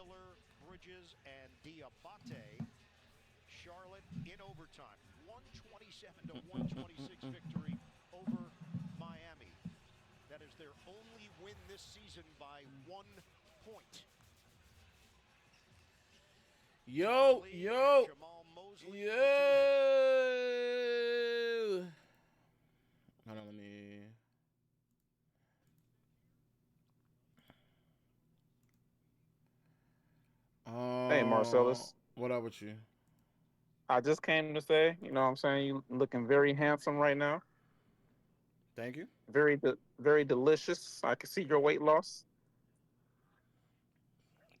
Miller, Bridges, and Diabate. Charlotte in overtime. 127 to 126 victory over Miami. That is their only win this season by 1 point. Yo. Jamal Mosley. Yo. Hold on, let me. Hey, Marcellus. What up with you? I just came to say, you know what I'm saying? You looking very handsome right now. Thank you. Very delicious. I can see your weight loss.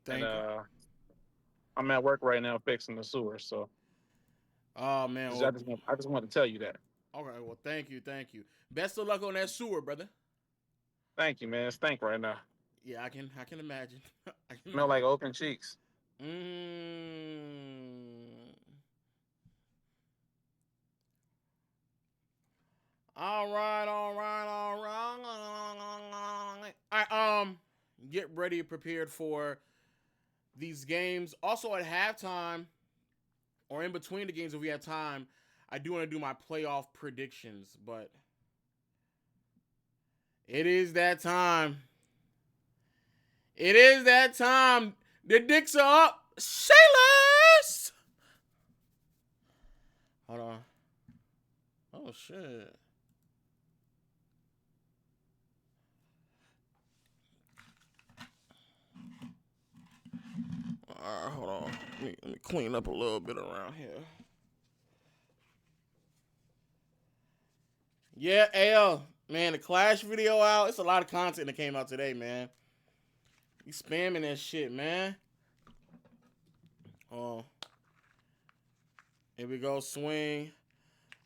And Thank you. I'm at work right now fixing the sewer, so Oh man. I just want to tell you that. Okay. Well, thank you. Best of luck on that sewer, brother. Thank you, man. It stank right now. Yeah, I can imagine. I can Smell like open cheeks. All right. Get ready, prepared for these games. Also at halftime or in between the games if we have time, I do want to do my playoff predictions, but it is that time. The dicks are up. Say less. Hold on. Oh, shit. All right, hold on. Let me clean up a little bit around here. Yeah, L. Man, the Clash video out. It's a lot of content that came out today, man. You spamming that shit, man. Oh. Here we go. Swing.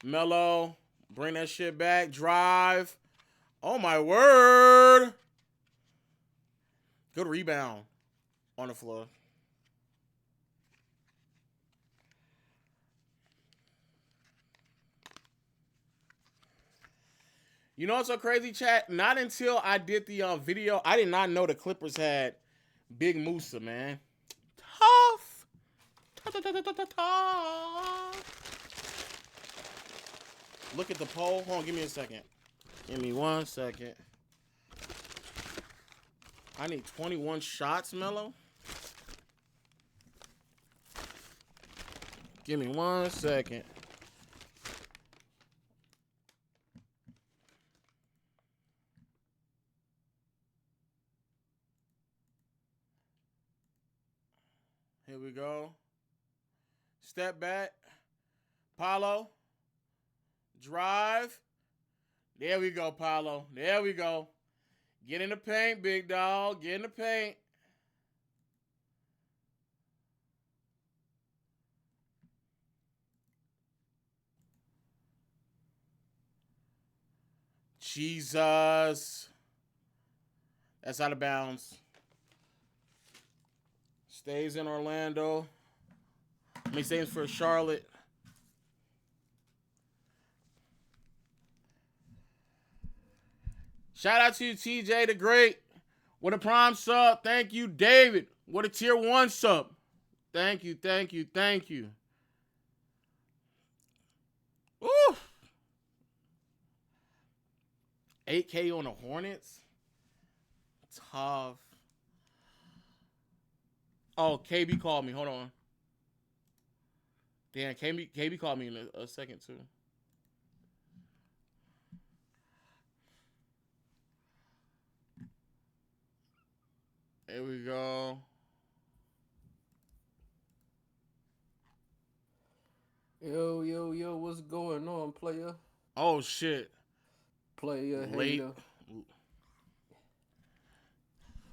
Mellow. Bring that shit back. Drive. Oh, my word. Good rebound on the floor. You know what's so crazy, chat? Not until I did the video, I did not know the Clippers had Big Musa, man. Tough. Look at the poll. Hold on, give me a second. Give me 1 second. I need 21 shots, Mello. Give me 1 second. Here we go. Step back. Paulo. Drive. There we go, Paulo. There we go. Get in the paint, big dog. Get in the paint. Jesus. That's out of bounds. Stays in Orlando. Stays for Charlotte. Shout out to you, TJ the Great. What a prime sub. Thank you, David. What a tier 1 sub. Thank you. Ooh. 8K on the Hornets. Tough. Oh, KB called me. Hold on. Damn, KB called me in a second, too. There we go. Yo, what's going on, player? Oh, shit. Player, Late. hater.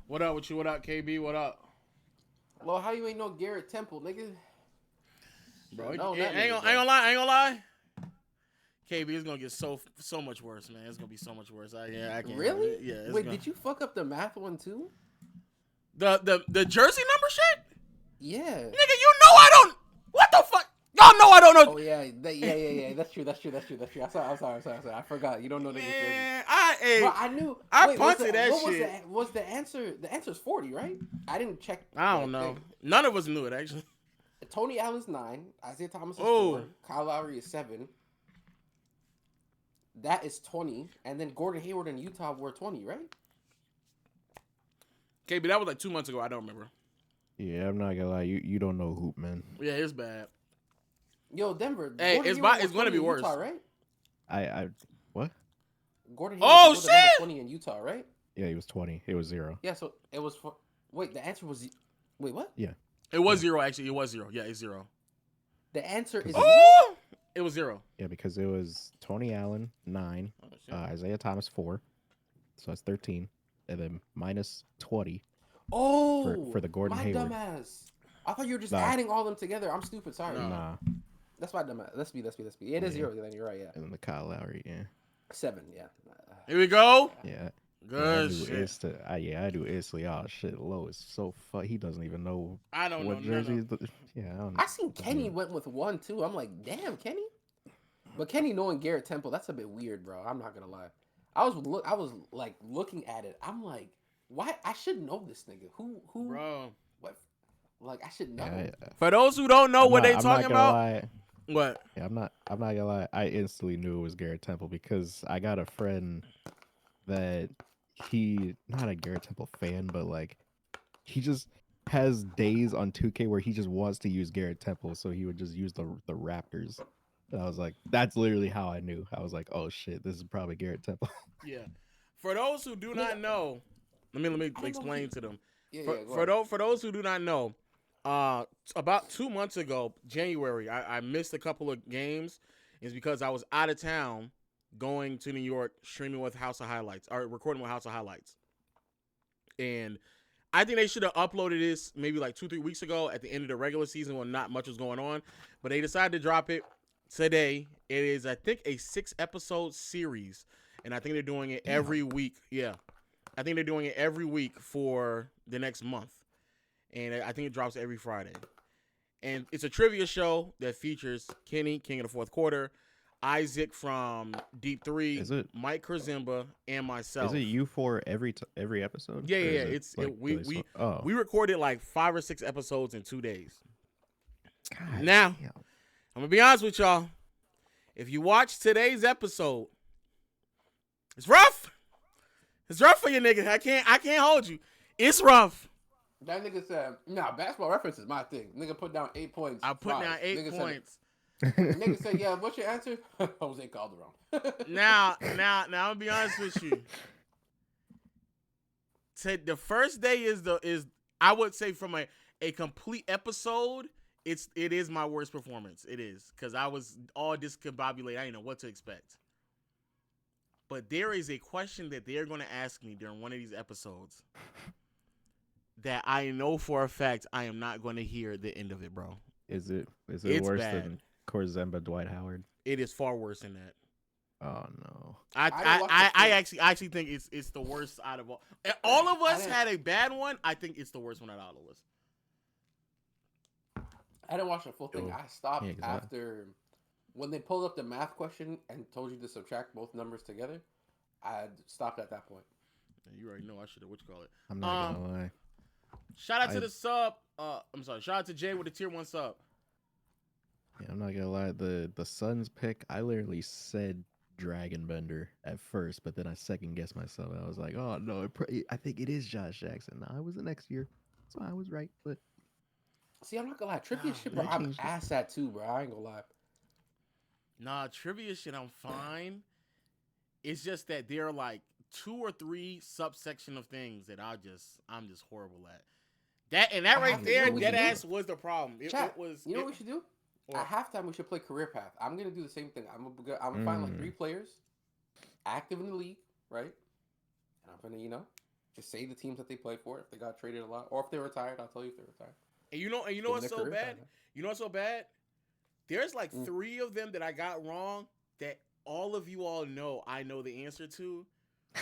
What up with you? What up, KB? What up? Well, how you ain't no Garrett Temple, nigga? Bro, I ain't gonna lie. KB, it's gonna get so much worse, man. It's gonna be so much worse. I can't. Really? Yeah. Wait, did you fuck up the math one too? The jersey number shit? Yeah. Nigga, you know I don't. What the fuck? Oh no, I don't know. Oh yeah, yeah. That's true. I'm sorry. I forgot. You don't know niggas' jerseys. Man, But I knew. I Wait, punted that what shit. was the answer? The answer's 40, right? I didn't check. I don't know. None of us knew it actually. Tony Allen's 9. Isaiah Thomas is Oh. 4. Kyle Lowry is 7. That is 20. And then Gordon Hayward and Utah were 20, right? Okay, but that was like 2 months ago. I don't remember. Yeah, I'm not gonna lie. You don't know hoop, man. Yeah, it's bad. Yo, Denver. Hey, Gordon it's Hayward was gonna be 20 in worse. Utah, right? I what? Gordon Oh, Hayward was the number shit! 20 in Utah, right? Yeah, he was 20. It was 0. Yeah, so it was for. Wait, the answer was. Wait, what? It was 0 actually. It was 0. Yeah, it's 0. The answer is. Oh, it was 0. Yeah, because it was Tony Allen 9, Oh, shit. Isaiah Thomas 4, so that's 13, and then minus 20 Oh, for the Gordon my Hayward. dumbass. I thought you were just Nah. adding all them together. I'm stupid. Sorry. No. Nah, That's my dumbass. Let's be. It is Yeah. 0. Then you're right. Yeah. and then the Kyle Lowry. Yeah, 7. Yeah. Here we go. yeah. Good I do shit. I do instantly. Oh shit, Low is so he doesn't even know I don't what know. jersey. None of- Yeah, I don't. I seen Kenny went with 1 too. I'm like, damn, Kenny. But Kenny knowing Garrett Temple, that's a bit weird, bro. I'm not gonna lie. I was like looking at it. I'm like, why? I should know this nigga. Who? Bro. What? Like I should know. Yeah, For those who don't know what they I'm talking not gonna about, lie. what? Yeah, I'm not gonna lie. I instantly knew it was Garrett Temple because I got a friend that he not a Garrett Temple fan, but like he just has days on 2K where he just wants to use Garrett Temple, so he would just use the Raptors. And I was like, that's literally how I knew. I was like, oh shit, this is probably Garrett Temple. Yeah. For those who do not know, let me explain to them. For those who do not know, about 2 months ago, January, I missed a couple of games. It's because I was out of town going to New York, streaming with House of Highlights, or recording with House of Highlights. And I think they should have uploaded this maybe like 2-3 weeks ago at the end of the regular season when not much was going on. But they decided to drop it today. It is, I think, a 6-episode series. And I think they're doing it every week. Yeah. I think they're doing it every week for the next month. And I think it drops every Friday. And it's a trivia show that features Kenny, King of the Fourth Quarter, Isaac from Deep 3, Is it- Mike Kurzimba, and myself. Is it you for every episode? Yeah, Or yeah. is it, like, We recorded like 5 or 6 episodes in 2 days. God Now, damn. I'm gonna be honest with y'all. If you watch today's episode, it's rough. It's rough for you niggas. I can't hold you. It's rough. That nigga said, "Nah, basketball reference is my thing." Nigga put down 8 points. I put down 8 Nigga points. Nigga said, "Yeah, what's your answer?" Jose Calderon. Now, I'm gonna be honest with you. The first day is I would say from a complete episode, it is my worst performance. It is because I was all discombobulated. I didn't know what to expect. But there is a question that they're gonna ask me during one of these episodes that I know for a fact I am not going to hear the end of it, bro. Is it It's worse bad. than Korzemba Dwight Howard? It is far worse than that. Oh no. I actually think it's the worst out of all. All of us had a bad one. I think it's the worst one out of all of us. I didn't watch the full thing. Yo. I stopped Yeah, 'cause I- after when they pulled up the math question and told you to subtract both numbers together. I stopped at that point. You already know I should have what you call it. I'm not gonna lie. Shout out to the sub. I'm sorry. Shout out to Jay with the tier 1 sub. Yeah, I'm not gonna lie. The Suns pick, I literally said Dragon Bender at first, but then I second guessed myself. I was like, oh no, I think it is Josh Jackson. No, it was the next year, so I was right. But See, I'm not gonna lie. Trivia Oh, shit, bro. that I'm changed it. ass at too, bro. I ain't gonna lie. Nah, trivia shit, I'm fine. It's just that there are like 2 or 3 subsection of things that I'm just horrible at. That right have- there, you know what we dead should do? ass was the problem. It Chat, was. you know what we should do? What? At halftime, we should play career path. I'm gonna do the same thing. I'm gonna find like 3 players active in the league, right? And I'm gonna, just say the teams that they play for. If they got traded a lot, or if they're retired, I'll tell you if they're retired. And you know Give what's them so their career bad? path. You know what's so bad? There's like 3 of them that I got wrong that all of you all know I know the answer to,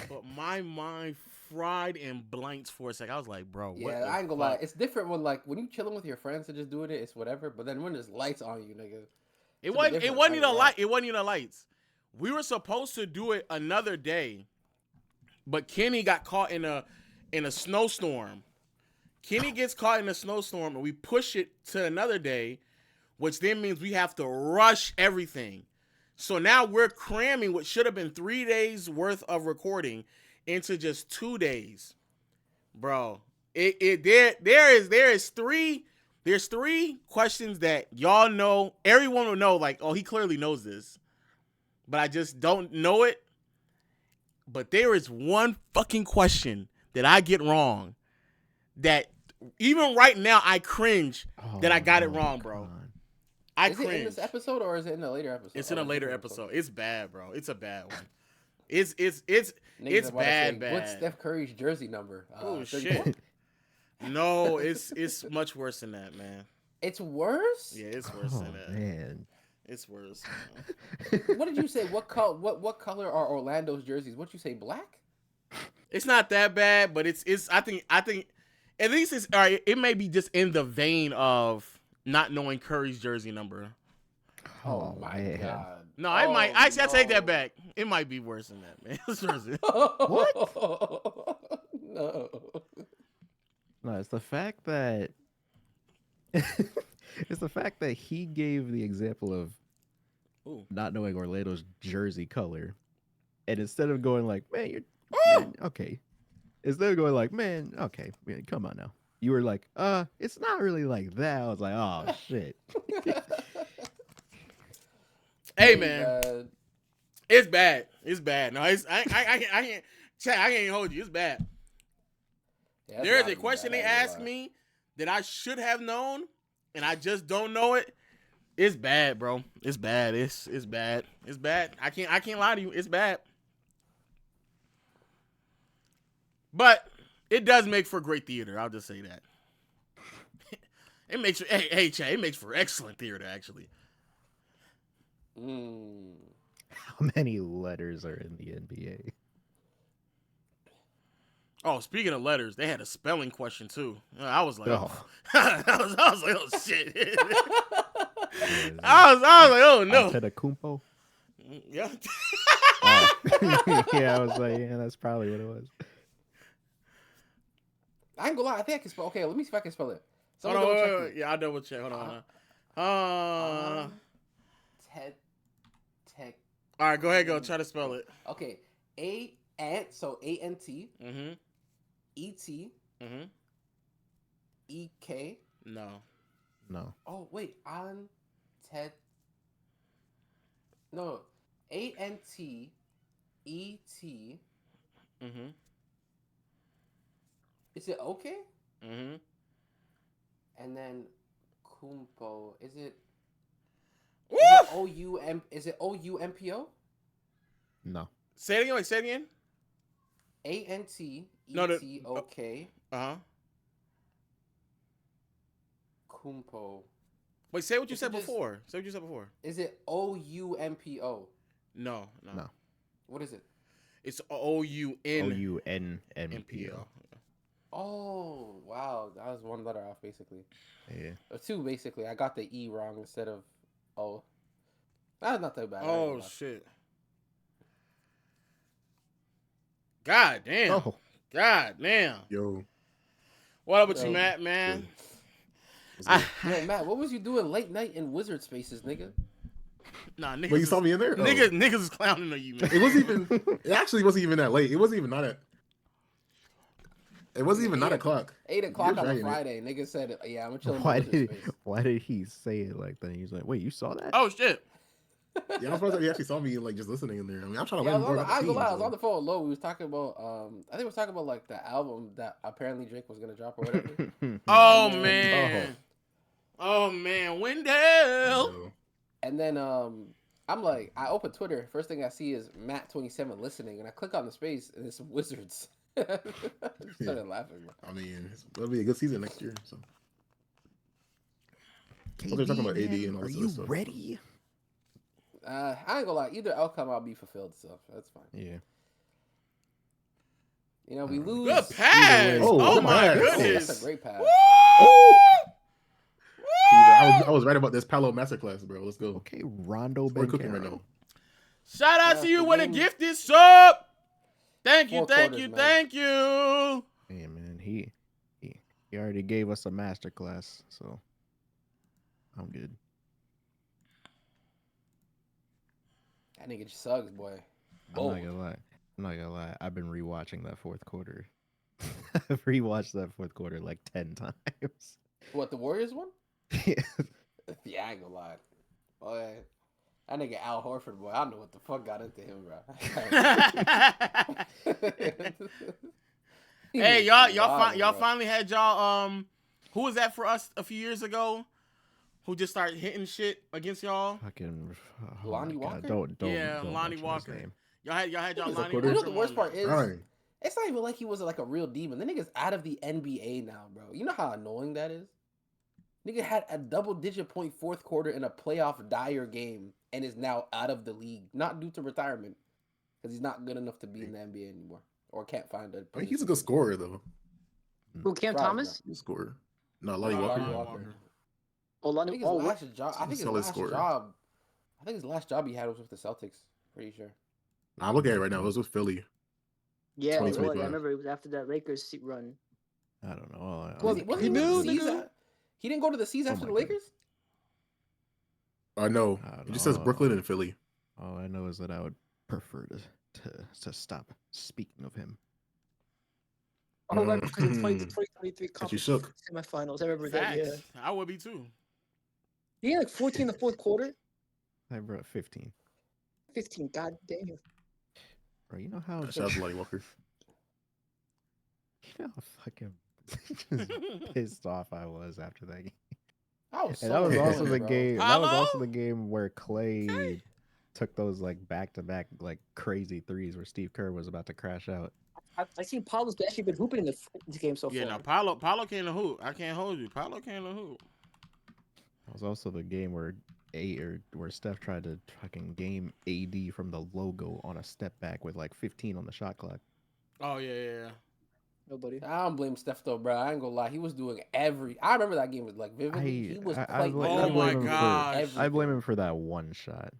But my mind fried and blanked for a second. I was like, bro, what Yeah, the I ain't gonna fuck? lie. It's different when you chilling with your friends and just doing it. It's whatever. But then when there's lights on you, nigga, It it's a bit wasn't. It different, wasn't I ain't even a gonna lie. light. It wasn't even the lights. We were supposed to do it another day, but Kenny got caught in a snowstorm. Kenny gets caught in a snowstorm, and we push it to another day, which then means we have to rush everything. So now we're cramming what should have been 3 days worth of recording into just 2 days, bro. There's three questions that y'all know. Everyone will know, like, oh, he clearly knows this, but I just don't know it. But there is one fucking question that I get wrong that even right now I cringe that I got it wrong, bro. I Is cringe. it in this episode or is it in a later episode? It's in a later episode. It's bad, bro. It's a bad one. It's Niggas about to say, bad. What's Steph Curry's jersey number? Oh 34? shit. No, it's much worse than that, man. It's worse. Yeah, it's worse than that. Man. It's worse. What did you say? What color are Orlando's jerseys? What you say? Black? It's not that bad, but it's I think at least it's all right. It may be just in the vein of not knowing Curry's jersey number. Oh my man. god. No, I might. Actually, I take that back. It might be worse than that, man. It's worse than- What? No. No, it's the fact that it's the fact that he gave the example of Ooh. not knowing Orlando's jersey color, and instead of going like, "Man, you're man, okay," instead of going like, "Man, okay, man, come on now," you were like, it's not really like that." I was like, "Oh shit." Hey man, it's bad. It's bad. No, it's I can't. Chat, I can't hold you. It's bad. Yeah, There is a question they asked me that I should have known, and I just don't know it. It's bad, bro. It's bad. It's bad. It's bad. I can't lie to you. It's bad. But it does make for great theater. I'll just say that. It makes for, hey, Chad, it makes for excellent theater, actually. How many letters are in the NBA? Oh, speaking of letters, they had a spelling question too. I was like, Oh. I was like, oh shit. I was like, oh no. Antetokounmpo? Yeah. Oh. Yeah, I was like, yeah, that's probably what it was. I ain't gonna lie. I think I can spell. Okay, let me see if I can spell it. Hold on, wait. Yeah, I'll double check. Hold on. Tech. All right, go ahead, go. Try to spell it. Okay, ANT. Mm-hmm. ET. Mm-hmm. EK. No. Oh wait, on Ted. No, ANT ET. Mm-hmm. Is it okay? Mm-hmm. And then Kumpo. Is it Woo! OUM? Is it OUMPO? No. Say it again. Wait, say it again. ANT No, no. ETOK. Uh-huh. Kumpo. Wait, say what you Is said it just- before. Say what you said before. Is it OUMPO? No. What is it? It's OUN. OUNMPO. Oh wow, that was one letter off basically. Yeah. Or two basically. I got the E wrong instead of O. That's not that bad. Oh shit. God damn. Oh. God damn. Yo. What up with Yo. you, Matt, man? Yo, Matt, what was you doing late night in Wizard Spaces, nigga? Nah, niggas. Wait, you saw me in there? Oh. Niggas is clowning on you, man. It wasn't even. It actually wasn't even that late. It wasn't even not at. It wasn't even 9 o'clock. 8 o'clock You're on a right. Friday. Nigga said, "Yeah, I'm chilling." Why in Wizard did Space. why did he say it like that? He's like, wait, you saw that? Oh shit. Yeah, I'm surprised that you actually saw me like just listening in there. I mean, I'm trying to Yeah, I learn more was, about on, the I, team. I was so. on the phone with Lo. We was talking about, I think we was talking about like the album that apparently Drake was gonna drop or whatever. Oh And then- man. Oh man, Wendell. So, And then I'm like, I open Twitter. First thing I see is Matt27 listening, and I click on the space, and it's Wizards. I just started laughing. I mean, it'll be a good season next year. So KD, they're talking about AD man, and all are this you other stuff. ready? I ain't gonna lie. Either outcome, I'll be fulfilled. So that's fine. Yeah. You know, we lose. Good pass. Oh, Oh good my pass. goodness. That's a great pass. Woo! I was right about this Palo masterclass, bro. Let's go. Okay, Rondo We're cooking right Banchero. now. Shout out Yeah, to you the with a game- gifted sub. Thank you, 4 thank quarters, you, man. thank you. Hey man, he already gave us a masterclass, so I'm good. That nigga just sucks, boy. I'm not gonna lie. I've been rewatching that fourth quarter. I've rewatched that fourth quarter like 10 times. What, the Warriors one? Yeah. Yeah, I ain't gonna lie. Boy, that nigga Al Horford, boy, I don't know what the fuck got into him, bro. Hey, y'all finally had y'all who was that for us a few years ago? Who just started hitting shit against y'all? Fucking Lonnie my God, Walker? don't Yeah, don't Lonnie mention his Walker. name. Y'all had y'all Niggas Lonnie a- Walker. You know what the worst part moment. is? Right. It's not even like he was like a real demon. The nigga's out of the NBA now, bro. You know how annoying that is? Nigga had a double-digit point fourth quarter in a playoff dire game and is now out of the league. Not due to retirement, because he's not good enough to be in the NBA anymore. Or can't find a I think he's a good scorer though. Who, Cam Right, Thomas? Good scorer. No, Lonnie Lonnie Walker. Walker. Oh, I Lonnie. think his Oh, last job. I think his solid last scorer. job. I think his last job he had was with the Celtics. Pretty sure. Nah, I'm looking at it right now. It was with Philly. yeah, it was. I 2025. remember it was after that Lakers run. I don't know. Was he he with knew, the C's? nigga. He didn't go to the C's Oh after my the God. Lakers? No. I don't It just says know. Brooklyn and Philly. All I know is that I would prefer to stop speaking of him. Oh, right, because in 20, Mm. 2023 Got you conference shook. semifinals, I remember that. Yeah, Facts. I would be too. he had like 14 in the fourth quarter. I brought 15. 15. God damn. Bro, you know how Shout out to Lonnie Walker. you know how fucking just pissed off I was after that game. I was And so that was also annoyed, the bro. game. That was also Paolo? the game where Clay Okay. took those like back-to-back like crazy threes where Steve Kerr was about to crash out. I've seen Paulo's actually been hooping in this game so Yeah, far. no, Paulo can't hoop. I can't hold you. Paulo can't hoop. That was also the game where where Steph tried to fucking game AD from the logo on a step back with like 15 on the shot clock. Oh yeah. Nobody. I don't blame Steph though, bro. I ain't gonna lie. He was doing I remember that game was like vividly. He was playing. Oh my gosh. I blame him for that one shot.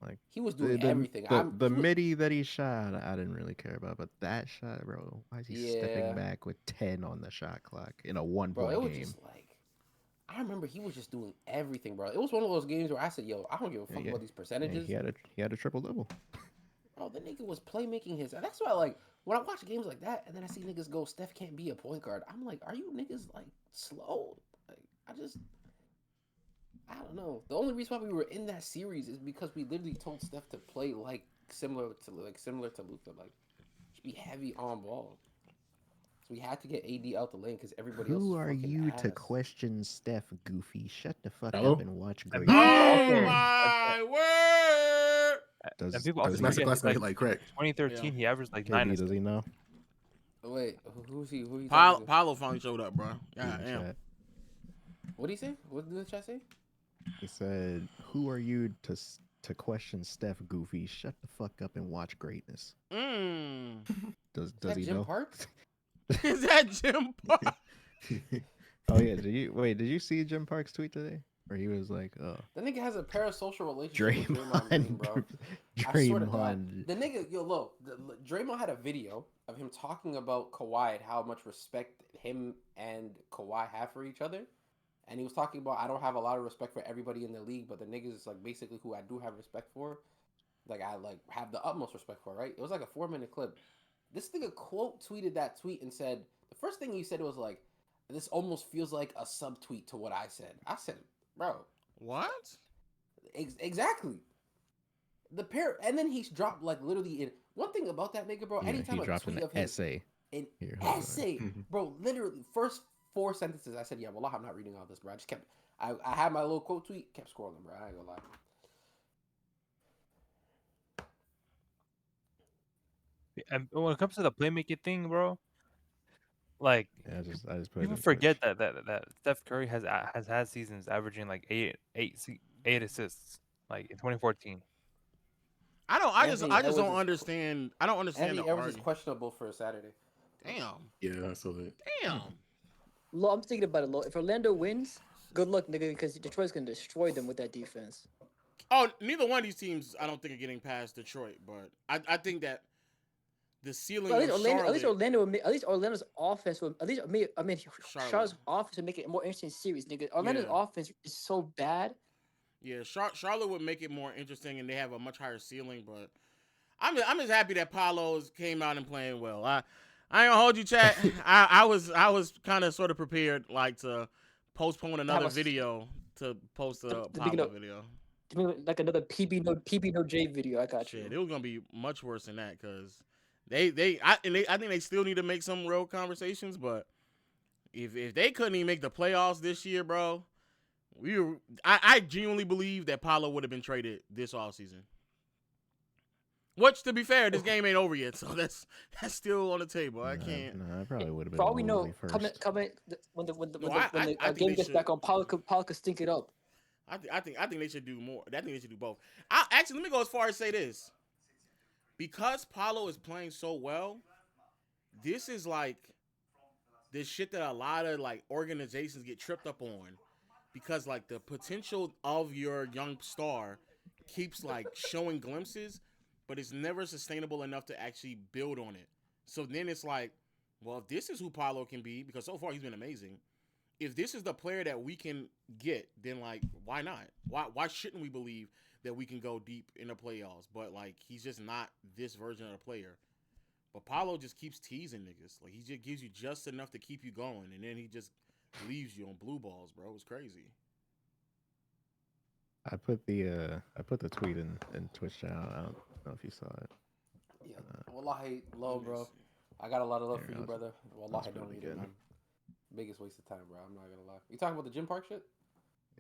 Like He was doing everything. The midi that he shot, I didn't really care about, but that shot, bro, why is he Yeah. stepping back with 10 on the shot clock in a Bro, one-point it was game? just like I remember he was just doing everything, bro. It was one of those games where I said, "Yo, I don't give a fuck about these Yeah, percentages." he had a triple double. Bro, the nigga was playmaking his. And that's why, like, when I watch games like that, and then I see niggas go, "Steph can't be a point guard." I'm like, "Are you niggas like slow?" Like, I don't know. The only reason why we were in that series is because we literally told Steph to play like similar to Luka, like be heavy on ball. So we had to get AD out the lane because everybody else. Who was are fucking you to ass. question Steph, Goofy? Shut the fuck Hello? up and watch great. Oh my word! Does, And people This also does, forget, masterclass gonna hit like crack. 2013, Yeah. he averaged like KD, 9 does assists. he know? Wait, who's he? Who he? Paulo, talking to? Paulo finally showed up, bro. In Yeah, the damn. chat. What did he say? What did the chat say? He said, "Who are you to question Steph, Goofy? Shut the fuck up and watch greatness." Does Is that he Jim know? Parks? Is that Jim Park? Oh yeah, did you see Jim Parks' tweet today? Where he was like, "Oh, The nigga has a parasocial relationship with Draymond Green, bro. Draymond, I swear to God. Draymond." The nigga, yo, look, Draymond had a video of him talking about Kawhi and how much respect him and Kawhi have for each other. And he was talking about, I don't have a lot of respect for everybody in the league, but the niggas, like, basically who I do have respect for, like, I, like, have the utmost respect for, right? It was like a 4-minute clip. This nigga quote tweeted that tweet and said, the first thing he said was like, this almost feels like a subtweet to what I said. I said, bro. What? Exactly. And then he's dropped like literally in one thing about that nigga, bro. Yeah, Anytime he I dropped tweet an of him, essay. an Here, hold on. essay, bro. Literally, first 4 sentences, I said, "Yeah, well, I'm not reading all this, bro." I just kept. I had my little quote tweet, kept scrolling, bro. I ain't gonna lie. And when it comes to the playmaking thing, bro, like Yeah, I just put it people in forget Twitch. that Steph Curry has had seasons averaging like eight assists, like in 2014. I just Edwards don't is- understand. I don't understand Anthony the Edwards is argument. questionable for Saturday. Damn. Yeah, I saw that. Damn. I'm thinking about it. If Orlando wins, good luck, nigga, because Detroit's gonna destroy them with that defense. Oh, neither one of these teams, I don't think, are getting past Detroit, but I think that the ceiling Well, of Charlotte. at least Orlando's offense will. At least I mean, Charlotte's offense will make it a more interesting series, nigga. Orlando's offense is so bad. Yeah, Charlotte would make it more interesting, and they have a much higher ceiling. But I'm just happy that Paolo's came out and playing well. I ain't gonna hold you, chat. I was kind of sort of prepared, like, to postpone another video to post a Paolo video. Like another PB no J video. I got you. It was gonna be much worse than that because I think they still need to make some real conversations. But if they couldn't even make the playoffs this year, bro, I genuinely believe that Paolo would have been traded this offseason. Which, to be fair, this game ain't over yet, so that's still on the table. I can't. No, I probably would have been. For all we know, first. when the game gets back on, Paolo could stink it up. I think they should do more. I think they should do both. Actually, let me go as far as say this. Because Paolo is playing so well, this is like this shit that a lot of like organizations get tripped up on. Because like the potential of your young star keeps like showing glimpses, but it's never sustainable enough to actually build on it. So then it's like, well, if this is who Paolo can be, because so far he's been amazing. If this is the player that we can get, then like, why not? Why shouldn't we believe that we can go deep in the playoffs? But like, he's just not this version of the player. But Paolo just keeps teasing niggas. Like, he just gives you just enough to keep you going, and then he just leaves you on blue balls, bro. It's crazy. I put the tweet in Twitch channel. I don't know if you saw it. Yeah, wallahi, low, bro. I got a lot of love for you, brother. Wallahi, don't need it, man. Biggest waste of time, bro. I'm not gonna lie. You talking about the gym park shit?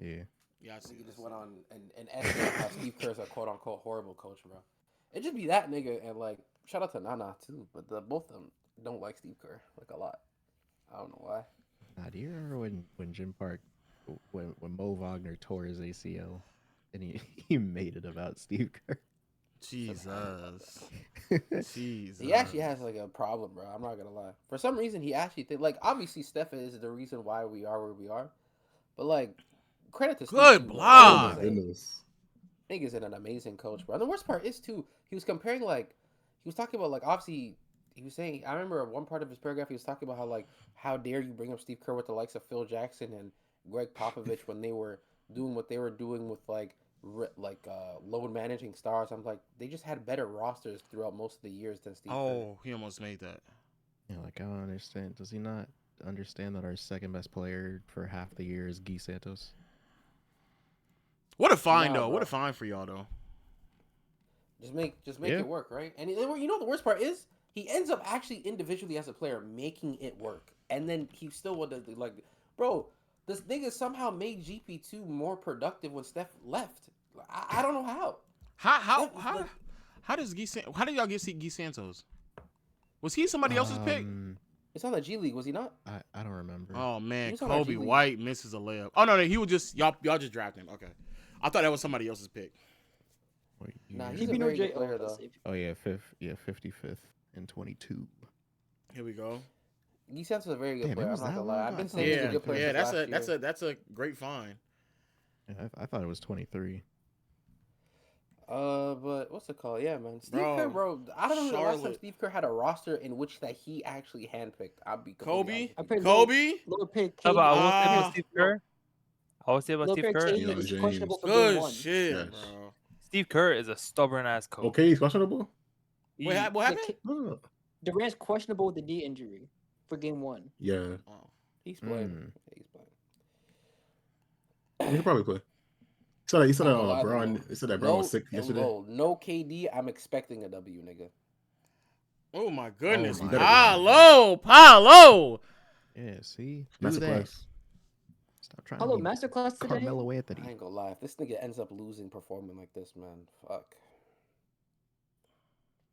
Yeah. Yeah, I see. Nigga just went on and estimated how Steve Kerr's a quote unquote horrible coach, bro. It just be that nigga, and like shout out to Nana too, but both of them don't like Steve Kerr like a lot. I don't know why. Do you remember when Jim Park, when Mo Wagner tore his ACL, and he made it about Steve Kerr? Jesus. He actually has like a problem, bro. I'm not gonna lie. For some reason, he actually like obviously Steph is the reason why we are where we are, but like credit to good Steve block. Oh my goodness. Nigga's an amazing coach, bro. And the worst part is too, he was comparing like he was talking about like obviously he was saying I remember one part of his paragraph he was talking about how like how dare you bring up Steve Kerr with the likes of Phil Jackson and Greg Popovich when they were doing what they were doing with like load managing stars. I'm like, they just had better rosters throughout most of the years than Steve Kerr. He almost made that. Yeah, like I don't understand. Does he not understand that our second best player for half the year is Guy Santos? What a find, Nah, though. bro. What a find for y'all, though. Just make it work, right? And you know the worst part is he ends up actually individually as a player making it work, and then he still would like, bro. This nigga somehow made GP2 more productive when Steph left. I don't know how. How does how did y'all get Guy Santos? Was he somebody else's pick? It's on the G League, was he not? I don't remember. Oh man, was on our Kobe G League. White misses a layup. Oh no, he was just y'all just drafted him. Okay, I thought that was somebody else's pick. Wait, Nah, years? he's a very good player though. Oh yeah, 55th and 22. Here we go. Guy Santos is a very good Damn, it player. was I'm not that gonna lie. long I've been ago? saying he's a good player. Yeah, since last year. that's a great find. Yeah, I thought it was 23. But what's it called? Yeah, man. Steve Bro, Kerr, bro. I don't know the last time Charlotte. Steve Kerr had a roster in which that he actually handpicked. I'll be Kobe, Kobe. Lower pick. No, but I will say Ah. about Steve Kerr. I will say about Steve Kerr. Yo, is James. questionable for game Good one. shit, Yes. bro. Steve Kerr is a stubborn ass coach. Okay, he's questionable. What happened? Oh. Durant's questionable with the knee injury for game one. Yeah, Oh. He's playing. Mm. He's playing. he could probably play. You said that Braun. You said that Braun No, was sick yesterday. no KD. I'm expecting a W, nigga. Oh my goodness, Oh my Paolo. Yeah, see? Do that. Masterclass. Stop trying Hello, to be masterclass today. Carmelo Anthony. I ain't gonna lie. If this nigga ends up losing performing like this, man, fuck.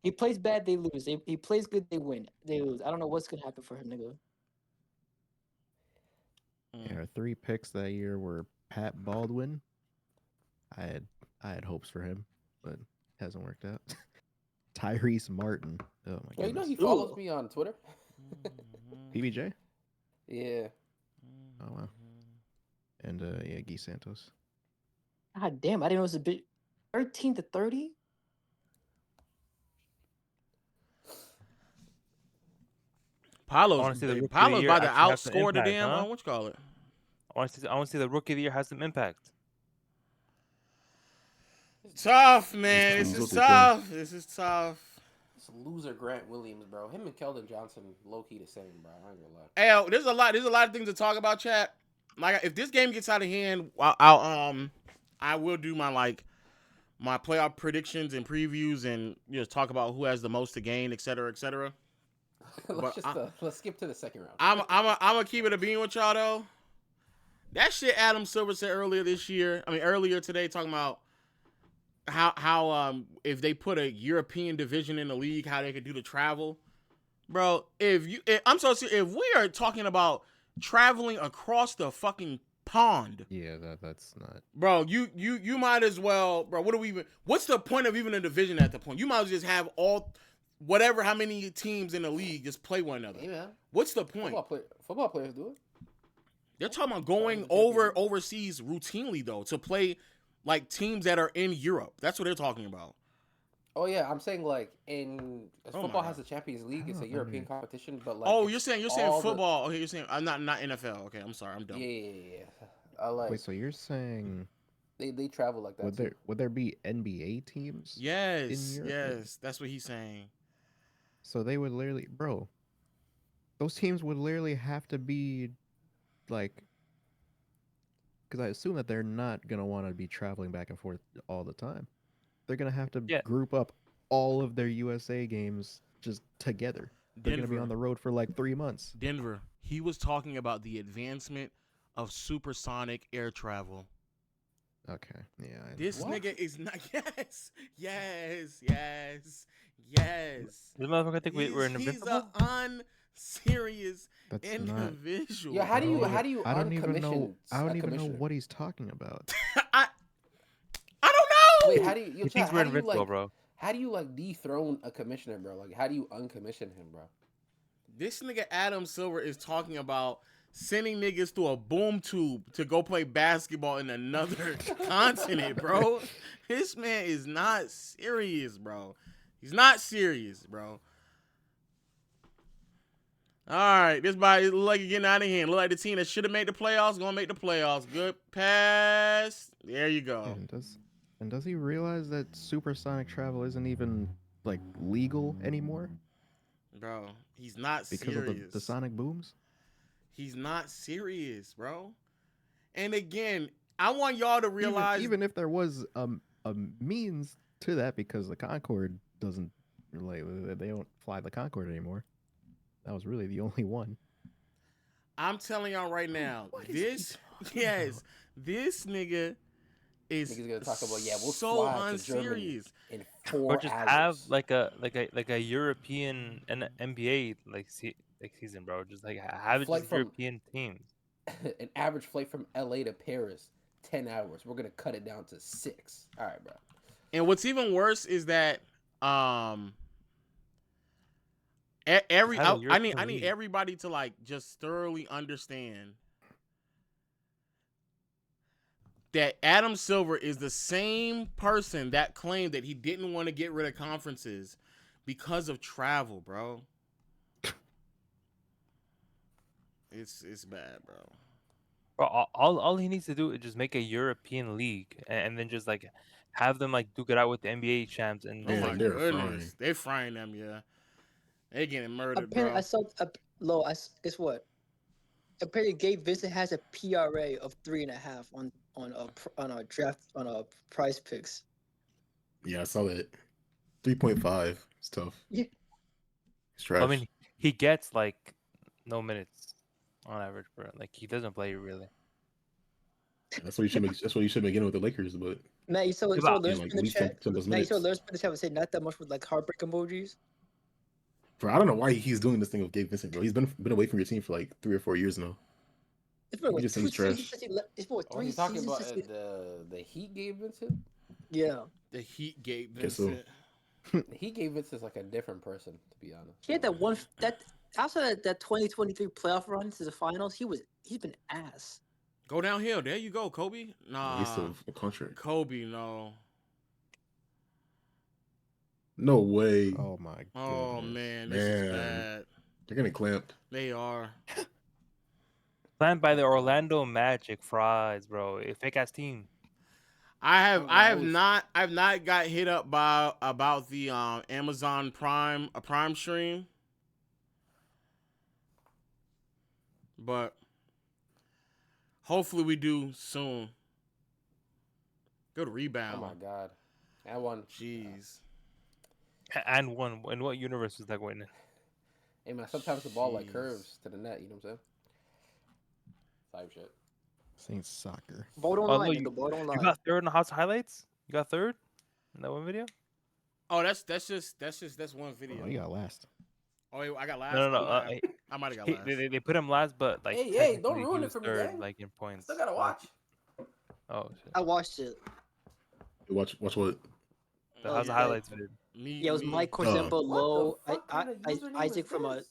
He plays bad, they lose. He plays good, they win. They lose. I don't know what's gonna happen for him, nigga. Yeah, our 3 picks that year were Pat Baldwin. I had hopes for him, but hasn't worked out. Tyrese Martin. Oh my Yo, you know goodness. he follows me on Twitter. PBJ. Yeah. Oh wow. And yeah, Guy Santos. God damn, I didn't know it was a bit 13-30. Paolo's about to outscore the damn what you call it. I want to see the rookie of the year has some impact. Tough, man. This is tough. This loser Grant Williams, bro. Him and Keldon Johnson, low key the same, bro. I ain't gonna lie. Hey, there's a lot of things to talk about, chat. Like, if this game gets out of hand, I will do my playoff predictions and previews, and just talk about who has the most to gain, et cetera, et cetera. Let's skip to the second round. I'm gonna keep it a bean with y'all though. That shit Adam Silver said earlier today, talking about how if they put a European division in the league, how they could do the travel, bro. I'm so serious. If we are talking about traveling across the fucking pond, yeah, that's not, bro. You might as well, bro. What's the point of even a division at the point? You might as well just have how many teams in the league just play one another. Yeah. What's the point? Football players do it. They're talking about going overseas routinely though to play like teams that are in Europe. That's what they're talking about. Oh yeah, I'm saying like football has the Champions League. It's a European competition, but like you're saying football. Okay, you're saying I'm not NFL. Okay, I'm sorry, I'm dumb. Yeah. Wait, so you're saying they travel like that? Would there be NBA teams? Yes, that's what he's saying. So they would literally, bro. Those teams would literally have to be like, because I assume that they're not gonna want to be traveling back and forth all the time. They're gonna have to group up all of their USA games just together. They're gonna be on the road for like 3 months. Denver. He was talking about the advancement of supersonic air travel. Okay, yeah. This nigga is not. Yes. This motherfucker think we're invincible? He's an unserious individual. Yeah, how do you I don't even know what he's talking about. I don't know. Wait, how do you? He thinks we're invincible, bro. How do you like dethrone a commissioner, bro? Like, how do you uncommission him, bro? This nigga Adam Silver is talking about sending niggas through a boom tube to go play basketball in another continent, bro. This man is not serious, bro. He's not serious, bro. All right, this body look like it's getting out of hand. Look like the team that should have made the playoffs gonna make the playoffs. Good pass. There you go. And does he realize that supersonic travel isn't even like legal anymore? Bro, he's not because serious. Of the sonic booms? He's not serious, bro. And again, I want y'all to realize even if there was a means to that, because the Concorde doesn't they don't fly the Concorde anymore. That was really the only one. I'm telling y'all right now, this nigga is gonna talk about we'll so unserious. In 4 or just hours. have like a European and NBA season, bro. Just like have it just European teams. An average flight from LA to Paris, 10 hours. We're gonna cut it down to 6. All right, bro. And what's even worse is that I need everybody to like just thoroughly understand that Adam Silver is the same person that claimed that he didn't want to get rid of conferences because of travel, bro. It's bad, bro. Bro, all he needs to do is just make a European league and then just like have them like duke it out with the NBA champs and oh my goodness, they're frying them, yeah. They're getting murdered, apparently, bro. I saw guess what? Apparently, Gabe Vincent has a PRA of 3.5 on a draft on a Prize Picks. Yeah, I saw that. 3.5. It's tough. Yeah. It's trash. I mean, he gets like no minutes on average, bro. Like he doesn't play really. That's what you should make. That's what you should make in with the Lakers, but. Matt, you saw Lurs in the chat. Matt, you saw Lurs in the chat say not that much with like heartbreak emojis. Bro, I don't know why he's doing this thing with Gabe Vincent, bro. He's been away from your team for like 3 or 4 years now. It's been like just he's trash. It's been like 3 he's talking about seasons. the Heat Gabe Vincent? Yeah. The Heat Gabe Vincent. The Heat Gabe Vincent's like a different person, to be honest. He had that one outside of that 2023 playoff run to the finals, he's been ass. Go downhill. There you go, Kobe. Nah, He's still a contract. Kobe, no. No way. Oh my goodness. Oh man, this is bad. They're getting clamped. They are. Planned by the Orlando Magic Fries, bro. A fake ass team. I've not got hit up by about the Amazon Prime stream, but hopefully we do soon. Good rebound. Oh my god, that one. Jeez. And one. In what universe was that going in? Hey man, sometimes the ball like Jeez. curves to the net. You know what I'm saying? Type shit. This ain't soccer. Vote Oh, online, no, nigga. Vote You online. got third in the house highlights? You got third in that one video? Oh, that's one video. Oh, you got last. Oh, wait, I got last. No. I might have got last. They put him last, but like. Hey, don't technically ruin he it was for me, third, gang. like in points. Still gotta watch. Oh shit. I watched it. Watch what? The house highlights video. Yeah, it was Mike Korzembo, What Low, the fuck kind of username Isaac is from this?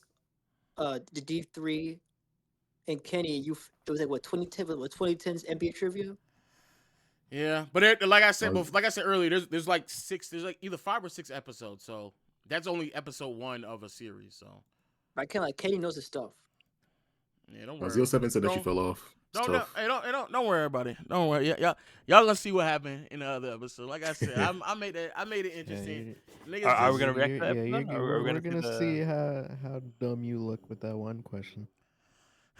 the D3, and Kenny. It was like what 2010's NBA trivia. Yeah, but like I said earlier, there's like either 5 or 6 episodes, so that's only episode 1 of a series. So I can't like Kenny knows his stuff. yeah, don't worry. 07 said that she fell off. It's tough. Don't worry about it. Don't worry. Y'all gonna see what happened in the other episode. Like I said, I made it interesting. Niggas Are we just- gonna react to that? We're gonna see how dumb you look with that one question.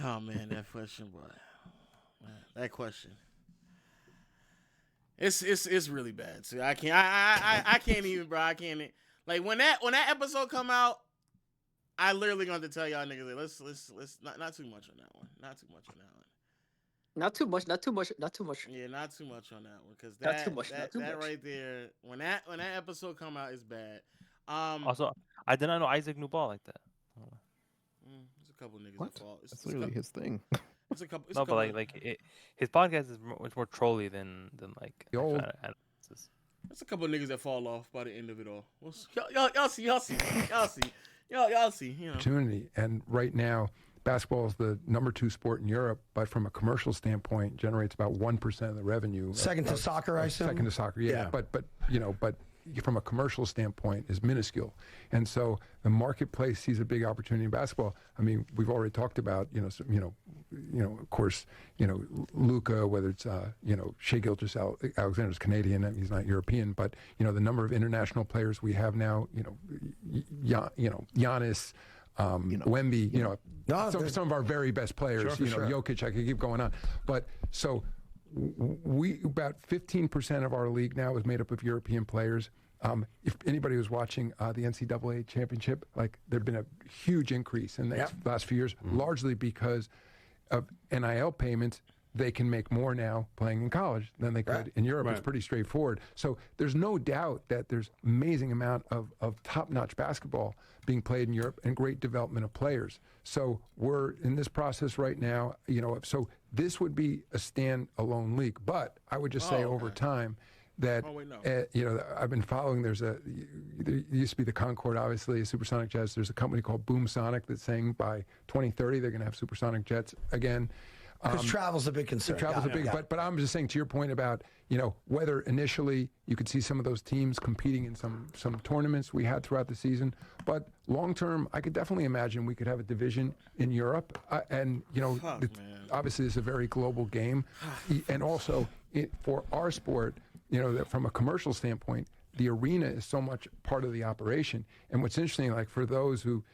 Oh man, that question, boy. Man, that question. It's really bad. So I can't even, bro. I can't. Like when that episode come out, I literally going to tell y'all niggas, like, let's not too much on that one. Not too much on that one. Not too much. Not too much. Not too much. Yeah, not too much on that one, because Not too much, not too that much. right there, when that episode come out, is bad. Also, I did not know Isaac knew ball like that. There's a couple niggas What? that fall. That's literally his thing. It's a couple. No, but his podcast is much more trolly than like The old- analysis. There's a couple niggas that fall off by the end of it all. Y'all see. You know. Opportunity. And right now, basketball is the number 2 sport in Europe, but from a commercial standpoint, generates about 1% of the revenue. Second to soccer, I assume? Second to soccer, yeah. But from a commercial standpoint, is minuscule. And so the marketplace sees a big opportunity in basketball. I mean, we've already talked about, of course, Luka, whether it's, Shai Gilgeous-Alexander's Canadian, he's not European, but, the number of international players we have now, Giannis, Wemby, some of our very best players, Sure. Jokic, I could keep going on. But so we about 15% of our league now is made up of European players. If anybody was watching the NCAA championship, like there'd been a huge increase in the last few years, largely because of NIL payments. They can make more now playing in college than they could in Europe. It's pretty straightforward. So there's no doubt that there's amazing amount of top-notch basketball being played in Europe and great development of players. So we're in this process right now, so this would be a stand-alone league. But I would just say over time that, I've been following, there used to be the Concorde, obviously, supersonic jets. There's a company called Boom Sonic that's saying by 2030 they're going to have supersonic jets again. Because travel's a big concern. But I'm just saying, to your point about, whether initially you could see some of those teams competing in some tournaments we had throughout the season, but long term, I could definitely imagine we could have a division in Europe, obviously it's a very global game, and also for our sport, that from a commercial standpoint, the arena is so much part of the operation. And what's interesting, like for those who,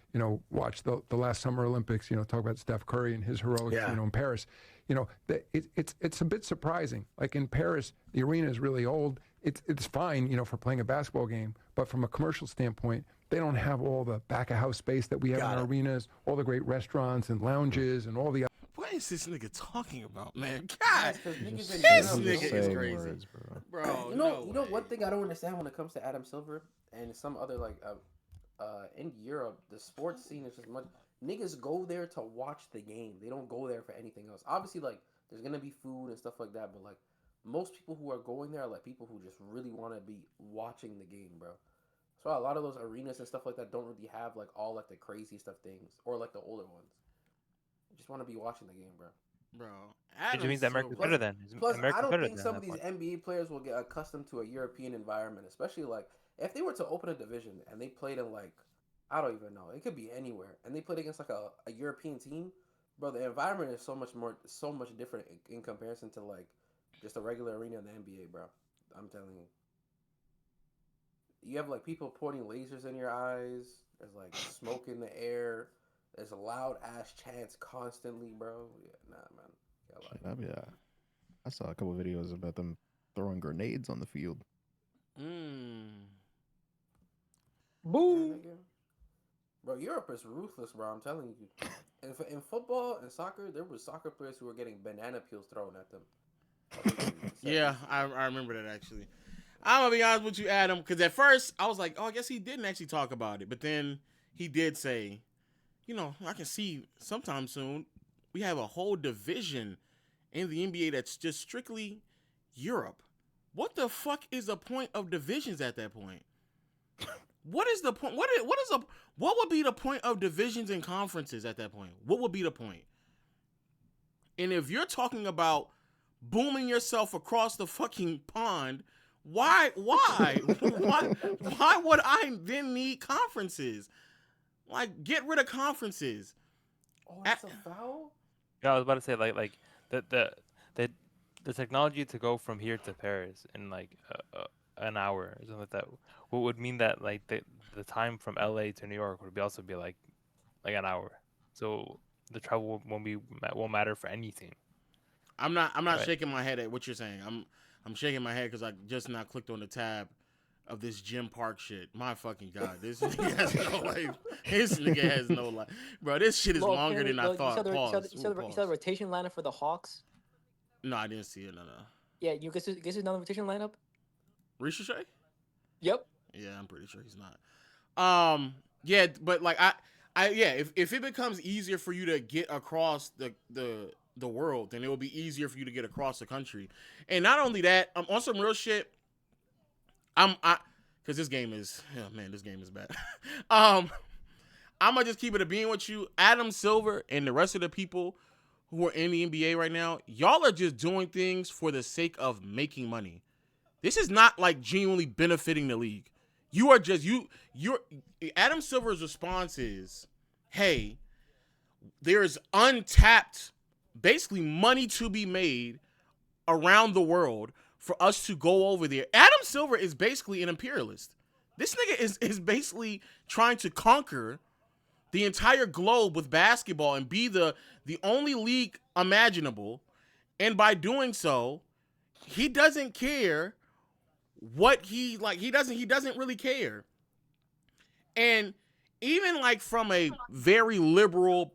watched the last Summer Olympics, talk about Steph Curry and his heroics, in Paris, it's a bit surprising. Like in Paris, the arena is really old. It's fine, for playing a basketball game. But from a commercial standpoint, they don't have all the back of house space that we have in our arenas, all the great restaurants and lounges and all the. What is this nigga talking about, man? God, This nigga is crazy, words, bro. You know one thing I don't understand when it comes to Adam Silver and some other in Europe, the sports scene is just much niggas go there to watch the game. They don't go there for anything else. Obviously, there's gonna be food and stuff like that, but most people who are going there are people who just really want to be watching the game, bro. So a lot of those arenas and stuff like that don't really have like all like the crazy stuff things or like the older ones. I just want to be watching the game, bro. Bro, It just means that America's Plus, better than. plus, I America's don't better think than some at of that these point. NBA players will get accustomed to a European environment, especially like if they were to open a division and they played in like I don't even know, it could be anywhere, and they played against like a European team, bro. The environment is so much different in comparison to like just a regular arena in the NBA, bro. I'm telling you. You have like people pointing lasers in your eyes. There's like smoke in the air. There's a loud ass chants constantly, bro. Yeah, nah, man. I saw a couple videos about them throwing grenades on the field. Boom. Yeah, bro, Europe is ruthless, bro. I'm telling you. In football and soccer, there were soccer players who were getting banana peels thrown at them. Yeah, I remember that actually. I'm gonna be honest with you, Adam, because at first I was like, oh, I guess he didn't actually talk about it, but then he did say, you know, I can see sometime soon we have a whole division in the NBA that's just strictly Europe. What the fuck is the point of divisions at that point? What is the point? What would be the point of divisions and conferences at that point? What would be the point? And if you're talking about booming yourself across the fucking pond, why would I then need conferences? Like, get rid of conferences. Oh, that's a foul? Yeah, I was about to say like the technology to go from here to Paris in like an hour or something like that. What would mean that like the time from LA to New York would also be like an hour. So the travel won't matter for any team. I'm not shaking my head at what you're saying. I'm shaking my head because I just now clicked on the tab of this Jim Park shit. My fucking God, this nigga has no life. This nigga has no life, bro. This shit is longer than I thought. You saw the rotation lineup for the Hawks? No, I didn't see it. No. Yeah, you guess another rotation lineup? Ricochet? Yep. Yeah, I'm pretty sure he's not. Yeah, but like if it becomes easier for you to get across the world, then it will be easier for you to get across the country. And not only that, on some real shit, because this game is bad. I'm gonna just keep it a being with you. Adam Silver and the rest of the people who are in the NBA right now, y'all are just doing things for the sake of making money. This is not like genuinely benefiting the league. You are just you're Adam Silver's response is, hey, there's untapped basically money to be made around the world for us to go over there. Adam Silver is basically an imperialist. This nigga is basically trying to conquer the entire globe with basketball and be the only league imaginable. And by doing so, he doesn't care what he doesn't really care. And even like from a very liberal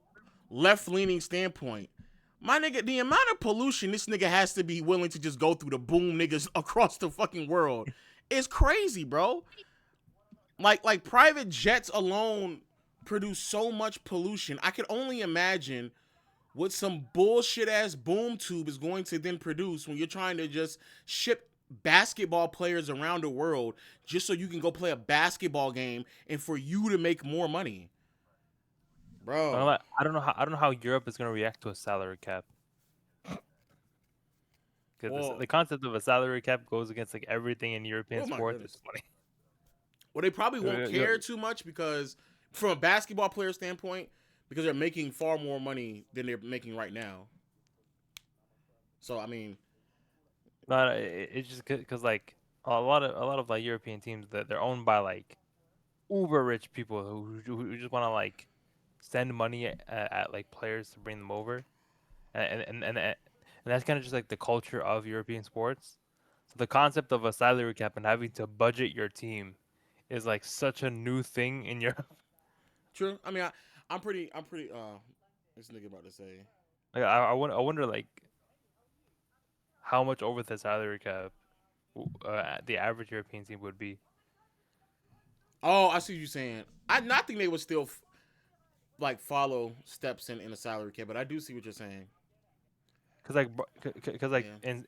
left-leaning standpoint, my nigga, the amount of pollution this nigga has to be willing to just go through to boom niggas across the fucking world is crazy, bro. Like private jets alone produce so much pollution. I could only imagine what some bullshit ass boom tube is going to then produce when you're trying to just ship basketball players around the world just so you can go play a basketball game and for you to make more money. Bro, I don't know how Europe is gonna react to a salary cap. Because the concept of a salary cap goes against like everything in European sports. It's funny. Well, they probably won't care too much because from a basketball player standpoint, because they're making far more money than they're making right now. So I mean, no, it's just because like a lot of like European teams that they're owned by like uber rich people who just want to like send money at like players to bring them over, and that's kind of just like the culture of European sports. So the concept of a salary cap and having to budget your team is like such a new thing in Europe. True. I mean, I'm pretty. This nigga about to say. Like I wonder like how much over the salary cap the average European team would be. Oh, I see what you're saying. I not think they would still like follow steps in a salary cap, but I do see what you're saying. Cause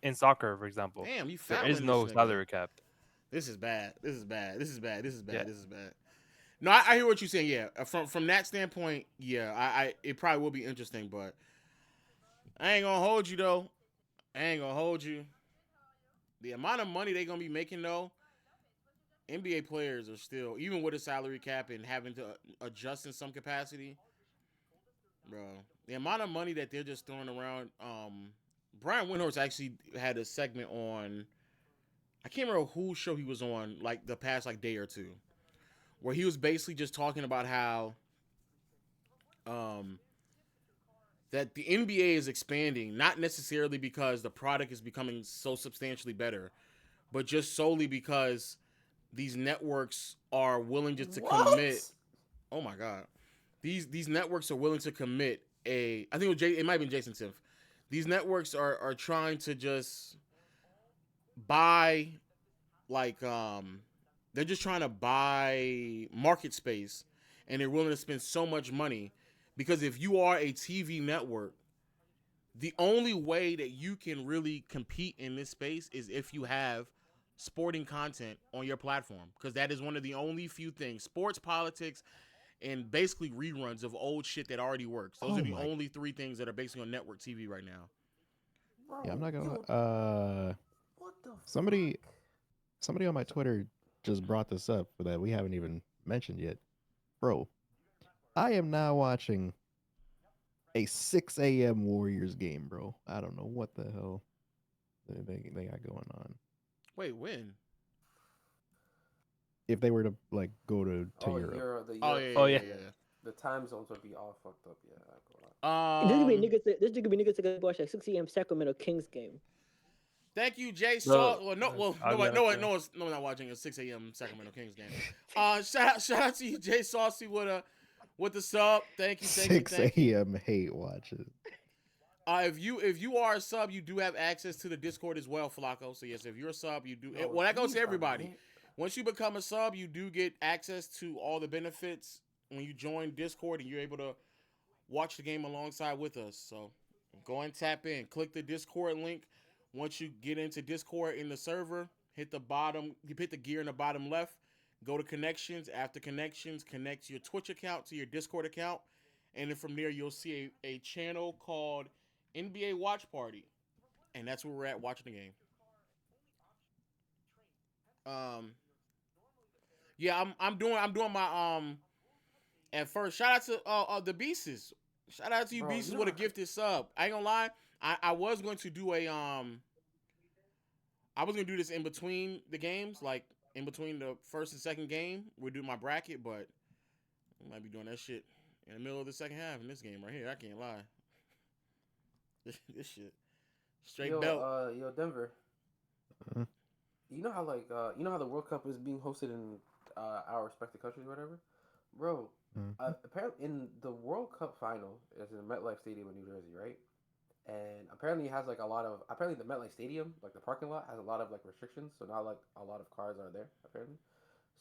in soccer, for example, damn, you there is no salary cap. This is bad. This is bad. This is bad. This is bad. Yeah. This is bad. No, I hear what you're saying. Yeah, from that standpoint, yeah, I it probably will be interesting, but I ain't gonna hold you though. I ain't gonna hold you. The amount of money they gonna be making though, NBA players are still, even with a salary cap and having to adjust in some capacity, bro. The amount of money that they're just throwing around. Brian Windhorst actually had a segment on. I can't remember whose show he was on, like the past like day or two, where he was basically just talking about how that the NBA is expanding, not necessarily because the product is becoming so substantially better, but just solely because these networks are willing just to commit. Oh my God, these networks are willing to commit a. I think it might have been Jason Tiff. These networks are trying to just buy, like they're just trying to buy market space, and they're willing to spend so much money because if you are a TV network, the only way that you can really compete in this space is if you have sporting content on your platform, because that is one of the only few things, sports, politics, and basically reruns of old shit that already works. Those are the only three things that are basically on network TV right now. Yeah, I'm not gonna. Somebody on my Twitter just brought this up that we haven't even mentioned yet, bro. I am now watching a 6 a.m. Warriors game, bro. I don't know what the hell they got going on. Wait, when? If they were to like go to Europe. Yeah. The time zones would be all fucked up. Yeah. This could be niggas that could watch a 6 a.m. Sacramento Kings game. Thank you, Jay Saw. No one's not watching a 6 a.m. Sacramento Kings game. Shout out to you, Jay Saucy, with the sub. Thank you. 6 a.m. hate watches. If you are a sub, you do have access to the Discord as well, Flacco. So yes, if you're a sub, you do. Well, that goes to everybody. Once you become a sub, you do get access to all the benefits when you join Discord, and you're able to watch the game alongside with us. So go and tap in. Click the Discord link. Once you get into Discord in the server, hit the gear in the bottom left. Go to connections. After connections, connect your Twitch account to your Discord account. And then from there, you'll see a channel called NBA Watch Party. And that's where we're at watching the game. Yeah, I'm doing my at first. Shout out to the Beasts. Shout out to you, Beasts, with a gifted sub. I ain't gonna lie. I was going to do I was gonna do this in between the games, like in between the first and second game. We'll do my bracket, but I might be doing that shit in the middle of the second half in this game right here. I can't lie. This shit straight belt. Yo, Denver. Uh-huh. You know how the World Cup is being hosted in our respective countries or whatever, bro. Apparently, in the World Cup final is in MetLife Stadium in New Jersey, right? And apparently it has like apparently the MetLife Stadium, like the parking lot, has a lot of like restrictions, so not like a lot of cars are there apparently.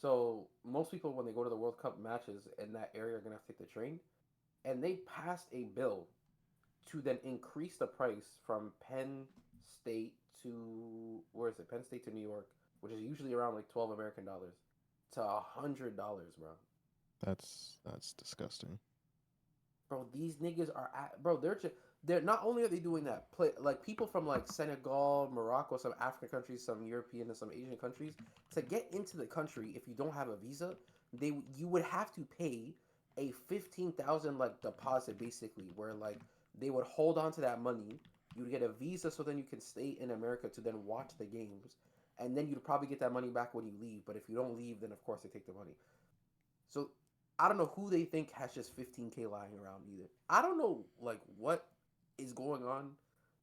So most people when they go to the World Cup matches in that area are gonna have to take the train, and they passed a bill to then increase the price from Penn State to Penn State to New York, which is usually around like $12 American to $100, bro. That's disgusting. Bro, these niggas they're not only are they doing that, like people from like Senegal, Morocco, some African countries, some European and some Asian countries, to get into the country if you don't have a visa, you would have to pay a $15,000 like deposit basically, where like they would hold on to that money. You'd get a visa so then you can stay in America to then watch the games, and then you'd probably get that money back when you leave. But if you don't leave, then of course they take the money. So I don't know who they think has just $15K lying around either. I don't know like what is going on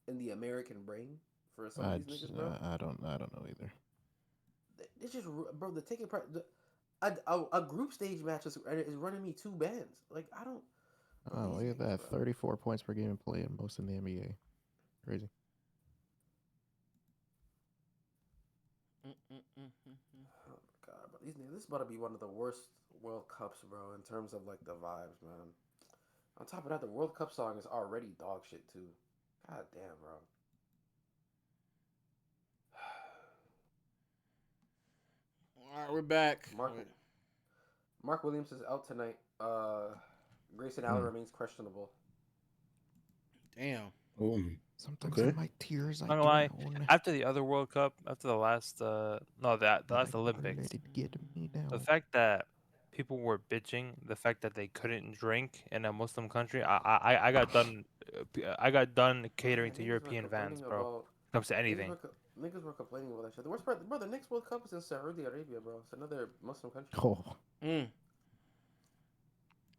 in the American brain for some of these niggas, bro. I don't know either. It's just, bro, the ticket price. A group stage match is running me 2 bands. Like I don't. Oh, look at that! 34 points per game in play, and most in the NBA. Crazy. Oh my god, bro. This is about to be one of the worst World Cups, bro, in terms of like the vibes, man. On top of that, the World Cup song is already dog shit too. God damn, bro. we're back. Mark Williams is out tonight. Grayson Allen remains questionable. Damn. Sometimes my tears. I'm gonna lie. After the other World Cup, after the last the last Olympics, the fact that people were bitching, the fact that they couldn't drink in a Muslim country, I got done catering to European fans, bro. When it comes to anything. Niggas were complaining about that shit. The worst part, bro, the next World Cup is in Saudi Arabia, bro. It's another Muslim country. Oh.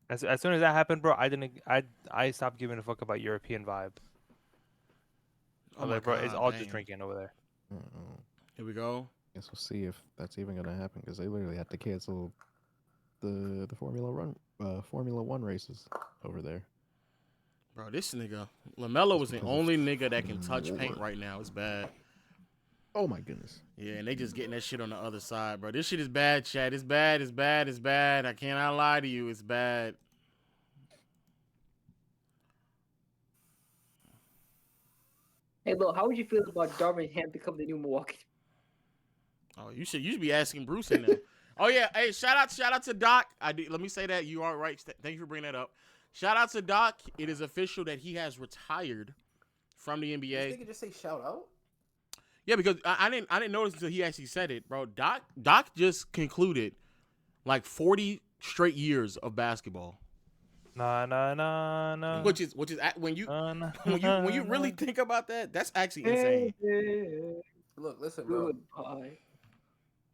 As soon as that happened, bro, I stopped giving a fuck about European vibe. Oh like, bro, it's all just drinking over there. Here we go. Guess we'll see if that's even gonna happen because they literally had to cancel the Formula One races over there. Bro, this nigga LaMelo was the only nigga that can touch paint right now. It's bad. Oh my goodness. Yeah, and they just getting that shit on the other side, bro. This shit is bad, Chad. It's bad. It's bad. It's bad. I cannot lie to you. It's bad. Hey, look, how would you feel about Darvin Ham becoming the new Milwaukee? Oh, you should be asking Bruce in there. Oh yeah, hey, shout out to Doc. Let me say that you are right. Thank you for bringing that up. Shout out to Doc. It is official that he has retired from the NBA. This nigga just say shout out? Yeah, because I didn't notice until he actually said it, bro. Doc just concluded like 40 straight years of basketball. No. Which is when you really think about that, that's actually insane. Look, listen, bro.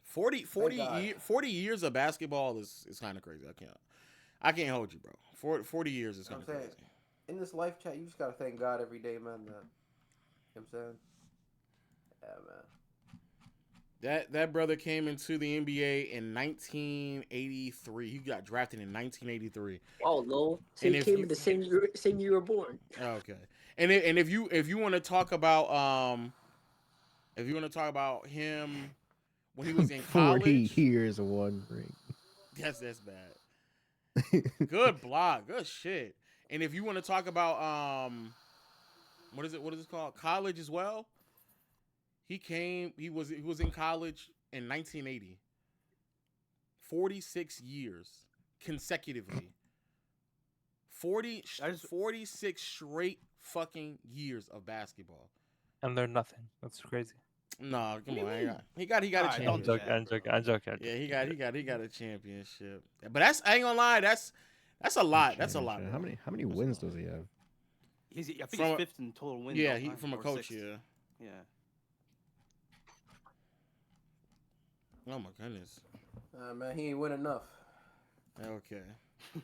40 years of basketball is kind of crazy. I can't hold you, bro. 40 years is kind of crazy. In this life chat, you just gotta thank God every day, man. You know what I'm saying? Yeah, man. That brother came into the NBA in 1983. He got drafted in 1983. Oh, no. So he came in the same year you were born. Okay. And if you want to talk about him when he was in college, 40 years, one ring. That's bad. Good block, good shit. And if you want to talk about what is it called? College as well. He was in college in 1980. 46 years consecutively. 46 straight fucking years of basketball. And learned nothing. That's crazy. No, come on. He got a championship. I'm joking. Yeah, he got a championship. But I ain't gonna lie, that's a lot. That's a lot. How many wins does he have? I think he's fifth in total wins. Yeah, from a coach, sixth. Yeah. Oh my goodness. Man, he ain't win enough. Okay.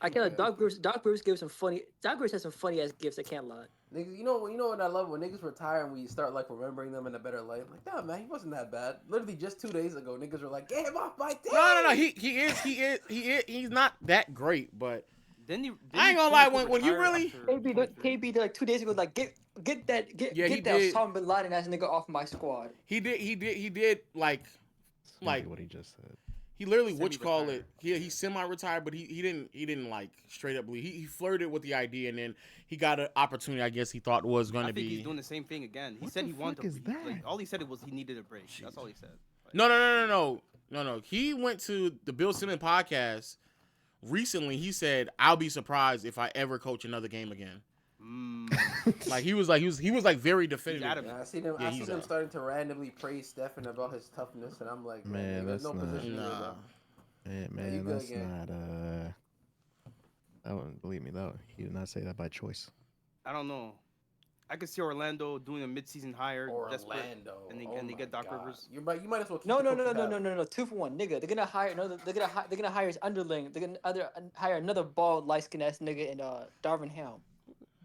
I can't. Doc Bruce gives some funny. Doc Bruce has some funny ass gifts. I can't lie. Niggas, you know what I love when niggas retire and we start like remembering them in a better light. Like, nah, man, he wasn't that bad. Literally just 2 days ago, niggas were like, get him off my team. No. He's not that great, but I ain't gonna lie. When you really KB like 2 days ago, like get that Osama bin Laden ass nigga off my squad. He did like what he just said. He literally he semi-retired, but he didn't like straight up believe. He flirted with the idea, and then he got an opportunity. I guess he thought was going to be. He's doing the same thing again. He said he wanted to. Like, all he said was he needed a break. Jeez. That's all he said. Like, No. He went to the Bill Simmons podcast recently. He said, "I'll be surprised if I ever coach another game again." Like he was very definitive. I see them starting to randomly praise Stephen about his toughness, and I'm like, man, that's no not. Position Man, that's not. That wouldn't believe me though. He did not say that by choice. I don't know. I could see Orlando doing a midseason hire, and they get Doc Rivers. You might as well. Keep No. 2 for 1, nigga. They're gonna hire his underling. They're gonna hire another bald, light skinned ass nigga in Darvin Ham.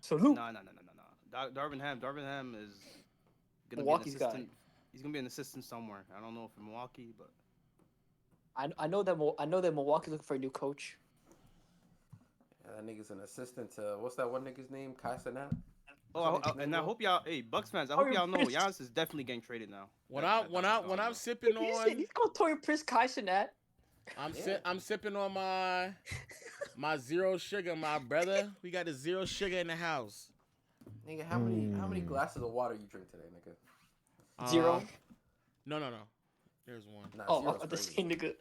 Salute. No. Darvin Ham is gonna Milwaukee's be an assistant. guy. He's gonna be an assistant somewhere. I don't know if in Milwaukee, but I know that Milwaukee's looking for a new coach. Yeah, that nigga's an assistant to what's that one nigga's name? Kai Cenat. I hope y'all, Bucks fans. I hope y'all know Giannis is definitely getting traded now. When I'm sipping on, he's called Torian Prince Kai Cenat. I'm sipping on my zero sugar, my brother. We got the zero sugar in the house. Nigga, how many glasses of water you drink today, nigga? 0. No. There's one. Nah, I'm the same nigga.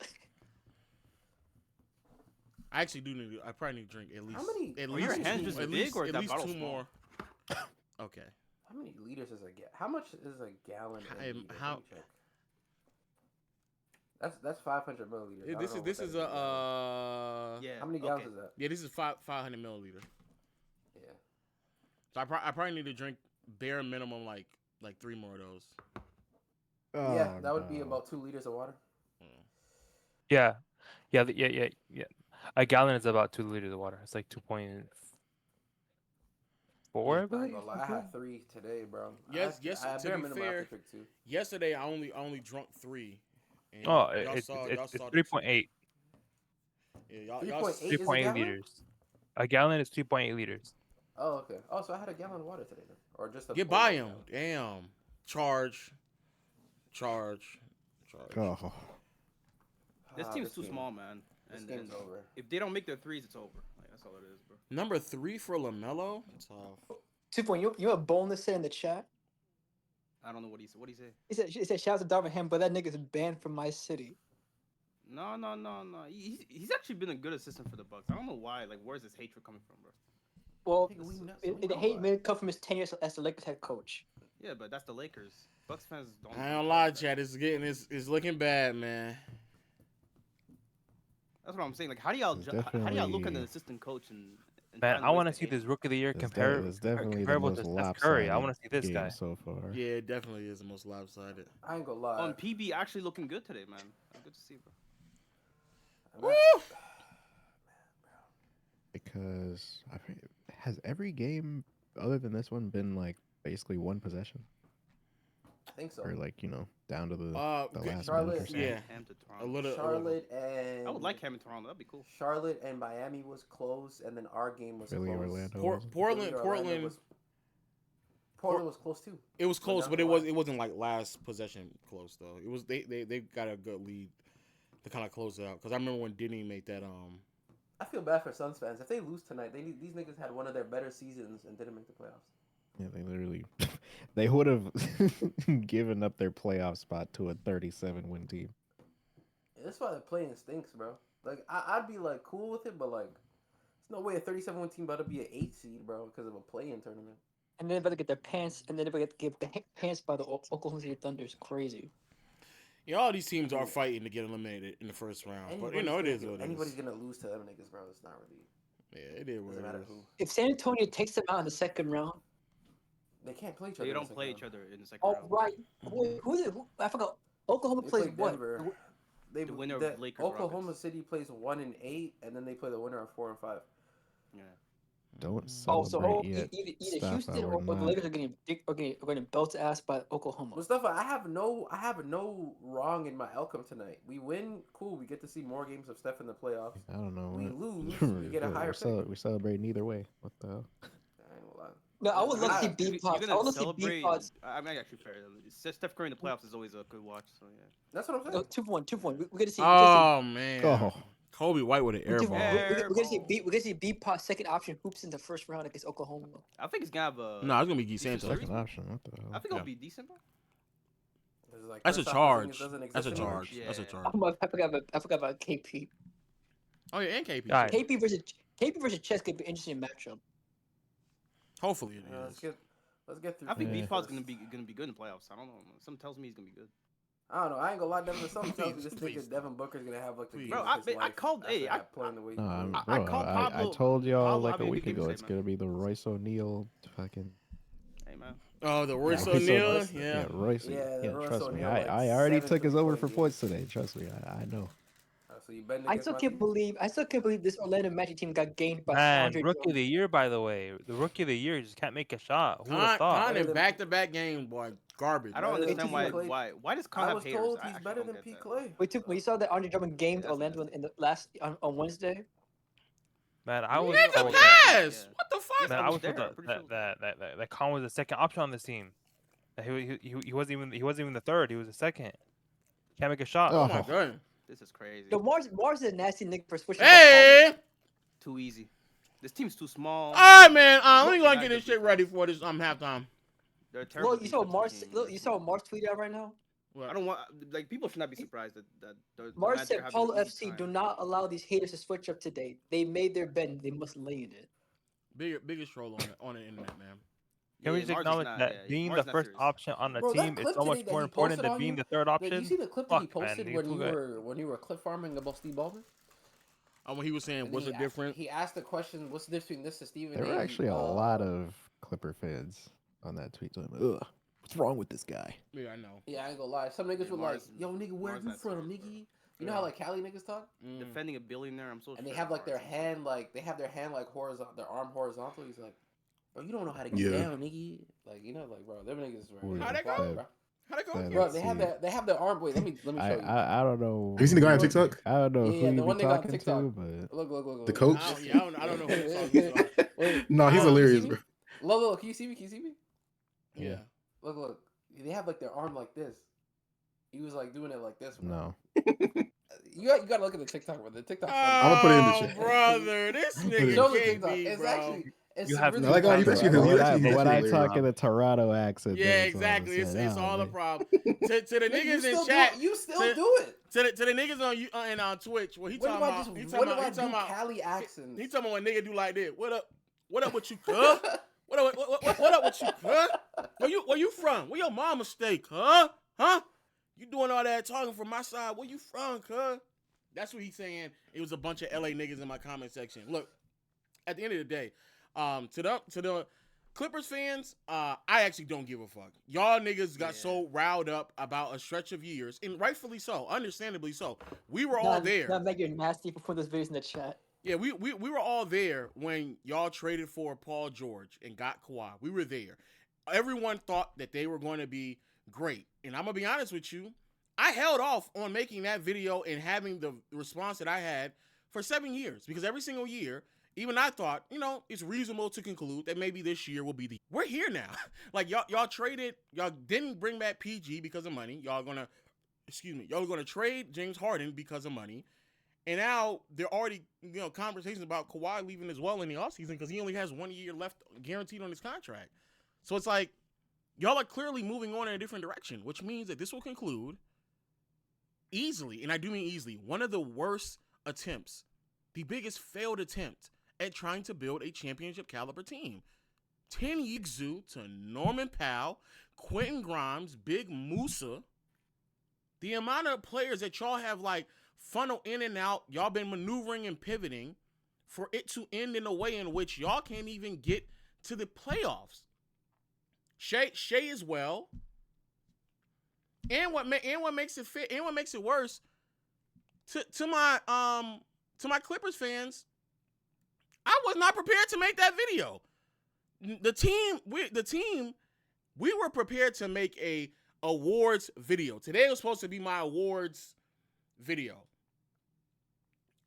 I actually do need. I probably need to drink at least. How many? At Are least your hands two, just at big least, or is at that least bottle two small? more. Okay. How many liters is how much is a gallon? In liters? How? Let me check. That's 500 milliliters. I don't know This what is that a Yeah. How many gallons is that? Yeah, this is 500 milliliter. Yeah. So I probably need to drink bare minimum like 3 more of those. Yeah, that would be about 2 liters of water. Yeah. Yeah. A gallon is about 2 liters of water. It's like 2.4. I believe. I had 3 today, bro. Yes. I To be fair, drink 2. yesterday I only drunk 3. And It's 3.8. Yeah, 3.8 liters. A gallon is 3.8 liters. Oh, okay. Oh, so I had a gallon of water today, then, or just a. Get by him. Damn. Charge. Oh. This team's too small, man. This game's over. If they don't make their threes, it's over. Like, that's all it is, bro. Number 3 for LaMelo. Tough. 2 point. You have bonus in the chat. I don't know what he said. What did he say? He said shout out to Darvin Ham, but that nigga's banned from my city. No. He's actually been a good assistant for the Bucks. I don't know why. Like, where's this hatred coming from, bro? Well, the hate may come from his tenure as the Lakers head coach. Yeah, but that's the Lakers. Bucks fans don't. I don't lie, Chad. It's looking bad, man. That's what I'm saying. Like, how do y'all look at an assistant coach and man, I want to see this Rookie of the Year comparable to Steph Curry. I want to see this guy so far. Yeah, it definitely is the most lopsided. I ain't gonna lie. On PB, actually looking good today, man. Good to see, bro. Woo! Because has every game other than this one been like basically one possession? I think so. Or like down to the last Charlotte, minute or so. Yeah, a little. Charlotte and I would like Ham in Toronto. That'd be cool. Charlotte and Miami was close, and then our game was Philly, close. Orlando. Portland was close too. It was close, but it wasn't like last possession close though. It was they got a good lead to kind of close it out. Because I remember when Denny made that I feel bad for Suns fans. If they lose tonight, these niggas had one of their better seasons and didn't make the playoffs. Yeah, they literally they would have given up their playoff spot to a 37-win team. Yeah, that's why the playing stinks, bro. Like I'd be like cool with it, but like there's no way a 37-win team about to be an 8 seed, bro, because of a play-in tournament. And then they're about to get their pants, and then they're about to get pants by the Oklahoma City Thunder. It's crazy. Yeah, all these teams are fighting to get eliminated in the first round, but it is what it is. Anybody's gonna lose to them niggas, bro. It's not really. Yeah, it is what it is. If San Antonio takes them out in the second round, they can't play each other. They don't play each other in the second round. Oh right, who I forgot. Oklahoma plays what? Denver. The winner of Lakers. Oklahoma Rockets. City plays 1 and 8, and then they play the winner of 4 and 5. Yeah. Don't celebrate yet. Either Houston or the Lakers are getting belt ass by Oklahoma. Mustafa, I have no wrong in my outcome tonight. We win, cool. We get to see more games of Steph in the playoffs. I don't know. We lose, we get a higher pick. We're celebrating either way. What the hell? I ain't gonna lie. No, I would love to see B-Pods. I would love to see B-Pods. I mean, actually, fair. Steph Curry in the playoffs is always a good watch. So yeah. That's what I'm saying. No, 2-1. We're gonna see. Oh man. Kobe White with an air ball. We're gonna see B-Pod second option hoops in the first round against Oklahoma. I think it's gonna have a. No, it's gonna be Guy Santos. Second option. What the hell? I think it'll be decent, bro. Like That's a charge. That's a anymore. charge. Yeah. That's a charge. I forgot about KP. Oh yeah, and KP. Right. KP versus Chess could be an interesting matchup. Hopefully it is. Let's get through. I think Yeah. B-Pod's gonna be good in the playoffs. I don't know. Something tells me he's gonna be good. I don't know. I ain't gonna lie, Devin. Something tells me this nigga Devin Booker's gonna have like the game Bro, of his I life called. Hey, after playing the way. I called Pablo. I told y'all Pablo like a having a week good game ago today, it's man. gonna be the Royce O'Neal fucking. Hey man. Oh, the Royce Royce O'Neal. O'Neal. Yeah. Royce. Yeah, Yeah, Royce trust me. O'Neal, like I already 7 took his over for 3-point points today. Trust me. I know. So you betting I against still my can't team? believe this Orlando Magic team got gained by Man, 100 Rookie of the Year, by the way. The Rookie of the Year just can't make a shot. Who would have thought? Con in back-to-back game, boy, garbage. I don't Better than understand P. why. Clay. Why does Con I have was haters? told I he's actually better don't than get P. that. Clay. When you saw that Andre Drummond gamed Yeah, that's Orlando in the last on Wednesday. Man, I was Nigga, told that. pass. What the fuck? Man, I I was was told there, I'm pretty that Con was the second option on this team. That he wasn't even the third. He was the second. Can't make a shot. Oh my god. This is crazy. The Mars is a nasty nigga for switching. Hey. Too easy. This team's too small. All right, man. Let me go and get this shit ready for this halftime. They're terrible. Look, you saw defensive Mars. team. Look, you saw Mars tweet out right now. What? I don't want people should not be surprised that the Mars Magic said are having Paulo an easy FC time. do not allow these haters to switch up today. They made their bed. They must lay in it. Biggest troll on the internet, man. Can we just acknowledge that being the first option on the team is so much more important than being the third option? You see the clip that he posted when you were clip farming about Steve Ballmer? When he was saying, what's it different? He asked the question, what's the difference between this and Stephen There were actually a lot of Clipper fans on that tweet. Ugh, what's wrong with this guy? Yeah, I know. Yeah, I ain't gonna lie. Some niggas were like, yo, nigga, where you from, nigga? You know how like Cali niggas talk? Defending a billionaire, I'm so. And they have like their hand like horizontal, their arm horizontal. He's like, bro, you don't know how to get down, nigga. Like bro, them niggas. How'd that go? Bro. How'd it go? Bro, they have their arm. Wait, let me show you. I don't know. Have you seen the guy on TikTok? I don't know who the you one be nigga on talking TikTok. to, but Look. The coach? I don't know who you're talking to. No, he's hilarious, bro. Look. Can you see me? Yeah. Look. They have like their arm like this. He was like doing it like this. Bro. no. You gotta look at the TikTok, bro. The TikTok. I'm gonna put it in the chat. Brother, this nigga Show the can't TikTok. be, It's bro. actually. It's You have really No, like, oh, he's actually When I hilarious. talk in the Toronto accent, Yeah, then all of a exactly. It's sudden, all a man. problem. To the niggas in chat, you still do it. to the niggas on you and on Twitch, what he talking about? He talking about Cali accents. He talking about when nigga do like this. What up with you, cuz? What up with you, cuz? Where you from? Where your mama stay, cuz? Huh? You doing all that talking from my side? Where you from, cuz? That's what he's saying. It was a bunch of LA niggas in my comment section. Look, at the end of the day, to the Clippers fans, I actually don't give a fuck. Y'all niggas got so riled up about a stretch of years, and rightfully so, understandably so. We were all there. Not make it nasty for putting this video in the chat. Yeah, we were all there when y'all traded for Paul George and got Kawhi. We were there. Everyone thought that they were going to be great. And I'm going to be honest with you, I held off on making that video and having the response that I had for 7 years. Because every single year, even I thought, it's reasonable to conclude that maybe this year will be we're here now. Like, y'all traded, y'all didn't bring back PG because of money. Y'all going to trade James Harden because of money. And now there are already, conversations about Kawhi leaving as well in the offseason because he only has 1 year left guaranteed on his contract. So it's like, y'all are clearly moving on in a different direction, which means that this will conclude easily, and I do mean easily, one of the worst attempts, the biggest failed attempt at trying to build a championship caliber team. 10 Yigzu to Norman Powell, Quentin Grimes, Big Musa. The amount of players that y'all have funnel in and out, y'all been maneuvering and pivoting for it to end in a way in which y'all can't even get to the playoffs. Shea as well. And what makes it fit, and what makes it worse, to my Clippers fans, I was not prepared to make that video. We were prepared to make a awards video. Today was supposed to be my awards video.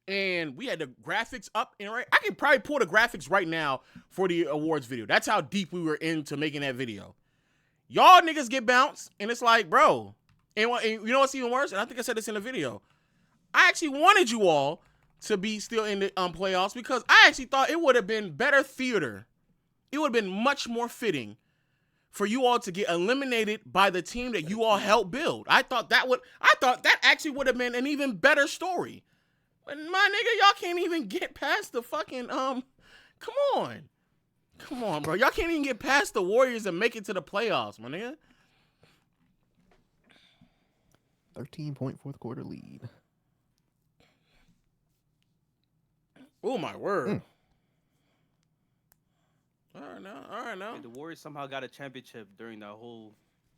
And we had the graphics up and right. I can probably pull the graphics right now for the awards video. That's how deep we were into making that video. Y'all niggas get bounced, and it's like, bro. And you know what's even worse? And I think I said this in the video. I actually wanted you all to be still in the playoffs because I actually thought it would have been better theater. It would have been much more fitting for you all to get eliminated by the team that you all helped build. I thought that actually would have been an even better story. But my nigga, y'all can't even get past the fucking come on, bro. Y'all can't even get past the Warriors and make it to the playoffs, my nigga. 13-point fourth quarter lead. Oh my word. All right now. The Warriors somehow got a championship during that whole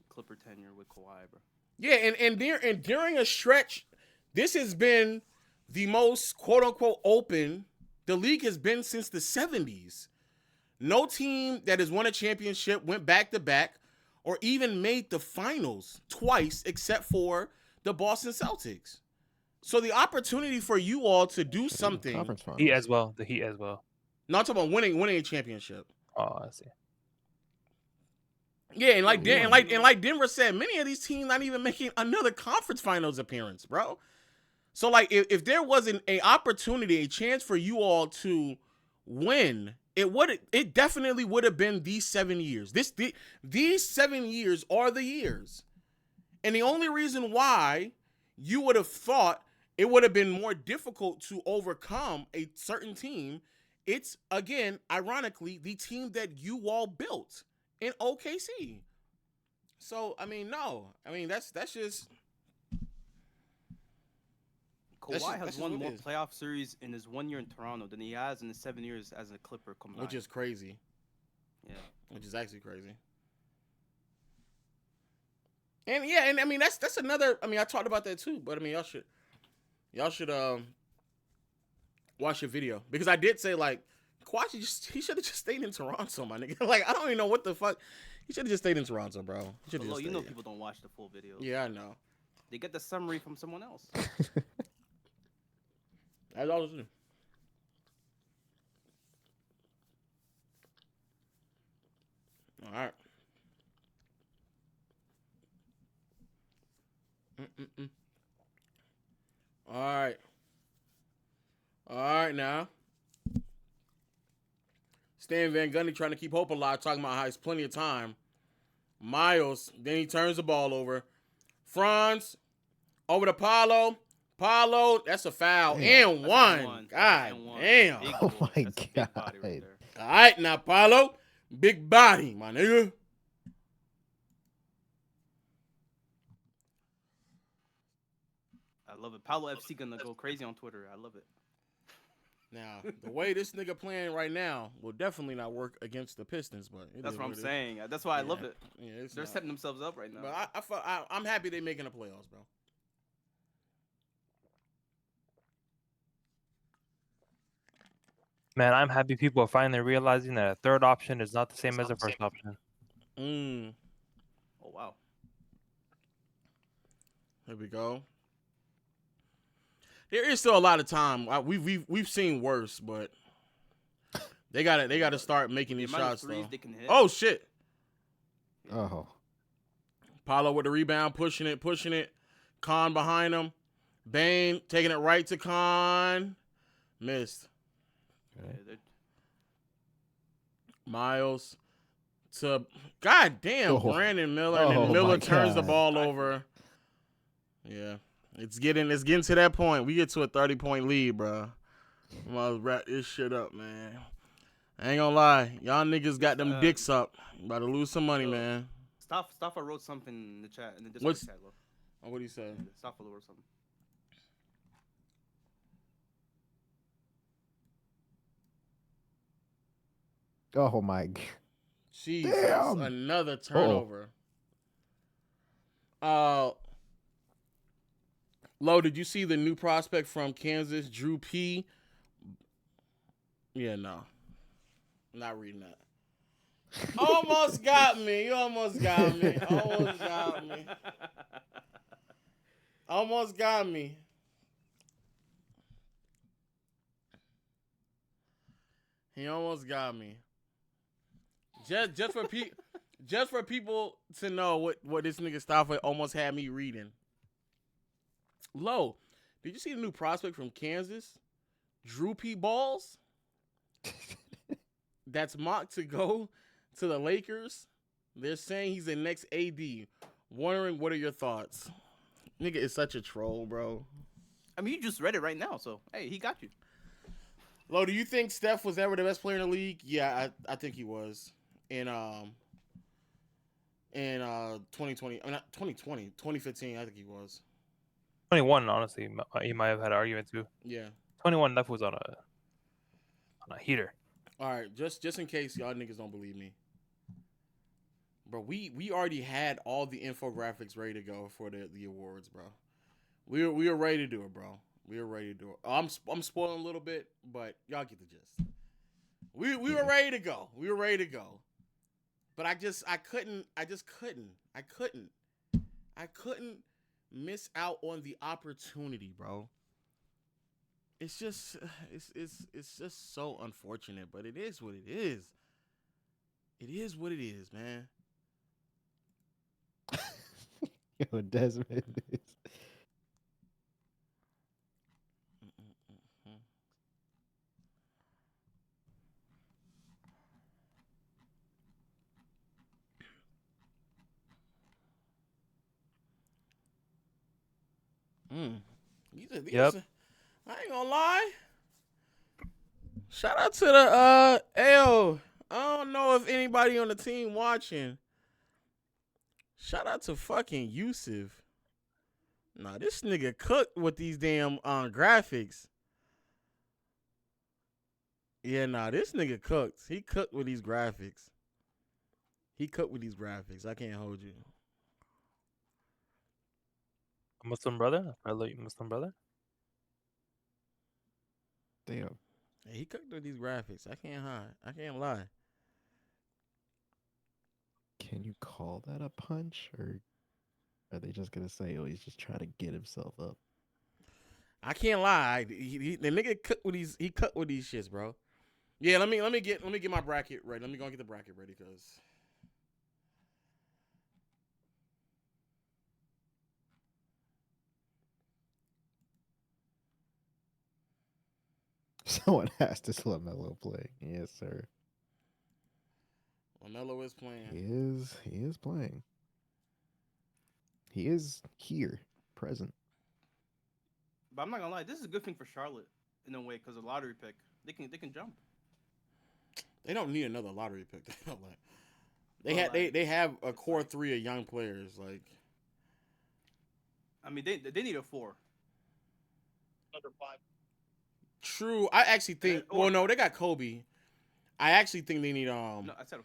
Clipper tenure with Kawhi, bro. Yeah, and during a stretch, this has been the most quote unquote open the league has been since the 70s. No team that has won a championship went back to back or even made the finals twice except for the Boston Celtics. So the opportunity for you all to do something. The Heat as well. No, I'm talking about winning a championship. Oh, I see. Yeah, and like Denver said, many of these teams not even making another conference finals appearance, bro. So if there wasn't an opportunity, a chance for you all to win, it definitely would have been these 7 years. These 7 years are the years. And the only reason why you would have thought it would have been more difficult to overcome a certain team, it's, again, ironically, the team that you all built in OKC. So, I mean, no. I mean, that's just... Kawhi has won more playoff series in his 1 year in Toronto than he has in his 7 years as a Clipper combined. Which is crazy. Yeah. Which is actually crazy. And yeah, and I mean that's another. I mean, I talked about that too, but I mean y'all should watch your video, because I did say, like, Kawhi he should have just stayed in Toronto, my nigga. Like, I don't even know what the fuck. He should have just stayed in Toronto, bro. But you know people don't watch the full video. Yeah, I know. They get the summary from someone else. As always do. All right. All right. All right now. Stan Van Gundy trying to keep hope alive, talking about how he's plenty of time. Miles, then he turns the ball over. Franz, over to Paolo. Paolo, that's a foul. Damn. And one. God damn. Oh my God. Right, all right, now, Paolo. Big body, my nigga. I love it. Paolo FC gonna go crazy on Twitter. I love it. Now, the way this nigga playing right now will definitely not work against the Pistons, but that's what I'm saying. That's why I love it. Yeah, they're setting themselves up right now. But I'm happy they're making the playoffs, bro. Man, I'm happy people are finally realizing that a third option is not the same as a first option. Oh wow. Here we go. There is still a lot of time. We've seen worse, but they gotta start making these shots though. Oh shit. Oh. Paolo with the rebound, pushing it. Khan behind him. Bane taking it right to Khan. Missed. Yeah, Miles to goddamn Brandon Miller, and then Miller turns the ball over. Yeah, it's getting to that point. We get to a 30-point lead, bro. I'm gonna wrap this shit up, man. I ain't gonna lie, y'all niggas got them dicks up. About to lose some money, man. Staffa wrote something in the chat, in the Discord chat. Oh, what do you say? Staffa wrote something. Oh my God. Jesus, another turnover. Lo, did you see the new prospect from Kansas, Drew P? Yeah, no. I'm not reading that. Almost got me. You almost got me. Almost got me. Almost got me. He almost got me. Just for people to know what this nigga Stafford almost had me reading. Lo, did you see the new prospect from Kansas? Drew P. Balls? That's mocked to go to the Lakers. They're saying he's the next AD. Wondering, what are your thoughts? Nigga is such a troll, bro. I mean, you just read it right now, so hey, he got you. Lo, do you think Steph was ever the best player in the league? Yeah, I think he was. In 2020, I mean, not 2020, 2015, I think he was. 21, honestly, he might have had an argument too. Yeah. 21, Steph was on a heater. All right, just in case y'all niggas don't believe me, bro, we already had all the infographics ready to go for the awards, bro. We were ready to do it, bro. We were ready to do it. I'm spoiling a little bit, but y'all get the gist. We were ready to go. We were ready to go. But I couldn't miss out on the opportunity, bro. It's just so unfortunate, but it is what it is. It is what it is, man. Yo, Desmond is. Yep. I ain't gonna lie. Shout out to the L. I don't know if anybody on the team watching. Shout out to fucking Yusuf. Nah, this nigga cooked with these damn graphics. Yeah, nah, this nigga cooked. He cooked with these graphics. I can't hold you. Muslim brother? Muslim brother? Damn. Yeah, he cooked with these graphics. I can't lie. Can you call that a punch, or are they just gonna say, "Oh, he's just trying to get himself up"? I can't lie. The nigga cooked with these. He cooked with these shits, bro. Yeah, let me get my bracket ready. Let me go get the bracket ready, cause. Someone asked, "Is LaMelo playing?" Yes, sir. LaMelo is playing. He is playing. He is here, present. But I'm not gonna lie, this is a good thing for Charlotte in a way because the lottery pick, they can jump. They don't need another lottery pick. They have a core 3 of young players. Like, I mean, they need a 4. Under 5. True. I actually think. Well, no, they got Kobe. I actually think they need No, I said.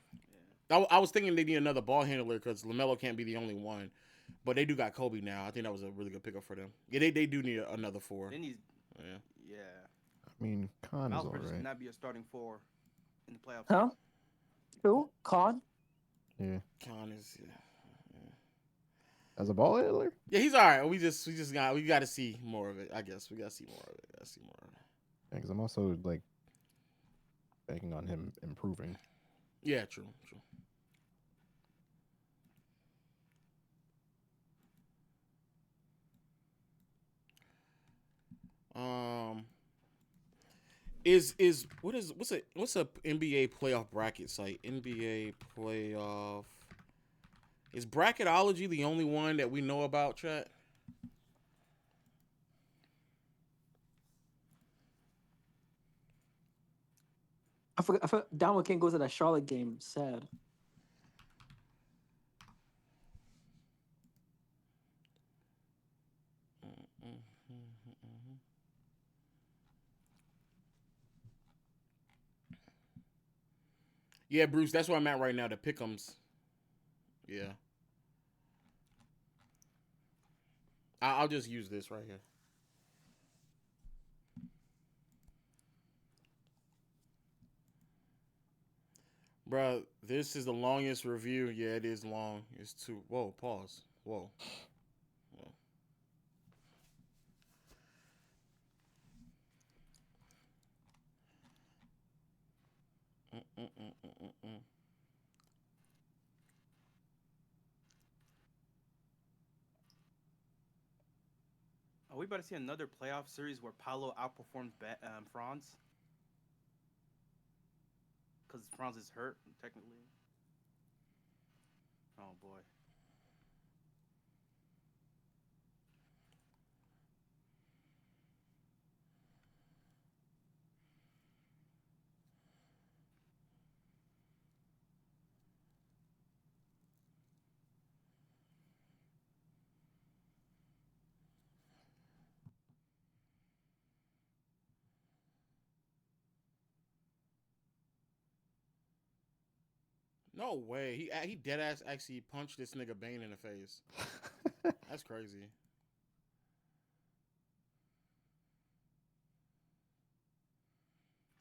I was thinking they need another ball handler because LaMelo can't be the only one. But they do got Kobe now. I think that was a really good pickup for them. Yeah, they do need another 4. They need. Yeah. I mean, Khan is all Bridges right. cannot be a starting 4 in the playoffs. Huh? Who? Khan? Yeah. Khan is. Yeah. As a ball handler? Yeah, he's all right. We got to see more of it. I guess we got to see more of it. Yeah, because I'm also like banking on him improving. Yeah, true. What's a NBA playoff bracket site? NBA playoff. Is Bracketology the only one that we know about, chat? I forgot Downward can't go to that Charlotte game. Sad. Yeah, Bruce, that's where I'm at right now. The pick'ems. Yeah. I'll just use this right here. Bruh, this is the longest review. Yeah, it is long. It's too. Whoa, pause. Whoa. Are we about to see another playoff series where Paolo outperforms Franz? Because Franz is hurt, technically. Oh, boy. No way. He dead ass actually punched this nigga Bane in the face. That's crazy.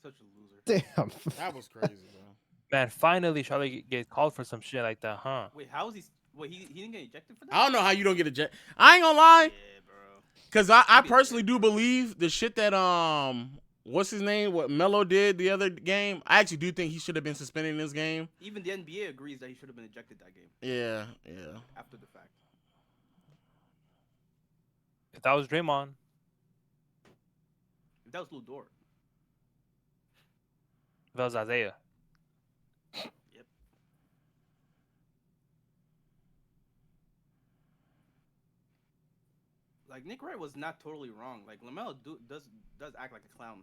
Such a loser. Damn. That was crazy, bro. Man, finally Charlotte get called for some shit like that, huh? Wait, how is he? Wait, he didn't get ejected for that? I don't know how you don't get ejected. I ain't gonna lie. Yeah, bro. Cause I personally do believe the shit that what's his name? What Melo did the other game. I actually do think he should have been suspended in this game. Even the NBA agrees that he should have been ejected that game. Yeah. After the fact. If that was Draymond. If that was Lou Dort. If that was Isaiah. Yep. like Nick Wright was not totally wrong. Like LaMelo does act like a clown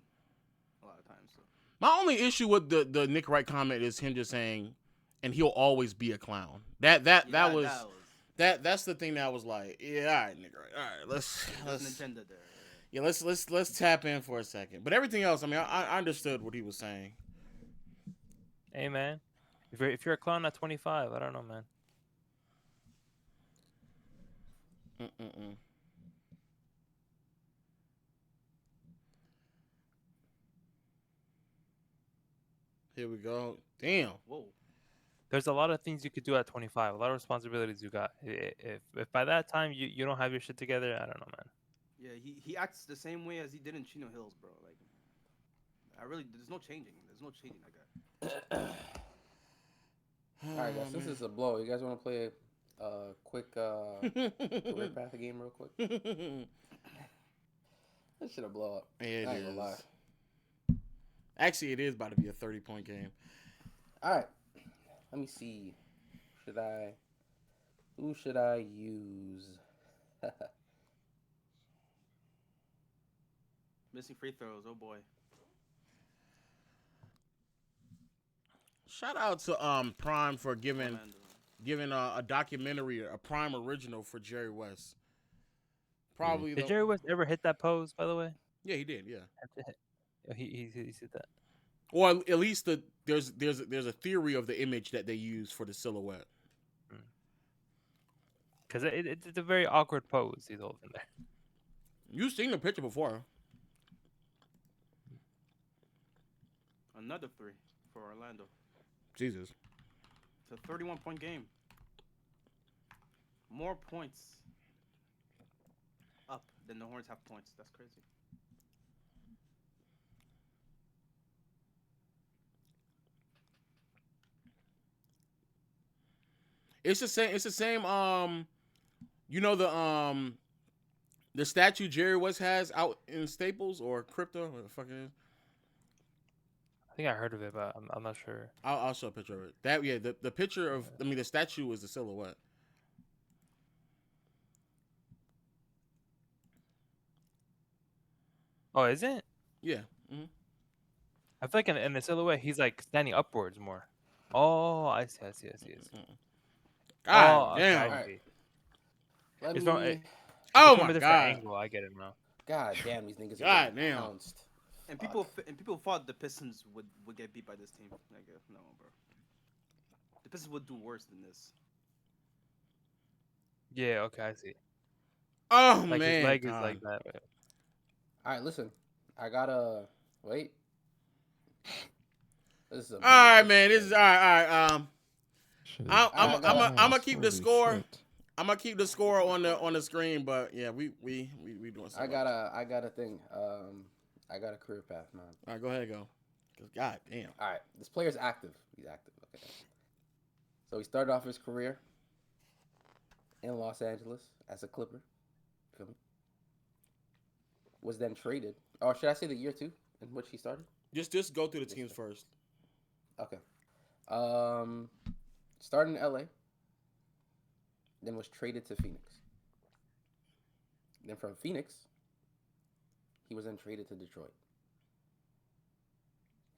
a lot of times. So. My only issue with the Nick Wright comment is him just saying, and he'll always be a clown. That's the thing that was like, yeah, all right, Nick Wright, all right, let's Nintendo there. Yeah, let's tap in for a second. But everything else, I mean, I understood what he was saying. Hey man, if you're a clown at 25, I don't know, man. Here we go. Damn. Whoa. There's a lot of things you could do at 25. A lot of responsibilities you got. If by that time you don't have your shit together, I don't know, man. Yeah, he acts the same way as he did in Chino Hills, bro. Like, there's no changing. There's no changing that guy. All right, guys. This is a blow. You guys want to play a quick career path game real quick? This should have blow up. Yeah, it is. Actually, it is about to be a 30-point game. All right. Let me see. Who should I use? Missing free throws. Oh boy. Shout out to Prime for giving a documentary, a Prime original for Jerry West. Probably. Did Jerry West ever hit that pose? By the way. Yeah, he did. Yeah. He did that. Or at least there's a theory of the image that they use for the silhouette. Because it's a very awkward pose he's holding there. You've seen the picture before. Another 3 for Orlando. Jesus. It's a 31-point game. More points up than the Hornets have points. That's crazy. It's the same. You know the statue Jerry West has out in Staples or Crypto, what the fuck it is. I think I heard of it, but I'm not sure. I'll show a picture of it. The picture of the statue is the silhouette. Oh, is it? Yeah. Mm-hmm. I feel like in the silhouette he's like standing upwards more. Oh, I see. Mm-hmm. God damn. Okay, Oh my God. Angle. I get it now. God damn, these niggas God are damn. pounced. And people thought the Pistons would get beat by this team. Like, no, bro. The Pistons would do worse than this. Yeah, okay, I see. Oh like man, his leg is like that. But... All right, listen. I gotta wait. This is all right, man. This is all right. I'm gonna keep the score. Shit. I'm gonna keep the score on the screen, but yeah, we doing something. I got a thing. I got a career path, man. All right, go ahead, go. Cause God damn. All right, this player's active. He's active. Okay. So he started off his career in Los Angeles as a Clipper. Feel me? Was then traded. Or should I say the year too in which he started? Just go through the teams first. Okay. Started in LA. Then was traded to Phoenix. Then from Phoenix, he was then traded to Detroit.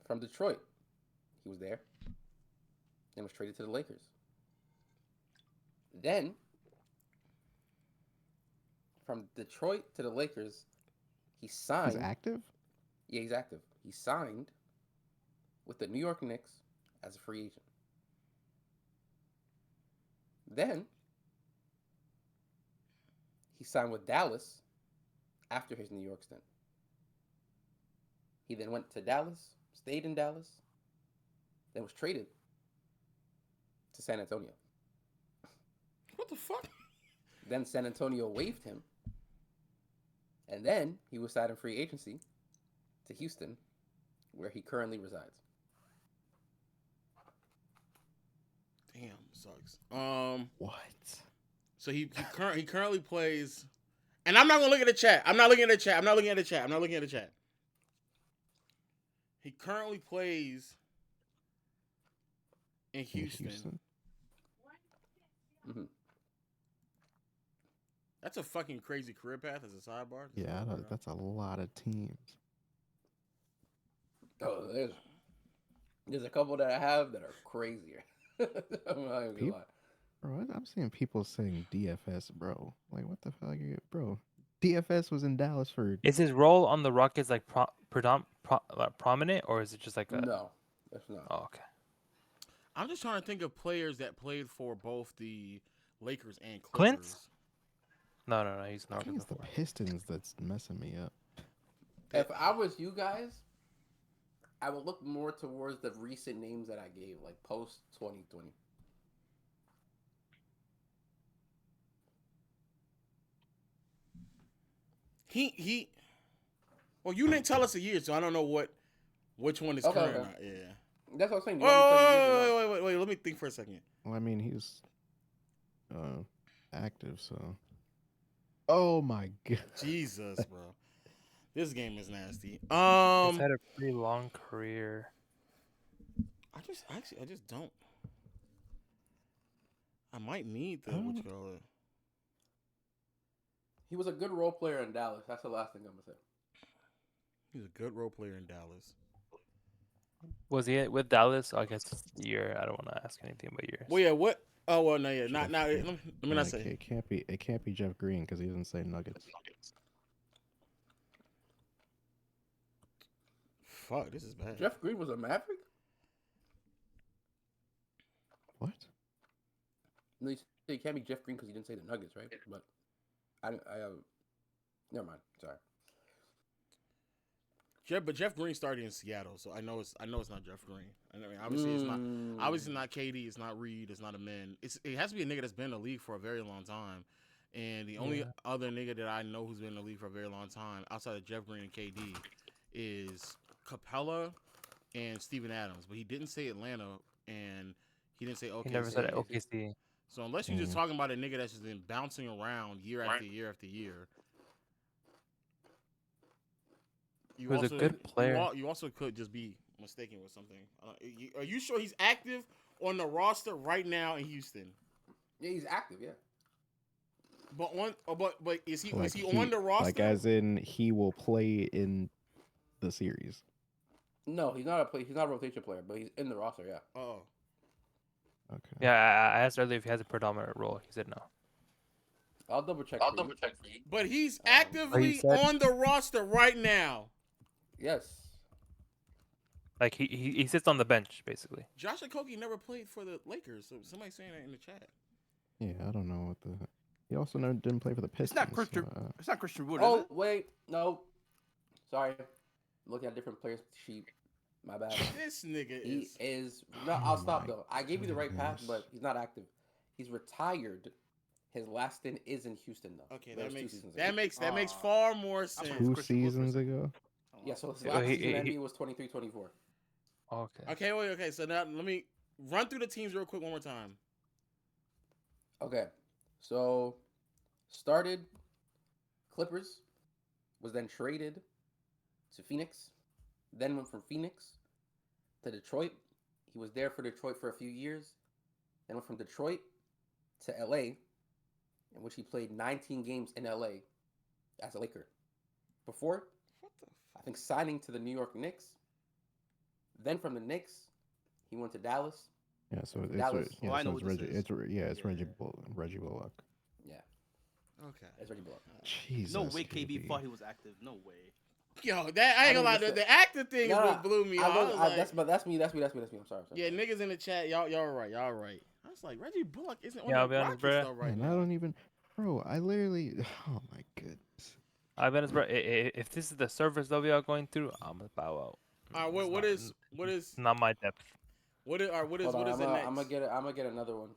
From Detroit, he was there. Then was traded to the Lakers. Then, from Detroit to the Lakers, he signed. He's active? Yeah, he's active. He signed with the New York Knicks as a free agent. Then, he signed with Dallas after his New York stint. He then went to Dallas, stayed in Dallas, then was traded to San Antonio. What the fuck? Then San Antonio waived him. And then he was signed in free agency to Houston, where he currently resides. Damn, sucks. What? So he currently plays, and I'm not gonna look at the chat. I'm not looking at the chat. He currently plays in Houston. Mm-hmm. That's a fucking crazy career path as a sidebar. Yeah, that's a lot of teams. Oh, there's a couple that I have that are crazier. I'm not even gonna lie. Bro, I'm seeing people saying DFS, bro. Like, what the fuck, bro? DFS was in Dallas for. Is his role on the Rockets like prominent, or is it just like a? No, that's not. Oh, okay. I'm just trying to think of players that played for both the Lakers and Clippers. Clint? No, he's not. I think it's the Pistons that's messing me up. If I was you guys, I would look more towards the recent names that I gave, like post 2020. Well, you didn't tell us a year, so I don't know which one is current. Okay. Yeah. That's what I'm saying. Wait. Let me think for a second. Well, I mean, he's active, so. Oh my god. Jesus, bro. This game is nasty. He's had a pretty long career. I just don't. I might need the what you call it. He was a good role player in Dallas. That's the last thing I'm gonna say. He's a good role player in Dallas. Was he with Dallas? I guess year. I don't want to ask anything about years. Well, yeah. What? Oh well, no, yeah, not. Let me not say. It can't be Jeff Green because he doesn't say Nuggets. Fuck, this is bad. Jeff Green was a Maverick. What? No, you can't be Jeff Green because he didn't say the Nuggets, right? But never mind. Sorry. But Jeff Green started in Seattle, so I know it's not Jeff Green. I mean, obviously it's not KD, it's not Reed, it's not a man. It has to be a nigga that's been in the league for a very long time. And the only other nigga that I know who's been in the league for a very long time outside of Jeff Green and KD is Capella and Steven Adams. But he didn't say Atlanta and he didn't say OKC. He never said OKC. So unless you're just talking about a nigga that's just been bouncing around year after year after year. He was a good player. You also could just be mistaken with something. Are you sure he's active on the roster right now in Houston? Yeah, he's active. Yeah. But is he on the roster? Like as in he will play in the series. No, he's not a rotation player, but he's in the roster. Yeah. Oh. Okay. Yeah, I asked earlier if he has a predominant role. He said no. I'll double check. But he's actively on the roster right now. Yes. Like he sits on the bench basically. Josh Okogie never played for the Lakers, so somebody's saying that in the chat. Yeah, I don't know what the. He also didn't play for the Pistons. It's not Christian Wood. Oh wait, no. Sorry, looking at different players' sheet. My bad. This nigga is. No, I'll stop though. I gave you the right path, but he's not active. He's retired. His last stint is in Houston though. Okay, that makes far more sense. 2 seasons ago. Yeah, so his last season NBA was 23-24. Okay. Okay. So now let me run through the teams real quick one more time. Okay, so started Clippers, was then traded to Phoenix, then went from Phoenix to Detroit. He was there for Detroit for a few years, then went from Detroit to LA, in which he played 19 games in LA as a Laker. Before, I think signing to the New York Knicks. Then from the Knicks, he went to Dallas. Yeah, so it's Reggie Bullock. Yeah. Okay. It's Reggie Bullock. Jesus. No way KB thought he was active. No way. Yo, that I ain't gonna lie. The active thing is what blew me off. That's me. I'm sorry. Yeah, niggas in the chat, y'all right. I was like, Reggie Bullock isn't on the Rockets though right now. I don't even, bro. I literally. Oh my goodness. I'll be honest, bro. If this is the service that we are going through, I'm gonna bow out. All right, what is not my depth? What is it next? I'm gonna get another one.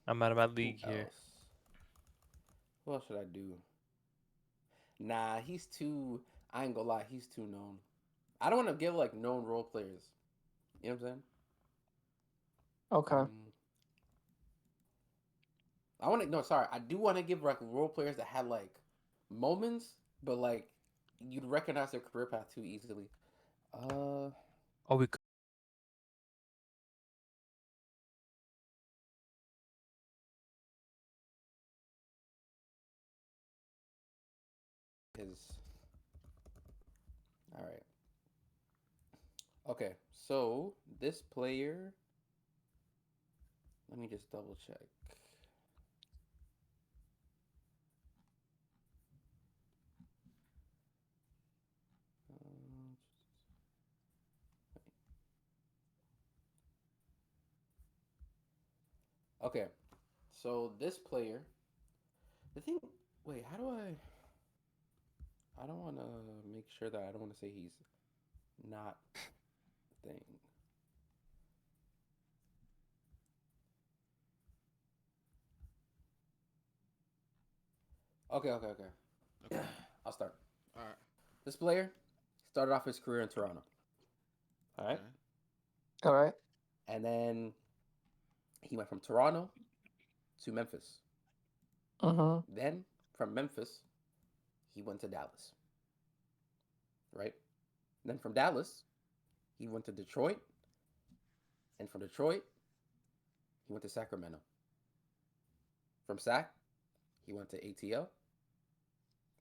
I'm out of my league here. What else should I do? Nah, he's too. I ain't gonna lie, he's too known. I don't want to give like known role players. You know what I'm saying? Okay. I do want to give like role players that had like moments, but like you'd recognize their career path too easily. We his. All right. Okay, so this player. Let me just double check. Okay, so this player. The thing. Wait, how do I? I don't want to make sure that I don't want to say he's not thing. Okay. I'll start. All right. This player started off his career in Toronto. All right. Okay. All right. And then he went from Toronto to Memphis. Then from Memphis, he went to Dallas. Right? Then from Dallas, he went to Detroit. And from Detroit, he went to Sacramento. From Sac, he went to ATL.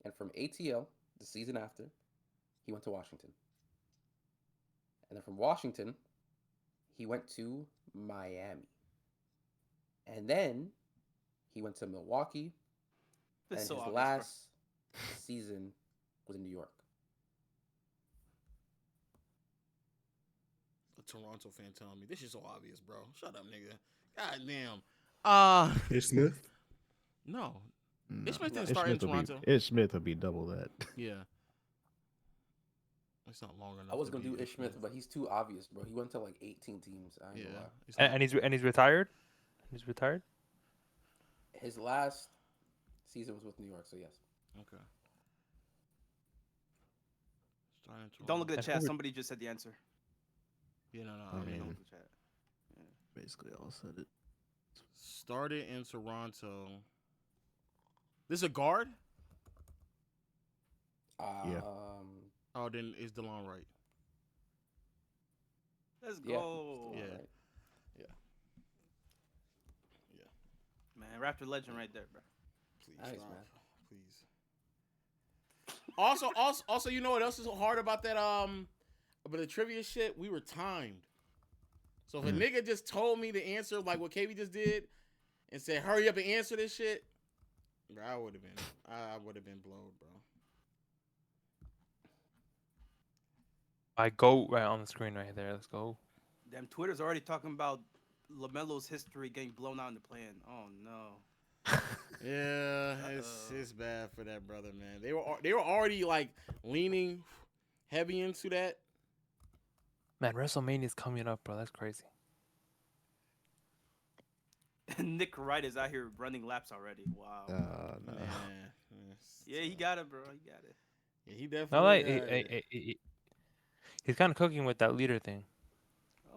And from ATL, the season after, he went to Washington. And then from Washington, he went to Miami. And then he went to Milwaukee. And his last season was in New York. A Toronto fan telling me this is so obvious, bro. Shut up, nigga. God damn. Ish Smith? No. No. Ish Smith didn't start in Toronto. Ish Smith would be double that. Yeah. It's not long enough. I was gonna do Ish Smith, but he's too obvious, bro. He went to like 18 teams. I ain't gonna lie. And he's retired. He's retired. His last season was with New York, so yes. Okay. Don't look at the chat. Somebody just said the answer. Yeah, no. I mean, Don't look at the chat. basically all said it. Started in Toronto. This is a guard? Yeah. Oh, then is DeLon right? Let's go. Yeah. Right. Man, Raptor legend right there, bro. Please Nice, stop. man. Please. Also, you know what else is hard about that? But the trivia shit, we were timed. So if a nigga just told me the answer like what KB just did, and said, "Hurry up and answer this shit," bro, I would have been blowed, bro. I go right on the screen right there. Let's go. Damn, Twitter's already talking about LaMelo's history getting blown out in the play-in. Oh no. Yeah, it's bad for that brother, man. They were already like leaning heavy into that. Man, WrestleMania's coming up, bro. That's crazy. Nick Wright is out here running laps already. Wow. No. Yeah, he got it, bro. He got it. Yeah, he definitely. No, like he's kind of cooking with that leader thing.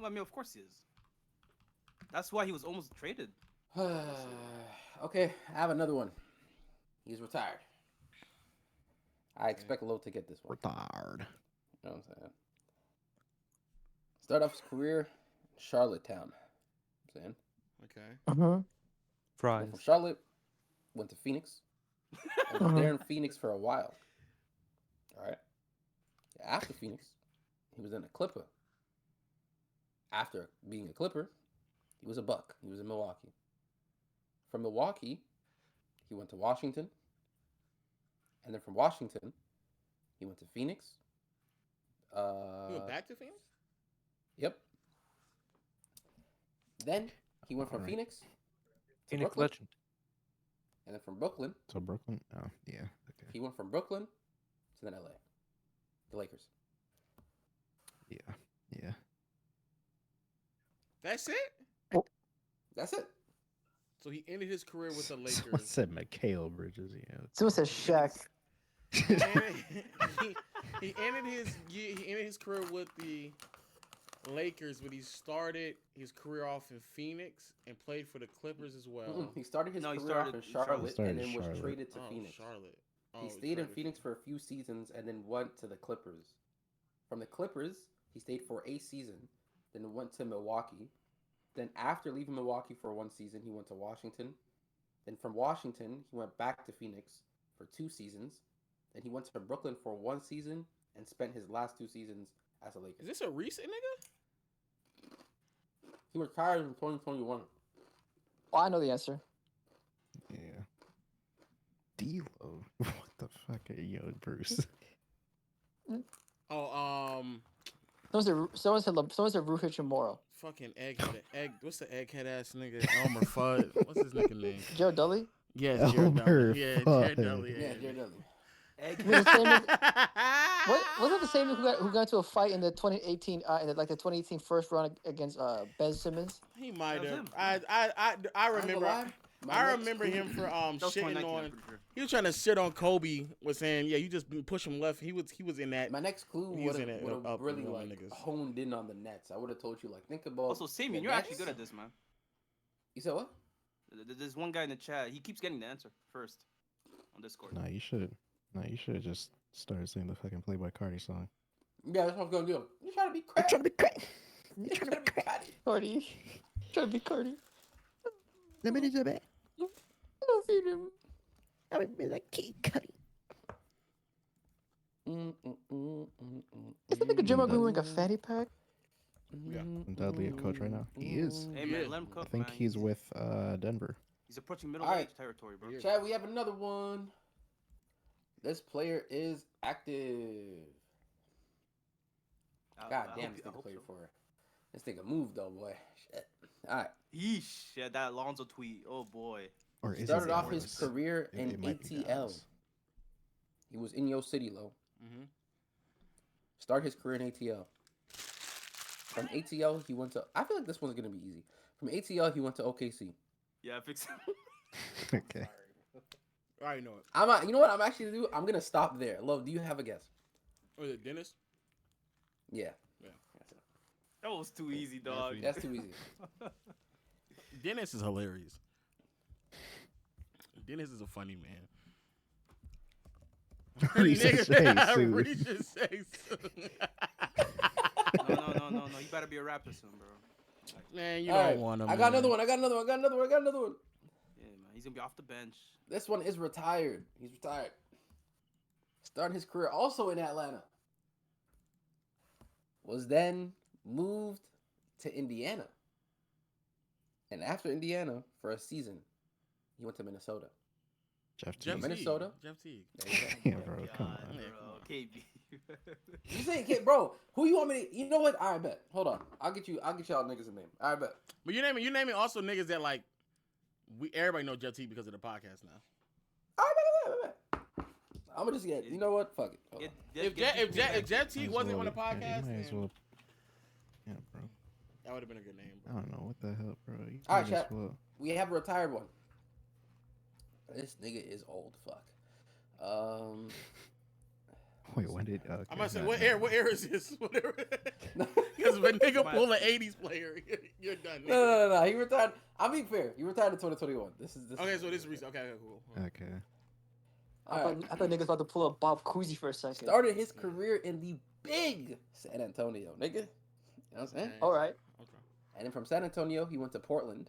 I mean, of course he is. That's why he was almost traded. Okay, I have another one. He's retired. I expect Lo to get this one. Retired. You know what I'm saying? Start off his career in Charlottetown. I'm saying. Okay. Fries. Went from Charlotte, went to Phoenix. And was there in Phoenix for a while. All right. After Phoenix, he was in a Clipper. After being a Clipper, he was a Buck. He was in Milwaukee. From Milwaukee, he went to Washington. And then from Washington, he went to Phoenix. He went back to Phoenix? Yep. Then he went from Phoenix to Phoenix Brooklyn. legend. And then from Brooklyn, So Brooklyn? Oh, yeah. Okay. he went from Brooklyn to then LA. The Lakers. Yeah. That's it? That's it. So he ended his career with the Someone Lakers. said Mikhail Bridges. Yeah. Someone said Shaq. he ended his career with the Lakers, but he started his career off in Phoenix and played for the Clippers as well. He started his career started off in in Charlotte Started and then in was Charlotte. traded to Phoenix. Charlotte. He stayed in Phoenix for a few seasons and then went to the Clippers. From the Clippers, he stayed for a season, then went to Milwaukee. Then after leaving Milwaukee for one season, he went to Washington. Then from Washington, he went back to Phoenix for 2 seasons. Then he went to Brooklyn for 1 season and spent his last 2 seasons as a Laker. Is this a recent nigga? He retired in 2021. Oh, I know the answer. Yeah. D-Lo. What the fuck are you, Bruce? Oh, Someone said Ruth Hachimura. fucking egghead. What's the egghead ass nigga? Elmer Fudd. What's his nigga name? Joe Dudley. Yeah, it's Jared Elmer Dudley. Yeah, Fudd. Jared Dudley. Yeah, Jared Dudley. Was the same wasn't the same who got into a fight in the 2018 in the 2018 first round against Ben Simmons? He might That was have. him. I remember. I remember him for That was shitting 2019, on. I'm pretty sure. He was trying to shit on Kobe. Was saying, yeah, you just push him left. He was in that. My next clue He was would in it, have up really and down like niggas. honed in on the Nets. I would have told you like think about. Also, Samian, the you're actually Nets. good at this, man. You said what? There's one guy in the chat. He keeps getting the answer first on Discord. Nah, you should have just started singing the fucking Playboy Cardi song. Yeah, that's what I'm gonna do. You trying to be crazy? Trying to be crazy. You trying to be crazy? Cardi. Trying to be Cardi. Let me do that. I don't see him. I would be like Kid Cudi. Is the nigga Jim Green wearing a fanny pack? Yeah. Dudley a coach right now. He is. Hey man, let him cook. I think man. he's with Denver. He's approaching middle Alright. age territory, bro. Chad, we have another one. This player is active. God damn, this nigga played for. This nigga moved though, boy. Shit. All right. Yeesh. Yeah, that Alonzo tweet. Oh boy. Or is Started it off his Dallas? career in It might be ATL. Dallas. He was in Yo City, low. Mm-hmm. Started his career in ATL. From ATL, he went to. I feel like this one's gonna be easy. From ATL, he went to OKC. Yeah, fix Okay. I already know it. You know what I'm actually gonna do? I'm gonna stop there. Love, do you have a guess? Was it Dennis? Yeah. That was too easy, dog. That's too easy. Dennis is hilarious. Dennis is a funny man. Reese No. You better be a rapper soon, bro. Man, you All don't right. want him. I got another one. I got another one. Yeah, man. He's gonna be off the bench. This one is retired. He's retired. Started his career also in Atlanta. Was then moved to Indiana. And after Indiana, for a season, he went to Minnesota. Jeff Jeff Teague. Minnesota. Jeff Teague. There you go. Yeah, bro, come on. Bro, KB. You say, kid, bro, who you want me to? You know what? All right, bet. Hold on. I'll get y'all niggas a name. All right, bet. But you naming also niggas that like everybody know Jeff Teague because of the podcast now. All right, bet. I'm gonna just get. You know what? Fuck it. Hold on. If Jeff Teague Might as wasn't well- on the podcast, might as then well. Yeah, bro. that would have been a good name. I Bro. don't know what the hell, bro. You All right, might as chat. well- We have a retired one. This nigga is old. Fuck. Wait, when did? Okay, I'm about to say, nah, what nah. era is this? Whatever. Because if a nigga pull an 80s player, you're done. Nigga. No. He retired. I'm being fair. He retired in 2021. This is. Okay, so this is recent. Okay, cool. Okay. All right. I thought niggas about to pull up Bob Cousy for a second. Started his career in the big San Antonio, nigga. You know what I'm saying? All right. Okay. And then from San Antonio, he went to Portland.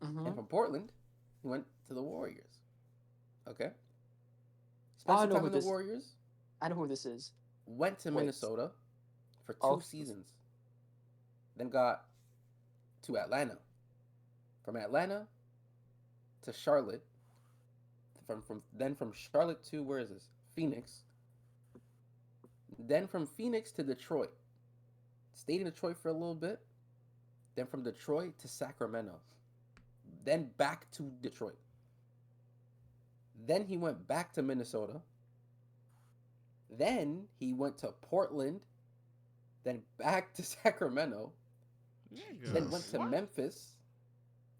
Mm-hmm. And from Portland, he went to the Warriors. Okay? I Spent some know time who in the this- Warriors. I know who this is. Went to Wait. Minnesota for 2 Oh. seasons. Then got to Atlanta. From Atlanta to Charlotte. From Charlotte to where is this? Phoenix. Then from Phoenix to Detroit. Stayed in Detroit for a little bit. Then from Detroit to Sacramento. Then back to Detroit. Then he went back to Minnesota. Then he went to Portland. Then back to Sacramento. Nigga, Then went to what? Memphis.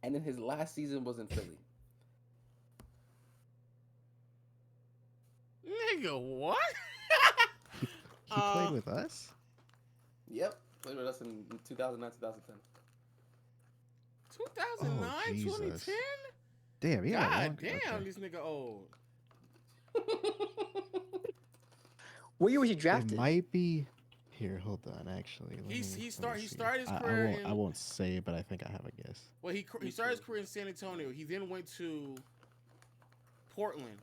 And then his last season was in Philly. Nigga, what? He played with us. Yep. Played with us in 2009, 2010. 2009, Oh, Jesus. 2010? Damn, yeah. God damn, this nigga old. What year was he It drafted? might be. Here, hold on. Actually, let He me started see. his I career won't. I in- won't say, but I think I have a guess. Well, he started his career in San Antonio. He then went to Portland.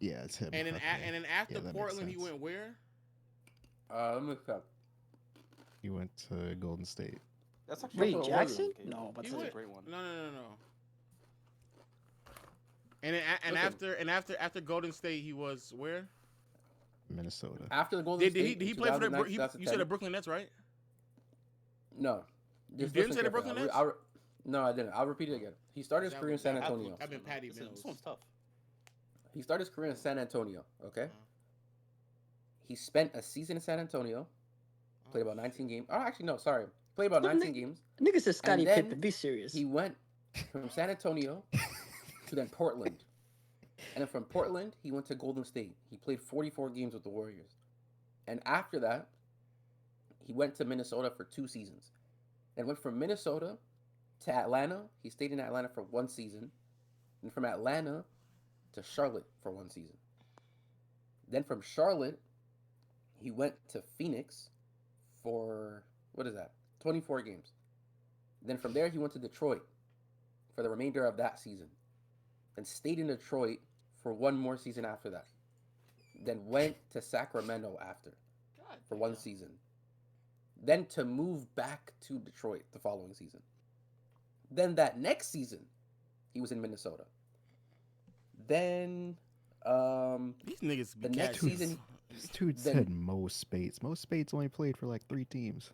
Yeah, it's him. And then Okay. and then after Yeah, that makes Portland, he sense. went where? Let me look up. He went to Golden State. That's actually Ray a really Jackson? good game. No, but He That's a went- great one. No. And then, after Golden State, he was where? Minnesota. After the Golden Did State, he in play for the? 2009, You said the Brooklyn Nets, right? No. You Just didn't listen say the carefully. Brooklyn Nets? No, I didn't. I'll repeat it again. He started his career in San Antonio. I've been Patty Listen, Mills. this one's tough. He started his career in San Antonio. Okay. He spent a season in San Antonio. Played about 19 games. Oh, actually, no. Sorry. Played about 19 games. Niggas said Scottie And then Pippen. Be serious. He went from San Antonio to then Portland. And then from Portland, he went to Golden State. He played 44 games with the Warriors. And after that, he went to Minnesota for 2 seasons. Then went from Minnesota to Atlanta. He stayed in Atlanta for 1 season. And from Atlanta to Charlotte for 1 season. Then from Charlotte, he went to Phoenix for, 24 games. Then from there, he went to Detroit for the remainder of that season. Then stayed in Detroit for 1 more season after that. Then went to Sacramento after for 1 season. Then to move back to Detroit the following season. Then that next season, he was in Minnesota. Then These niggas be the next catching. season, This dude Then- said Mo Spates. Mo Spates only played for like 3 teams.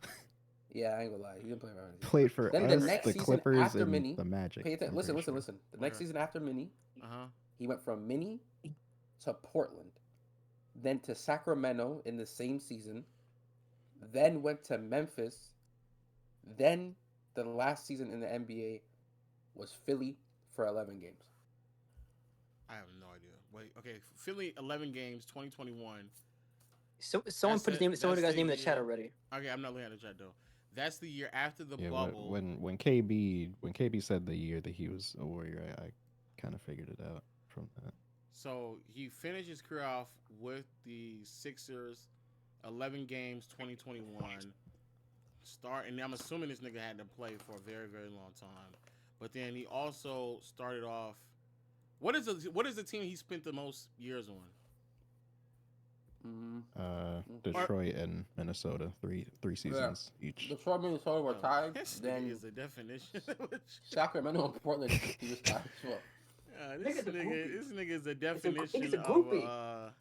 yeah, I ain't gonna lie, he didn't play for anything. Played for Then us, the next the season Clippers, after and Mini, the Magic. Pay attention. I'm Listen. pretty sure. The next season after Mini, Uh-huh. he went from Mini to Portland, then to Sacramento in the same season, then went to Memphis, then the last season in the NBA was Philly for 11 games. I have no idea. Wait, okay. Philly 11 games, 2021. So, someone That's put his the- name. Someone that's got his the name in the chat year. already. Okay, I'm not looking at the chat though. That's the year after the Yeah, bubble. when KB said the year that he was a Warrior, I kind of figured it out from that. So he finished his career off with the Sixers, 11 games, 2021. And I'm assuming this nigga had to play for a very, very long time. But then he also started off. What is the team he spent the most years on? Detroit and Minnesota, three seasons each. Detroit, Minnesota were tied. This Then nigga is a definition. Sacramento and Portland, he was tied as well. This Nigga's a nigga groupie. is a definition he's a of groupie.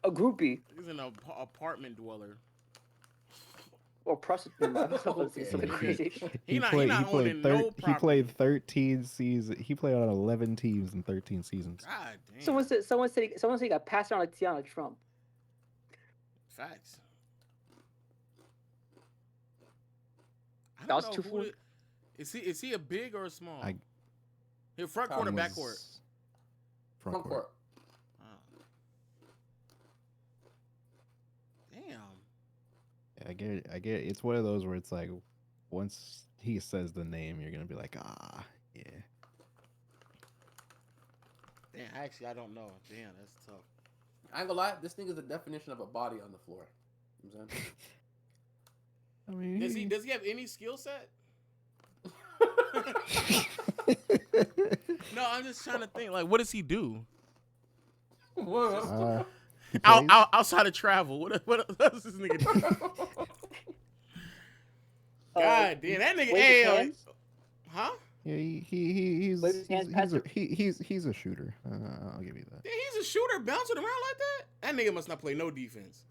A groupie he's an apartment dweller. or prostitute. Something crazy. He not owning no He property. played 13 seasons. He played on 11 teams in 13 seasons. God damn. Someone said he got passed around like Tiana Trump. Facts. I That was don't know too who full. is he a big or a small? I- He front court or back court? Was Front court. Oh. Damn. I get it. It's one of those where it's like, once he says the name, you're gonna be like, yeah. Damn. Actually, I don't know. Damn, that's tough. I ain't gonna lie, this nigga's the definition of a body on the floor. You know what I'm saying? I mean, Does he have any skill set? No, I'm just trying to think. Like, what does he do? he plays- Outside of travel, what else does this nigga do? God damn, that nigga. wave his Hey, hands? huh? Yeah, he's Wave his hands past he's a shooter. I'll give you that. Yeah, he's a shooter bouncing around like that. That nigga must not play no defense.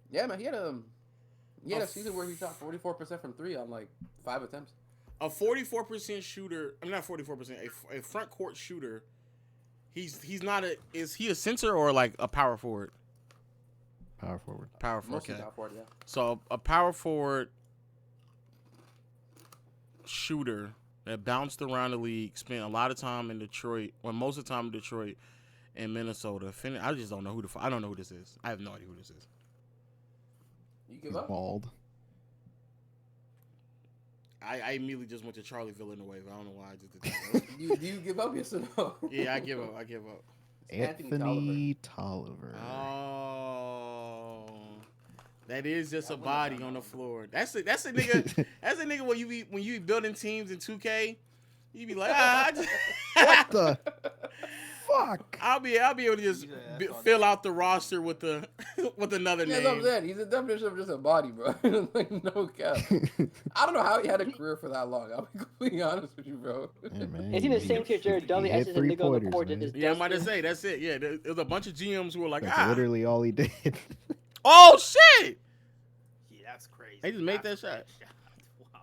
Yeah, man, he had a season where he shot 44% from 3 on like 5 attempts. A 44% shooter. I'm not 44%. A front court shooter. He's not a. Is he a center or like a power forward? Power forward. Power forward. Mostly Okay. power forward, yeah. So a power forward shooter that bounced around the league, spent a lot of time in Detroit, well, most of the time in Detroit and Minnesota. I just don't know who I don't know who this is. I have no idea who this is. You give He's up? bald. I immediately just went to Charlie Villanueva. I don't know why I just did that. Do you give up, yes or no? Yeah, I give up. Anthony Tolliver. Oh, that is just a body on the floor. That's a nigga. That's a nigga when you be building teams in 2K. He be like, ah, What the fuck? I'll be able to just fill out the roster with the with another Yeah, name. that's what I'm saying. He's a definition of just a body, bro. Like, no cap. I don't know how he had a career for that long. I'll be completely honest with you, bro. Yeah, man. Is he the same tier Jared Dudley as a nigga on the court that is Yeah, I'm about to say that's it. Yeah, there was a bunch of GMs who were like, That's literally all he did. Oh shit! Yeah, that's crazy. They just made that shot. Wow.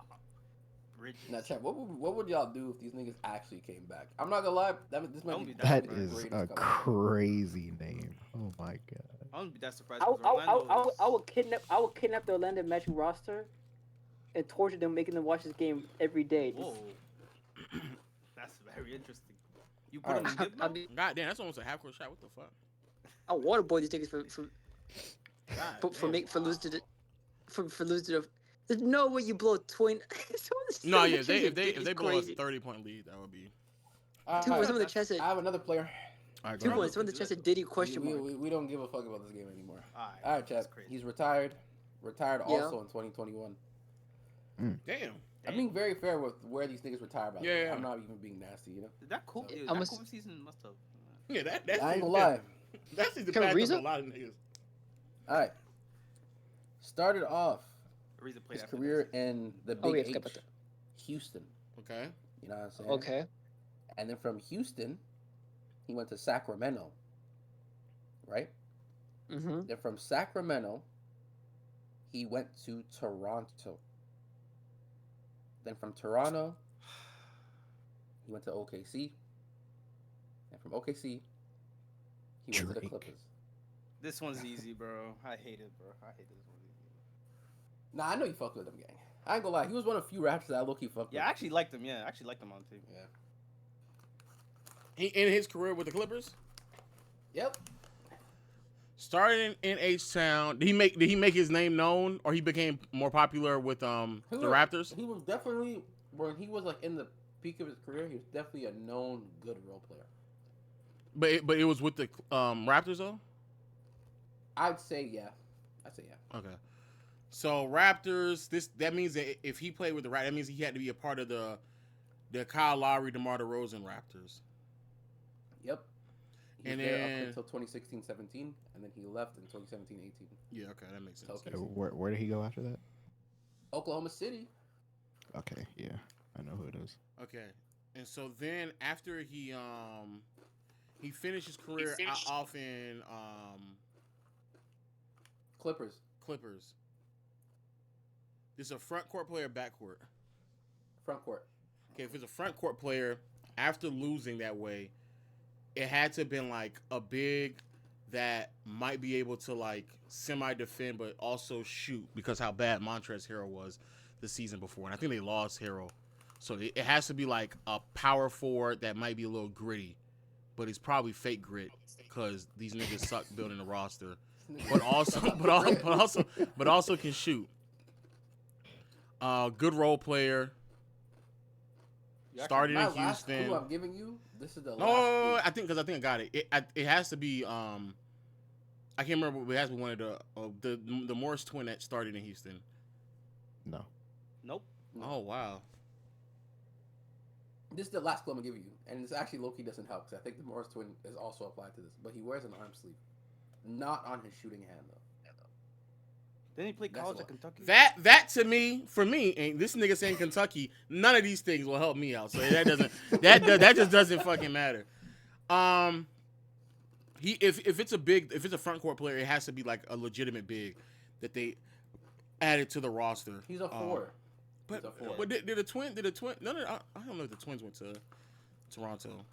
Bridges. Now, chat. What would y'all do if these niggas actually came back? I'm not gonna lie. This might be That is a crazy name. Oh my god. I wouldn't be that surprised. I would kidnap the Orlando Magic roster and torture them, making them watch this game every day. Whoa. That's very interesting. You put them in good mode? God damn, that's almost a half-court shot. What the fuck? I waterboard these tickets for losing to the. There's no way you blow a twin. No, yeah, if they blow a 30-point lead, that would be. 2 points on the chest. I have another player. Right, 2 points on the chest. Diddy question mark. We don't give a fuck about this game anymore. All right, chat. He's retired. Retired also in 2021. Damn. I'm being very fair with where these niggas retire by. Yeah. I'm not even being nasty, you know. That cool. So, That cool season must have. Yeah, that. I ain't gonna lie. That's the path of a lot of niggas. All right. Started off his career in the Big H, Houston. Okay. You know what I'm saying? Okay. And then from Houston, he went to Sacramento. Right? Mm-hmm. Then from Sacramento, he went to Toronto. Then from Toronto, he went to OKC. And from OKC, he went to the Clippers. This one's easy, bro. I hate it, bro. I hate this one. Nah, I know you fucked with him, gang. I ain't gonna lie. He was one of the few Raptors that I low-key fucked with. Yeah, I actually liked him. Yeah, I actually liked him on the team. Yeah. He in his career with the Clippers? Yep. Started in H-Town. Did he make his name known, or he became more popular with the Raptors? He was definitely, when he was like in the peak of his career, he was definitely a known good role player. But it was with the Raptors though? I'd say yeah. Okay. So Raptors, that means that if he played with the Raptors, that means he had to be a part of the Kyle Lowry, DeMar DeRozan Raptors. Yep. He and was there then up until 2016-17, and then he left in 2017-18. Yeah, okay, that makes sense. Okay. Where did he go after that? Oklahoma City. Okay, yeah, I know who it is. Okay, and so then after he finished his career off in Clippers. This is a front court player, back court. Front court. Okay, if it's a front court player, after losing that way, it had to have been like a big that might be able to like semi-defend but also shoot because how bad Montrezl Harrell was the season before. And I think they lost Harrell. So it has to be like a power forward that might be a little gritty, but it's probably fake grit because these niggas suck building a roster. But also can shoot. Good role player. Started in Houston. Clue I'm giving you. This is the last. No, I think I got it. It has to be. I can't remember. But it has to be one of the Morris twin that started in Houston. No. Nope. Oh wow. This is the last clue I'm gonna give you, and this actually low-key doesn't help because I think the Morris twin is also applied to this. But he wears an arm sleeve, not on his shooting hand though. Didn't he play college at Kentucky? That to me, for me, and this nigga saying Kentucky, none of these things will help me out. So that doesn't that just doesn't fucking matter. If it's a front court player, it has to be like a legitimate big that they added to the roster. He's a four. But did the twin? No, I don't know if the Twins went to Toronto.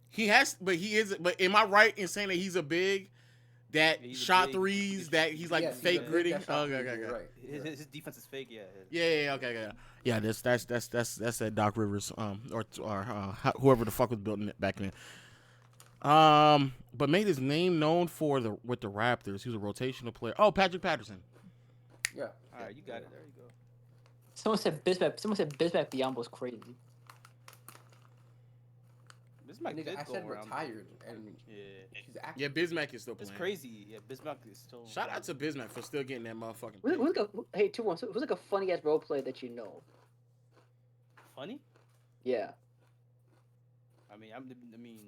He has, but he is. But am I right in saying that he's a big? That shot threes, that he's like fake gritty. Okay. Right. His defense is fake. Yeah. Yeah. Okay. Yeah, that's that Doc Rivers, or whoever the fuck was building it back then. But made his name known with the Raptors. He was a rotational player. Oh, Patrick Patterson. Yeah. All right, you got it. There you go. Someone said Bismack Biyombo's crazy. I said retired, and he's active. Yeah, Bismack is still playing. It's crazy. Yeah, Bismack is still. Shout out to Bismack for still getting that motherfucking. Who's like a funny ass role player that you know? Funny? Yeah. I mean,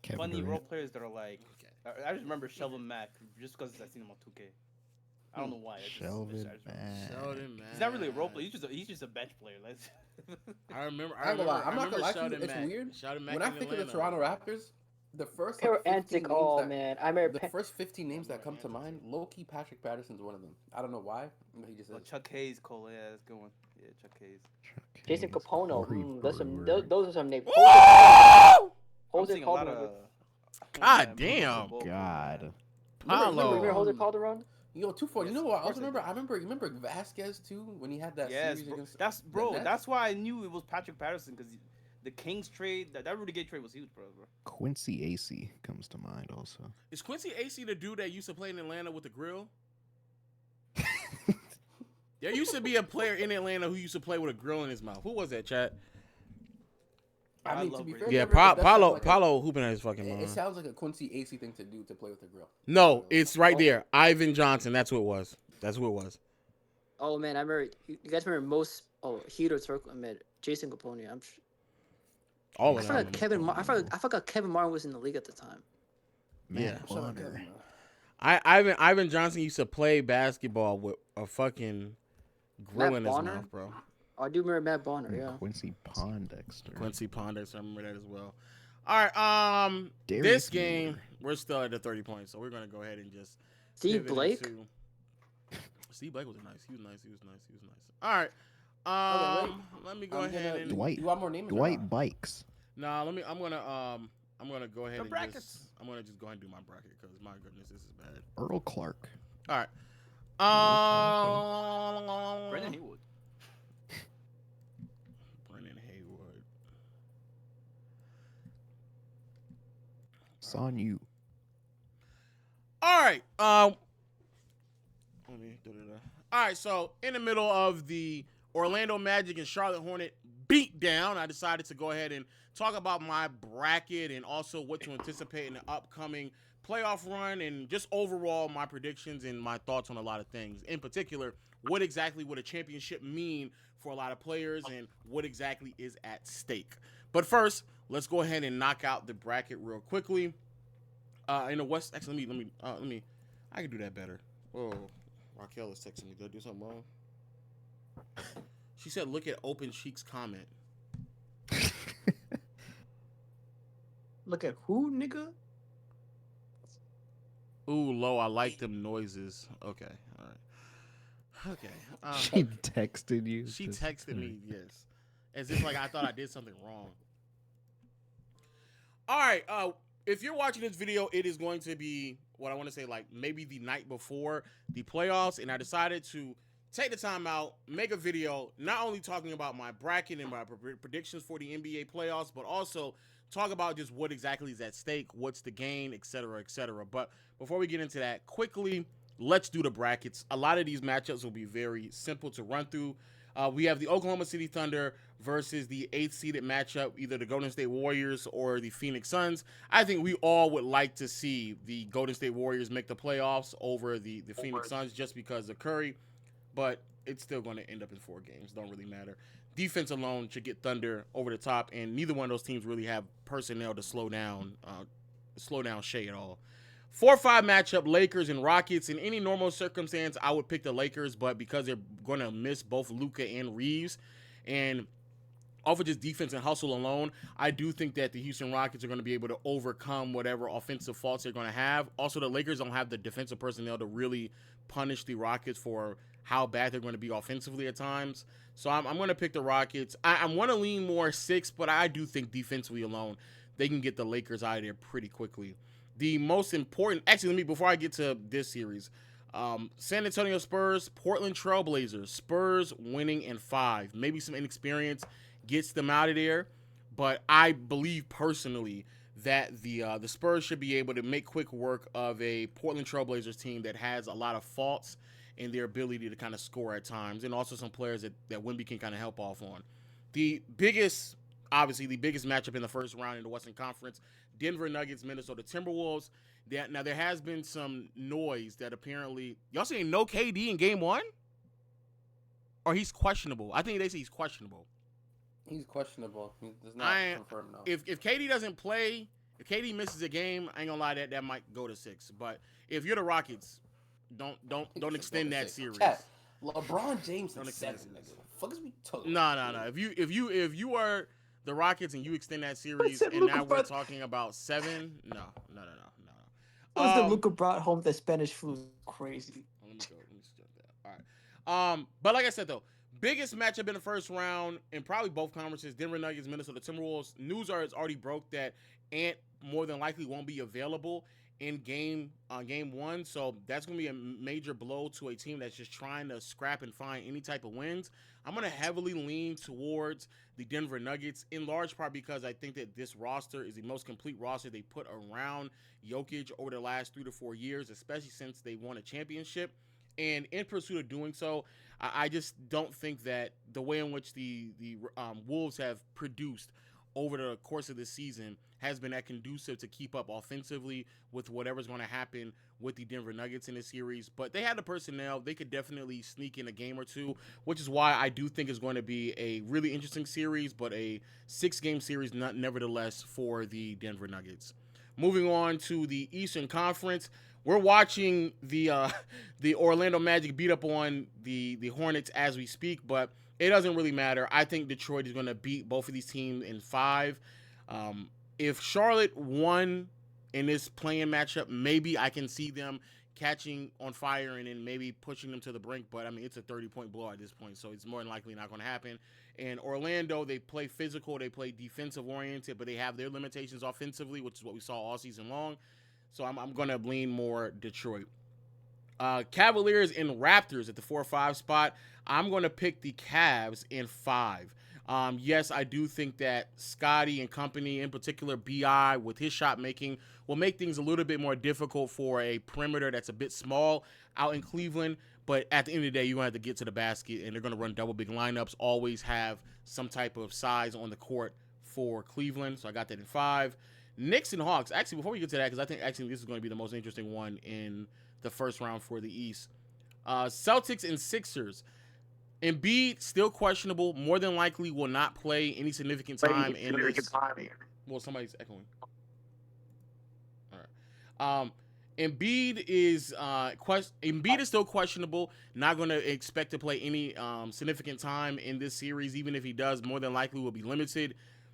Kevin funny Durant. role players that are like. I just remember Shelvin Mack just because I seen him on 2K. I don't know why. Shelvin Mack. Sheldon Mack. He's not really a role player. He's just a bench player. I remember. I ain't gonna lie. I'm not remember gonna lie to you. Sheldon It's Mack. weird. Sheldon Mack When I in think of the Atlanta. Toronto Raptors, the first They were 15 antic. names Oh that, man, I remember the first 15 names that come to mind, low-key Patrick Patterson's one of them. I don't know why. But he just is. Chuck Hayes, Cole. Yeah, that's a good one. Yeah, Chuck Hayes. Jason Hayes, Capono. Corey That's some. Brewer. Those are some names. I'm Jose seeing a lot Calderon. of. God damn. God. Remember Jose Calderon? Yo, 240. You know what? I also remember Vasquez too when he had that Yes, series bro. against. That's Nets. That's why I knew it was Patrick Patterson because the Kings trade, that Rudy Gay trade was huge, bro. Quincy AC comes to mind also. Is Quincy AC the dude that used to play in Atlanta with the grill? There used to be a player in Atlanta who used to play with a grill in his mouth. Who was that, chat? I mean, to be fair, Yeah, it does sound Paulo like Paulo hooping at his fucking It mouth. sounds like a Quincy AC thing to do to play with a grill. No, it's right there. Ivan Johnson. That's who it was. That's who it was. Oh man, I remember. You guys remember most? Oh, Heater Circle. I mean, Jason Capone. I'm. All I of forgot them. Kevin. I forgot Kevin Martin was in the league at the time. Yeah. Bonner. Ivan Johnson used to play basketball with a fucking grill Matt in his Bonner? mouth, bro. Oh, I do remember Matt Bonner. And Yeah. Quincy Pondexter. Quincy Pondexter, I remember that as well. All right, Darius this game Miller. we're still at the 30 points, so we're gonna go ahead and just Steve pivot Blake. into- Steve Blake was nice. He was nice. All right, Okay, let me go I'm ahead gonna- and Dwight. You want more names? or Dwight not? Bikes. nah. I'm gonna go ahead The and brackets. I'm gonna just go ahead and do my bracket because my goodness, this is bad. Earl Clark. All right, Brendan Haywood. Brendan Haywood. Son you. All right. All right. So in the middle of the Orlando Magic and Charlotte Hornet beat down, I decided to go ahead and talk about my bracket and also what to anticipate in the upcoming playoff run and just overall my predictions and my thoughts on a lot of things. In particular, what exactly would a championship mean for a lot of players and what exactly is at stake. But first, let's go ahead and knock out the bracket real quickly. In the West, actually, let me. I can do that better. Oh, Raquel is texting me. Did I do something wrong? She said, "Look at Open Cheek's comment." Look at who, nigga? Ooh, low. I like them noises. Okay, all right. Okay. She texted you. She Just- texted me, yes, as if like I thought I did something wrong. All right. If you're watching this video, it is going to be what I want to say, like maybe the night before the playoffs, and I decided to take the time out, make a video, not only talking about my bracket and my predictions for the NBA playoffs, but also talk about just what exactly is at stake, what's the game, et cetera, et cetera. But before we get into that, quickly, let's do the brackets. A lot of these matchups will be very simple to run through. We have the Oklahoma City Thunder versus the 8th seeded matchup, either the Golden State Warriors or the Phoenix Suns. I think we all would like to see the Golden State Warriors make the playoffs over the Phoenix Suns just because of Curry, but it's still going to end up in 4 games. Don't really matter. Defense alone should get Thunder over the top, and neither one of those teams really have personnel to slow down Shea at all. 4-5 matchup, Lakers and Rockets. In any normal circumstance, I would pick the Lakers, but because they're going to miss both Luka and Reeves, and off of just defense and hustle alone, I do think that the Houston Rockets are going to be able to overcome whatever offensive faults they're going to have. Also, the Lakers don't have the defensive personnel to really punish the Rockets for how bad they're going to be offensively at times. So I'm going to pick the Rockets. I want to lean more 6, but I do think defensively alone, they can get the Lakers out of there pretty quickly. The most important, actually, before I get to this series, San Antonio Spurs, Portland Trailblazers, Spurs winning in 5. Maybe some inexperience gets them out of there, but I believe personally that the Spurs should be able to make quick work of a Portland Trailblazers team that has a lot of faults in their ability to kind of score at times, and also some players that Wemby can kind of help off on. The biggest matchup in the first round in the Western Conference, Denver Nuggets, Minnesota Timberwolves. Now, there has been some noise that apparently, y'all saying no KD in game 1? Or he's questionable? I think they say he's questionable. He's questionable. He does not confirm no. If KD doesn't play, if KD misses a game, I ain't gonna lie, that might go to 6. But if you're the Rockets, don't extend that series. Chat. LeBron James is 7. Nigga. What the fuck is we talking? No. If you are the Rockets and you extend that series, and now we're talking about 7, no. Was the Luka brought home the Spanish flu? Crazy. Let me start that. All right. But like I said though, biggest matchup in the first round in probably both conferences: Denver Nuggets, Minnesota Timberwolves. News is already broke that Ant more than likely won't be available in game 1, so that's going to be a major blow to a team that's just trying to scrap and find any type of wins. I'm going to heavily lean towards the Denver Nuggets, in large part because I think that this roster is the most complete roster they put around Jokic over the last 3 to 4 years, especially since they won a championship. And in pursuit of doing so, I just don't think that the way in which the Wolves have produced over the course of this season has been that conducive to keep up offensively with whatever's going to happen with the Denver Nuggets in this series. But they had the personnel. They could definitely sneak in a game or two, which is why I do think it's going to be a really interesting series, but a 6-game series nevertheless for the Denver Nuggets. Moving on to the Eastern Conference, we're watching the Orlando Magic beat up on the Hornets as we speak, but it doesn't really matter. I think Detroit is going to beat both of these teams in 5. If Charlotte won in this play-in matchup, maybe I can see them catching on fire and then maybe pushing them to the brink. But, I mean, it's a 30-point blow at this point, so it's more than likely not going to happen. And Orlando, they play physical, they play defensive-oriented, but they have their limitations offensively, which is what we saw all season long. So I'm going to lean more Detroit. Cavaliers and Raptors at the 4-5 spot. I'm going to pick the Cavs in 5. Yes, I do think that Scotty and company, in particular B.I. with his shot making, will make things a little bit more difficult for a perimeter that's a bit small out in Cleveland. But at the end of the day, you're going to have to get to the basket, and they're going to run double big lineups, always have some type of size on the court for Cleveland. So I got that in 5. Knicks and Hawks. Actually, before we get to that, because I think actually this is going to be the most interesting one in the first round for the East. Celtics and Sixers. Embiid, still questionable. More than likely will not play any significant time in this. Well, somebody's echoing. All right. Embiid is still questionable. Not going to expect to play any significant time in this series. Even if he does, more than likely will be limited.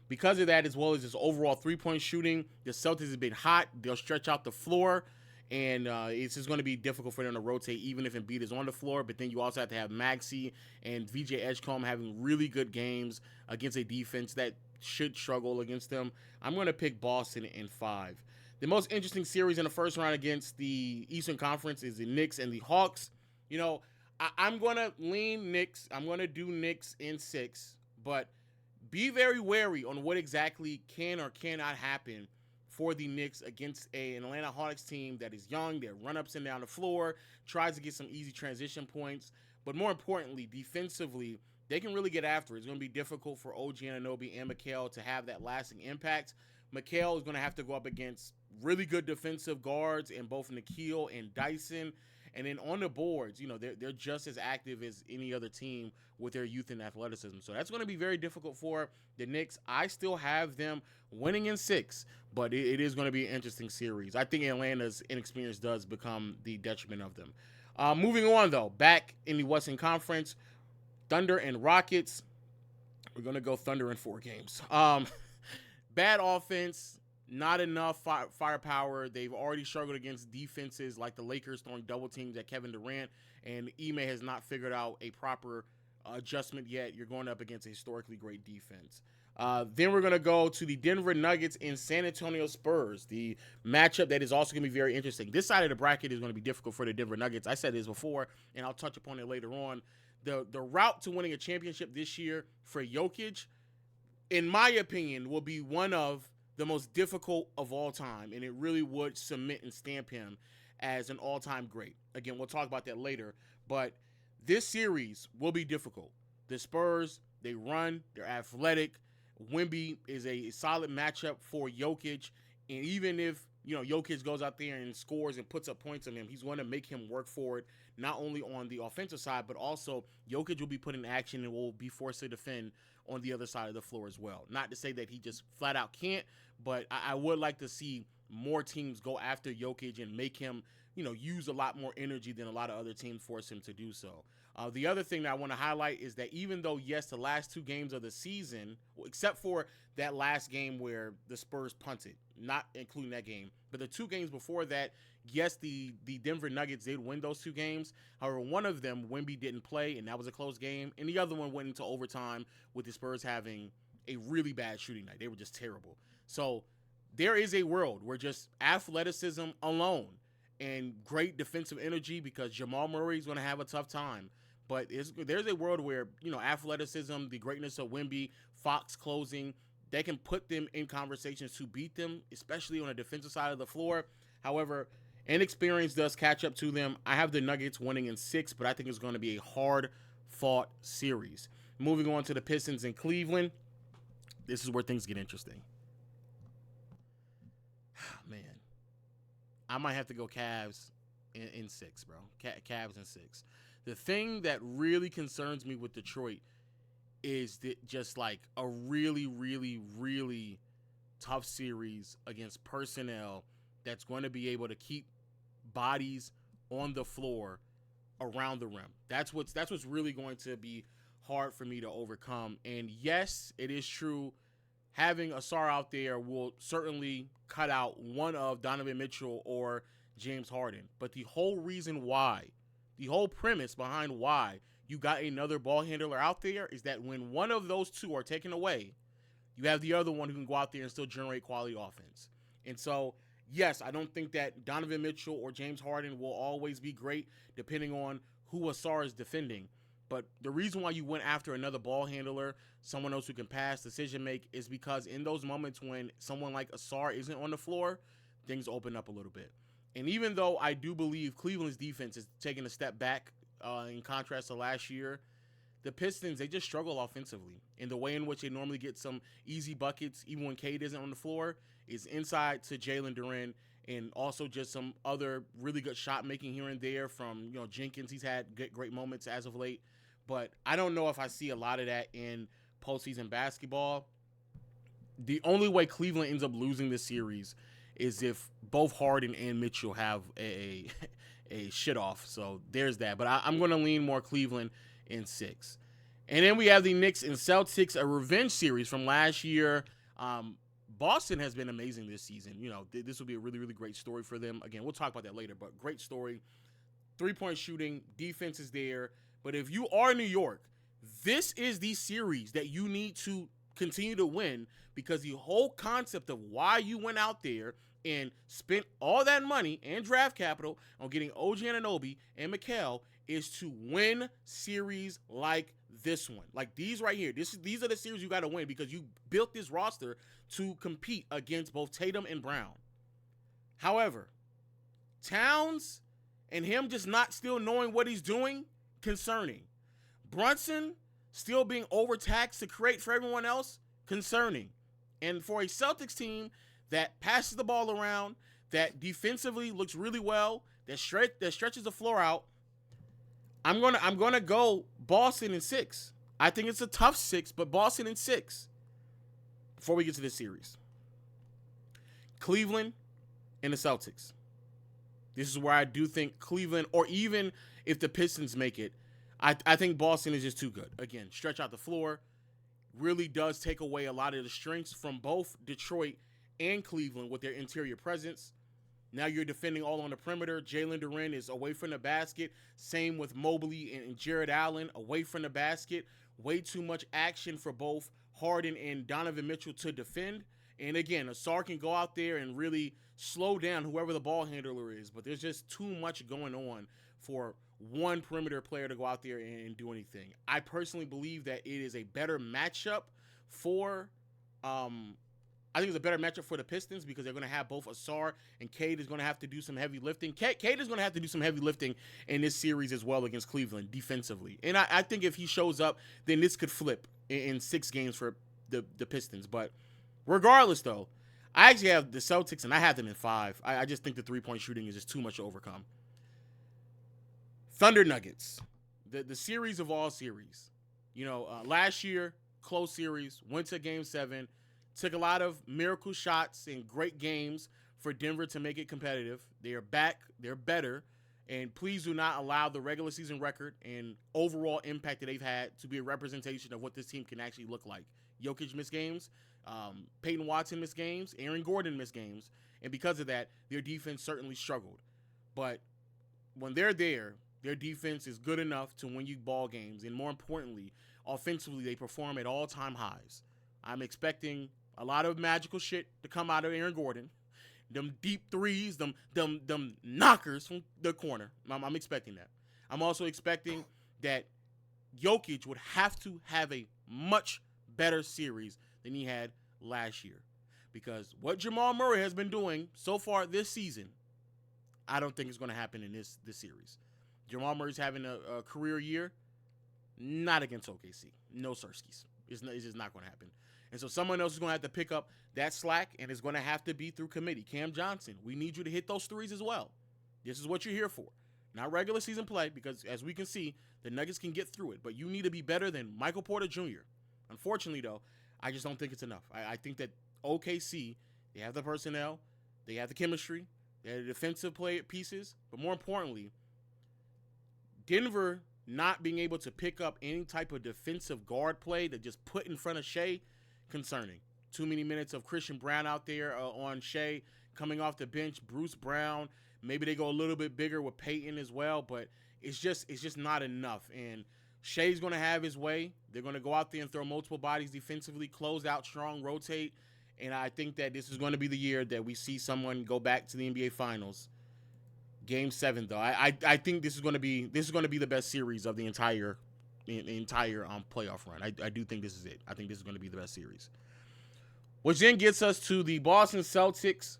Because of that, as well as his overall three-point shooting, the Celtics have been hot. They'll stretch out the floor. And it's just going to be difficult for them to rotate even if Embiid is on the floor. But then you also have to have Maxey and VJ Edgecombe having really good games against a defense that should struggle against them. I'm going to pick Boston in 5. The most interesting series in the first round against the Eastern Conference is the Knicks and the Hawks. You know, I'm going to lean Knicks. I'm going to do Knicks in 6. But be very wary on what exactly can or cannot happen for the Knicks against an Atlanta Hawks team that is young. They run ups and down the floor, tries to get some easy transition points. But more importantly, defensively, they can really get after it. It's going to be difficult for OG Anunoby and Mikal to have that lasting impact. Mikal is going to have to go up against really good defensive guards in both Nikhil and Dyson. And then on the boards, you know, they're just as active as any other team with their youth and athleticism. So that's going to be very difficult for the Knicks. I still have them winning in 6, but it is going to be an interesting series. I think Atlanta's inexperience does become the detriment of them. Moving on, though, back in the Western Conference, Thunder and Rockets. We're going to go Thunder in 4 games. Bad offense. Not enough firepower. They've already struggled against defenses like the Lakers throwing double teams at Kevin Durant, and Ime has not figured out a proper adjustment yet. You're going up against a historically great defense. Then we're going to go to the Denver Nuggets and San Antonio Spurs, the matchup that is also going to be very interesting. This side of the bracket is going to be difficult for the Denver Nuggets. I said this before, and I'll touch upon it later on. The route to winning a championship this year for Jokic, in my opinion, will be one of the most difficult of all time, and it really would cement and stamp him as an all-time great. Again, we'll talk about that later, but this series will be difficult. The Spurs, they run, they're athletic. Wemby is a solid matchup for Jokic, and even if Jokic goes out there and scores and puts up points on him, he's going to make him work for it, not only on the offensive side, but also Jokic will be put in action and will be forced to defend on the other side of the floor as well. Not to say that he just flat out can't, but I would like to see more teams go after Jokic and make him, use a lot more energy than a lot of other teams force him to do so. The other thing that I want to highlight is that even though, yes, the last 2 games of the season, except for that last game where the Spurs punted, not including that game, but the 2 games before that, yes, the Denver Nuggets did win those 2 games. However, one of them, Wemby didn't play, and that was a close game. And the other one went into overtime with the Spurs having a really bad shooting night. They were just terrible. So there is a world where just athleticism alone and great defensive energy, because Jamal Murray is going to have a tough time. But there's a world where, athleticism, the greatness of Wemby, Fox closing, they can put them in conversations to beat them, especially on the defensive side of the floor. However, inexperience does catch up to them. I have the Nuggets winning in 6, but I think it's going to be a hard-fought series. Moving on to the Pistons in Cleveland, this is where things get interesting. Man, I might have to go Cavs in 6, bro. Cavs in 6. The thing that really concerns me with Detroit is that just like a really, really, really tough series against personnel that's going to be able to keep bodies on the floor around the rim. That's what's really going to be hard for me to overcome. And yes, it is true, having Asar out there will certainly cut out one of Donovan Mitchell or James Harden. But the whole reason why, the whole premise behind why you got another ball handler out there is that when one of those two are taken away, you have the other one who can go out there and still generate quality offense. And so, yes, I don't think that Donovan Mitchell or James Harden will always be great depending on who Asar is defending. But the reason why you went after another ball handler, someone else who can pass, decision make, is because in those moments when someone like Asar isn't on the floor, things open up a little bit. And even though I do believe Cleveland's defense is taking a step back in contrast to last year, the Pistons, they just struggle offensively. And the way in which they normally get some easy buckets, even when Cade isn't on the floor, is inside to Jalen Duren, and also just some other really good shot making here and there from Jenkins. He's had great moments as of late. But I don't know if I see a lot of that in postseason basketball. The only way Cleveland ends up losing this series is if both Harden and Mitchell have a shit off. So there's that. But I'm going to lean more Cleveland in 6. And then we have the Knicks and Celtics, a revenge series from last year. Boston has been amazing this season. This will be a really, really great story for them. Again, we'll talk about that later, but great story. 3-point shooting, defense is there. But if you are New York, this is the series that you need to continue to win, because the whole concept of why you went out there and spent all that money and draft capital on getting OG Anunoby and Mikal is to win series like this one. Like these right here. These are the series you got to win, because you built this roster to compete against both Tatum and Brown. However, Towns and him just not still knowing what he's doing, concerning. Brunson still being overtaxed to create for everyone else, concerning. And for a Celtics team that passes the ball around, that defensively looks really well, that stretches the floor out, I'm gonna go Boston in 6. I think it's a tough 6, but Boston in 6. Before we get to this series, Cleveland and the Celtics. This is where I do think Cleveland, or even if the Pistons make it, I think Boston is just too good. Again, stretch out the floor, really does take away a lot of the strengths from both Detroit and Cleveland with their interior presence. Now you're defending all on the perimeter. Jalen Duren is away from the basket. Same with Mobley and Jared Allen, away from the basket. Way too much action for both Harden and Donovan Mitchell to defend. And again, Asar can go out there and really slow down whoever the ball handler is, but there's just too much going on for one perimeter player to go out there and do anything. I personally believe that it is a better matchup for I think it's a better matchup for the Pistons, because they're going to have both Asar and Cade is going to have to do some heavy lifting. Cade is going to have to do some heavy lifting in this series as well against Cleveland defensively. And I think if he shows up, then this could flip in 6 games for the Pistons. But regardless, though, I actually have the Celtics, and I have them in 5. I just think the 3-point shooting is just too much to overcome. Thunder Nuggets, the series of all series. Last year, close series, went to Game 7, took a lot of miracle shots and great games for Denver to make it competitive. They are back. They're better. And please do not allow the regular season record and overall impact that they've had to be a representation of what this team can actually look like. Jokic missed games. Peyton Watson missed games. Aaron Gordon missed games. And because of that, their defense certainly struggled. But when they're there, their defense is good enough to win you ball games. And more importantly, offensively, they perform at all-time highs. I'm expecting a lot of magical shit to come out of Aaron Gordon. Them deep threes, them knockers from the corner. I'm expecting that. I'm also expecting that Jokic would have to have a much better series than he had last year. Because what Jamal Murray has been doing so far this season, I don't think is going to happen in this series. Jamal Murray's having a career year, not against OKC. No Sirskis. It's just not going to happen. And so someone else is going to have to pick up that slack, and it's going to have to be through committee. Cam Johnson, we need you to hit those threes as well. This is what you're here for. Not regular season play, because as we can see, the Nuggets can get through it. But you need to be better than Michael Porter Jr. Unfortunately, though, I just don't think it's enough. I think that OKC, they have the personnel, they have the chemistry, they have the defensive play pieces, but more importantly, Denver not being able to pick up any type of defensive guard play to just put in front of Shea, concerning. Too many minutes of Christian Brown out there on Shea coming off the bench. Bruce Brown, maybe they go a little bit bigger with Peyton as well, but it's just not enough. And Shea's going to have his way. They're going to go out there and throw multiple bodies defensively, close out strong, rotate. And I think that this is going to be the year that we see someone go back to the NBA Finals. Game 7, though. I think this is going to be the best series of the entire playoff run. I do think this is it. I think this is going to be the best series. Which then gets us to the Boston Celtics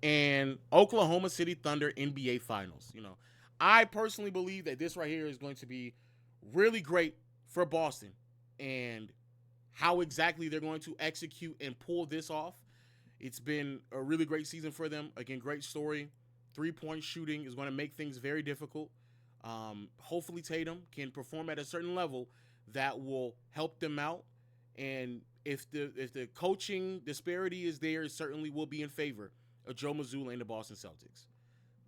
and Oklahoma City Thunder NBA Finals. I personally believe that this right here is going to be really great for Boston, and how exactly they're going to execute and pull this off. It's been a really great season for them. Again, great story. 3-point shooting is going to make things very difficult. Hopefully Tatum can perform at a certain level that will help them out. And if the coaching disparity is there, it certainly will be in favor of Joe Mazzulla and the Boston Celtics.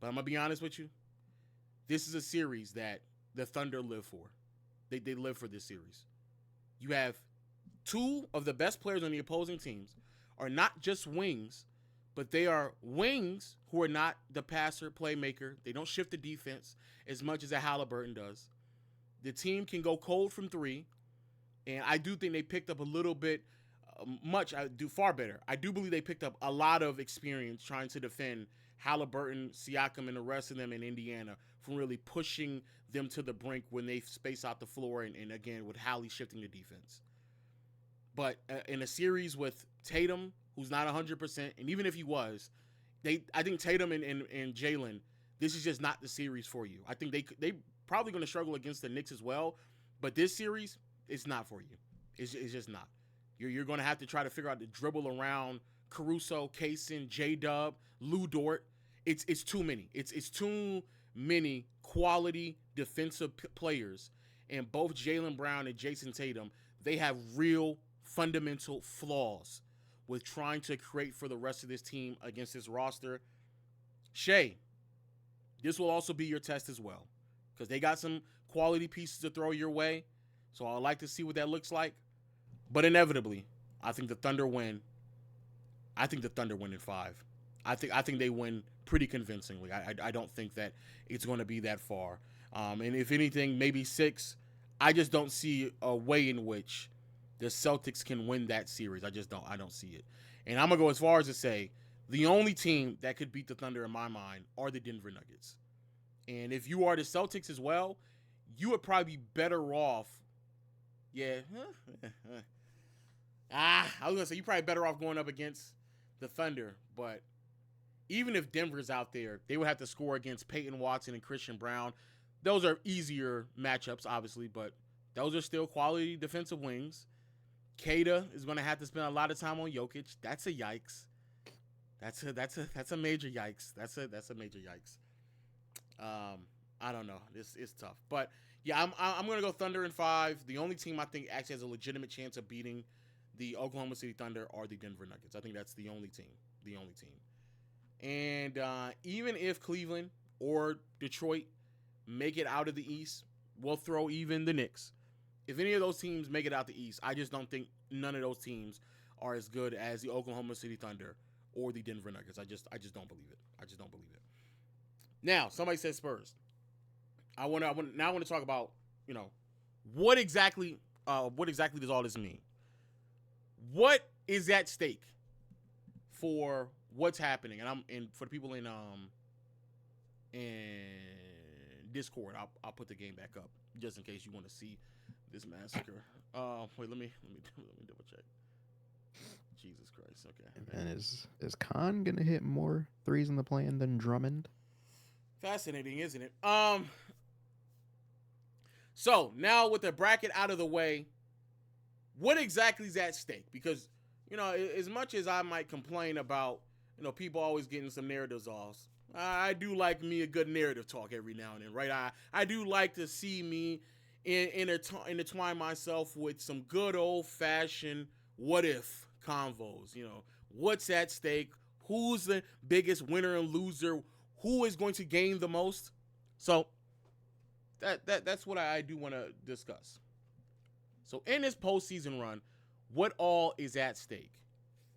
But I'm going to be honest with you. This is a series that the Thunder live for. They live for this series. You have two of the best players on the opposing teams are not just wings, but they are wings who are not the passer, playmaker. They don't shift the defense as much as a Halliburton does. The team can go cold from 3, and I do think they picked up a little bit far better. I do believe they picked up a lot of experience trying to defend Halliburton, Siakam, and the rest of them in Indiana from really pushing them to the brink when they space out the floor and again, with Hallie shifting the defense. But in a series with Tatum, who's not 100%, and even if he was, I think Tatum and Jalen, this is just not the series for you. I think they probably going to struggle against the Knicks as well, but this series, it's not for you. It's just not. You're going to have to try to figure out the dribble around Caruso, Kaysen, J-Dub, Lou Dort. It's too many. It's too many quality defensive players, and both Jaylen Brown and Jason Tatum, they have real fundamental flaws with trying to create for the rest of this team against this roster. Shea, this will also be your test as well, because they got some quality pieces to throw your way, so I'd like to see what that looks like. But inevitably, I think the Thunder win. I think the Thunder win in 5. I think they win pretty convincingly. I don't think that it's going to be that far. And if anything, maybe 6. I just don't see a way in which the Celtics can win that series. I don't see it. And I'm going to go as far as to say the only team that could beat the Thunder in my mind are the Denver Nuggets. And if you are the Celtics as well, you would probably be better off. Yeah. I was going to say you're probably better off going up against the Thunder, but even if Denver's out there, they would have to score against Peyton Watson and Christian Brown. Those are easier matchups, obviously, but those are still quality defensive wings. Kada is going to have to spend a lot of time on Jokic. That's a yikes. That's a major yikes. That's a major yikes. I don't know. This is tough, but yeah, I'm gonna go Thunder in 5. The only team I think actually has a legitimate chance of beating the Oklahoma City Thunder are the Denver Nuggets. I think that's the only team. And even if Cleveland or Detroit make it out of the East, we'll throw even the Knicks. If any of those teams make it out the East, I just don't think none of those teams are as good as the Oklahoma City Thunder or the Denver Nuggets. I just don't believe it. Now, somebody said Spurs. I want to talk about, what exactly does all this mean? What is at stake for what's happening? And for the people in Discord, I'll put the game back up just in case you want to see this massacre. Wait, let me double check. Jesus Christ. Okay. And is Khan gonna hit more threes in the plan than Drummond? Fascinating, isn't it? So now with the bracket out of the way, what exactly is at stake? Because, as much as I might complain about, people always getting some narratives off, I do like me a good narrative talk every now and then, right? I do like to see me intertwine myself with some good old-fashioned what-if convos. What's at stake? Who's the biggest winner and loser? Who is going to gain the most? So that's what I do want to discuss. So in this postseason run, what all is at stake?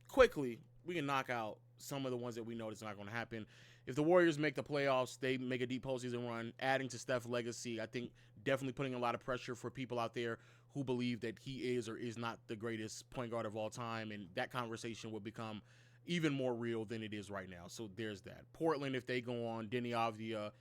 Quickly, we can knock out some of the ones that we know that's not going to happen. If the Warriors make the playoffs, they make a deep postseason run, adding to Steph's legacy, I think definitely putting a lot of pressure for people out there who believe that he is or is not the greatest point guard of all time, and that conversation will become even more real than it is right now. So there's that. Portland, if they go on Denny Avdija,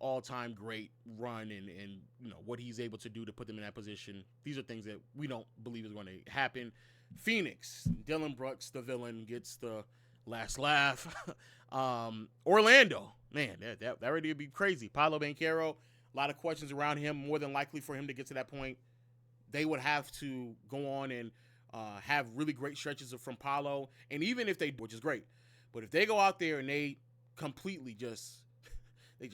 all-time great run and what he's able to do to put them in that position, these are things that we don't believe is going to happen. Phoenix, Dylan Brooks, the villain, gets the last laugh. Orlando, man, that already would be crazy. Paolo Banchero, a lot of questions around him. More than likely for him to get to that point, they would have to go on and have really great stretches from Paolo. And even if they, which is great, but if they go out there and they completely just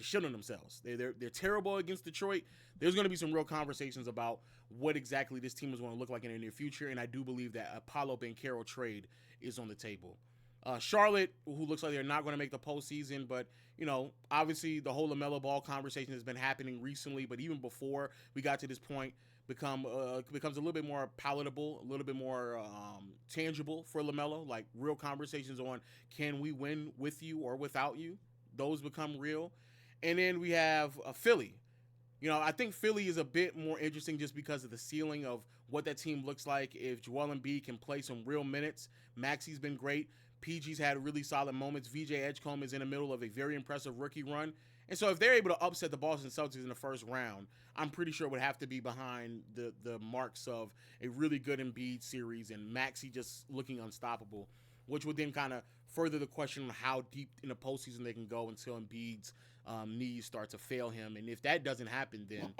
shit on themselves, they're terrible against Detroit, there's going to be some real conversations about what exactly this team is going to look like in the near future. And I do believe that a Paolo Banchero trade is on the table. Charlotte, who looks like they're not going to make the postseason, but, obviously the whole LaMelo Ball conversation has been happening recently, but even before we got to this point, becomes a little bit more palatable, a little bit more tangible for LaMelo, like real conversations on, can we win with you or without you? Those become real. And then we have Philly. I think Philly is a bit more interesting just because of the ceiling of what that team looks like. If Joel Embiid can play some real minutes, Maxi's been great. PG's had really solid moments. VJ Edgecombe is in the middle of a very impressive rookie run. And so if they're able to upset the Boston Celtics in the first round, I'm pretty sure it would have to be behind the marks of a really good Embiid series and Maxey just looking unstoppable, which would then kind of further the question on how deep in the postseason they can go until Embiid's knees start to fail him. And if that doesn't happen, then,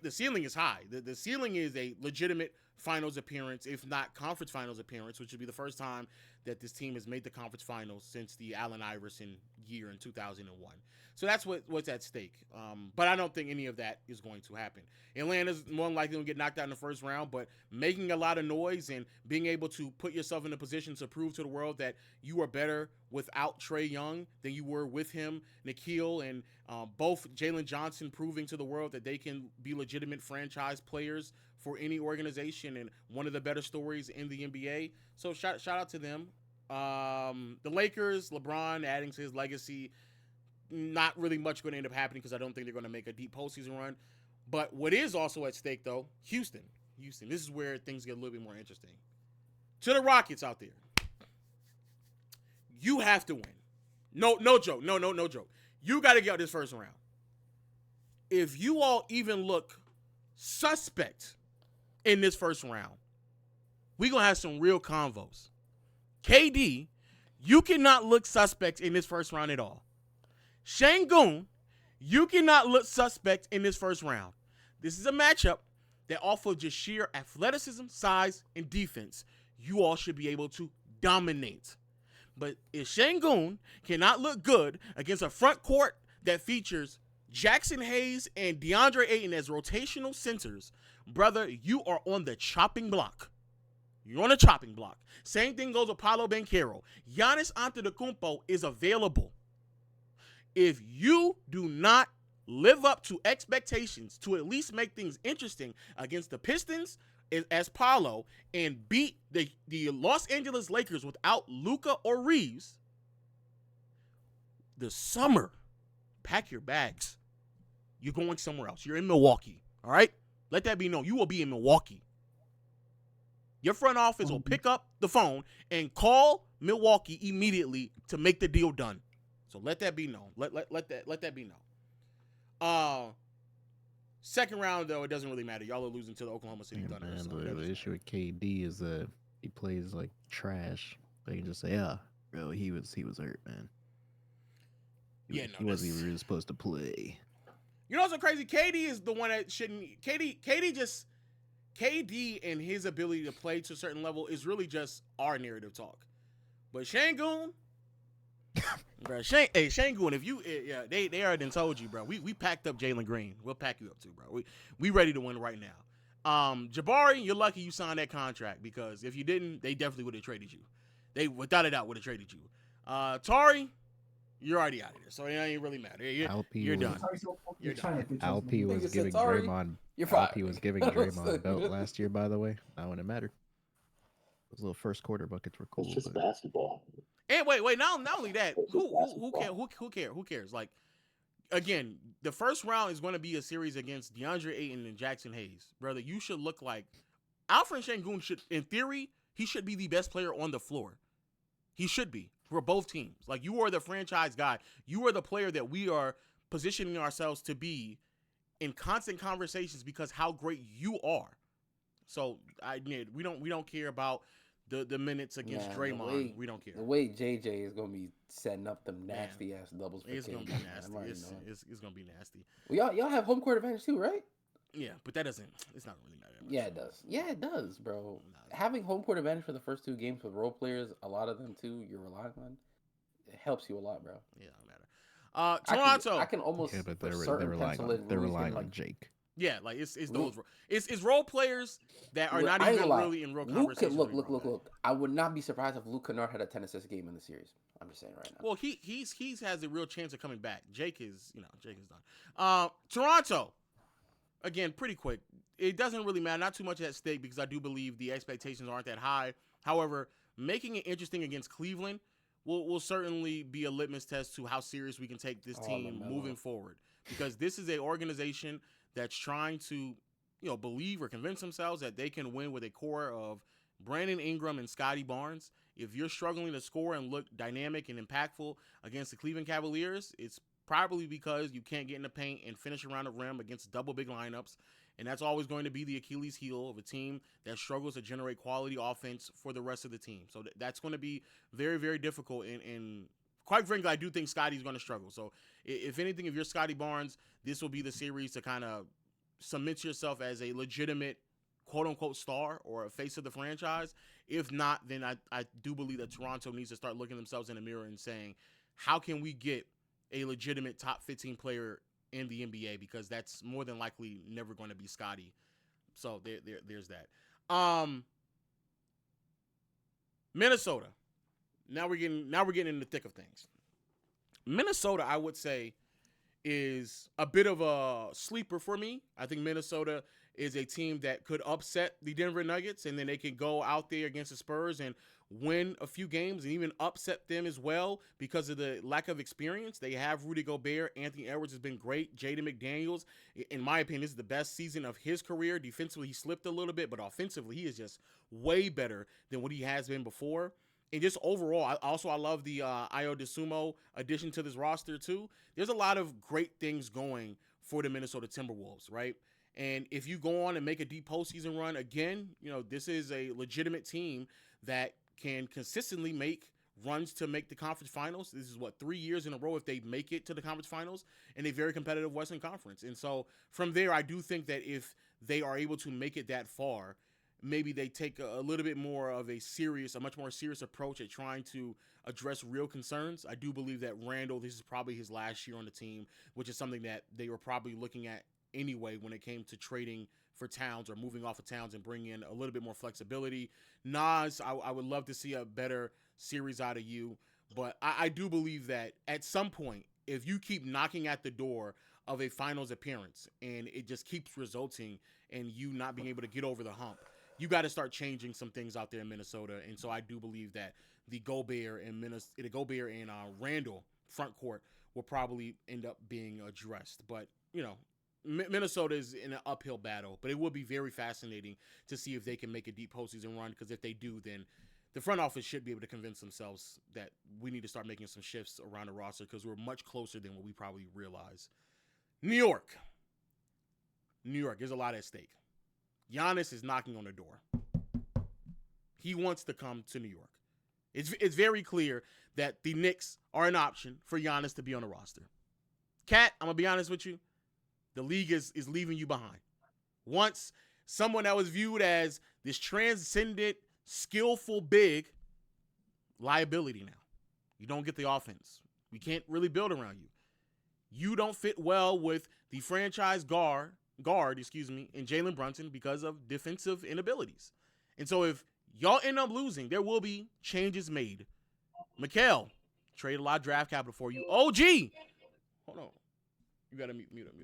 the ceiling is high. The ceiling is a legitimate finals appearance, if not conference finals appearance, which would be the first time that this team has made the conference finals since the Allen Iverson year in 2001. So that's what's at stake. But I don't think any of that is going to happen. Atlanta's more than likely going to get knocked out in the first round, but making a lot of noise and being able to put yourself in a position to prove to the world that you are better without Trae Young than you were with him, Nikhil, and both Jalen Johnson proving to the world that they can be legitimate franchise players for any organization and one of the better stories in the NBA. So shout out to them. The Lakers, LeBron adding to his legacy, not really much going to end up happening because I don't think they're going to make a deep postseason run. But what is also at stake, though, Houston. This is where things get a little bit more interesting. To the Rockets out there, you have to win. No joke. No joke. You got to get out this first round. If you all even look suspect in this first round, we're going to have some real convos. KD, you cannot look suspect in this first round at all. Şengün, you cannot look suspect in this first round. This is a matchup that off of just sheer athleticism, size, and defense, you all should be able to dominate. But if Şengün cannot look good against a front court that features Jackson Hayes and DeAndre Ayton as rotational centers, brother, you are on the chopping block. You're on the chopping block. Same thing goes with Paolo Banchero. Giannis Antetokounmpo is available. If you do not live up to expectations to at least make things interesting against the Pistons as Paolo and beat the Los Angeles Lakers without Luka or Reeves, the summer, pack your bags. You're going somewhere else. You're in Milwaukee, all right? Let that be known. You will be in Milwaukee. Your front office will pick up the phone and call Milwaukee immediately to make the deal done. So let that be known. Let that be known. Second round, though, it doesn't really matter. Y'all are losing to the Oklahoma City Thunder. Man, So the issue with KD is that he plays like trash. They can just say, "Yeah, bro, he was hurt, man. He wasn't even really supposed to play." You know what's so crazy? KD is the one that shouldn't. KD and his ability to play to a certain level is really just our narrative talk. But Şengün, bro, Şengün, if you, they already told you, bro. We packed up Jalen Green. We'll pack you up too, bro. We ready to win right now. Jabari, you're lucky you signed that contract because if you didn't, they definitely would have traded you. They without a doubt would have traded you. Tari, you're already out of there, so it ain't really matter. You're done. You're done. Alp was giving Draymond. Alp was giving Draymond belt last year, by the way. Not when it mattered. Those little first quarter buckets were cool. It's just basketball. And wait, not only that, who cares? Like, again, the first round is going to be a series against DeAndre Ayton and Jackson Hayes. Brother, you should look like Alfred Şengün should, in theory, he should be the best player on the floor. He should be for both teams. Like, you are the franchise guy. You are the player that we are positioning ourselves to be in constant conversations because how great you are. So we don't care about the minutes against Draymond. We don't care. The way JJ is gonna be setting up them nasty ass doubles. It's gonna be nasty. It's gonna be nasty. Well, y'all have home court advantage too, right? Yeah, but that doesn't. It's not really matter. Yeah, it does. Yeah, it does, bro. Having home court advantage for the first two games with role players, a lot of them too, you're relying on. It helps you a lot, bro. Yeah, it matter. Toronto. I can almost. Yeah, but they're relying on Jake. Yeah, like it's those it's role players that are not even really in real conversation. Look. I would not be surprised if Luke Kennard had a 10-assist game in the series. I'm just saying right now. Well, he has a real chance of coming back. Jake is done. Toronto, again, pretty quick. It doesn't really matter. Not too much at stake because I do believe the expectations aren't that high. However, making it interesting against Cleveland will certainly be a litmus test to how serious we can take this team moving forward. Because this is an organization that's trying to, believe or convince themselves that they can win with a core of Brandon Ingram and Scotty Barnes. If you're struggling to score and look dynamic and impactful against the Cleveland Cavaliers, it's probably because you can't get in the paint and finish around the rim against double big lineups. And that's always going to be the Achilles heel of a team that struggles to generate quality offense for the rest of the team. So that's going to be very, very difficult. And quite frankly, I do think Scotty's going to struggle. So if anything, if you're Scotty Barnes, this will be the series to kind of cement yourself as a legitimate quote-unquote star or a face of the franchise. If not, then I do believe that Toronto needs to start looking themselves in the mirror and saying, how can we get a legitimate top 15 player in the NBA? Because that's more than likely never going to be Scotty. So there's that. Minnesota. Now we're getting in the thick of things. Minnesota, I would say, is a bit of a sleeper for me. I think Minnesota is a team that could upset the Denver Nuggets, and then they can go out there against the Spurs and win a few games and even upset them as well because of the lack of experience. They have Rudy Gobert. Anthony Edwards has been great. Jaden McDaniels, in my opinion, this is the best season of his career. Defensively, he slipped a little bit, but offensively, he is just way better than what he has been before. And just overall, I love the Ayo Dosunmu addition to this roster too. There's a lot of great things going for the Minnesota Timberwolves, right? And if you go on and make a deep postseason run again, this is a legitimate team that can consistently make runs to make the conference finals. This is 3 years in a row if they make it to the conference finals in a very competitive Western Conference. And so from there, I do think that if they are able to make it that far, maybe they take a little bit more of a much more serious approach at trying to address real concerns. I do believe that Randall, this is probably his last year on the team, which is something that they were probably looking at anyway when it came to trading for Towns or moving off of Towns and bringing in a little bit more flexibility. Nas, I would love to see a better series out of you, but I do believe that at some point, if you keep knocking at the door of a finals appearance and it just keeps resulting in you not being able to get over the hump, you got to start changing some things out there in Minnesota. And so I do believe that the Gobert and Randall front court will probably end up being addressed. But, Minnesota is in an uphill battle, but it will be very fascinating to see if they can make a deep postseason run, because if they do, then the front office should be able to convince themselves that we need to start making some shifts around the roster, because we're much closer than what we probably realize. New York, there's a lot at stake. Giannis is knocking on the door. He wants to come to New York. It's very clear that the Knicks are an option for Giannis to be on the roster. Kat, I'm going to be honest with you. The league is leaving you behind. Once someone that was viewed as this transcendent, skillful big, liability now. You don't get the offense. We can't really build around you. You don't fit well with the franchise guard, in Jalen Brunson because of defensive inabilities. And so if y'all end up losing, there will be changes made. Mikal, trade a lot of draft capital for you. OG, hold on. You got to mute up.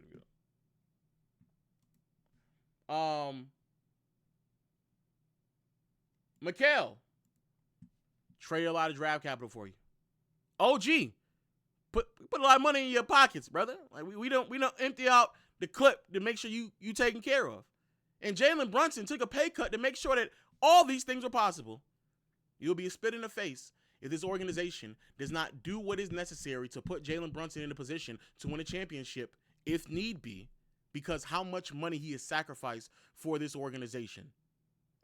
Mikal, trade a lot of draft capital for you. OG, put a lot of money in your pockets, brother. Like we don't empty out the clip to make sure you taken care of. And Jalen Brunson took a pay cut to make sure that all these things are possible. You'll be a spit in the face if this organization does not do what is necessary to put Jalen Brunson in a position to win a championship if need be, because how much money he has sacrificed for this organization.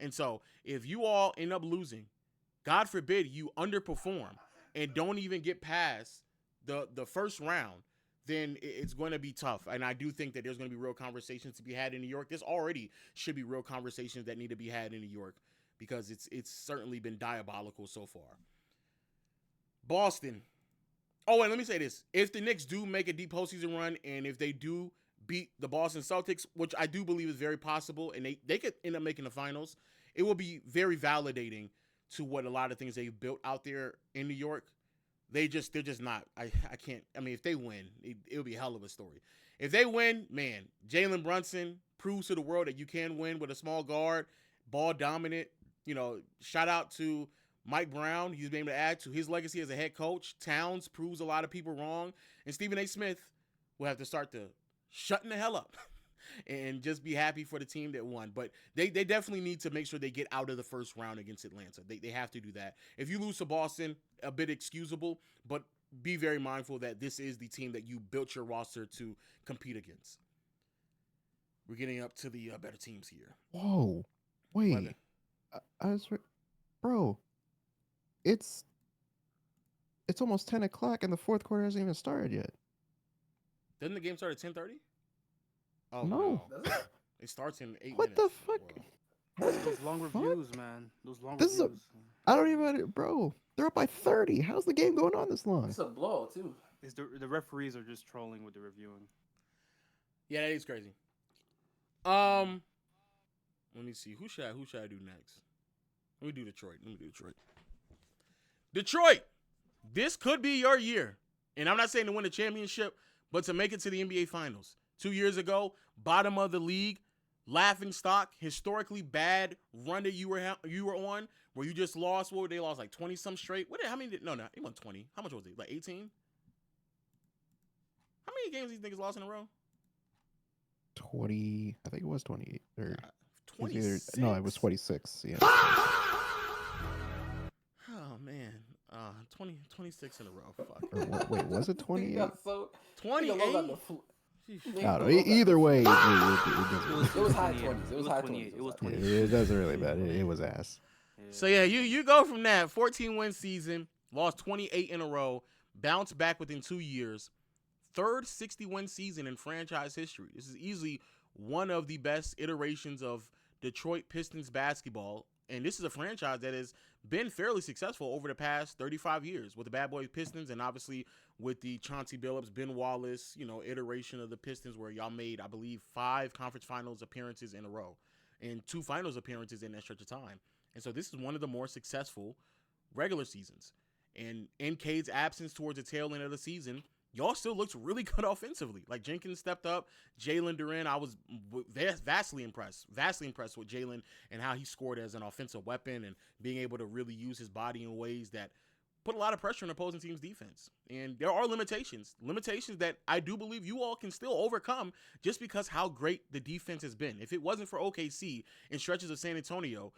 And so if you all end up losing, God forbid you underperform and don't even get past the first round, then it's going to be tough. And I do think that there's going to be real conversations to be had in New York. There's already should be real conversations that need to be had in New York, because it's certainly been diabolical so far. Boston. Oh, and let me say this. If the Knicks do make a deep postseason run, and if they do beat the Boston Celtics, which I do believe is very possible, and they could end up making the finals, it will be very validating to what a lot of things they've built out there in New York. They're just not. I can't. I mean, if they win, it'll be a hell of a story. If they win, man, Jalen Brunson proves to the world that you can win with a small guard, ball dominant. Shout out to Mike Brown. He's been able to add to his legacy as a head coach. Towns proves a lot of people wrong. And Stephen A. Smith will have to start to shutting the hell up and just be happy for the team that won. But they definitely need to make sure they get out of the first round against Atlanta. They have to do that. If you lose to Boston, a bit excusable, but be very mindful that this is the team that you built your roster to compete against. We're getting up to the better teams here. Whoa. Wait. Bro, it's almost 10 o'clock and the fourth quarter hasn't even started yet. Doesn't the game start at 10:30? Oh, no. It starts in 8 what minutes. The fuck? Those long reviews, man. Those long reviews. I don't even, bro. They're up by 30. How's the game going on this long? It's a blow, too. The referees are just trolling with the reviewing. Yeah, that is crazy. Let me see. Who should I do next? Let me do Detroit. Detroit, this could be your year. And I'm not saying to win a championship, but to make it to the NBA Finals. 2 years ago, bottom of the league, laughing stock, historically bad run that you were on, where you just lost. What they lost, like 20 some straight. How many? No, he won 20. How much was it? Like 18? How many games these niggas lost in a row? 20. I think it was 28. Or 26? No, it was 26. Yeah. Oh man, 26 in a row. Fuck. Wait, was it 28? 28. Either way, it was high 20s. It was high 20s. It was 20. It doesn't really matter. It was ass. So yeah, you go from that 14-win season, lost 28 in a row, bounced back within 2 years, third 60-win season in franchise history. This is easily one of the best iterations of Detroit Pistons basketball, and this is a franchise that has been fairly successful over the past 35 years with the Bad Boy Pistons, and obviously with the Chauncey Billups, Ben Wallace, iteration of the Pistons, where y'all made, I believe, 5 conference finals appearances in a row and 2 finals appearances in that stretch of time. And so this is one of the more successful regular seasons. And in Cade's absence towards the tail end of the season, y'all still looked really good offensively. Like, Jenkins stepped up. Jalen Duren, I was vastly impressed with Jalen and how he scored as an offensive weapon and being able to really use his body in ways that put a lot of pressure on opposing team's defense. And there are limitations that I do believe you all can still overcome just because how great the defense has been. If it wasn't for OKC in stretches of San Antonio,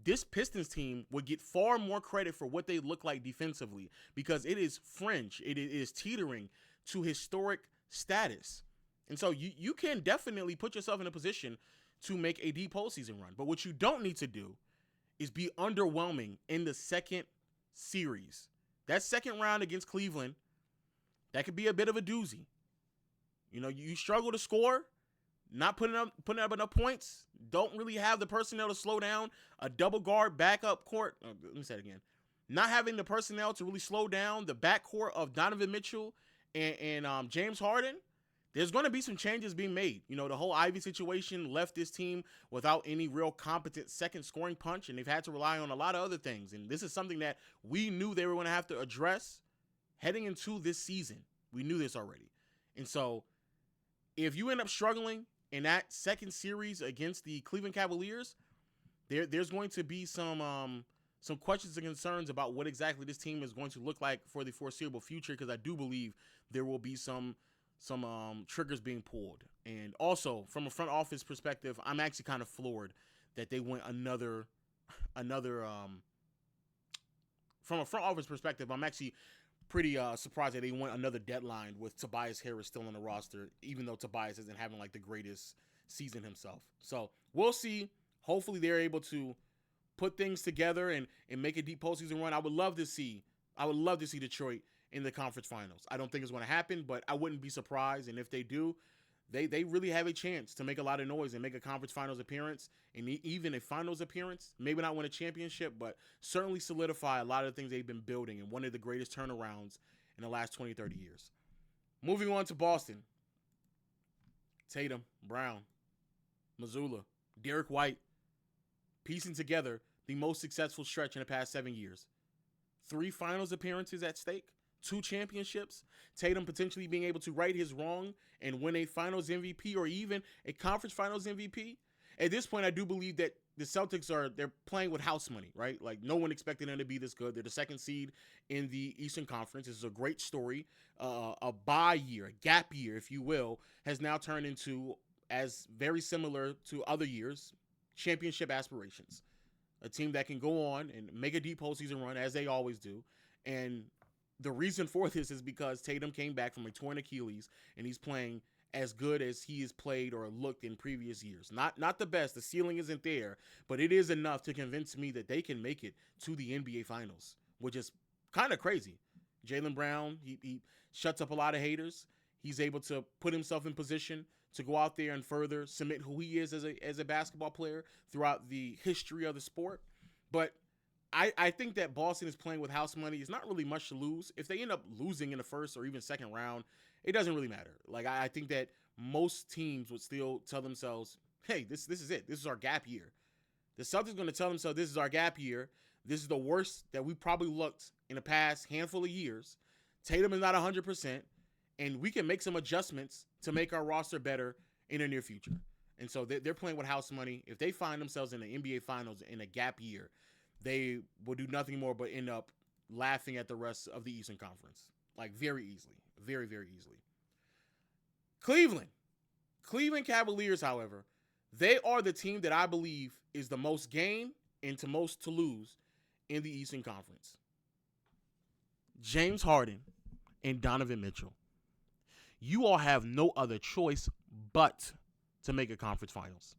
this Pistons team would get far more credit for what they look like defensively because it is fringe. It is teetering to historic status. And so you can definitely put yourself in a position to make a deep postseason run. But what you don't need to do is be underwhelming in the second series. That second round against Cleveland, that could be a bit of a doozy. You struggle to score, not putting up enough points, don't really have the personnel to slow down a double guard backup court. Let me say it again. Not having the personnel to really slow down the backcourt of Donovan Mitchell and James Harden. There's going to be some changes being made. The whole Ivy situation left this team without any real competent second scoring punch, and they've had to rely on a lot of other things. And this is something that we knew they were going to have to address heading into this season. We knew this already. And so if you end up struggling in that second series against the Cleveland Cavaliers, there's going to be some questions and concerns about what exactly this team is going to look like for the foreseeable future, because I do believe there will be some triggers being pulled. And also, from a front office perspective, I'm actually kind of floored that they went another from a front office perspective, I'm actually pretty surprised that they went another deadline with Tobias Harris still on the roster, even though Tobias isn't having like the greatest season himself. So we'll see. Hopefully they're able to put things together and make a deep postseason run. I would love to see Detroit in the conference finals. I don't think it's going to happen, but I wouldn't be surprised. And if they do, they really have a chance to make a lot of noise and make a conference finals appearance, and even a finals appearance. Maybe not win a championship, but certainly solidify a lot of the things they've been building in one of the greatest turnarounds in the last 20, 30 years. Moving on to Boston. Tatum, Brown, Mazzulla, Derek White, piecing together the most successful stretch in the past 7 years. 3 finals appearances at stake, 2 championships, Tatum potentially being able to right his wrong and win a finals MVP or even a conference finals MVP. At this point, I do believe that the Celtics they're playing with house money, right? Like, no one expected them to be this good. They're the second seed in the Eastern Conference. This is a great story. A bye year, a gap year, if you will, has now turned into, as very similar to other years, championship aspirations. A team that can go on and make a deep postseason run, as they always do. And the reason for this is because Tatum came back from a torn Achilles, and he's playing as good as he has played or looked in previous years. Not the best. The ceiling isn't there, but it is enough to convince me that they can make it to the NBA Finals, which is kind of crazy. Jaylen Brown, he shuts up a lot of haters. He's able to put himself in position to go out there and further cement who he is as a basketball player throughout the history of the sport. But I think that Boston is playing with house money. It's not really much to lose. If they end up losing in the first or even second round, it doesn't really matter. Like, I think that most teams would still tell themselves, hey, this is it. This is our gap year. The Celtics are going to tell themselves this is our gap year. This is the worst that we probably looked in the past handful of years. Tatum is not 100%, and we can make some adjustments to make our roster better in the near future. And so they're playing with house money. If they find themselves in the NBA Finals in a gap year, they will do nothing more but end up laughing at the rest of the Eastern Conference. Like, very easily. Very, very easily. Cleveland Cavaliers, however, they are the team that I believe is the most gain and the most to lose in the Eastern Conference. James Harden and Donovan Mitchell. You all have no other choice but to make a conference finals.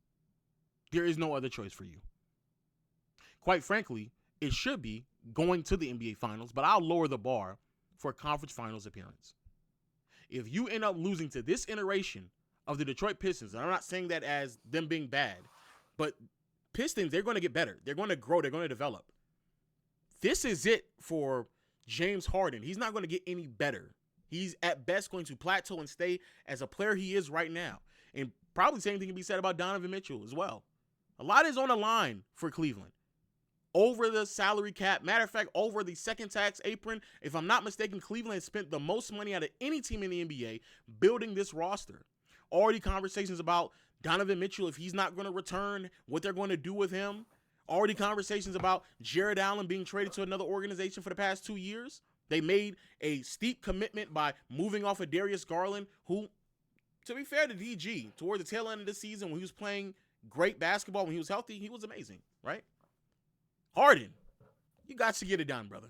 There is no other choice for you. Quite frankly, it should be going to the NBA Finals, but I'll lower the bar for a conference finals appearance. If you end up losing to this iteration of the Detroit Pistons, and I'm not saying that as them being bad, but Pistons, they're going to get better. They're going to grow. They're going to develop. This is it for James Harden. He's not going to get any better. He's at best going to plateau and stay as a player he is right now. And probably the same thing can be said about Donovan Mitchell as well. A lot is on the line for Cleveland. Over the salary cap. Matter of fact, over the second tax apron. If I'm not mistaken, Cleveland has spent the most money out of any team in the NBA building this roster. Already conversations about Donovan Mitchell, if he's not going to return, what they're going to do with him. Already conversations about Jared Allen being traded to another organization for the past 2 years. They made a steep commitment by moving off of Darius Garland, who, to be fair to DG, toward the tail end of the season when he was playing great basketball, when he was healthy, he was amazing, right? Harden, you got to get it done, brother.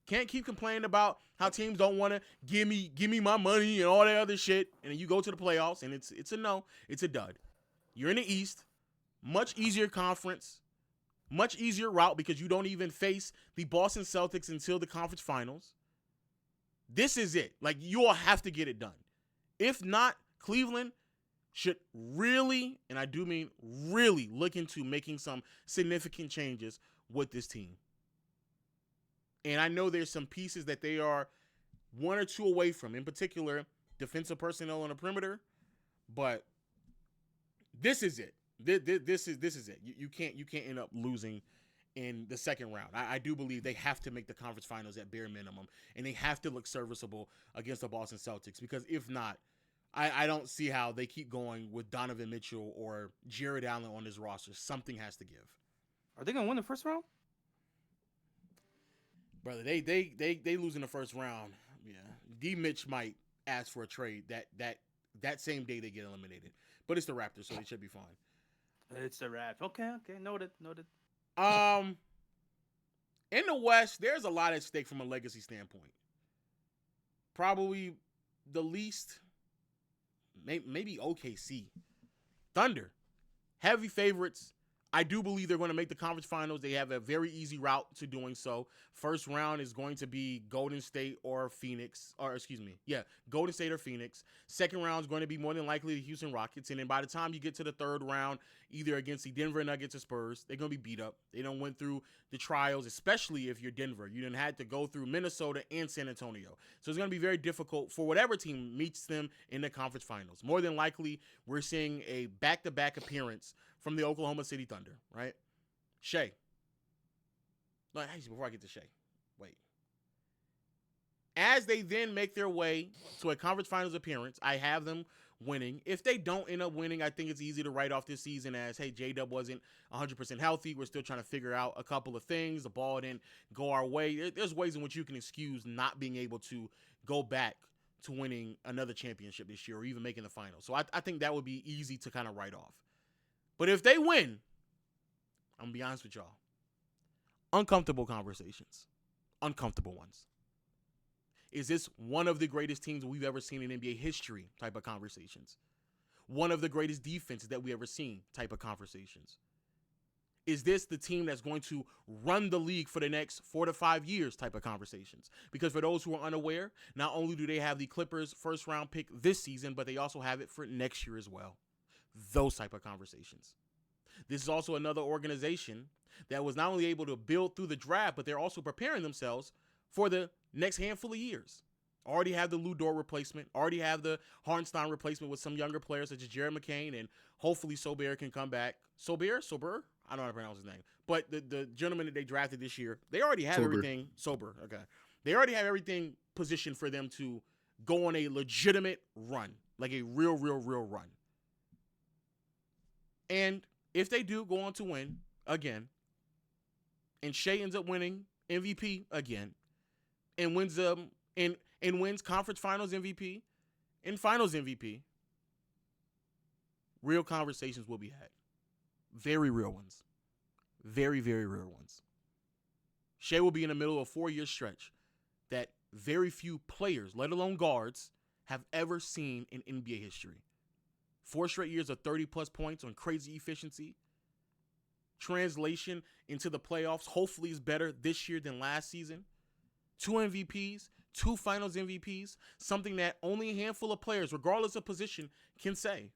Can't keep complaining about how teams don't want to give me my money and all that other shit, and then you go to the playoffs, and it's a no, it's a dud. You're in the East, much easier conference, much easier route because you don't even face the Boston Celtics until the conference finals. This is it. Like, you all have to get it done. If not, Cleveland should really, and I do mean really, look into making some significant changes with this team. And I know there's some pieces that they are one or two away from, in particular, defensive personnel on the perimeter. But this is it. This is it. You can't end up losing in the second round. I do believe they have to make the conference finals at bare minimum, and they have to look serviceable against the Boston Celtics, because if not, I don't see how they keep going with Donovan Mitchell or Jared Allen on this roster. Something has to give. Are they gonna win the first round? Brother, they lose in the first round. Yeah, D. Mitch might ask for a trade that same day they get eliminated. But it's the Raptors, so they should be fine. It's the Raptors. Okay, noted. In the West, there's a lot at stake from a legacy standpoint. Probably the least, maybe OKC. Thunder, heavy favorites. I do believe they're going to make the conference finals. They have a very easy route to doing so. First round is going to be Golden State or Phoenix, Golden State or Phoenix. Second round is going to be more than likely the Houston Rockets. And then by the time you get to the third round, either against the Denver Nuggets or Spurs, they're going to be beat up. They don't went through the trials, especially if you're Denver. You didn't have to go through Minnesota and San Antonio. So it's going to be very difficult for whatever team meets them in the conference finals. More than likely, we're seeing a back-to-back appearance from the Oklahoma City Thunder, right? Shay. No, actually, before I get to Shay, wait. As they then make their way to a conference finals appearance, I have them winning. If they don't end up winning, I think it's easy to write off this season as, hey, J-Dub wasn't 100% healthy. We're still trying to figure out a couple of things. The ball didn't go our way. There's ways in which you can excuse not being able to go back to winning another championship this year or even making the finals. So I think that would be easy to kind of write off. But if they win, I'm going to be honest with y'all. Uncomfortable conversations. Uncomfortable ones. Is this one of the greatest teams we've ever seen in NBA history type of conversations? One of the greatest defenses that we ever seen type of conversations? Is this the team that's going to run the league for the next 4 to 5 years type of conversations? Because for those who are unaware, not only do they have the Clippers first round pick this season, but they also have it for next year as well. Those type of conversations. This is also another organization that was not only able to build through the draft, but they're also preparing themselves for the next handful of years. Already have the Lou Dort replacement. Already have the Hartenstein replacement with some younger players such as Jared McCain, and hopefully Sober can come back. Sober? I don't know how to pronounce his name. But the gentleman that they drafted this year, they already have everything. Sober, okay. They already have everything positioned for them to go on a legitimate run, like a real run. And if they do go on to win again, and Shea ends up winning MVP again, and wins wins conference finals MVP and finals MVP, real conversations will be had. Very real ones. Very, very real ones. Shea will be in the middle of a 4-year stretch that very few players, let alone guards, have ever seen in NBA history. 4 straight years of 30-plus points on crazy efficiency. Translation into the playoffs hopefully is better this year than last season. 2 MVPs, 2 finals MVPs, something that only a handful of players, regardless of position, can say.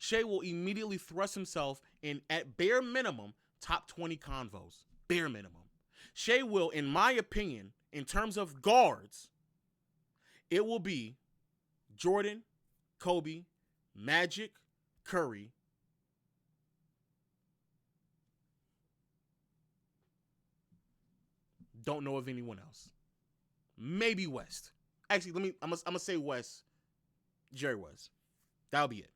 Shea will immediately thrust himself in, at bare minimum, top 20 convos. Bare minimum. Shea will, in my opinion, in terms of guards, it will be Jordan, Kobe, Magic, Curry. Don't know of anyone else. Maybe West. Actually, I'm gonna say West. Jerry West. That'll be it.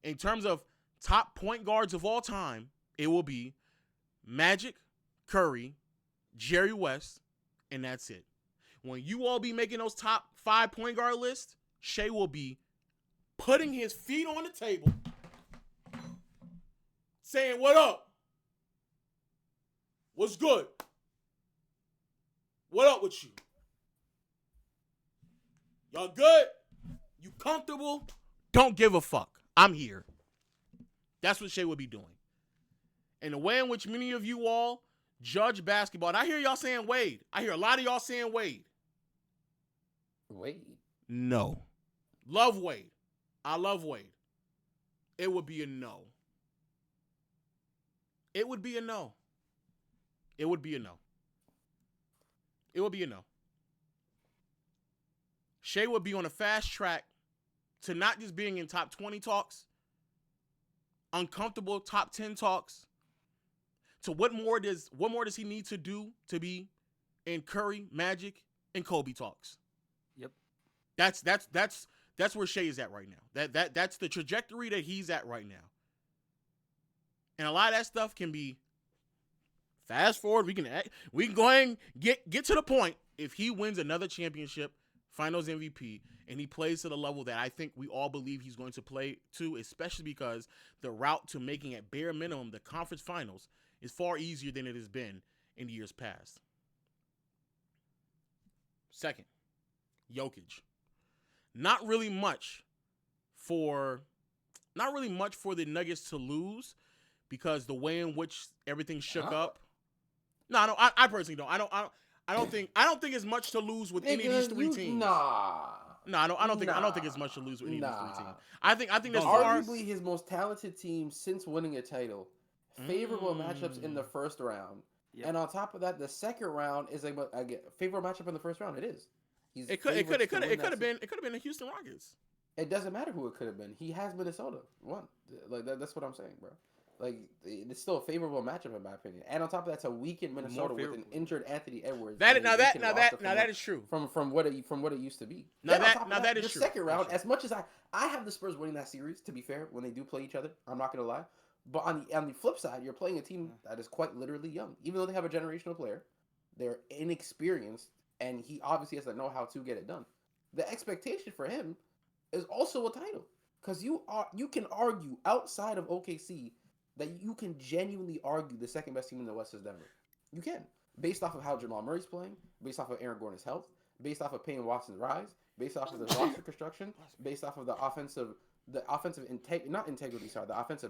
In terms of top point guards of all time, it will be Magic, Curry, Jerry West, and that's it. When you all be making those top 5 point guard lists, Shea will be putting his feet on the table, saying, "What up? What's good? What up with you? Y'all good? You comfortable? Don't give a fuck. I'm here." That's what Shea would be doing. And the way in which many of you all judge basketball, and I hear y'all saying Wade. I hear a lot of y'all saying Wade. Wade? No. Love Wade. I love Wade. It would be a no. It would be a no. It would be a no. It would be a no. Shea would be on a fast track to not just being in top 20 talks, uncomfortable top 10 talks, to what more does he need to do to be in Curry, Magic, and Kobe talks? Yep. That's where Shea is at right now. That's the trajectory that he's at right now. And a lot of that stuff can be fast forward. We can go ahead and get to the point. If he wins another championship, Finals MVP, and he plays to the level that I think we all believe he's going to play to, especially because the route to making at bare minimum the conference finals is far easier than it has been in the years past. Second, Jokic. Not really much for the Nuggets to lose, because the way in which everything shook up. No, I personally don't. I don't think it's much to lose with any of these three teams. No, I don't think it's much to lose with any of these three teams. I think there's arguably his most talented team since winning a title. Favorable matchups in the first round. Yep. And on top of that, the second round is a favorable matchup in the first round. It is. It could have been the Houston Rockets. It doesn't matter who it could have been. He has Minnesota. One. Like that's what I'm saying, bro. Like, it's still a favorable matchup in my opinion. And on top of that, it's a weakened Minnesota with an injured Anthony Edwards. That is true. From what it used to be. That is true. Second round, as much as I have the Spurs winning that series, to be fair, when they do play each other, I'm not gonna lie. But on the flip side, you're playing a team that is quite literally young. Even though they have a generational player, they're inexperienced, and he obviously has to know how to get it done. The expectation for him is also a title, because you can argue outside of OKC that you can genuinely argue the second best team in the West is Denver. You can, based off of how Jamal Murray's playing, based off of Aaron Gordon's health, based off of Payne Watson's rise, based off of the roster construction, based off of the offensive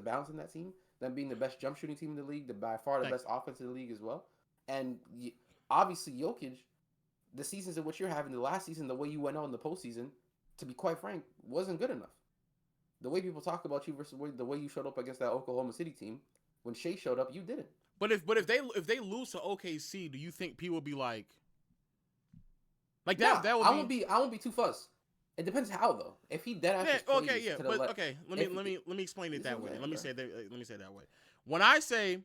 balance in that team, them being the best jump shooting team in the league, by far the best offense in the league as well. And obviously Jokic, the seasons in which you're having, the last season, the way you went out in the postseason, to be quite frank, wasn't good enough. The way people talk about you versus the way you showed up against that Oklahoma City team, when Shea showed up, you didn't. But if they lose to OKC, do you think people will be like that? Nah, that would I won't be too fussed. It depends how though. If he dead ass Let me explain it that way. Let me say it that way. When I say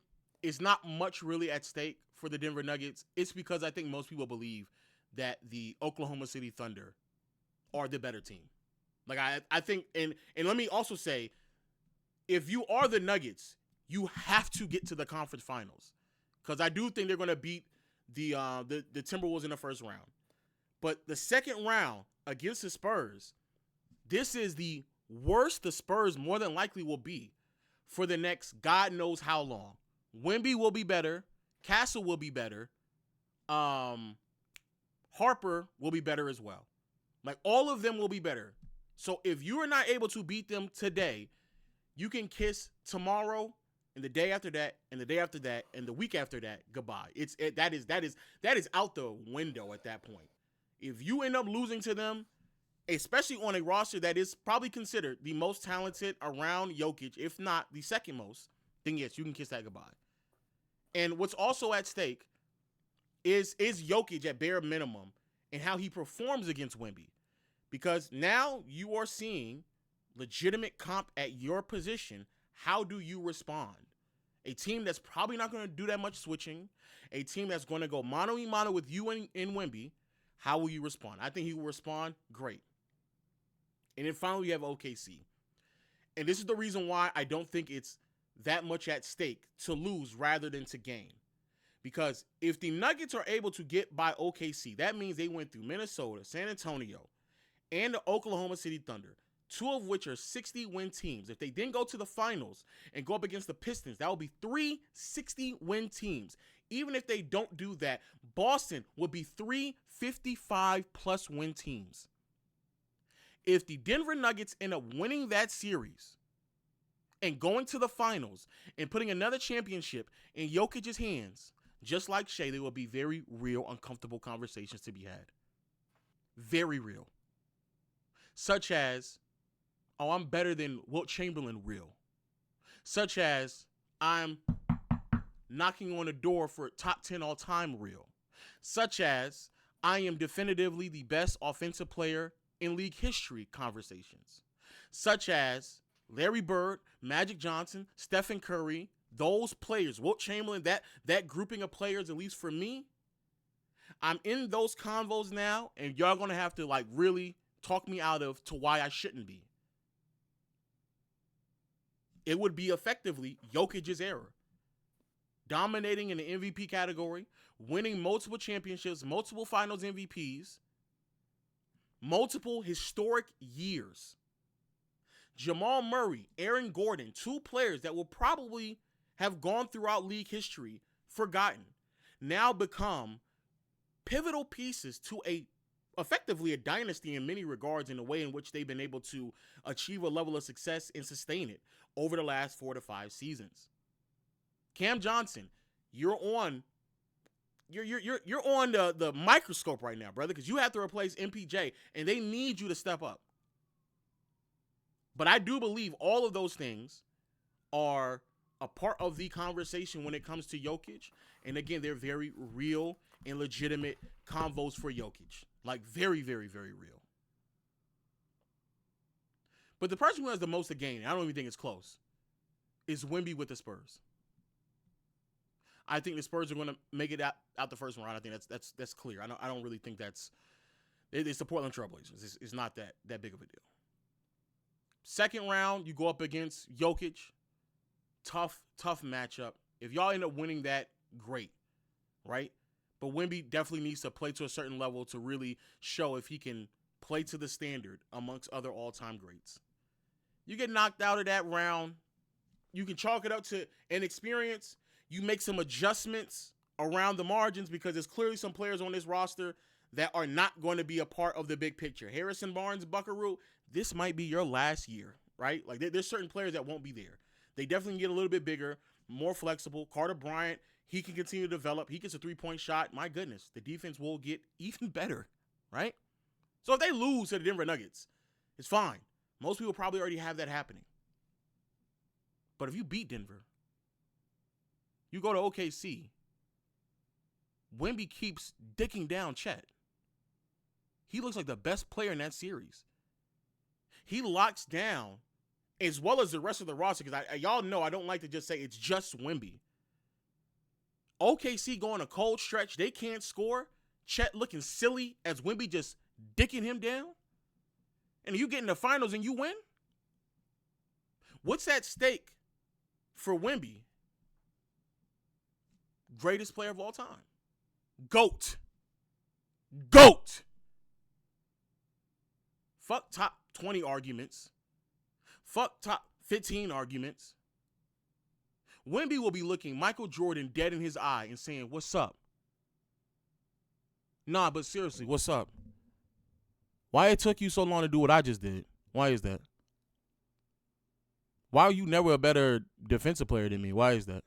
it's not much really at stake for the Denver Nuggets, it's because I think most people believe that the Oklahoma City Thunder are the better team. Like I think, and let me also say, if you are the Nuggets, you have to get to the conference finals, because I do think they're going to beat the Timberwolves in the first round. But the second round against the Spurs, this is the worst the Spurs more than likely will be for the next God knows how long. Wemby will be better, Castle will be better, Harper will be better as well. Like, all of them will be better. So if you are not able to beat them today, you can kiss tomorrow and the day after that and the day after that and the week after that goodbye. That is out the window at that point. If you end up losing to them, especially on a roster that is probably considered the most talented around Jokic, if not the second most, then yes, you can kiss that goodbye. And what's also at stake is Jokic at bare minimum and how he performs against Wemby. Because now you are seeing legitimate comp at your position. How do you respond? A team that's probably not going to do that much switching, a team that's going to go mano-a-mano with you in Wemby, how will you respond? I think he will respond great. And then finally, you have OKC. And this is the reason why I don't think it's that much at stake to lose rather than to gain. Because if the Nuggets are able to get by OKC, that means they went through Minnesota, San Antonio, and the Oklahoma City Thunder, two of which are 60-win teams. If they then go to the finals and go up against the Pistons, that will be 3 60-win teams. Even if they don't do that, Boston would be 3 55-plus win teams. If the Denver Nuggets end up winning that series and going to the finals and putting another championship in Jokic's hands, just like Shea, there will be very real, uncomfortable conversations to be had. Very real. Such as, oh, I'm better than Wilt Chamberlain real. Such as, I'm knocking on the door for top 10 all-time real. Such as, I am definitively the best offensive player in league history conversations. Such as Larry Bird, Magic Johnson, Stephen Curry, those players, Wilt Chamberlain, that grouping of players, at least for me, I'm in those convos now, and y'all going to have to like really talk me out of to why I shouldn't be. It would be effectively Jokic's era. Dominating in the MVP category, winning multiple championships, multiple finals MVPs, multiple historic years. Jamal Murray, Aaron Gordon, two players that will probably have gone throughout league history, forgotten, now become pivotal pieces to effectively a dynasty in many regards in the way in which they've been able to achieve a level of success and sustain it over the last 4 to 5 seasons. Cam Johnson, you're on the microscope right now, brother, because you have to replace MPJ, and they need you to step up. But I do believe all of those things are a part of the conversation when it comes to Jokic. And again, they're very real and legitimate convos for Jokic. Like very, very, very real. But the person who has the most to gain, I don't even think it's close, is Wemby with the Spurs. I think the Spurs are going to make it out the first round. I think that's clear. I don't really think it's the Portland Trailblazers. It's not that big of a deal. Second round, you go up against Jokic. Tough matchup. If y'all end up winning that, great, right? But Wemby definitely needs to play to a certain level to really show if he can play to the standard amongst other all-time greats. You get knocked out of that round, you can chalk it up to inexperience. You make some adjustments around the margins because there's clearly some players on this roster that are not going to be a part of the big picture. Harrison Barnes, Buckaroo, this might be your last year, right? Like there's certain players that won't be there. They definitely can get a little bit bigger, more flexible. Carter Bryant, he can continue to develop. He gets a three-point shot. My goodness, the defense will get even better, right? So if they lose to the Denver Nuggets, it's fine. Most people probably already have that happening. But if you beat Denver, you go to OKC, Wemby keeps dicking down Chet. He looks like the best player in that series. He locks down, as well as the rest of the roster, because y'all know I don't like to just say it's just Wemby. OKC going a cold stretch. They can't score. Chet looking silly as Wemby just dicking him down. And you get in the finals and you win? What's at stake for Wemby? Greatest player of all time. GOAT. Fuck top 20 arguments. Fuck top 15 arguments. Wemby will be looking Michael Jordan dead in his eye and saying, "What's up?" Nah, but seriously, what's up? Why it took you so long to do what I just did? Why is that? Why are you never a better defensive player than me? Why is that?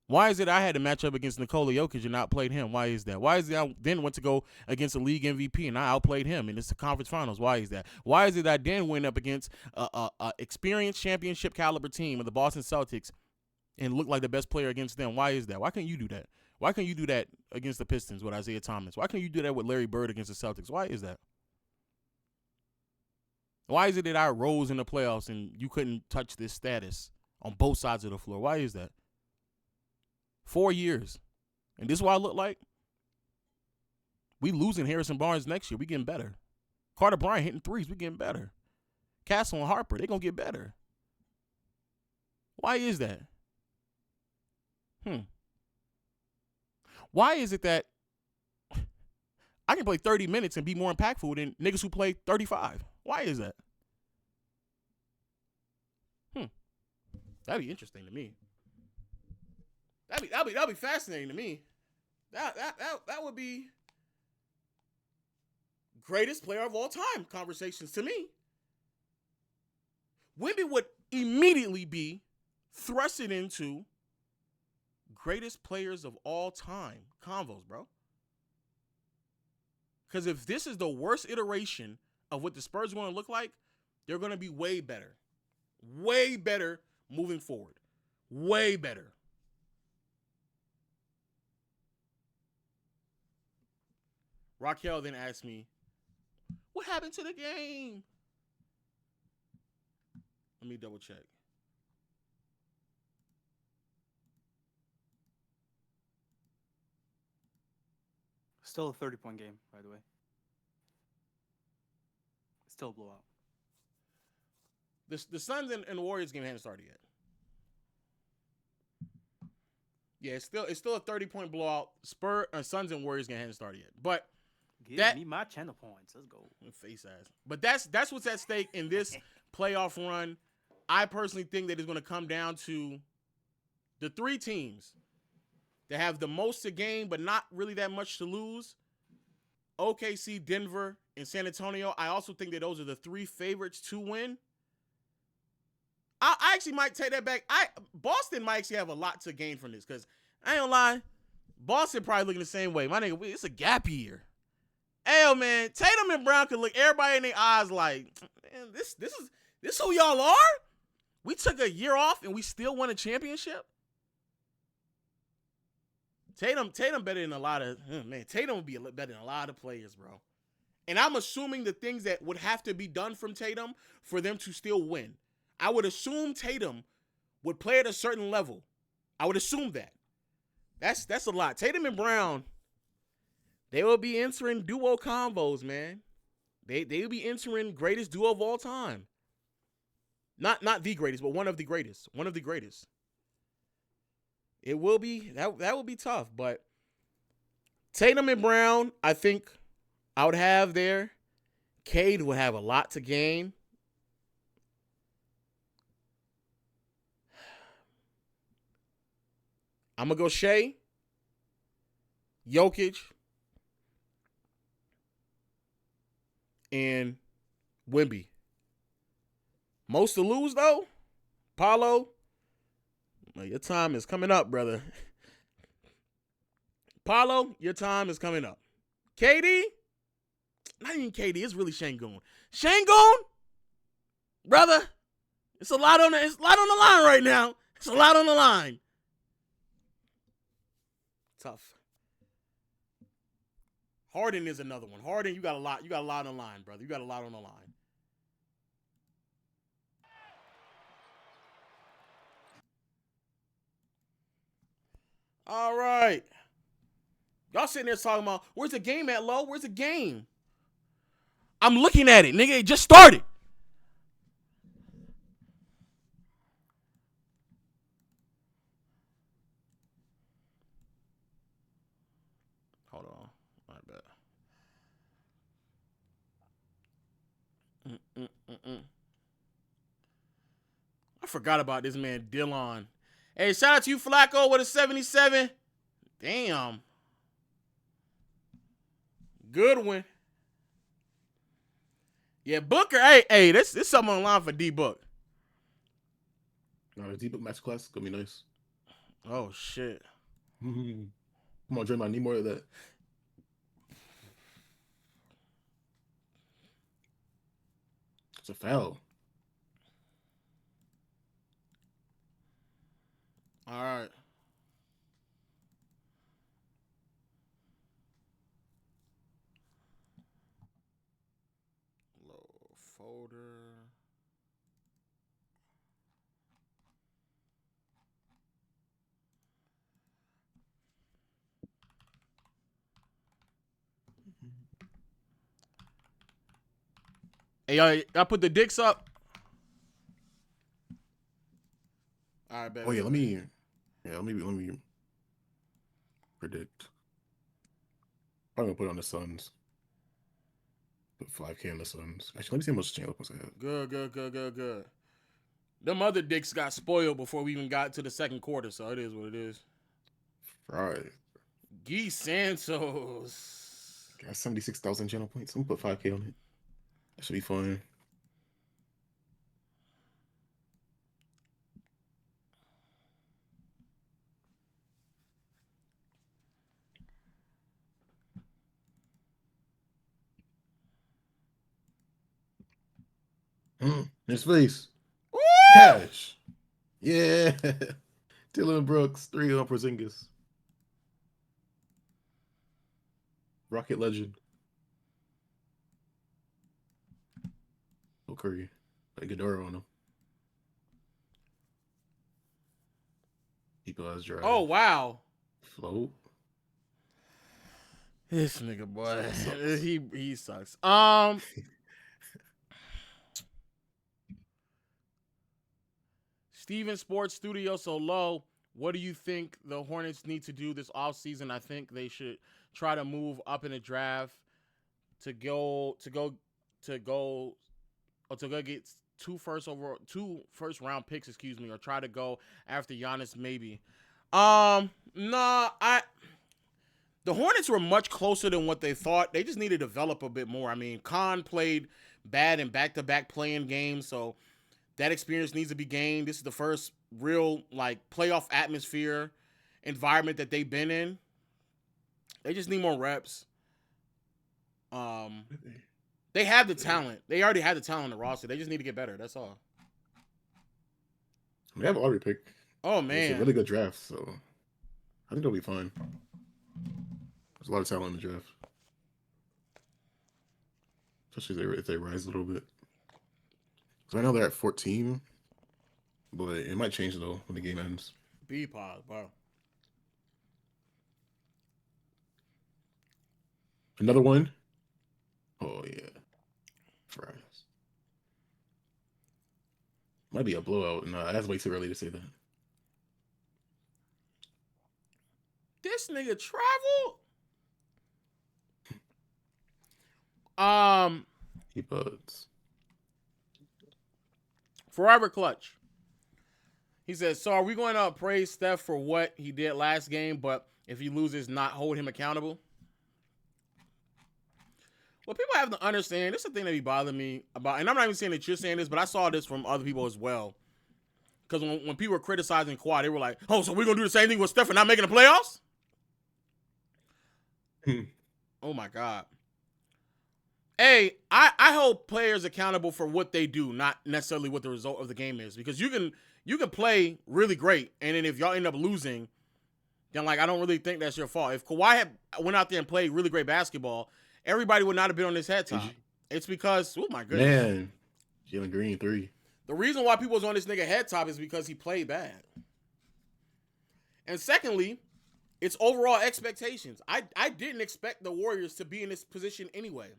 Why is it I had to match up against Nikola Jokic and outplayed him? Why is that? Why is it I then went to go against a league MVP and I outplayed him and it's the conference finals? Why is that? Why is it I then went up against a experienced championship caliber team of the Boston Celtics and looked like the best player against them? Why is that? Why can't you do that? Why can't you do that against the Pistons with Isaiah Thomas? Why can't you do that with Larry Bird against the Celtics? Why is that? Why is it that I rose in the playoffs and you couldn't touch this status on both sides of the floor? Why is that? 4 years. And this is what I look like? We losing Harrison Barnes next year. We getting better. Carter Bryant hitting threes. We getting better. Castle and Harper, they going to get better. Why is that? Why is it that I can play 30 minutes and be more impactful than niggas who play 35? Why is that? That'd be interesting to me. That'd be fascinating to me. That would be greatest player of all time conversations to me. Wemby would immediately be thrusted into greatest players of all time convos, bro. Because if this is the worst iteration of what the Spurs want to look like, they're going to be way better. Way better moving forward. Way better. Raquel then asked me, what happened to the game? Let me double check. Still a 30-point game, by the way. Still a blowout. The Suns and Warriors game hasn't started yet. Yeah, it's still a 30-point blowout. Suns and Warriors game hasn't started yet. But Give me my channel points. Let's go. Face ass. But that's what's at stake in this playoff run. I personally think that it's going to come down to the three teams that have the most to gain but not really that much to lose. OKC, Denver, and San Antonio. I also think that those are the three favorites to win. I actually might take that back. Boston might actually have a lot to gain from this because I ain't gonna lie, Boston probably looking the same way. My nigga, it's a gap year. Hey, man, Tatum and Brown could look everybody in their eyes like, man, this who y'all are? We took a year off and we still won a championship? Tatum better than a lot of, Tatum would be better than a lot of players, bro. And I'm assuming the things that would have to be done from Tatum for them to still win. I would assume Tatum would play at a certain level. I would assume that. That's a lot. Tatum and Brown, they will be entering duo combos, man. They will be entering greatest duo of all time. Not the greatest, but one of the greatest. One of the greatest. It will be that will be tough, but Tatum and Brown, I think I would have there. Cade would have a lot to gain. I'm going to go Shea, Jokic, and Wemby. Most to lose, though, Paulo, your time is coming up, brother. Paulo, your time is coming up. KD, not even KD, it's really Şengün. Şengün, brother, it's a lot on the line right now. It's a lot on the line. Tough. Harden is another one. Harden, you got a lot on the line, brother. You got a lot on the line. All right. Y'all sitting there talking about, where's the game at, Lo? Where's the game? I'm looking at it, nigga. It just started. Hold on. My bad. I forgot about this man, Dillon. Hey, shout out to you, Flacco, with a 77. Damn. Good one. Yeah, Booker. Hey, this something on the line for D-Book. D-Book Masterclass. Gonna be nice. Oh shit. Come on, Draymond, I need more of that. It's a foul. All right. Low folder. Hey, I put the dicks up. All right, baby. Oh yeah, let me predict. I'm gonna put on the Suns. Put 5K on the Suns. Actually, let me see how much Chandler wants to have. Good. Them other dicks got spoiled before we even got to the second quarter, so it is what it is. Right. Guy Santos. Got 76,000 channel points. I'm gonna put 5K on it. That should be fun. His face. Woo! Cash. Yeah. Dylan Brooks, 3 on Porzingis. Rocket legend. Curry. Like Ghidorah on him. People as dry. Oh wow. Float. This nigga boy. He sucks. Steven Sports Studio so low. What do you think the Hornets need to do this offseason? I think they should try to move up in the draft to go get two first round picks, or try to go after Giannis maybe. The Hornets were much closer than what they thought. They just need to develop a bit more. I mean, Khan played bad in back-to-back playing games, so that experience needs to be gained. This is the first real playoff atmosphere environment that they've been in. They just need more reps. They have the talent. They already had the talent in the roster. They just need to get better. That's all. They have a lottery pick. Oh man, it's a really good draft. So I think they'll be fine. There's a lot of talent in the draft, especially if they rise a little bit. So I know they're at 14, but it might change though when the game ends. B-Pod, wow. Another one. Oh yeah, fries. Might be a blowout. Nah, that's way too early to say that. This nigga traveled. He buds. Forever Clutch. He says, so are we going to praise Steph for what he did last game, but if he loses, not hold him accountable? Well, people have to understand, this is the thing that be bothering me about, and I'm not even saying that you're saying this, but I saw this from other people as well. Because when people were criticizing Kawhi, they were like, oh, so we're going to do the same thing with Steph and not making the playoffs? Oh, my God. Hey, I hold players accountable for what they do, not necessarily what the result of the game is. Because you can play really great, and then if y'all end up losing, then I don't really think that's your fault. If Kawhi had went out there and played really great basketball, everybody would not have been on his head top. It's because, oh my goodness. Man, Jalen Green 3. The reason why people was on this nigga head top is because he played bad. And secondly, it's overall expectations. I didn't expect the Warriors to be in this position anyway.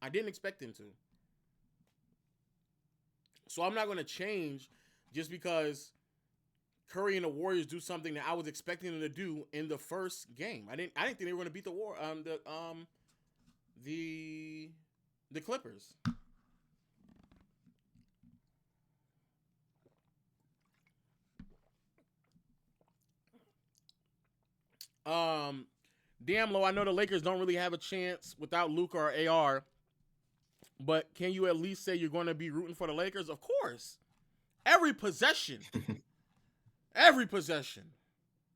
I didn't expect them to. So I'm not going to change just because Curry and the Warriors do something that I was expecting them to do in the first game. I didn't think they were going to beat the Clippers. Damn low. I know the Lakers don't really have a chance without Luka or AR. But can you at least say you're going to be rooting for the Lakers? Of course. Every possession. Every possession.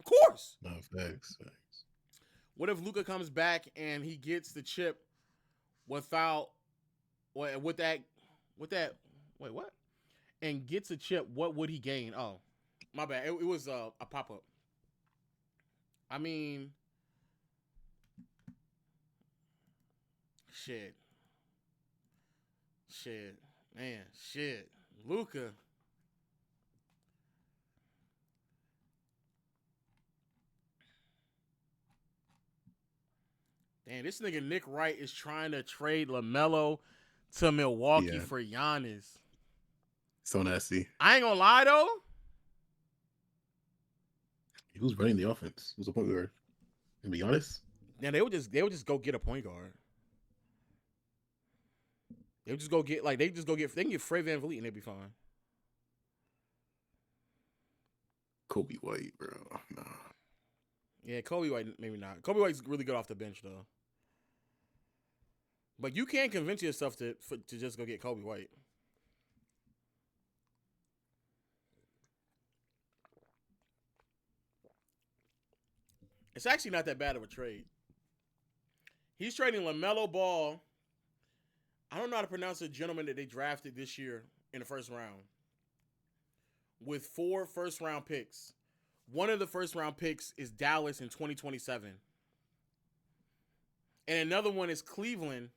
Of course. No, facts. What if Luka comes back and he gets the chip without with that wait, what? And gets a chip, what would he gain? Oh, my bad. It was a pop-up. I mean, shit. Man, Luka. Damn, this nigga Nick Wright is trying to trade LaMelo to Milwaukee for Giannis. So nasty. I ain't gonna lie though. Who's running the offense? Who's the point guard? To be honest. Yeah, they would just go get a point guard. They would just go get they can get Fred VanVleet and they'd be fine. Kobe White, bro. Nah. Yeah, Kobe White maybe not. Kobe White's really good off the bench though. But you can't convince yourself to just go get Kobe White. It's actually not that bad of a trade. He's trading LaMelo Ball. I don't know how to pronounce the gentleman that they drafted this year in the first round. With 4 first-round picks. One of the first-round picks is Dallas in 2027. And another one is Cleveland,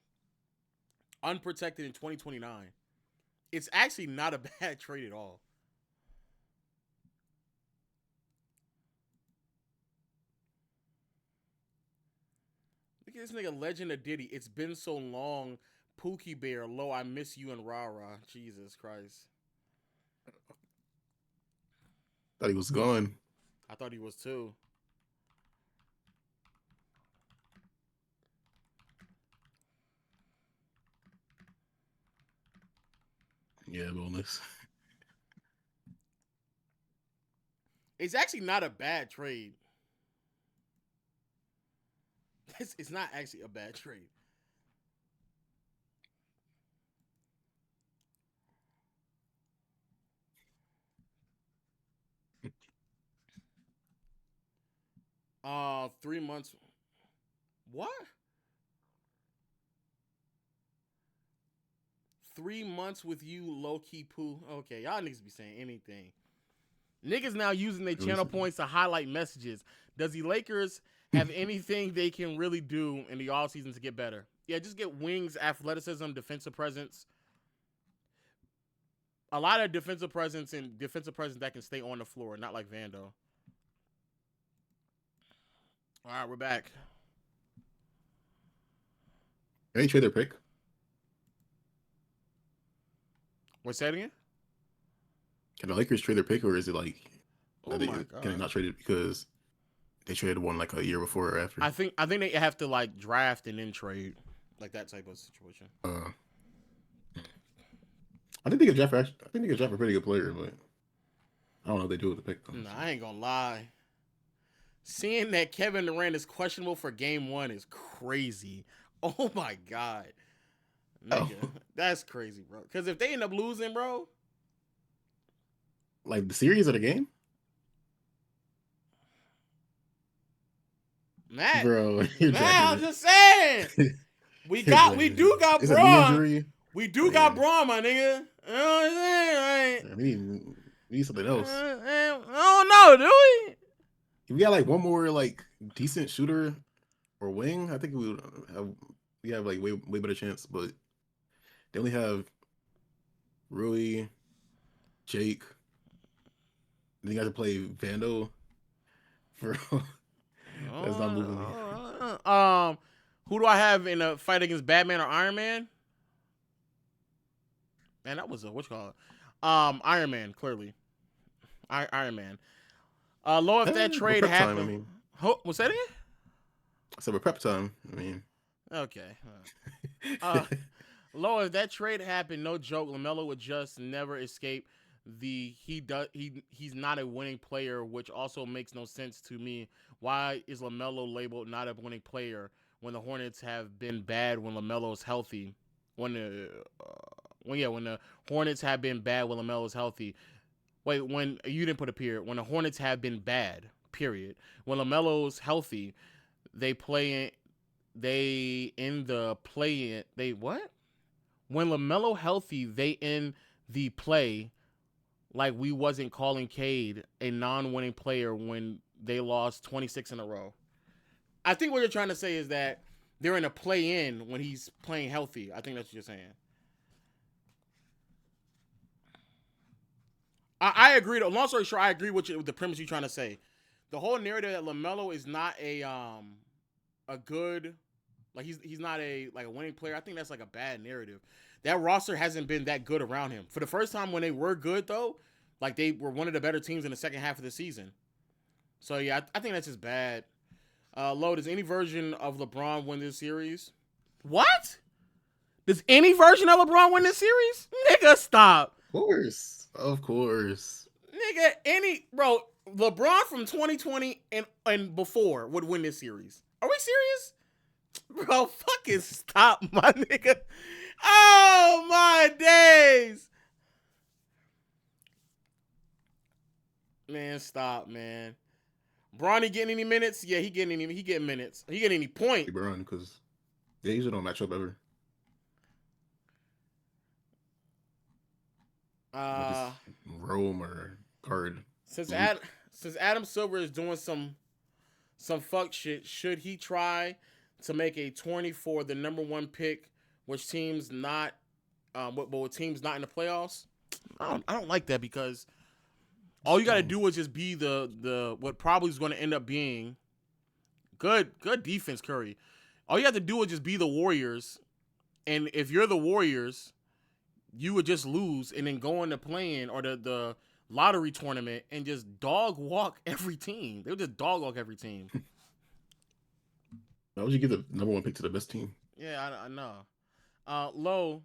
unprotected in 2029. It's actually not a bad trade at all. Look at this nigga Legend of Diddy. It's been so long. Pookie Bear, Low, I miss you, and Rah Rah. Jesus Christ. Thought he was gone. I thought he was too. Yeah, bonus. It's actually not a bad trade. It's not actually a bad trade. Uh, 3 months. What? 3 months with you, low-key poo. Okay, y'all niggas be saying anything. Niggas now using their channel points to highlight messages. Does the Lakers have anything they can really do in the offseason to get better? Yeah, just get wings, athleticism, defensive presence. A lot of defensive presence that can stay on the floor, not like Vando. All right, we're back. Can they trade their pick? What's that again? Can the Lakers trade their pick, or is it like Oh my God. can they not trade it because they traded one like a year before or after? I think they have to like draft and then trade, like that type of situation. I think they could draft. I think they could draft a pretty good player, but I don't know if they do with the pick. Nah, I ain't gonna lie. Seeing that Kevin Durant is questionable for game 1 is crazy. Oh my God. Nigga, that's crazy, bro. Because if they end up losing, bro. Like the series of the game? Matt, bro, I'm just saying. We do got Braun. We do got Braun, my nigga. You know what I'm saying? Like, we need something else. I don't know, do we? If we got like one more like decent shooter or wing, I think we have like way better chance. But they only have Rui, Jake. Then you got to play Vando. For that's not moving me. Who do I have in a fight against Batman or Iron Man? Man, that was what you call it? Iron Man, clearly. Iron Man. Low, if that trade happened. What's that again? I said with prep time. I mean. Okay. Low, if that trade happened, no joke, LaMelo would just never escape he's not a winning player, which also makes no sense to me. Why is LaMelo labeled not a winning player when the Hornets have been bad when LaMelo's healthy? When the Hornets have been bad when LaMelo's healthy. Wait, when you didn't put a period. When the Hornets have been bad, period. When LaMelo's healthy, they play in. They in the play in. They what? When LaMelo healthy, they in the play. Like we wasn't calling Cade a non-winning player when they lost 26 in a row. I think what you're trying to say is that they're in a play-in when he's playing healthy. I think that's what you're saying. I agree. Long story short, I agree with the premise you're trying to say. The whole narrative that LaMelo is not a good, like he's not a winning player. I think that's like a bad narrative. That roster hasn't been that good around him. For the first time when they were good though, like they were one of the better teams in the second half of the season. So yeah, I think that's just bad. Lo, does any version of LeBron win this series? What? Does any version of LeBron win this series? Nigga, stop. Of course. Nigga, LeBron from 2020 and before would win this series. Are we serious? Bro, fucking stop, my nigga. Oh, my days. Man, stop, man. Bronny getting any minutes? Yeah, he getting minutes. He getting any point? LeBron, because they usually don't match up ever. Rome or guard. Since Adam Silver is doing some fuck shit, should he try to make a 20 for the number 1 pick, which teams not, with teams not in the playoffs? I don't like that because all you got to do is just be the what probably is going to end up being good defense, Curry. All you have to do is just be the Warriors, and if you're the Warriors, you would just lose and then go in the play-in or the lottery tournament and just dog walk every team. They would just dog walk every team. Why would you give the number 1 pick to the best team? Yeah, I know. Lo,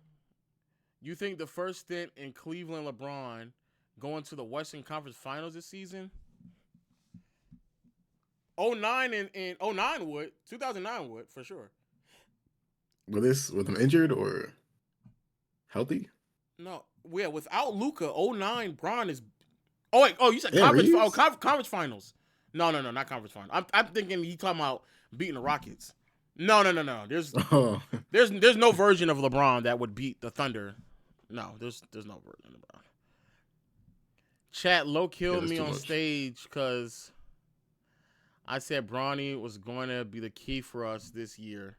you think the first stint in Cleveland LeBron going to the Western Conference Finals this season? 09 and 09 would. 2009 would, for sure. With him injured or healthy? No, yeah, without Luka, 09 Bron is. Oh wait, you said conference finals. No, not conference finals. I'm thinking he talking about beating the Rockets. No. There's no version of LeBron that would beat the Thunder. No, there's no version of LeBron. Chat low killed me on stage because I said Bronny was going to be the key for us this year.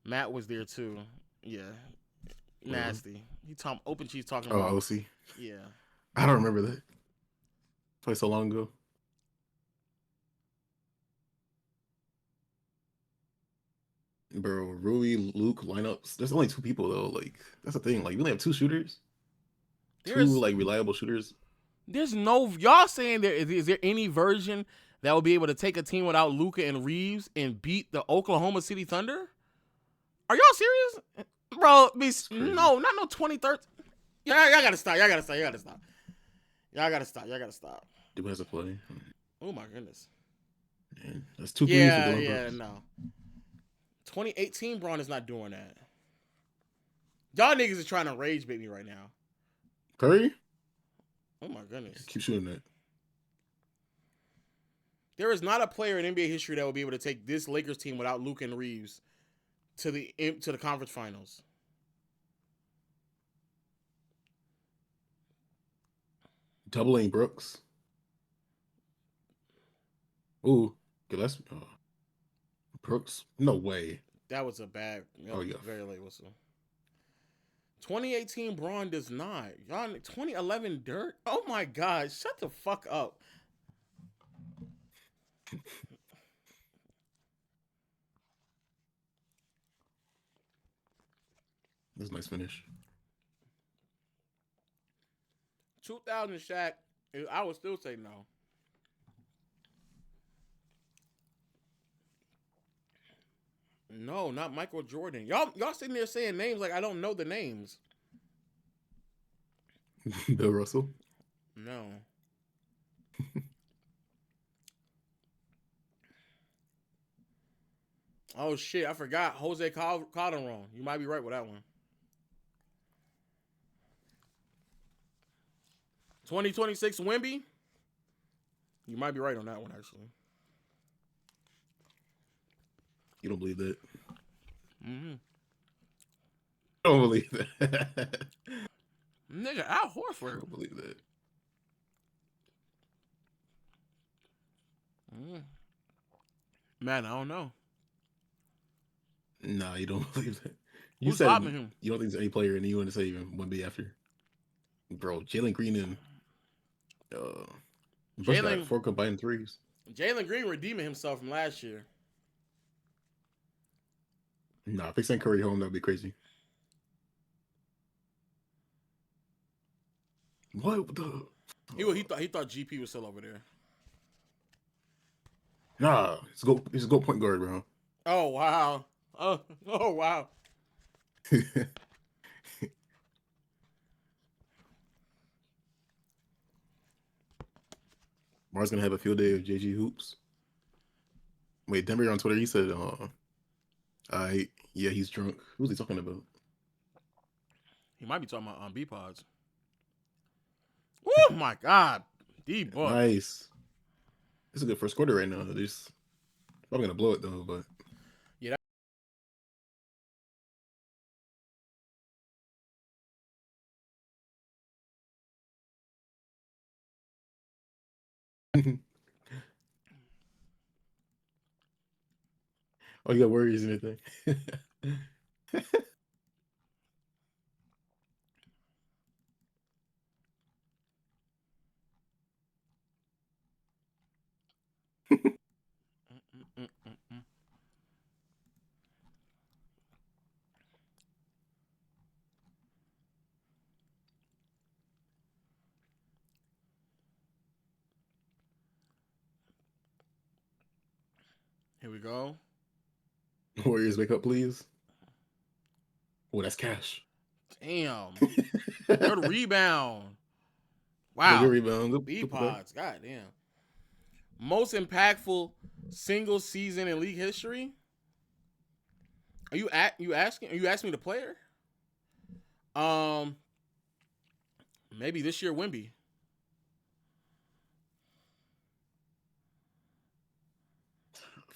Matt was there too. Yeah. Nasty. He open cheese talking about. Oh, OC. Yeah. I don't remember that. Played so long ago. Bro, Rui, Luke lineups. There's only 2 people though. Like that's the thing. Like we only have 2 shooters. Two reliable shooters. There's no y'all saying is there any version that will be able to take a team without Luka and Reeves and beat the Oklahoma City Thunder? Are y'all serious? Bro, no, not no 2013. Y'all gotta stop. Y'all gotta stop. Dude has a play. Oh my goodness. Man, that's 2 Yeah, no. 2018 Braun is not doing that. Y'all niggas is trying to rage bait me right now. Curry? Oh my goodness. Keep shooting that. There is not a player in NBA history that will be able to take this Lakers team without Luke and Reeves to the conference finals. Doubling Brooks. Ooh, Gillespie. Brooks? No way. That was a bad. Yeah. Very late whistle. 2018 Braun does not. Y'all, 2011 Dirt. Oh my God! Shut the fuck up. That's a nice finish. 2000 Shaq. I would still say no. No, not Michael Jordan. Y'all sitting there saying names like I don't know the names. Bill Russell? No. Oh shit, I forgot. Jose Calderon. You might be right with that one. 2026 Wemby. You might be right on that one, actually. You don't believe that? Mm-hmm. I don't believe that. Nigga, Al I Horford. don't believe that. Man, I don't know. Nah, you don't believe that. You Who's said stopping him? you don't think there's any player, and then you want to say even Wemby after. Bro, Jalen Green and Bush got 4 combined threes. Jalen Green redeeming himself from last year. Nah, if they send Curry home, that'd be crazy. What the? He thought GP was still over there. Nah, he's a go point guard, bro. Oh wow. Oh wow. Mars gonna have a field day of JG hoops. Wait, Denver on Twitter, he said, yeah, he's drunk. Who's he talking about? He might be talking about on B pods. Oh my God, D boy. Nice. This is a good first quarter right now. They're probably gonna blow it though, but yeah. Oh, you got worries and anything? Here we go. Warriors, wake up, please. Oh, that's cash. Damn. Good rebound. Wow. Good rebound. B pods. God damn. Most impactful single season in league history. Are you asking? Are you asking me the player? Maybe this year Wemby.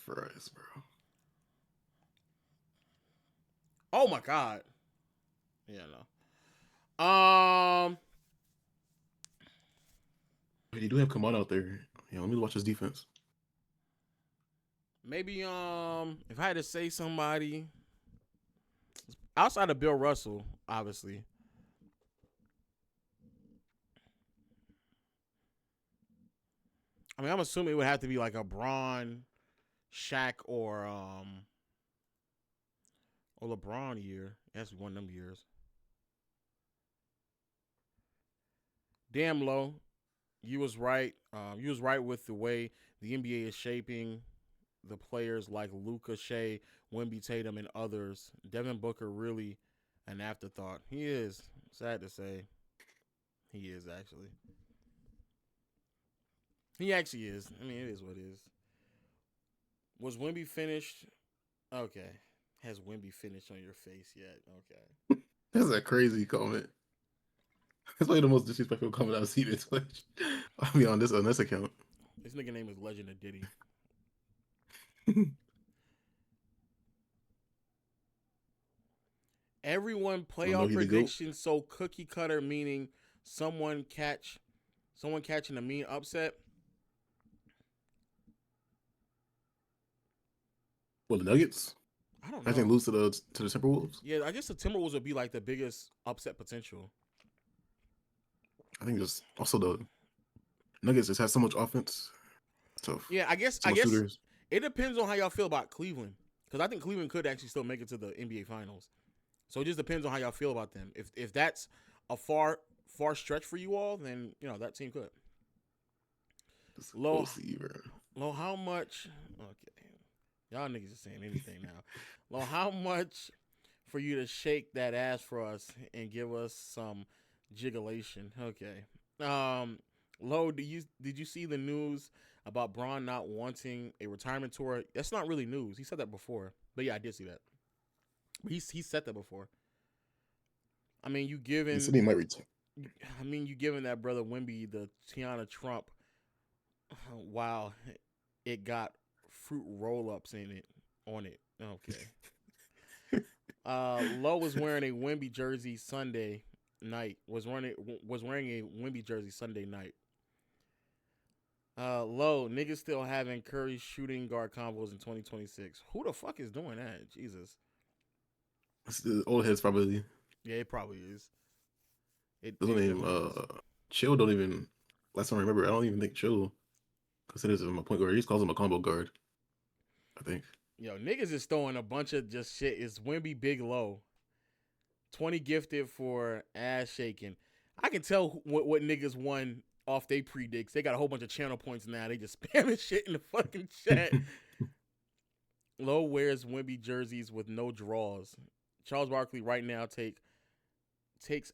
Fries, bro. Oh my God. Yeah, no. You do have Kaman out there. Yeah, let me watch his defense. Maybe if I had to say somebody outside of Bill Russell, obviously. I mean, I'm assuming it would have to be like a Bron, Shaq, or LeBron year. It has to be one of them years. Damn, Low. You was right. You was right with the way the NBA is shaping the players like Luka, Shea, Wemby, Tatum, and others. Devin Booker really an afterthought. He is. Sad to say. He is, actually. He actually is. I mean, it is what it is. Was Wemby finished? Okay. Has Wemby finished on your face yet? Okay. That's a crazy comment. That's probably the most disrespectful comment I've seen in Twitch. I'll be on this account. This nigga name is Legend of Diddy. Everyone playoff predictions so cookie cutter, meaning someone catching a mean upset. Well, the Nuggets. I don't know. I think lose to the Timberwolves. Yeah, I guess the Timberwolves would be like the biggest upset potential. I think just also the Nuggets just have so much offense. Tough. Yeah, I guess it depends on how y'all feel about Cleveland, because I think Cleveland could actually still make it to the NBA Finals. So it just depends on how y'all feel about them. If that's a far stretch for you all, then that team could. Low, how much? Okay, y'all niggas are saying anything now. Low, how much for you to shake that ass for us and give us some jigulation? Okay. Low, did you see the news about Bron not wanting a retirement tour? That's not really news. He said that before. But yeah, I did see that. He said that before. I mean, He said he might retire. I mean, you giving that brother Wimby the Tiana Trump. Wow, it got fruit roll-ups on it. Okay. Lowe was wearing a Wimby jersey Sunday night. Was wearing a Wimby jersey Sunday night. Low, niggas still having Curry shooting guard combos in 2026. Who the fuck is doing that? Jesus. It's the old heads probably. Yeah, it probably is. It doesn't even Chill don't even. Last time I remember, I don't even think Chill considers him a point guard. He just calls him a combo guard, I think. Yo, niggas is throwing a bunch of just shit. It's Wimby Big Low. 20 gifted for ass shaking. I can tell what niggas won off they predicts. They got a whole bunch of channel points now. They just spamming shit in the fucking chat. Low wears Wimby jerseys with no draws. Charles Barkley right now takes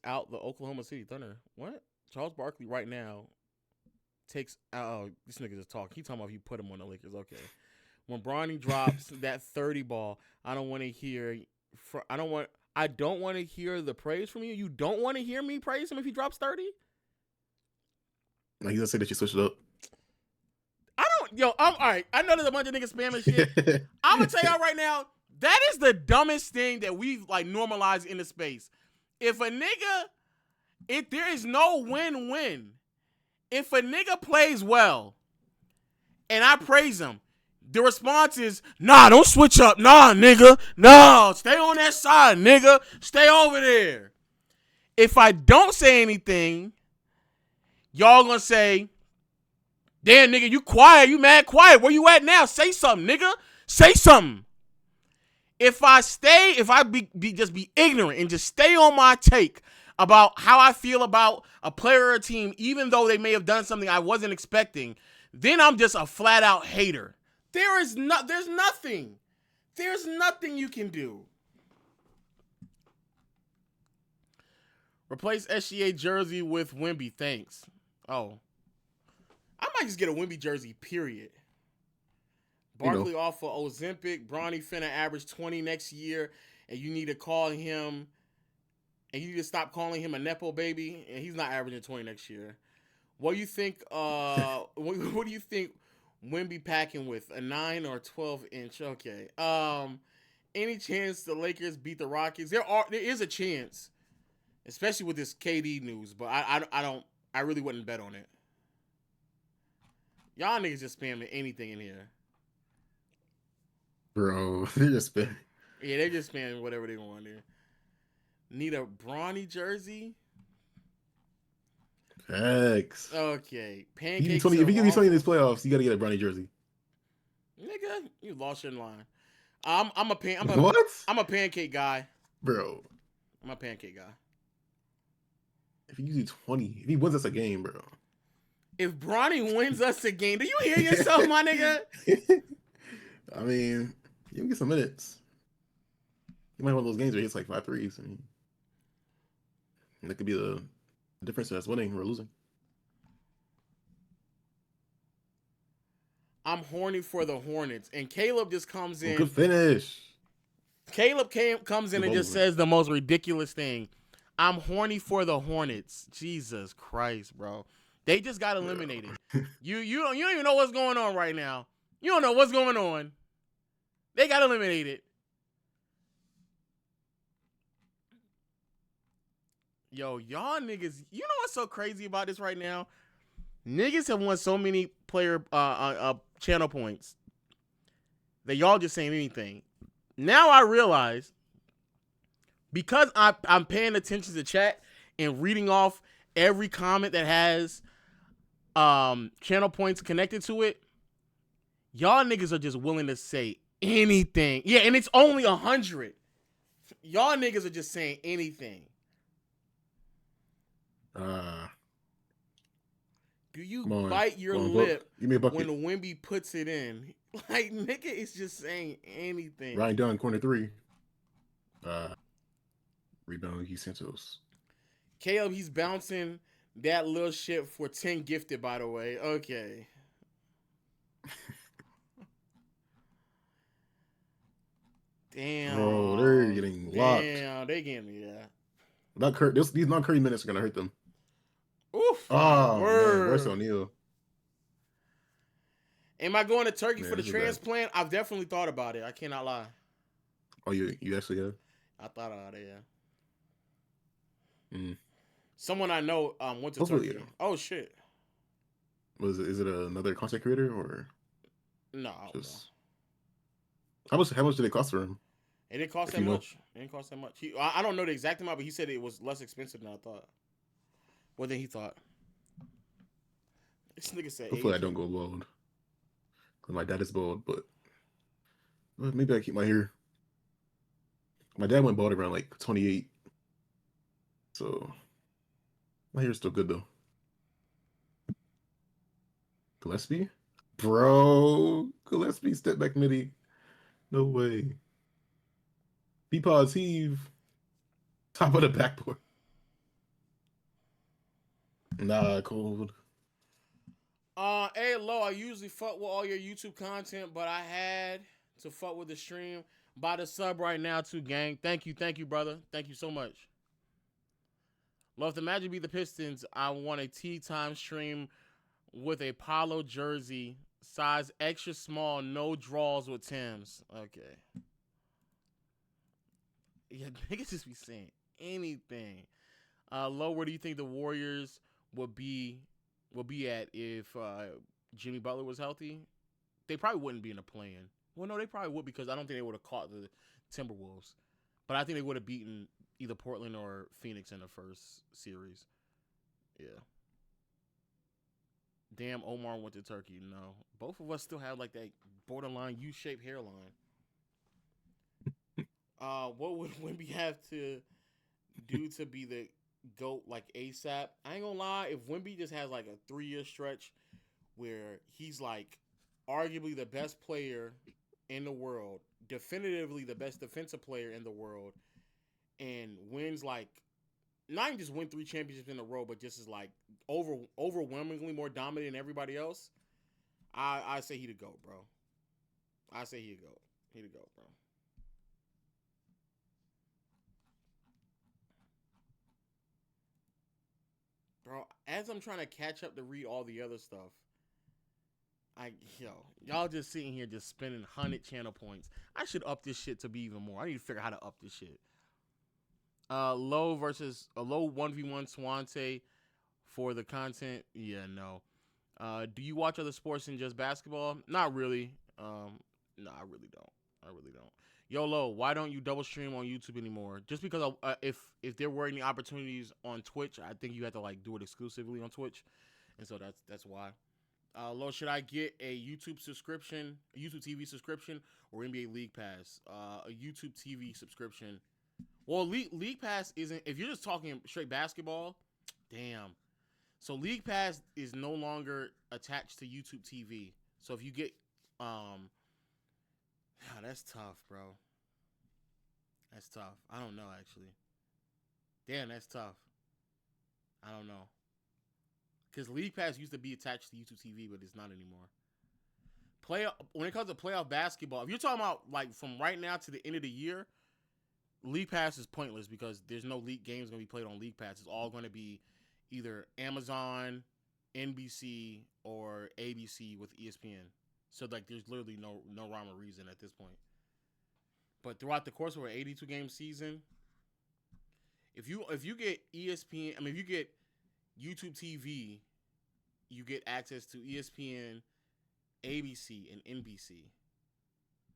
out the Oklahoma City Thunder. What? Charles Barkley right now takes out. Oh, this nigga just talking. He talking about if you put him on the Lakers. Okay. When Bronny drops that 30 ball, I don't want to hear. I don't want to hear the praise from you. You don't want to hear me praise him if he drops 30. Like, he's gonna say that you switched it up. I'm all right. I know there's a bunch of niggas spamming shit. I'm gonna tell y'all right now, that is the dumbest thing that we've like normalized in the space. If there is no win-win. If a nigga plays well and I praise him, the response is, nah, don't switch up. Nah, nigga. No, stay on that side, nigga. Stay over there. If I don't say anything, y'all gonna say, damn, nigga, you quiet. You mad quiet. Where you at now? Say something, nigga. Say something. If I just be ignorant and just stay on my take about how I feel about a player or a team, even though they may have done something I wasn't expecting, then I'm just a flat out hater. There's nothing you can do. Replace SGA jersey with Wimby, thanks. Oh. I might just get a Wimby jersey, period. Barkley off of Ozempic. Bronny finna average 20 next year, and you need to call him, and you need to stop calling him a Nepo baby, and he's not averaging 20 next year. What do you think, what do you think Wimby packing with? A 9 or 12 inch? Okay. Any chance the Lakers beat the Rockets? There is a chance, especially with this KD news, but I really wouldn't bet on it. Y'all niggas just spamming anything in here. Bro, they're just spamming. Yeah, they're just spamming whatever they want there. Need a Bronny jersey? Facts. Okay. If you give me 20 in these playoffs, you gotta get a Bronny jersey. Nigga, you lost your line. I'm a pancake guy. Bro. I'm a pancake guy. If he gives you 20, if he wins us a game, bro. If Bronny wins us a game, do you hear yourself, my nigga? I mean, you can get some minutes. You might have one of those games where he hits like 5 threes. I mean, that could be the difference that's winning or losing. I'm horny for the Hornets. And Caleb just comes in. Good finish. Caleb comes in and just says the most ridiculous thing. I'm horny for the Hornets. Jesus Christ, bro. They just got eliminated. You don't even know what's going on right now. You don't know what's going on. They got eliminated. Yo, y'all niggas, you know what's so crazy about this right now? Niggas have won so many player channel points that y'all just saying anything. Now I realize, because I'm paying attention to chat and reading off every comment that has channel points connected to it, y'all niggas are just willing to say anything. Yeah, and it's only 100. Y'all niggas are just saying anything. Do you bite your lip when Wimby puts it in? Like, nigga is just saying anything. Ryan Dunn, corner 3. Rebound, Heath Santos. Caleb, he's bouncing that little shit for 10 gifted, by the way. Okay. Damn. Bro, they're getting locked. Damn, they getting, yeah. These non-Curry minutes are going to hurt them. Oh man, Royce Word. O'Neal. Am I going to Turkey Man, for the this is bad. transplant? I've definitely thought about it. I cannot lie. Oh, you actually have? I thought about it, yeah. Mm. Someone I know went to Hopefully, Turkey. yeah. Oh shit. Is it another content creator or No, I don't know. just how much did it cost for him? It didn't cost If that you know. much. It didn't cost that much. I don't know the exact amount, but he said it was less expensive than I thought. What than he thought. This nigga said Hopefully I Asian. don't go bald. 'Cause my dad is bald, but maybe I keep my hair. My dad went bald around like 28, so my hair's still good though. Gillespie, bro, Gillespie step back midi. No way. Peapods heave. Top of the backboard. Nah, cold. Hey, Lo, I usually fuck with all your YouTube content, but I had to fuck with the stream. Buy the sub right now, too, gang. Thank you, brother. Thank you so much. Love the Magic beat the Pistons. I want a tea time stream with a polo jersey, size extra small, no draws with Timbs. Okay. Yeah, niggas just be saying anything. Lo, where do you think the Warriors would be at if Jimmy Butler was healthy? They probably wouldn't be in the play-in. Well, no, they probably would because I don't think they would have caught the Timberwolves. But I think they would have beaten either Portland or Phoenix in the first series. Yeah. Damn, Omar went to Turkey. No. Both of us still have like that borderline U-shaped hairline. What would Wemby have to do to be the GOAT like ASAP? I ain't gonna lie, if Wemby just has like a 3-year stretch where he's like arguably the best player in the world, definitively the best defensive player in the world, and wins like not even just win 3 championships in a row, but just is like overwhelmingly more dominant than everybody else, I say he'd go, bro. I say he'd go. He'd go, bro. Bro, as I'm trying to catch up to read all the other stuff, y'all just sitting here just spending 100 channel points. I should up this shit to be even more. I need to figure out how to up this shit. Low versus a low 1v1 Swante for the content. Yeah, no. Do you watch other sports than just basketball? Not really. No, I really don't. Yo, Lo, why don't you double stream on YouTube anymore? Just because if there were any opportunities on Twitch, I think you have to like do it exclusively on Twitch, and so that's why. Lo, should I get a YouTube subscription, a YouTube TV subscription, or NBA League Pass? A YouTube TV subscription. Well, League Pass isn't. If you're just talking straight basketball, damn. So League Pass is no longer attached to YouTube TV. So if you get, that's tough, bro. That's tough. I don't know actually. Damn, that's tough. I don't know. Because League Pass used to be attached to YouTube TV, but it's not anymore. When it comes to playoff basketball, if you're talking about like from right now to the end of the year, League Pass is pointless because there's no league games going to be played on League Pass. It's all going to be either Amazon, NBC, or ABC with ESPN. So like, there's literally no rhyme or reason at this point. But throughout the course of an 82 game season, if you get ESPN, if you get YouTube TV, you get access to ESPN, ABC, and NBC.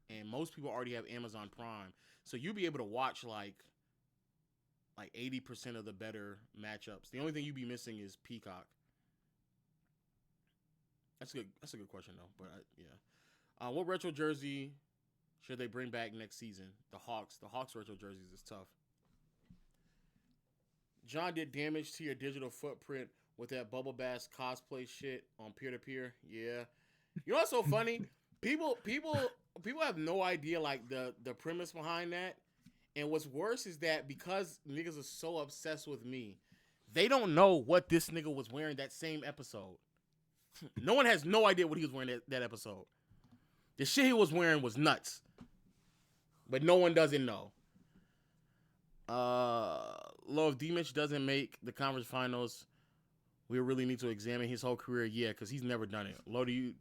And most people already have Amazon Prime. So you'll be able to watch like 80% of the better matchups. The only thing you'd be missing is Peacock. That's a good question though. But yeah. What retro jersey should they bring back next season? The Hawks retro jerseys is tough. John did damage to your digital footprint with that Bubble Bass cosplay shit on peer-to-peer. Yeah. You know what's so funny? People have no idea like the premise behind that. And what's worse is that because niggas are so obsessed with me, they don't know what this nigga was wearing that same episode. No one has no idea what he was wearing that episode. The shit he was wearing was nuts. But no one doesn't know. Lo, if D-Mitch doesn't make the conference finals, We really need to examine his whole career. Yeah, because he's never done it. Low, do you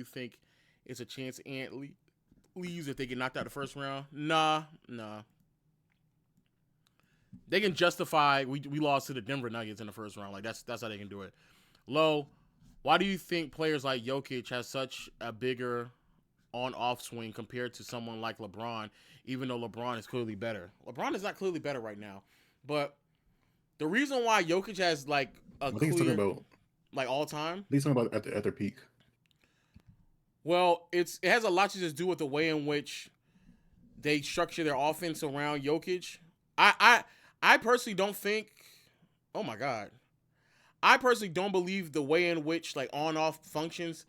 think it's a chance Ant leaves if they get knocked out the first round? Nah. They can justify we lost to the Denver Nuggets in the first round. Like that's how they can do it. Low, why do you think players like Jokic has such a bigger on-off swing compared to someone like LeBron, even though LeBron is clearly better? LeBron is not clearly better right now, but the reason why Jokic has like a I think he's talking about like all time. He's talking about at their peak. Well, it has a lot to just do with the way in which they structure their offense around Jokic. I personally don't think. Oh my God. I personally don't believe the way in which like on-off functions.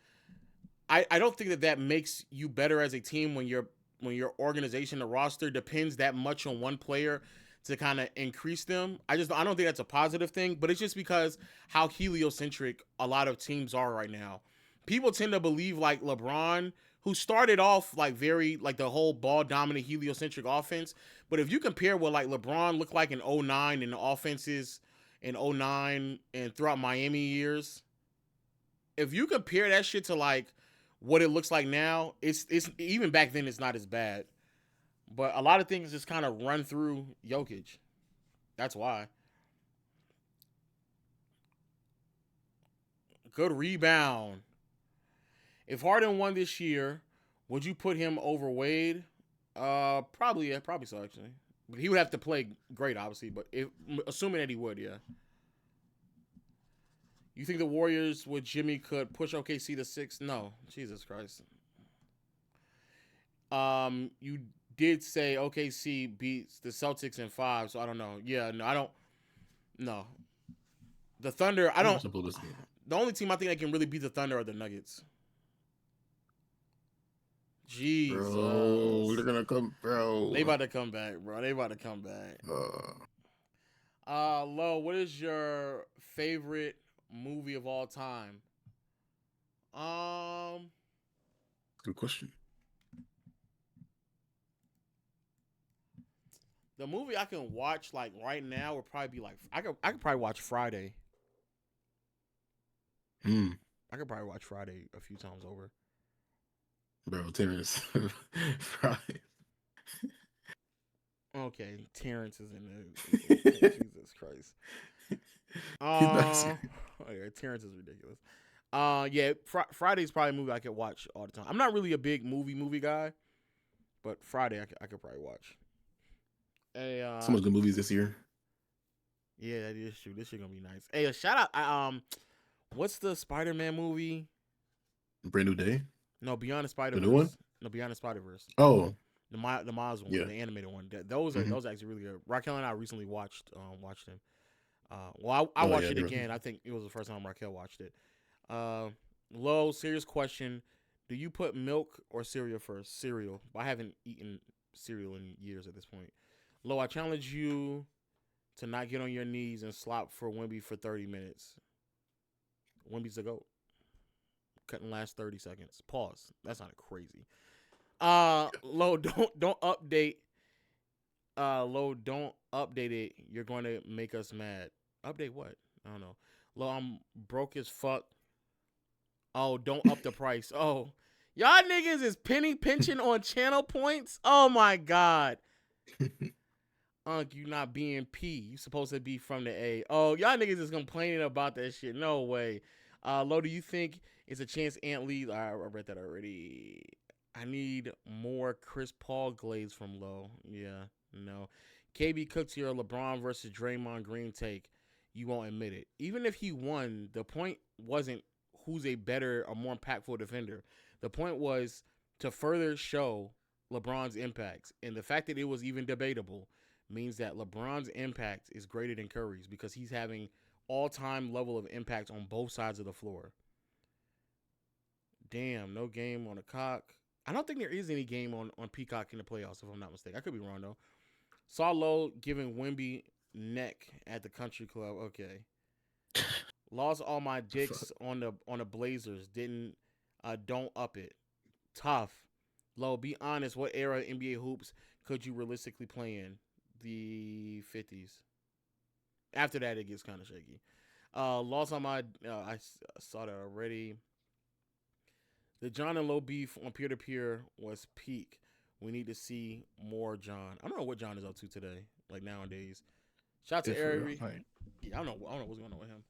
I don't think that makes you better as a team when your organization, the roster depends that much on one player to kind of increase them. I don't think that's a positive thing, but it's just because how heliocentric a lot of teams are right now. People tend to believe like LeBron, who started off like very like the whole ball dominant heliocentric offense, but if you compare what like LeBron looked like in 09 and the offenses in 09 and throughout Miami years, if you compare that shit to like what it looks like now, it's even back then it's not as bad. But a lot of things just kind of run through Jokic. That's why. Good rebound. If Harden won this year, would you put him over Wade? Probably so actually. But he would have to play great, obviously. But assuming that he would, yeah. You think the Warriors with Jimmy could push OKC to 6? No, Jesus Christ. You did say OKC beats the Celtics in 5, so I don't know. Yeah, no, I don't. No, the Thunder. I don't. The only team I think that can really beat the Thunder are the Nuggets. Jesus. Bro, they're gonna come, bro. They about to come back, bro. Lo, what is your favorite movie of all time? Good question. The movie I can watch like right now would probably be like I could probably watch Friday. I could probably watch Friday a few times over. Bro, Terrence. Friday. Okay, Terrence is in there. Jesus Christ. Yeah, Terrence is ridiculous. Yeah, Friday's probably a movie I could watch all the time. I'm not really a big movie guy, but Friday I could probably watch. Hey, so much good movies this year. Yeah, that is true. This shit gonna be nice. Hey, a shout out. What's the Spider-Man movie? Brand New Day. No, Beyond the Spider-Verse. The new one? No, Beyond the Spider-Verse. Oh, the Miles one, the animated one. Those are actually really good. Raquel and I recently watched them. Well, I watched it again. I think it was the first time Raquel watched it. Low, serious question. Do you put milk or cereal first? Cereal. I haven't eaten cereal in years at this point. Low, I challenge you to not get on your knees and slop for Wemby for 30 minutes. Wemby's the GOAT. Cutting last 30 seconds. Pause. That sounded crazy. Low, don't update. Low, don't update it. You're going to make us mad. Update what? I don't know. Low, I'm broke as fuck. Oh, don't up the price. Oh, y'all niggas is pinching on channel points. Oh my God. You not being P. You supposed to be from the A. Oh, y'all niggas is complaining about that shit. No way. Lo, do you think it's a chance Ant leaves? I read that already. I need more Chris Paul glaze from Lo. Yeah, no. KB cooks your LeBron versus Draymond Green take. You won't admit it. Even if he won, the point wasn't who's a better or more impactful defender. The point was to further show LeBron's impacts. And the fact that it was even debatable means that LeBron's impact is greater than Curry's because he's having all-time level of impact on both sides of the floor. Damn, no game on a cock. I don't think there is any game on Peacock in the playoffs, if I'm not mistaken. I could be wrong, though. Saw Low giving Wemby neck at the country club. Okay. Lost all my dicks on the Blazers. Don't up it. Tough. Low, be honest. What era of NBA hoops could you realistically play in? The 50s. After that, it gets kind of shaky. Lost on my. I saw that already. The John and Low beef on peer to peer was peak. We need to see more John. I don't know what John is up to today, like nowadays. Shout out to Ari. Yeah, I don't know what's going on with him.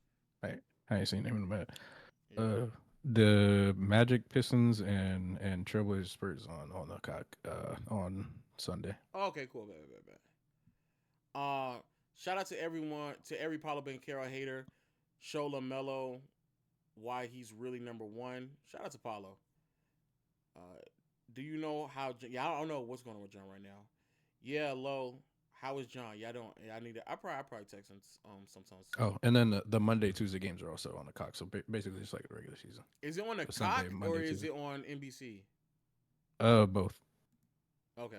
I ain't seen him in a minute. Yeah. The Magic, Pistons, and Trailblazers Spurs on the cock on Sunday. Oh, okay, cool. Bad. Shout out to everyone, to every Paulo Banchero hater. Show LaMelo why he's really number one. Shout out to Paulo. Do you know how? Yeah, I don't know what's going on with John right now. Yeah, Lo. How is John? Yeah, I don't. Yeah, I need to. I probably text him sometimes. Oh, and then the Monday, Tuesday games are also on the cock. So basically, it's like a regular season. Is it on the Sunday, cock Monday, or is Tuesday. it on NBC? Both. Okay.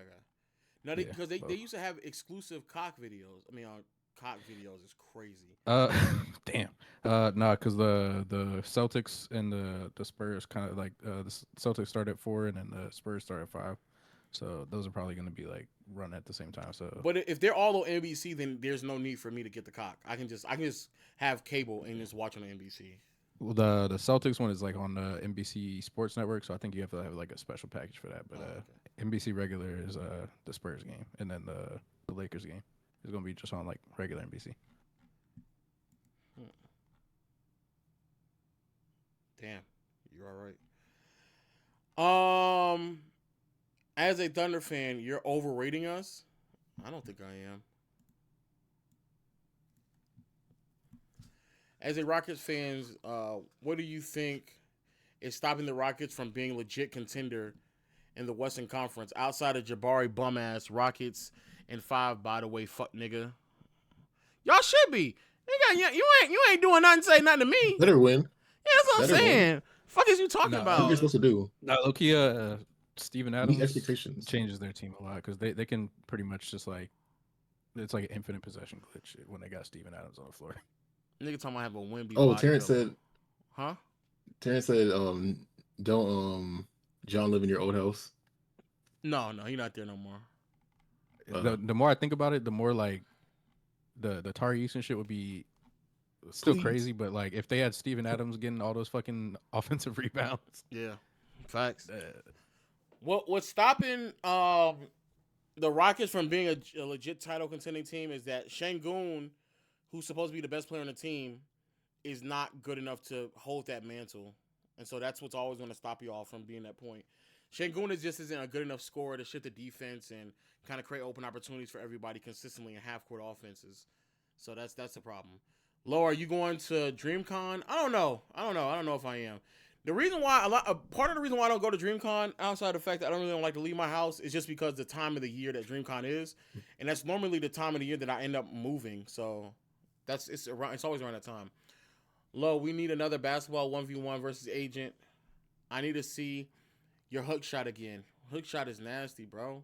Now, because they used to have exclusive cock videos. I mean, cock videos is crazy. Damn. Nah, because the Celtics and the Spurs kind of like the Celtics start at 4 and then the Spurs start at 5. So those are probably going to be like run at the same time. So, but if they're all on NBC, then there's no need for me to get the cock. I can just have cable and just watch on NBC. Well, the Celtics one is like on the NBC Sports Network, so I think you have to have like a special package for that. But NBC regular is the Spurs game, and then the Lakers game is going to be just on like regular NBC. Damn, you're all right. As a Thunder fan, you're overrating us? I don't think I am. As a Rockets fan, what do you think is stopping the Rockets from being a legit contender in the Western Conference outside of Jabari bum-ass Rockets and 5, by the way, fuck nigga? Y'all should be. You ain't doing nothing, say nothing to me. Better win. Yeah, that's what I'm saying. Fuck is you talking about? What are you supposed to do? No, Lokia, Steven Adams expectations. Changes their team a lot because they can pretty much just like it's like an infinite possession glitch when they got Steven Adams on the floor. Nigga talking about have a win. Terrence said. Huh? Terrence said, don't John live in your old house. No, he's not there no more. The more I think about it, the more like the Tari Eason shit would be still crazy. But like if they had Steven Adams getting all those fucking offensive rebounds, yeah, facts. What's stopping the Rockets from being a legit title contending team is that Şengün, who's supposed to be the best player on the team, is not good enough to hold that mantle. And so that's what's always going to stop you all from being that point. Şengün just isn't a good enough scorer to shift the defense and kind of create open opportunities for everybody consistently in half-court offenses. So that's the problem. Lo, are you going to DreamCon? I don't know if I am. The reason why part of the reason why I don't go to DreamCon, outside the fact that I don't really like to leave my house, is just because the time of the year that DreamCon is, and that's normally the time of the year that I end up moving. So it's always around that time. Lo, we need another basketball 1v1 versus agent. I need to see your hook shot again. Hook shot is nasty, bro.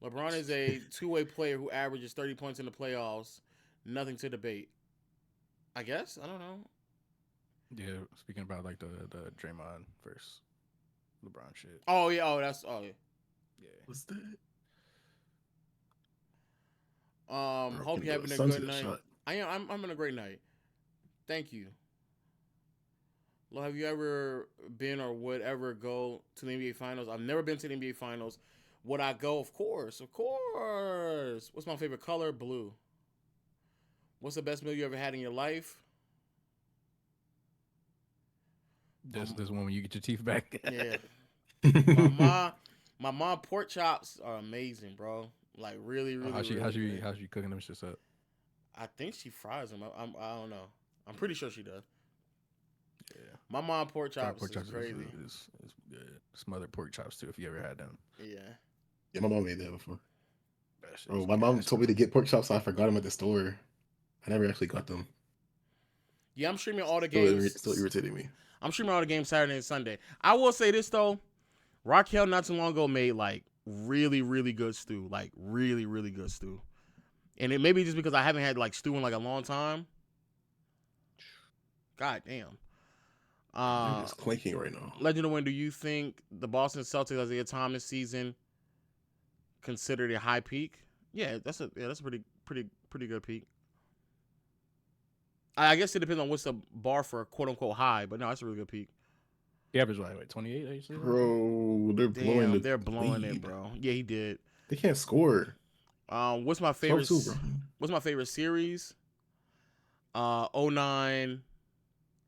LeBron is a two-way player who averages 30 points in the playoffs. Nothing to debate. I guess? I don't know. Yeah, speaking about like the Draymond versus LeBron shit. Oh yeah, yeah. What's that? Hope you're having a good night. I'm having a great night. Thank you. Lo, have you ever been or would ever go to the NBA Finals? I've never been to the NBA Finals. Would I go? Of course. What's my favorite color? Blue. What's the best meal you ever had in your life? This one when you get your teeth back. Yeah. my mom pork chops are amazing, bro. Like really, really. How's she cooking them shits up? I think she fries them. I don't know. I'm pretty sure she does. Yeah. My mom pork chops is crazy. Is good. Smothered pork chops too, if you ever had them. Yeah. Yeah, my mom made that before. Oh, my mom told me to get pork chops, so I forgot them at the store. I never actually got them. Yeah, I'm streaming all the games. Still irritating me. I'm streaming all the games Saturday and Sunday. I will say this though, Raquel not too long ago made like really, really good stew. Like really, really good stew. And it may be just because I haven't had like stew in like a long time. God damn. It's clinking right now. Legend of Win, do you think the Boston Celtics as a time this season considered a high peak? Yeah, that's a pretty good peak. I guess it depends on what's the bar for a quote unquote high, but no, that's a really good peak. The average like 28. Bro, they're blowing Damn, they're blowing lead. it, bro. Yeah, he did. They can't score. What's my favorite? 12-2, bro. What's my favorite series? 09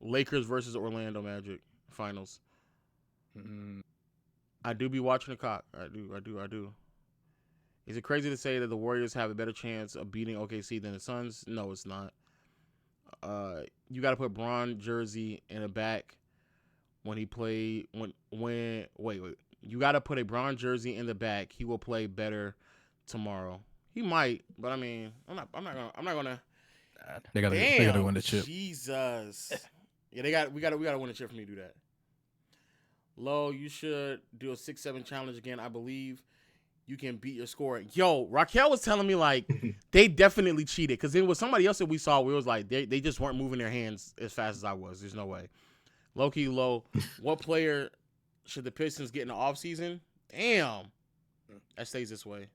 Lakers versus Orlando Magic finals. I do be watching the cock. I do. Is it crazy to say that the Warriors have a better chance of beating OKC than the Suns? No, it's not. You got to put Bron jersey in the back when he play when wait. You got to put a Bron jersey in the back. He will play better tomorrow. He might, but I mean, I'm not gonna. They gotta win the chip. Jesus. Yeah, we gotta win the chip for me to do that. Lo, you should do a 6-7 challenge again. I believe you can beat your score. Yo, Raquel was telling me like they definitely cheated because it was somebody else that we saw where it was like they just weren't moving their hands as fast as I was. There's no way. Low-key, Low, what player should the Pistons get in the offseason? Damn. That stays this way.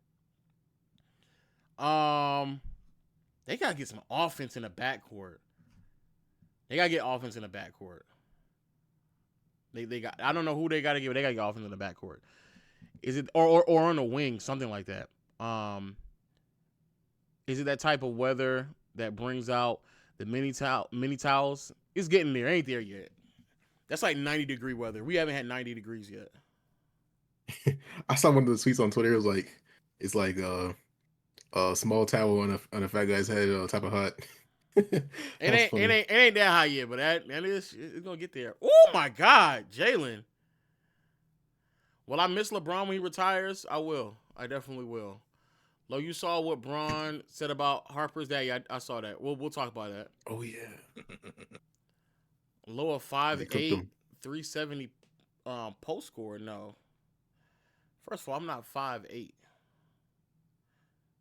They gotta get some offense in the backcourt. They gotta get offense in the backcourt. They got. I don't know who they gotta get, but they gotta get offense in the backcourt. Is it or on the wing, something like that? Is it that type of weather that brings out the mini towels? It's getting there, ain't there yet? That's like 90-degree weather. We haven't had 90 degrees yet. I saw one of the tweets on Twitter. It was like, it's like a small towel on a fat guy's head, type of hot. It ain't that high yet, but that is it's gonna get there. Oh my God, Jalen. Will I miss LeBron when he retires? I will. I definitely will. Lo, you saw what Bron said about Harper's Day. I saw that. We'll talk about that. Oh yeah. Low of 5'8", 370 post score. No. First of all, I'm not 5'8".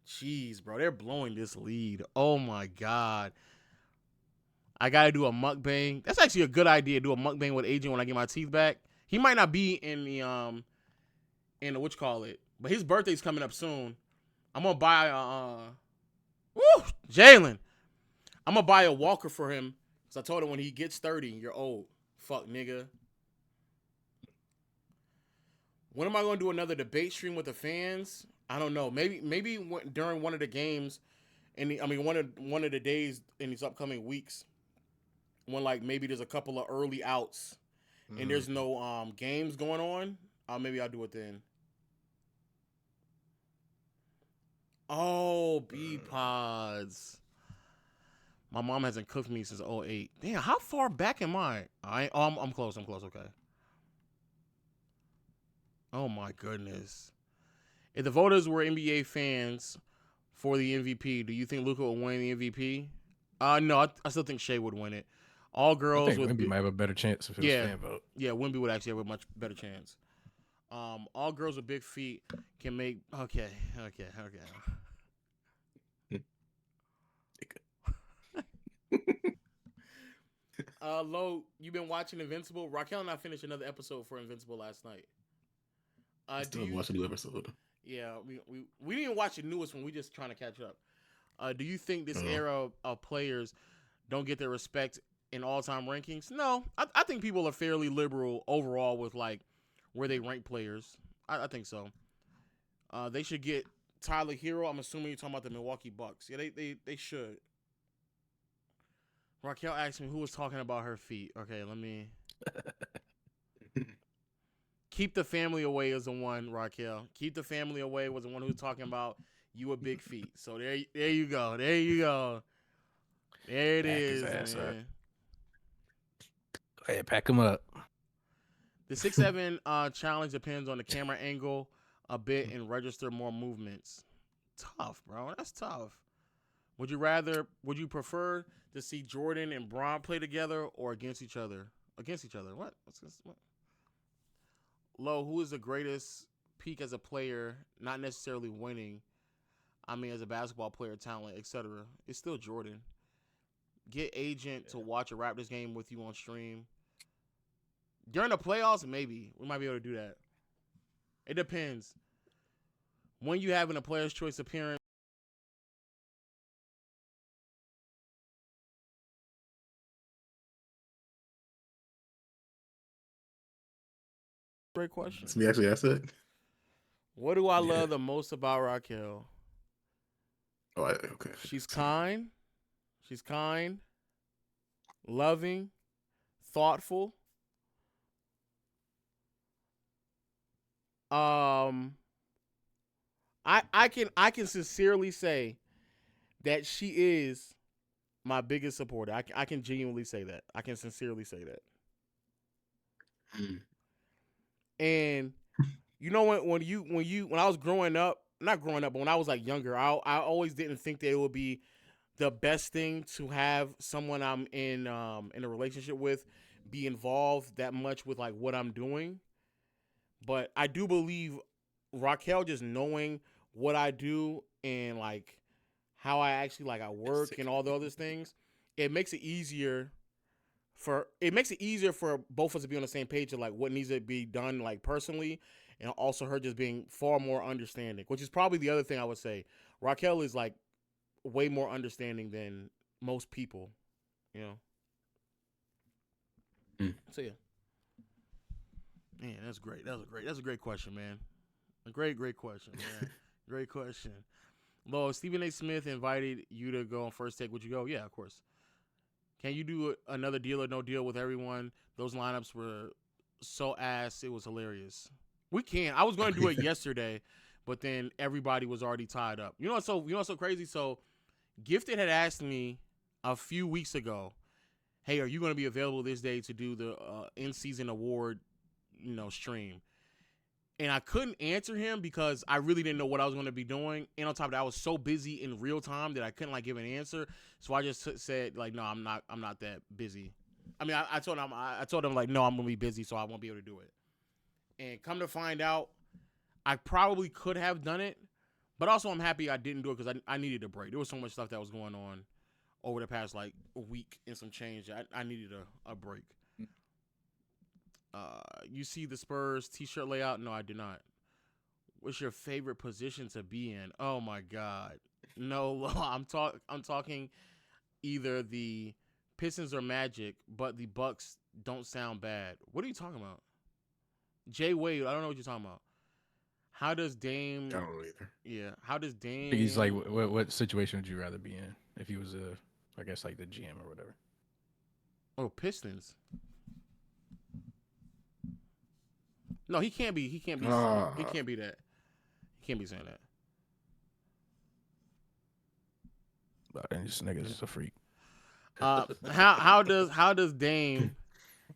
Jeez, bro, they're blowing this lead. Oh my God. I gotta do a mukbang. That's actually a good idea. Do a mukbang with Adrian when I get my teeth back. He might not be in the whatchamacallit, but his birthday's coming up soon. I'm gonna buy Jalen. I'm gonna buy a walker for him. So I told him when he gets 30, you're old. Fuck, nigga. When am I going to do another debate stream with the fans? I don't know. Maybe during one of the games, one of the days in these upcoming weeks, when like maybe there's a couple of early outs and there's no games going on. Maybe I'll do it then. Oh, B pods. My mom hasn't cooked me since 2008. Damn, how far back am I? I'm close. Okay. Oh my goodness. If the voters were NBA fans for the MVP, do you think Luka would win the MVP? No, I still think Shea would win it. All girls I think Wemby might have a better chance if it was fan vote. Yeah, Wemby would actually have a much better chance. All girls with big feet can make. Okay. Lo, you been watching Invincible? Raquel and I finished another episode for Invincible last night. I still watch a new episode. Yeah, we didn't even watch the newest one. We just trying to catch up. Do you think this era of players don't get their respect in all-time rankings? No, I think people are fairly liberal overall with like where they rank players. I think so. They should get Tyler Hero. I'm assuming you're talking about the Milwaukee Bucks. Yeah, they should. Raquel asked me who was talking about her feet. Okay, let me. Keep the family away is the one, Raquel. Keep the family away was the one who was talking about you with big feet. So there you go. There it is, man. Hey, pack him up. The 6'7" challenge depends on the camera angle a bit and register more movements. Tough, bro. That's tough. Would you prefer to see Jordan and Bron play together or against each other? Against each other. What? What? Lo, who is the greatest peak as a player, not necessarily winning? I mean, as a basketball player, talent, etc. It's still Jordan. Get Agent to watch a Raptors game with you on stream. During the playoffs, maybe. We might be able to do that. It depends. When you having a Player's Choice appearance, great question. Somebody actually asked that? What do I love the most about Raquel? Oh, okay. She's kind. She's kind, loving, thoughtful. I can sincerely say that she is my biggest supporter. I can genuinely say that. I can sincerely say that. And you know when I was growing up, not growing up, but when I was like younger, I always didn't think that it would be the best thing to have someone I'm in a relationship with be involved that much with like what I'm doing. But I do believe Raquel just knowing what I do and like how I actually like I work and all the other things, it makes it easier for both of us to be on the same page of like what needs to be done like personally, and also her just being far more understanding, which is probably the other thing I would say. Raquel is like way more understanding than most people, you know. So yeah. Man, that's great. That's a great question, man. A great question, man. Great question. Lo, Stephen A. Smith invited you to go on First Take. Would you go? Yeah, of course. Can you do another Deal or No Deal with everyone? Those lineups were so ass. It was hilarious. We can. I was going to do it yesterday, but then everybody was already tied up. You know what's so crazy? So Gifted had asked me a few weeks ago, hey, are you going to be available this day to do the in-season award, stream? And I couldn't answer him because I really didn't know what I was going to be doing. And on top of that, I was so busy in real time that I couldn't like give an answer. So I just said like, no, I'm not that busy. I mean, I told him like, no, I'm going to be busy, so I won't be able to do it. And come to find out, I probably could have done it, but also I'm happy I didn't do it because I needed a break. There was so much stuff that was going on over the past like a week and some change. I needed a break. You see the Spurs t-shirt layout? No, I did not. What's your favorite position to be in? Oh my God. No, I'm talking either the Pistons or Magic, but the Bucks don't sound bad. What are you talking about? Jay Wade, I don't know what you're talking about. How does Dame? I don't know either. Yeah, how does Dame? I think he's like, what situation would you rather be in if he was I guess like the GM or whatever? Oh, Pistons. No, he can't be. He can't be. He can't be that. He can't be saying that. And this nigga is a freak. How does Dame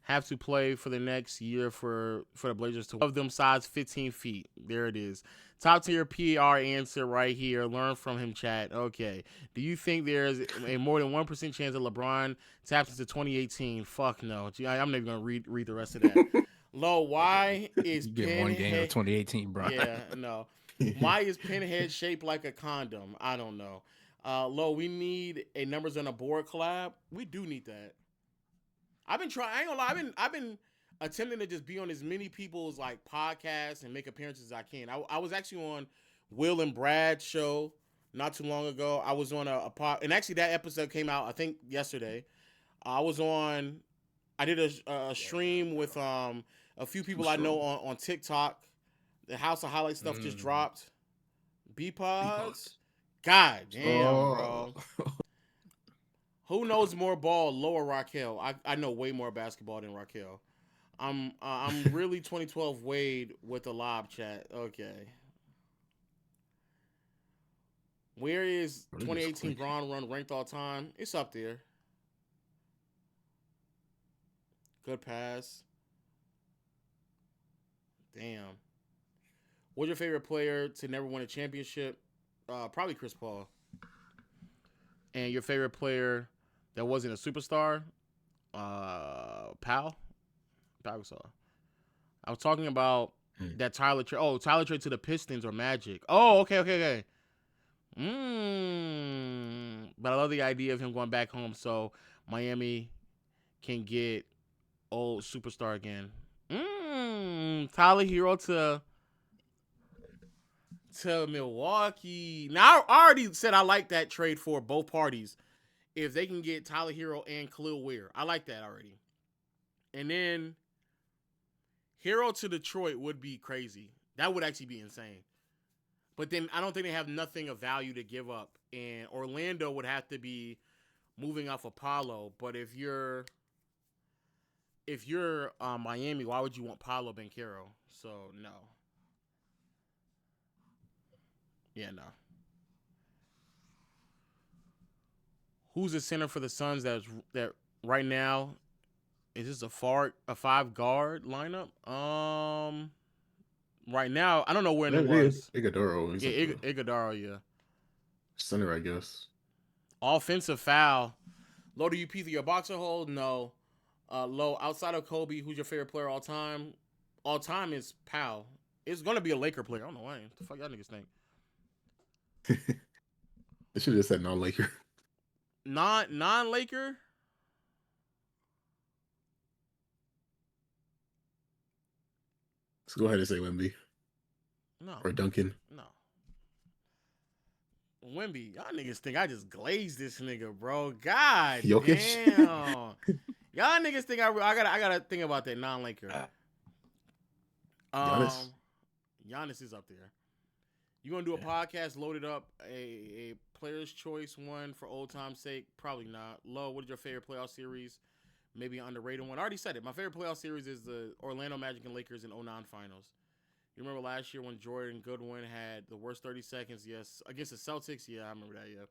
have to play for the next year for the Blazers to of them size 15 feet? There it is. Top tier PR answer right here. Learn from him, chat. Okay. Do you think there's a more than 1% chance that LeBron taps into 2018? Fuck no. I'm not even gonna read the rest of that. Lo, why is you get one game of 2018, bro? Yeah, no. Why is Pinhead shaped like a condom? I don't know. Lo, we need a numbers on a board collab. We do need that. I've been trying. I ain't gonna lie. I've been attempting to just be on as many people's like podcasts and make appearances as I can. I was actually on Will and Brad's show not too long ago. I was on a pod, and actually that episode came out I think yesterday. I did a stream with a few people I know on TikTok. The House of Highlights stuff just dropped. B-Pods. God damn, bro. Who knows more ball, Lo or Raquel? I know way more basketball than Raquel. I'm really 2012 Wade with the lob chat. Okay. Where is 2018 Braun run ranked all time? It's up there. Good pass. Damn. What's your favorite player to never win a championship? Probably Chris Paul. And your favorite player that wasn't a superstar? Pau Gasol. I was talking about that Tyler trade. Oh, Tyler trade to the Pistons or Magic. Oh, okay. But I love the idea of him going back home so Miami can get old superstar again. Tyler Hero to Milwaukee. Now, I already said I like that trade for both parties. If they can get Tyler Hero and Khalil Ware. I like that already. And then Hero to Detroit would be crazy. That would actually be insane. But then I don't think they have nothing of value to give up. And Orlando would have to be moving off Apollo. But if you're Miami, why would you want Paolo Banchero? So no. Yeah, no. Who's the center for the Suns that right now? Is this a 5-guard lineup? Right now, I don't know when it was. Iguodaro. Yeah, Iguodaro, yeah. Center, I guess. Offensive foul. Low, do you pee through your boxer hole? No. Low, outside of Kobe, who's your favorite player all time? All time is Powell. It's going to be a Laker player. I don't know why. What the fuck y'all niggas think? They should have just said non-Laker. Non-Laker? Let's go ahead and say Wemby. No. Or Duncan. No. Wemby, y'all niggas think I just glazed this nigga, bro. God Jokic? damn. Y'all niggas think I gotta think about that non-Laker. Giannis? Giannis is up there. You gonna do a podcast loaded up a player's choice one for old time's sake? Probably not. Low, what is your favorite playoff series? Maybe an underrated one. I already said it. My favorite playoff series is the Orlando Magic and Lakers in 09 finals. You remember last year when Jordan Goodwin had the worst 30 seconds? Yes. Against the Celtics? Yeah, I remember that, yeah.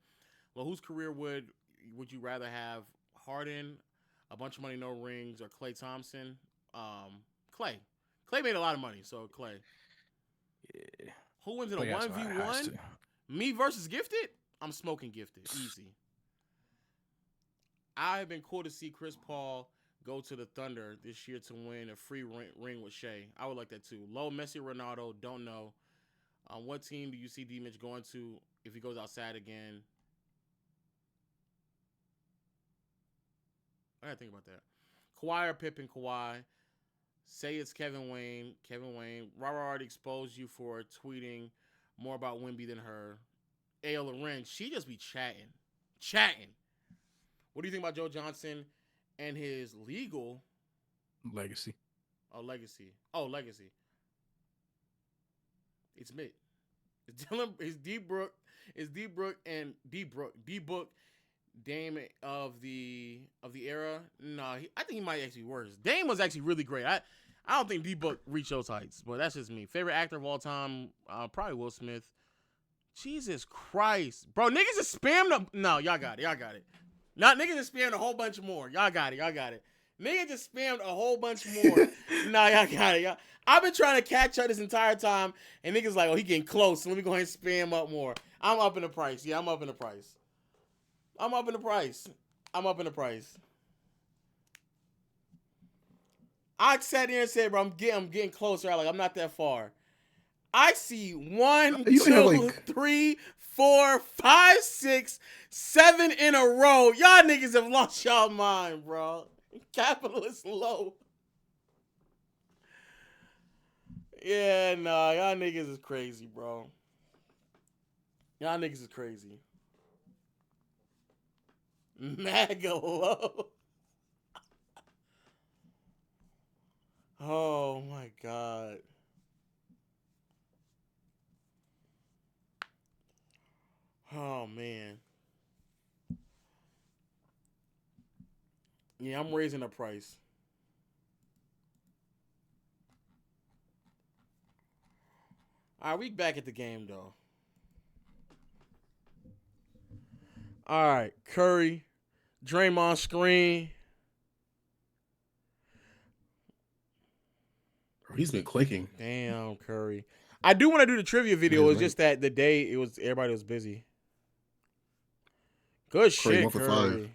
Well, whose career would you rather have? Harden, a bunch of money, no rings, or Klay Thompson? Klay. Klay made a lot of money, so Klay. Yeah. Who wins in a 1v1? Me versus Gifted? I'm smoking Gifted. Easy. I have been cool to see Chris Paul go to the Thunder this year to win a free ring with Shea. I would like that too. Low, Messi, Ronaldo, don't know. What team do you see D-Mitch going to if he goes outside again? I gotta think about that. Kawhi or Pippen? Kawhi. Say it's Kevin Wayne. Rara already exposed you for tweeting more about Wemby than her. Ayo Loren, she just be chatting. What do you think about Joe Johnson and his legal legacy? Legacy. It's Mitt. It's Dylan. It's D-Brook. It's D-Brook and D-Book. Dame of the era. Nah, I think he might actually be worse. Dame was actually really great. I don't think D-Book reached those heights, but that's just me. Favorite actor of all time? Probably Will Smith. Jesus Christ, bro! Niggas just spammed them. No, y'all got it. Not niggas just spammed a whole bunch more. Y'all got it. Niggas just spammed a whole bunch more. Nah, y'all got it. I've been trying to catch up this entire time, and niggas like, oh, he getting close. So let me go ahead and spam up more. I'm up in the price. Yeah, I'm up in the price. I sat there and said, bro, I'm getting closer. I'm not that far. I see 1, 2, 3, 4, 5, 6, 7 in a row. Y'all niggas have lost y'all mind, bro. Capitalist low. Yeah, nah, y'all niggas is crazy, bro. Y'all niggas is crazy. MAGA low. Oh my God. Oh man. Yeah, I'm raising the price. All right, we back at the game though. All right, Curry, Draymond screen. He's been clicking. Damn, Curry. I do want to do the trivia video. It was just that the day everybody was busy. Good Curry, shit, Curry.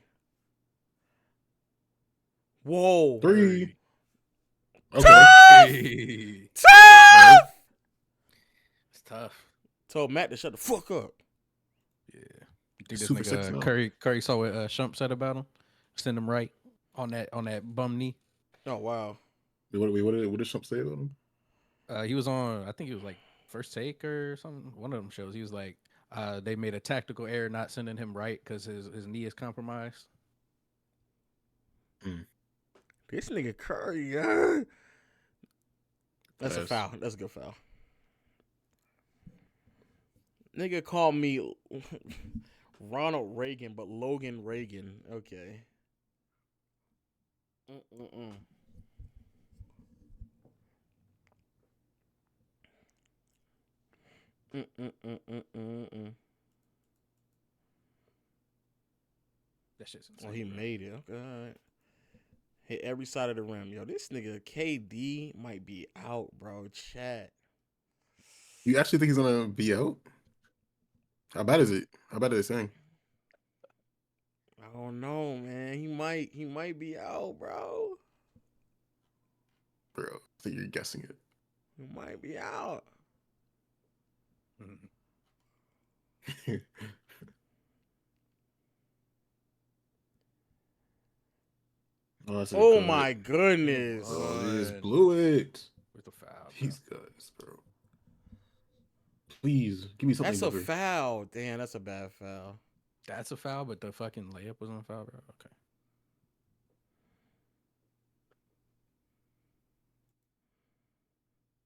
Whoa. 3. Okay. Tough! It's tough. Told Matt to shut the fuck up. Yeah. You think this nigga Curry saw what Shump said about him? Send him right on that bum knee. Oh wow. What did Shump say about him? He was on, I think he was like First Take or something. One of them shows. He was like, they made a tactical error not sending him right because his knee is compromised. This nigga Curry, yeah. That's a Pass. foul. That's a good foul. Nigga called me Ronald Reagan, but Logan Reagan. Okay. Mm-mm-mm. Mm-mm-mm-mm-mm-mm. That shit's insane. Oh, he bro. made it. Okay, all right. Hit every side of the rim. Yo, this nigga KD might be out, bro. Chat. You actually think he's gonna be out? How bad is it? How bad are they saying? I don't know, man. He might be out, bro. Bro, I think you're guessing it. He might be out. Oh, that's a Oh good my cut. goodness. Oh, they just blew it. With the foul. These guys, bro. Please give me something That's a better. foul. Damn, that's a bad foul. That's a foul, but the fucking layup was on a foul, bro. Okay.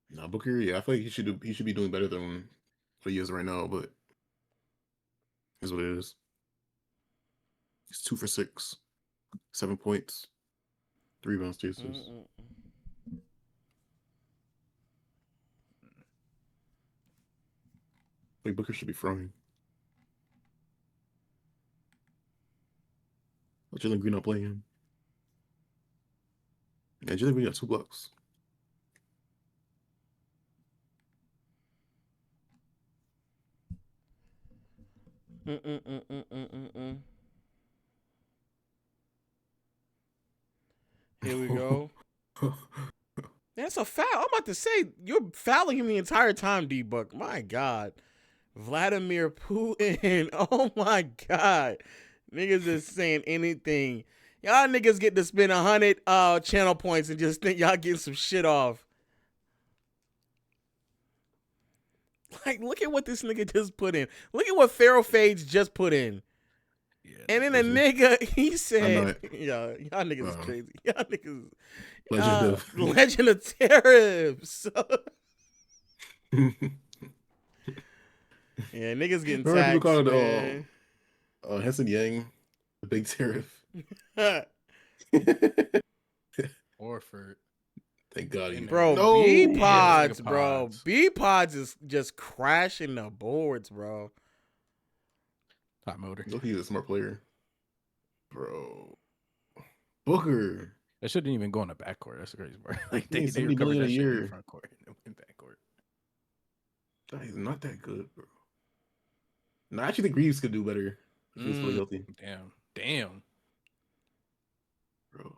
Nah, Booker, yeah, I feel like he should be doing better than what he is right now, but is what it is. He's 2 for 6, 7 points, 3 rebounds, 2 assists. Like Booker should be throwing. But Jalen Green not playing him. Yeah, Jalen Green got 2 blocks. Here we go. That's a foul. I'm about to say, you're fouling him the entire time, D-Buck. My God. Vladimir Putin. Oh, my God. Niggas is saying anything. Y'all niggas get to spend 100 channel points and just think y'all getting some shit off. Like, look at what this nigga just put in. Look at what Pharaoh Fades just put in. Yeah, and then a nigga, he said, y'all niggas is Wow. crazy. Y'all niggas. Legend of Tariffs. Yeah, niggas getting Remember taxed, people called man. Henson Yang the big tariff. Orford. Thank God he Bro, no. B-Pods, bro. B-Pods is just crashing the boards, bro. Top motor. Look, he's a smart player. Bro. Booker. That shouldn't even go in the backcourt. That's the crazy part. Like He they made $70 recovered million that a shit in year. the front court and in backcourt. That is not that good, bro. No, I actually think Reeves could do better if he was fully healthy. Damn. Bro.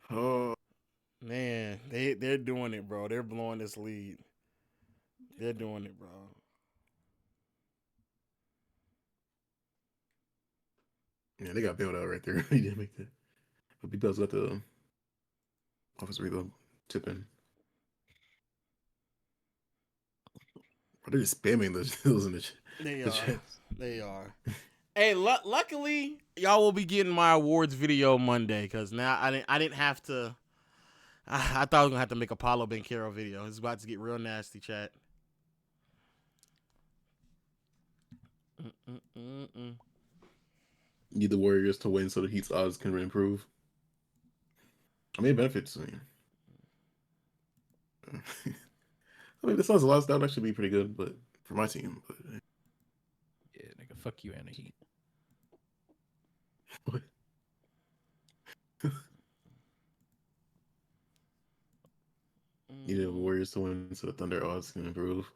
Oh. Man, they're doing it, bro. They're blowing this lead. They're doing it, bro. Yeah, they got bailed out right there. He didn't make that. But B-Bell's got the offensive rebound tip in. Bro, they're just spamming those in the chat. They are. Hey, luckily, y'all will be getting my awards video Monday because now I didn't have to. I thought I was gonna have to make a Paulo Banchero video. It's about to get real nasty, chat. Need the Warriors to win so the Heat's odds can improve. I mean, it benefits me. I mean, the Suns' loss, that would actually be pretty good, but for my team. But yeah, nigga, fuck you and the Heat. What? Need the Warriors to win so the Thunder odds can improve.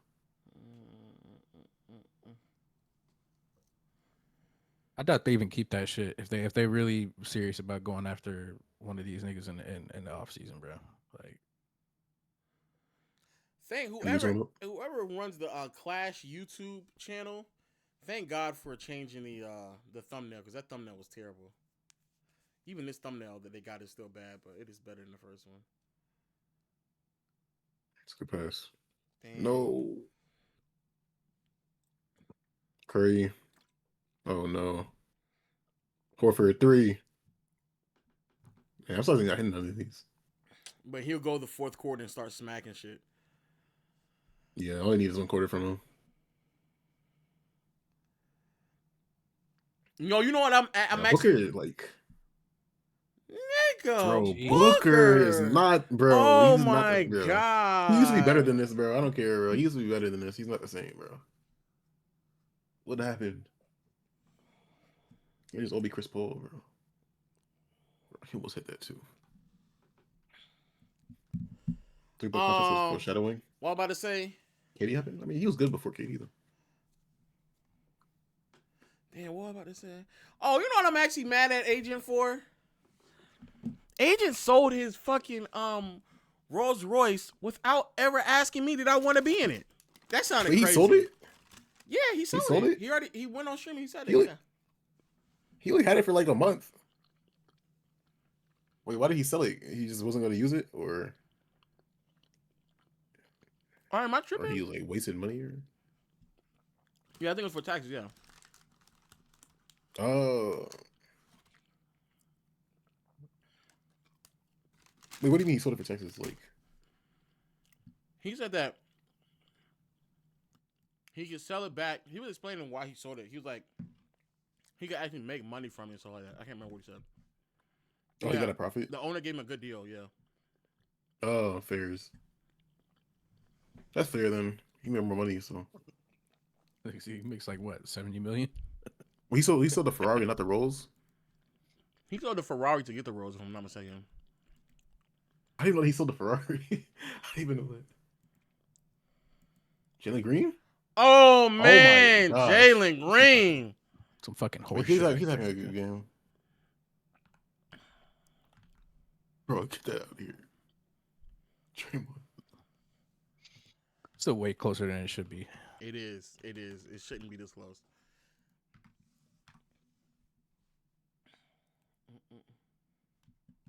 I doubt they even keep that shit if they really serious about going after one of these niggas in the offseason, bro. Like, thank whoever runs the Clash YouTube channel. Thank God for changing the thumbnail because that thumbnail was terrible. Even this thumbnail that they got is still bad, but it is better than the first one. It's a good pass. Damn. No. Curry. Oh no. Horford 3. Man, I'm starting to hit none of these. But he'll go the fourth quarter and start smacking shit. Yeah, all I need is 1 quarter from him. No, you know what? I'm actually Booker, like, nigga. bro, Booker. Booker is not, bro. Oh he's my not, bro. god. He used to be better than this, bro. I don't care, bro. He used to be better than this. He's not the same, bro. What happened? He just OB Chris Paul, bro. He almost hit that too. 3-point contest was foreshadowing. What I'm about to say? KD happened? I mean, he was good before KD, though. Damn, what am I about to say? Oh, you know what I'm actually mad at Agent for? Agent sold his fucking Rolls Royce without ever asking me did I want to be in it. That sounded crazy. He sold it? Yeah, he sold it. He went on stream. He said it. He only had it for like a month. Wait, why did he sell it? He just wasn't going to use it, or? All right, am I tripping? Or he like wasted money, or? Yeah, I think it was for taxes. Yeah. Oh. Wait, what do you mean he sold it for taxes? Like, he said that he could sell it back. He was explaining why he sold it. He was like, he could actually make money from it and stuff like that. I can't remember what he said. Oh, he got a profit? The owner gave him a good deal, yeah. Oh, fairs. That's fair then. He made more money, so. He makes like what, 70 million? Well, he sold the Ferrari, not the Rolls. He sold the Ferrari to get the Rolls, if I'm not mistaken. I didn't know he sold the Ferrari. I didn't even know that. Jalen Green? Oh man, Jalen Green. Some fucking horse. He's having a good game. Bro, get that out of here. Draymond. Still way closer than it should be. It is. It shouldn't be this close.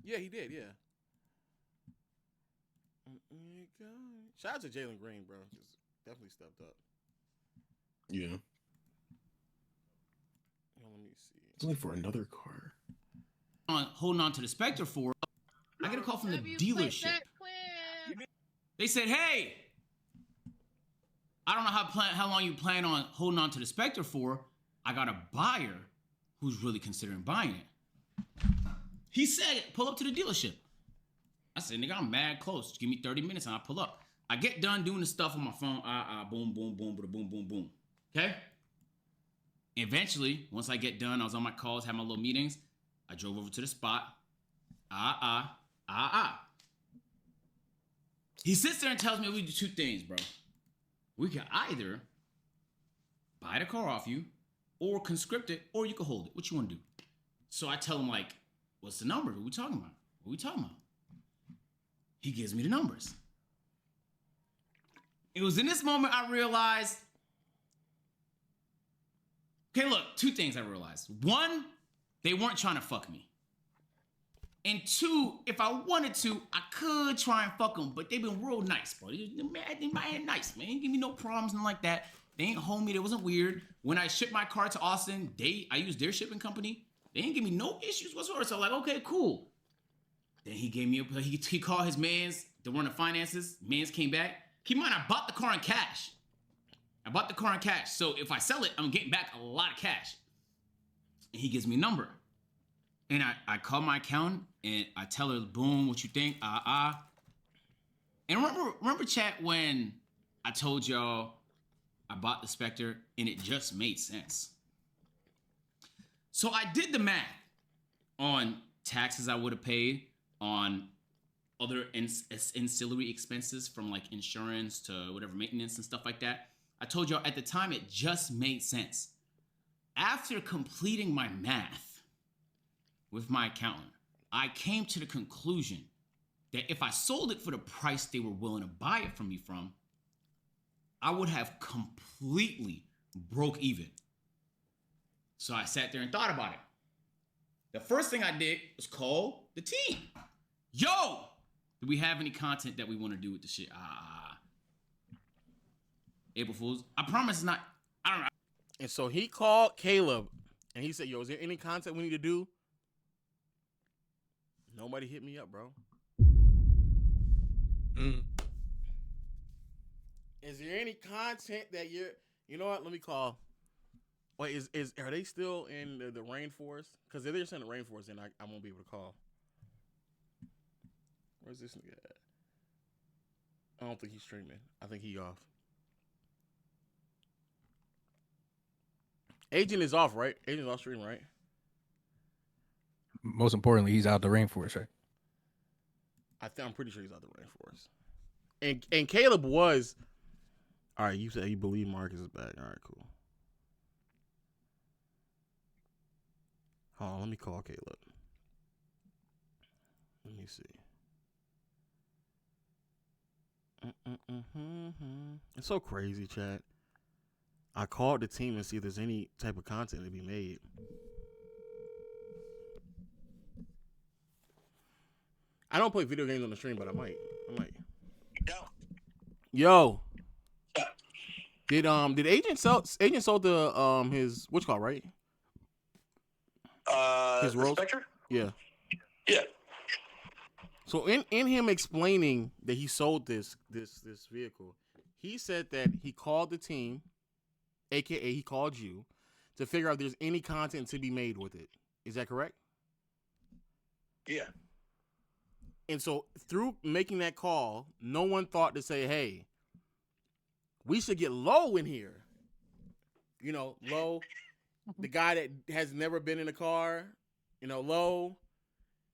Yeah, he did. Yeah. Shout out to Jalen Green, bro. Just definitely stepped up. Yeah. Well, let me see. It's only for another car. Holding on to the Spectre for. I get a call from the dealership. They said, "Hey, I don't know how long you plan on holding on to the Spectre for. I got a buyer who's really considering buying it." He said, "Pull up to the dealership." I said, "Nigga, I'm mad close. Give me 30 minutes and I'll pull up." I get done doing the stuff on my phone. Boom, boom, boom, boom, boom, boom. Okay? Eventually, once I get done, I was on my calls, had my little meetings. I drove over to the spot. He sits there and tells me we do two things, bro. We can either buy the car off you or conscript it, or you can hold it. What you want to do? So I tell him, like, what's the number? What we talking about? What we talking about? He gives me the numbers. It was in this moment I realized, okay, look, two things I realized. One, they weren't trying to fuck me. And two, if I wanted to, I could try and fuck them, but they've been real nice, bro. They nice, man. Ain't give me no problems and like that. They ain't hold me. They wasn't weird. When I shipped my car to Austin, I used their shipping company. They didn't give me no issues whatsoever. So I'm like, okay, cool. Then he gave me he called his mans to run the finances. Mans came back. Keep in mind, I bought the car in cash. So if I sell it, I'm getting back a lot of cash. And he gives me a number. And I call my accountant and I tell her, boom, what you think? And remember, chat, when I told y'all I bought the Spectre and it just made sense. So I did the math on taxes I would have paid, on other ancillary expenses from like insurance to whatever maintenance and stuff like that. I told y'all at the time it just made sense. After completing my math with my accountant, I came to the conclusion that if I sold it for the price they were willing to buy it from me from, I would have completely broke even. So I sat there and thought about it. The first thing I did was call the team. Yo, do we have any content that we want to do with the shit? April Fools. I promise it's not. I don't know. And so he called Caleb and he said, yo, is there any content we need to do? Nobody hit me up, bro. Is there any content that you're? You know what? Let me call. Wait, are they still in the rainforest? Because if they're in the rainforest, then I won't be able to call. Where's this nigga at? I don't think he's streaming. I think he off. Agent is off, right? Agent's off stream, right? Most importantly, he's out the rainforest, right? I'm pretty sure he's out the rainforest. And Caleb was. All right, you said you believe Marcus is back. All right, cool. Hold on, let me call Caleb. Let me see. It's so crazy, chat. I called the team and see if there's any type of content to be made. I don't play video games on the stream, but I might. Yo. Did Agent sold the his what's called, right? His role? Spectre? Yeah. Yeah. So in him explaining that he sold this vehicle, he said that he called the team, aka he called you, to figure out if there's any content to be made with it. Is that correct? Yeah. And so through making that call, no one thought to say, hey, we should get Low in here. You know, Low, the guy that has never been in a car. You know, Low,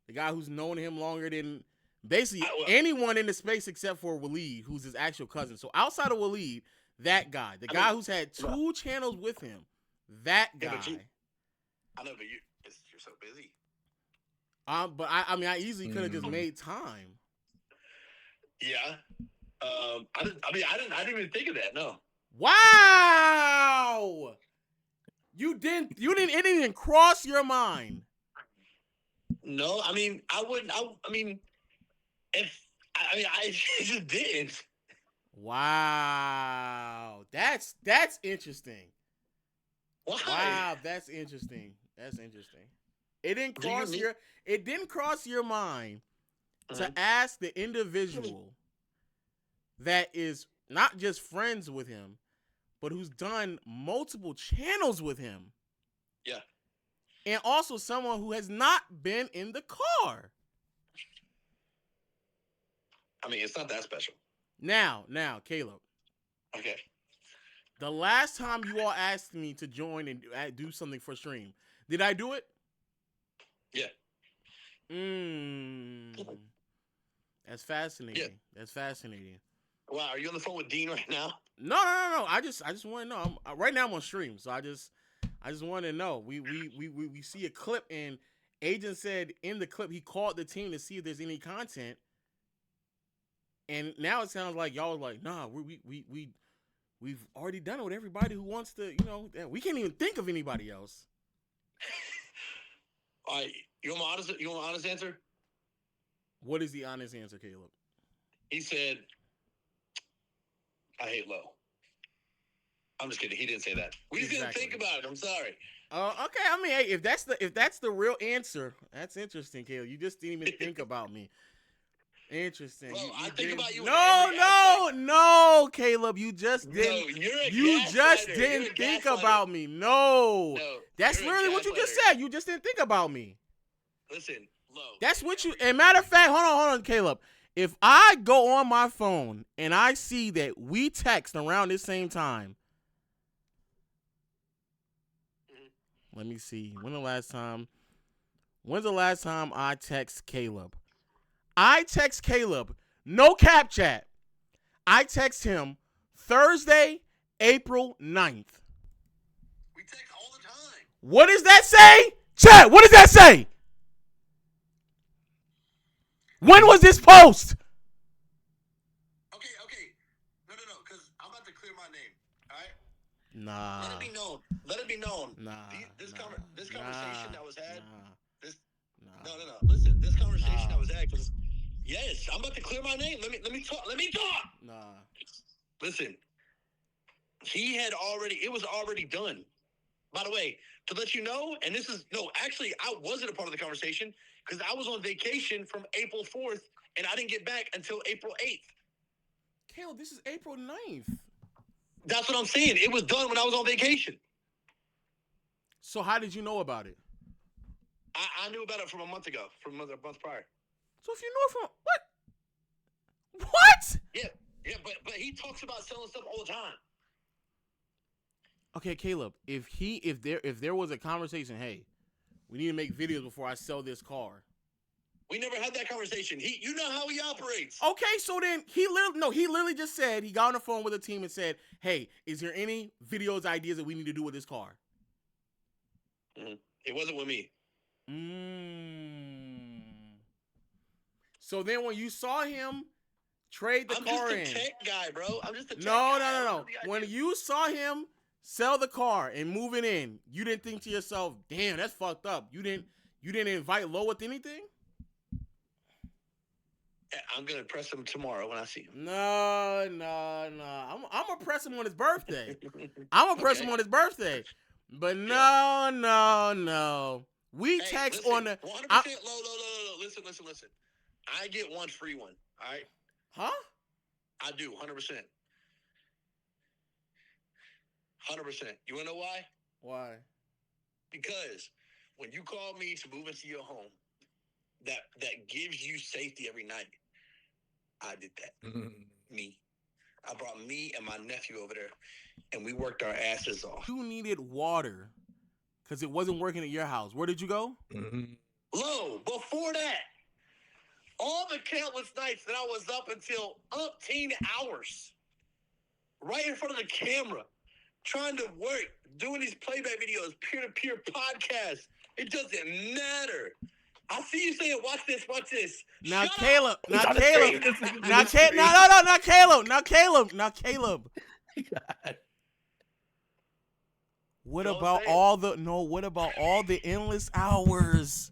the guy who's known him longer than basically anyone in the space except for Waleed, who's his actual cousin. So outside of Waleed, that guy, the guy who's had 2 channels with him, that guy. Yeah, I know, but you're so busy. But I easily could have just made time. Yeah. I didn't even think of that. No. Wow. It didn't even cross your mind. No, I mean, I wouldn't. I just didn't. Wow. That's interesting. Why? Wow, that's interesting. It didn't cross your mind to ask the individual that is not just friends with him, but who's done multiple channels with him. Yeah. And also someone who has not been in the car. I mean, it's not that special. Now, Caleb. Okay. The last time you all asked me to join and do something for stream, did I do it? Yeah. That's fascinating. Yeah. That's fascinating. Wow, are you on the phone with Dean right now? No. I just want to know. Right now I'm on stream, so I just want to know. We see a clip, and Agent said in the clip he called the team to see if there's any content, and now it sounds like y'all are like, nah, we've already done it with everybody who wants to. You know, we can't even think of anybody else. All right, you want my honest answer? What is the honest answer, Caleb? He said, I hate Low. I'm just kidding. He didn't say that. We just didn't think about it. I'm sorry. Okay. I mean, hey, if that's the real answer, that's interesting, Caleb. You just didn't even think about me. Interesting. Bro, I think about you. No, Caleb. You just didn't. No, you just didn't think about me. No, that's literally what you just said. You just didn't think about me. Listen, Low. That's what you. And matter of fact, hold on, Caleb. If I go on my phone and I see that we text around this same time, let me see. When's the last time I text Caleb? I text Caleb, no cap chat. I text him Thursday, April 9th. We text all the time. What does that say? Chat, what does that say? When was this post? Okay. No, because I'm about to clear my name. All right? Nah. Let it be known. Nah. This conversation that was had. Nah. No. Listen, this conversation that was had, because yes, I'm about to clear my name. Let me talk. Nah. Listen, it was already done. By the way, to let you know, actually, I wasn't a part of the conversation because I was on vacation from April 4th and I didn't get back until April 8th. Caleb, this is April 9th. That's what I'm saying. It was done when I was on vacation. So how did you know about it? I knew about it from a month ago, from a month prior. So if you know it from what? What? Yeah, but he talks about selling stuff all the time. Okay, Caleb, if there was a conversation, hey, we need to make videos before I sell this car. We never had that conversation. You know how he operates. Okay, so then he literally just said, he got on the phone with the team and said, hey, is there any videos, ideas that we need to do with this car? Mm-hmm. It wasn't with me. So then when you saw him trade the car in. I'm just a tech guy, bro. I'm just a tech guy. No. When you saw him sell the car and move it in, you didn't think to yourself, damn, that's fucked up. You didn't invite Lowe with anything? I'm going to press him tomorrow when I see him. No. I'm going to press him on his birthday. I'm going to press him on his birthday. But no. We text listen, on the... 100% low. Listen. I get one free one, all right? Huh? I do, 100%. 100%. You want to know why? Why? Because when you call me to move into your home, that gives you safety every night, I did that. Me. I brought me and my nephew over there, and we worked our asses off. You needed water because it wasn't working at your house. Where did you go? Low, before that, all the countless nights that I was up until umpteen hours, right in front of the camera, trying to work, doing these playback videos, peer-to-peer podcasts. It doesn't matter. I see you saying, watch this. Now, Shut Caleb. up. Now, Caleb. Not Caleb. What about all the endless hours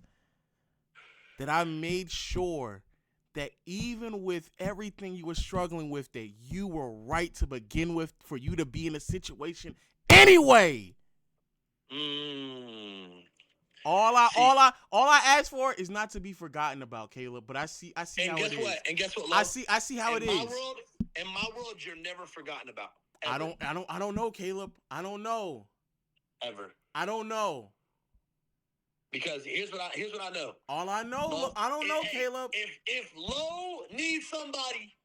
that I made sure that even with everything you were struggling with, that you were right to begin with for you to be in a situation anyway? All I ask for is not to be forgotten about, Caleb. But I see how it is. And guess what? I see how it is. In my world, you're never forgotten about. Ever. I don't know, Caleb. I don't know. Ever. I don't know. Because here's what I know. All I know, I don't know, Caleb. If Lowe needs somebody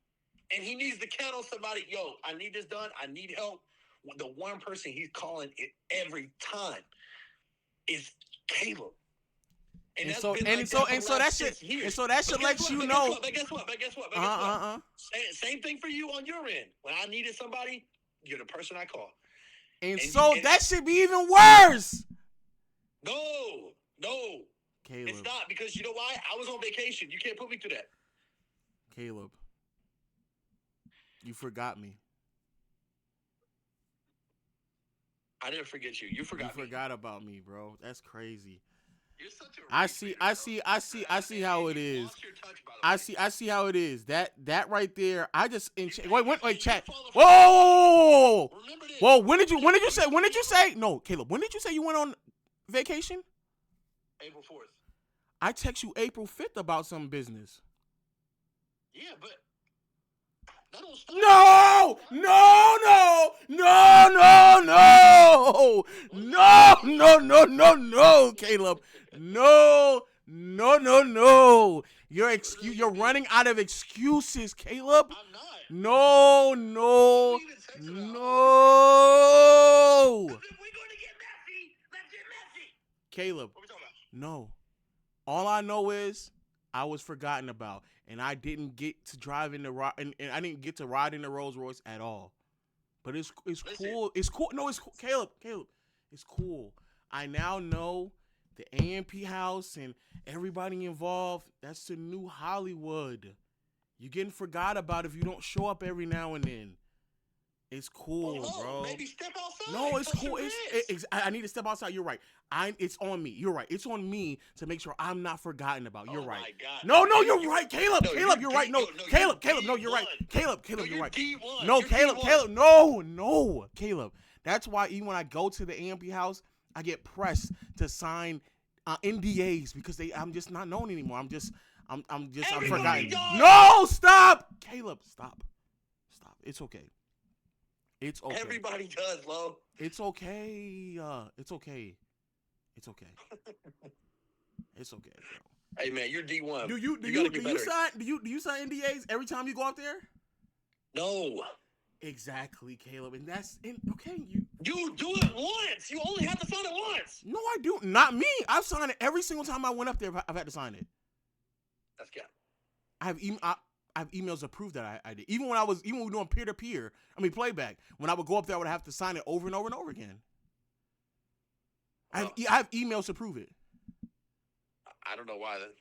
and he needs to count on somebody, yo, I need this done. I need help. The one person he's calling it every time is Caleb. And so that should let you know. But guess what? Same thing for you on your end. When I needed somebody, you're the person I call. And so that should be even worse. No. Caleb. It's not, because you know why? I was on vacation. You can't put me through that. Caleb. You forgot me. I didn't forget you. You forgot me. You forgot about me, bro. That's crazy. You're such a I see how it is. I see how it is. That right there. Wait, chat. Whoa! When did you say? No, Caleb. When did you say you went on vacation? April 4th. I text you April 5th about some business. Yeah, but that don't stop. No, Caleb. No. You're running out of excuses, Caleb. I'm not. No. We're going to get messy. Let's get messy. Caleb. What are we talking about? No. All I know is I was forgotten about, and I didn't get to drive in and I didn't get to ride in the Rolls Royce at all. But it's cool. It's cool. No, it's cool. Caleb. It's cool. I now know the AMP house and everybody involved. That's the new Hollywood. You're getting forgot about if you don't show up every now and then. It's cool, bro. Maybe step outside. No, it's cool. I need to step outside. You're right. It's on me. You're right. It's on me to make sure I'm not forgotten about. You're right. My God. No, you're right, Caleb. Caleb, you're right. No, Caleb, no, you're right. Caleb, you're right. No, Caleb, no, Caleb. That's why even when I go to the AMP house, I get pressed to sign NDAs because I'm just not known anymore. I'm Everybody forgotten. does. No, stop, Caleb, stop. It's okay. It's okay. Everybody does, Lo. It's okay. It's okay. It's okay. It's okay, bro. Hey man, you're D1. Do you sign NDAs every time you go out there? No. Exactly, Caleb, and that's okay. You do it once. You only have to sign it once. No, I do not. Me, I've signed it every single time I went up there. I've had to sign it. That's good. I have emails that prove that I did. Even when we were doing peer-to-peer, playback, when I would go up there, I would have to sign it over and over and over again. I have emails to prove it. I don't know why then.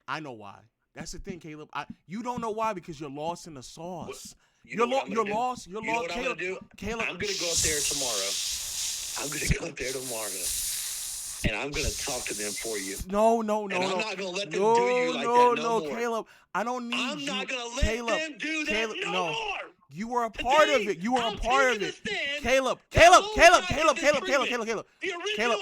I know why. That's the thing, Caleb. You don't know why because you're lost in the sauce. You're lost. You know what Caleb, I'm gonna do? Caleb, I'm gonna go up there tomorrow. And I'm gonna talk to them for you. No. And I'm not gonna let them do you like that no more. Caleb. I don't need you. I'm not gonna let them do that no more. You were a part of it. You were a part of it. Caleb. The original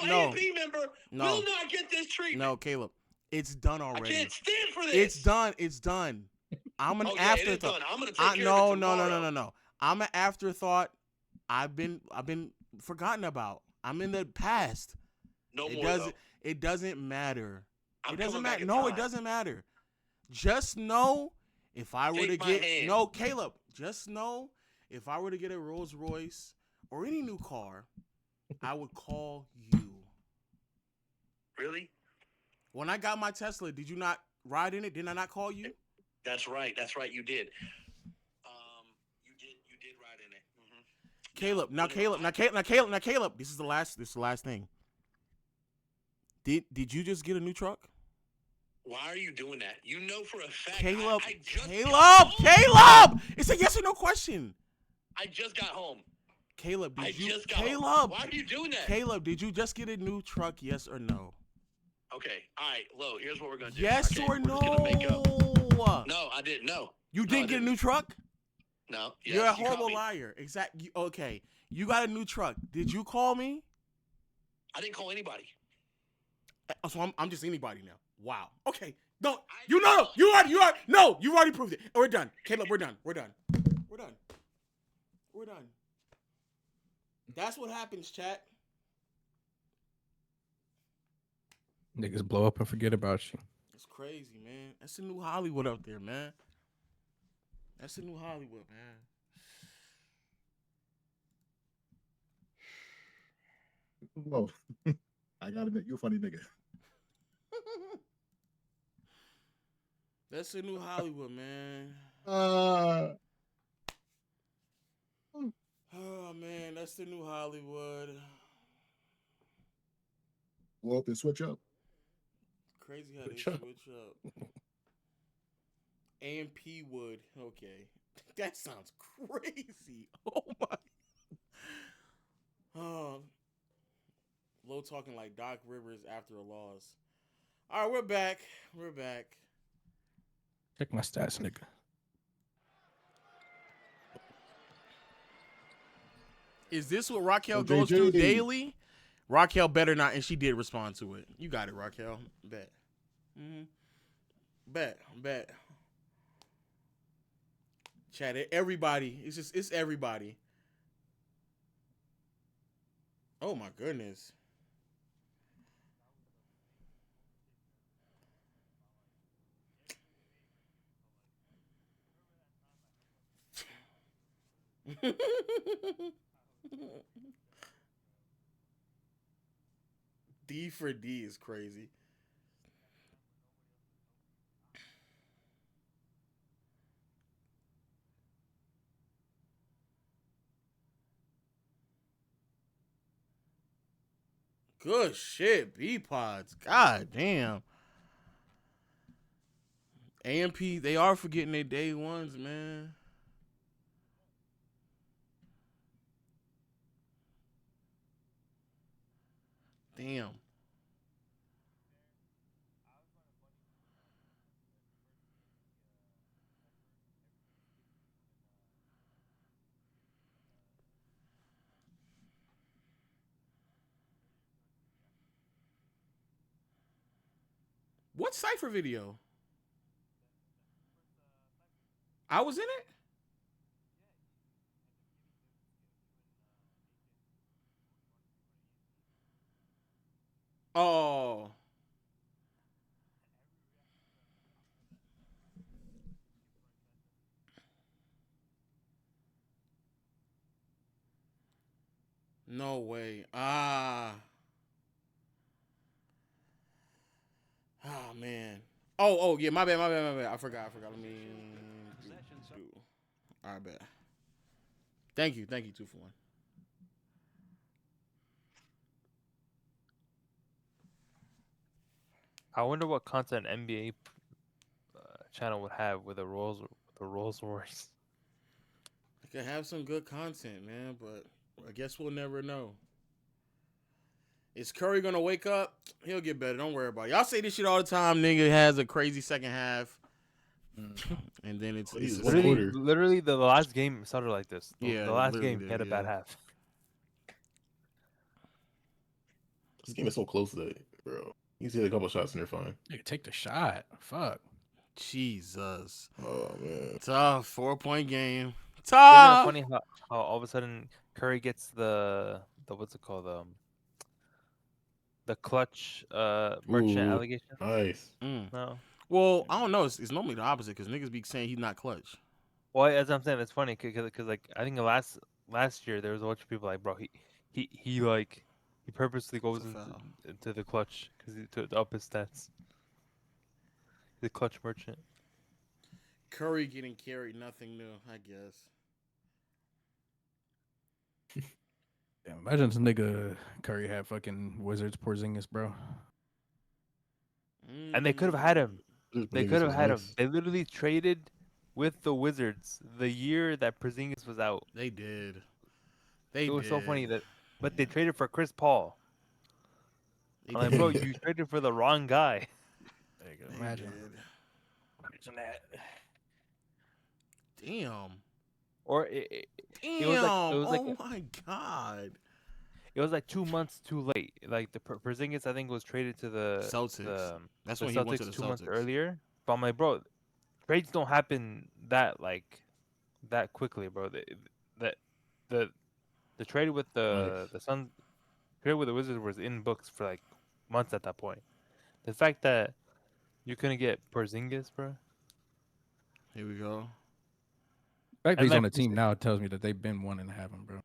AMP member will not get this treatment. No, Caleb. It's done already. I can't stand for this. It's done. I'm an It is afterthought. done. I'm gonna take care of it tomorrow. No. I'm an afterthought. I've been forgotten about. I'm in the past. It doesn't matter. It doesn't matter. No, it doesn't matter. Just know if I were to get Caleb. Just know if I were to get a Rolls Royce or any new car, I would call you. Really? When I got my Tesla, did you not ride in it? Didn't I not call you? That's right. You did. You did ride in it. Mm-hmm. Caleb. This is the last thing. Did you just get a new truck? Why are you doing that? You know for a fact. Caleb. I just Caleb. It's a yes or no question. I just got home. Caleb, home. Why are you doing that? Caleb, did you just get a new truck? Yes or no? Okay. All right, Lo. Here's what we're gonna do. Yes or no? No, I didn't. No. You didn't get a new truck? No. Yes, You're a horrible liar. Exactly. Okay. You got a new truck. Did you call me? I didn't call anybody. So I'm just anybody now. Wow. Okay. Don't. You know. You already. No. You already proved it. We're done. Caleb. We're done. That's what happens, chat. Niggas blow up and forget about you. It's crazy, man. That's the new Hollywood out there, man. That's the new Hollywood, man. Whoa. I gotta admit, you're a funny nigga. That's the new Hollywood, man. Oh, man, that's the new Hollywood. Blow up and switch up. Crazy how they switch up. AMP would. Okay. That sounds crazy. Oh, my. Low talking like Doc Rivers after a loss. All right, we're back. Check my stats, nigga. Is this what Raquel goes through daily? Raquel better not, and she did respond to it. You got it, Raquel. Bet. Bet. Chat it. Everybody. It's everybody. Oh my goodness. D for D is crazy. Good shit, B-Pods. God damn. AMP, they are forgetting their day ones, man. Damn. What Cypher video? I was in it. Oh. No way. Ah. Oh man. Oh yeah. My bad. I forgot. Let me. All right, bet. Thank you. 2-for-1. I wonder what content NBA channel would have with a Rolls Royce. I could have some good content, man, but I guess we'll never know. Is Curry gonna wake up? He'll get better. Don't worry about it. Y'all say this shit all the time. Nigga has a crazy second half, and then it's literally the last game started like this. Yeah, the last game he had a bad yeah. half. This game is so close to that, bro. He's hit a couple shots and they're fine. Nigga, take the shot. Fuck. Jesus. Oh man. Tough 4-point game. Isn't it Tough. funny how all of a sudden Curry gets the what's it called, the clutch merchant Ooh, allegation? Nice. No. Well, I don't know. It's normally the opposite because niggas be saying he's not clutch. Well, as I'm saying, it's funny because like I think last year there was a bunch of people like, bro, he purposely goes into the clutch because to up his stats. The clutch merchant. Curry getting carried, nothing new, I guess. Yeah, imagine some nigga Curry had fucking Wizards Porzingis, bro. And they could have had him. They could have had him. They literally traded with the Wizards the year that Porzingis was out. They did. It was so funny but they traded for Chris Paul. I'm like, bro, you traded for the wrong guy. There you go. Imagine that. Damn. Or Damn. It was like oh my god. It was like 2 months too late. Like the Porzingis, I think, was traded to the Celtics. That's when Celtics he went to the 2 months Celtics. earlier. But I'm like, bro, trades don't happen that quickly, bro. The trade with the Suns, trade with the Wizards was in books for like months at that point. The fact that you couldn't get Porzingis, bro. Here we go. The fact that he's on the team now tells me that they've been wanting to have him, bro.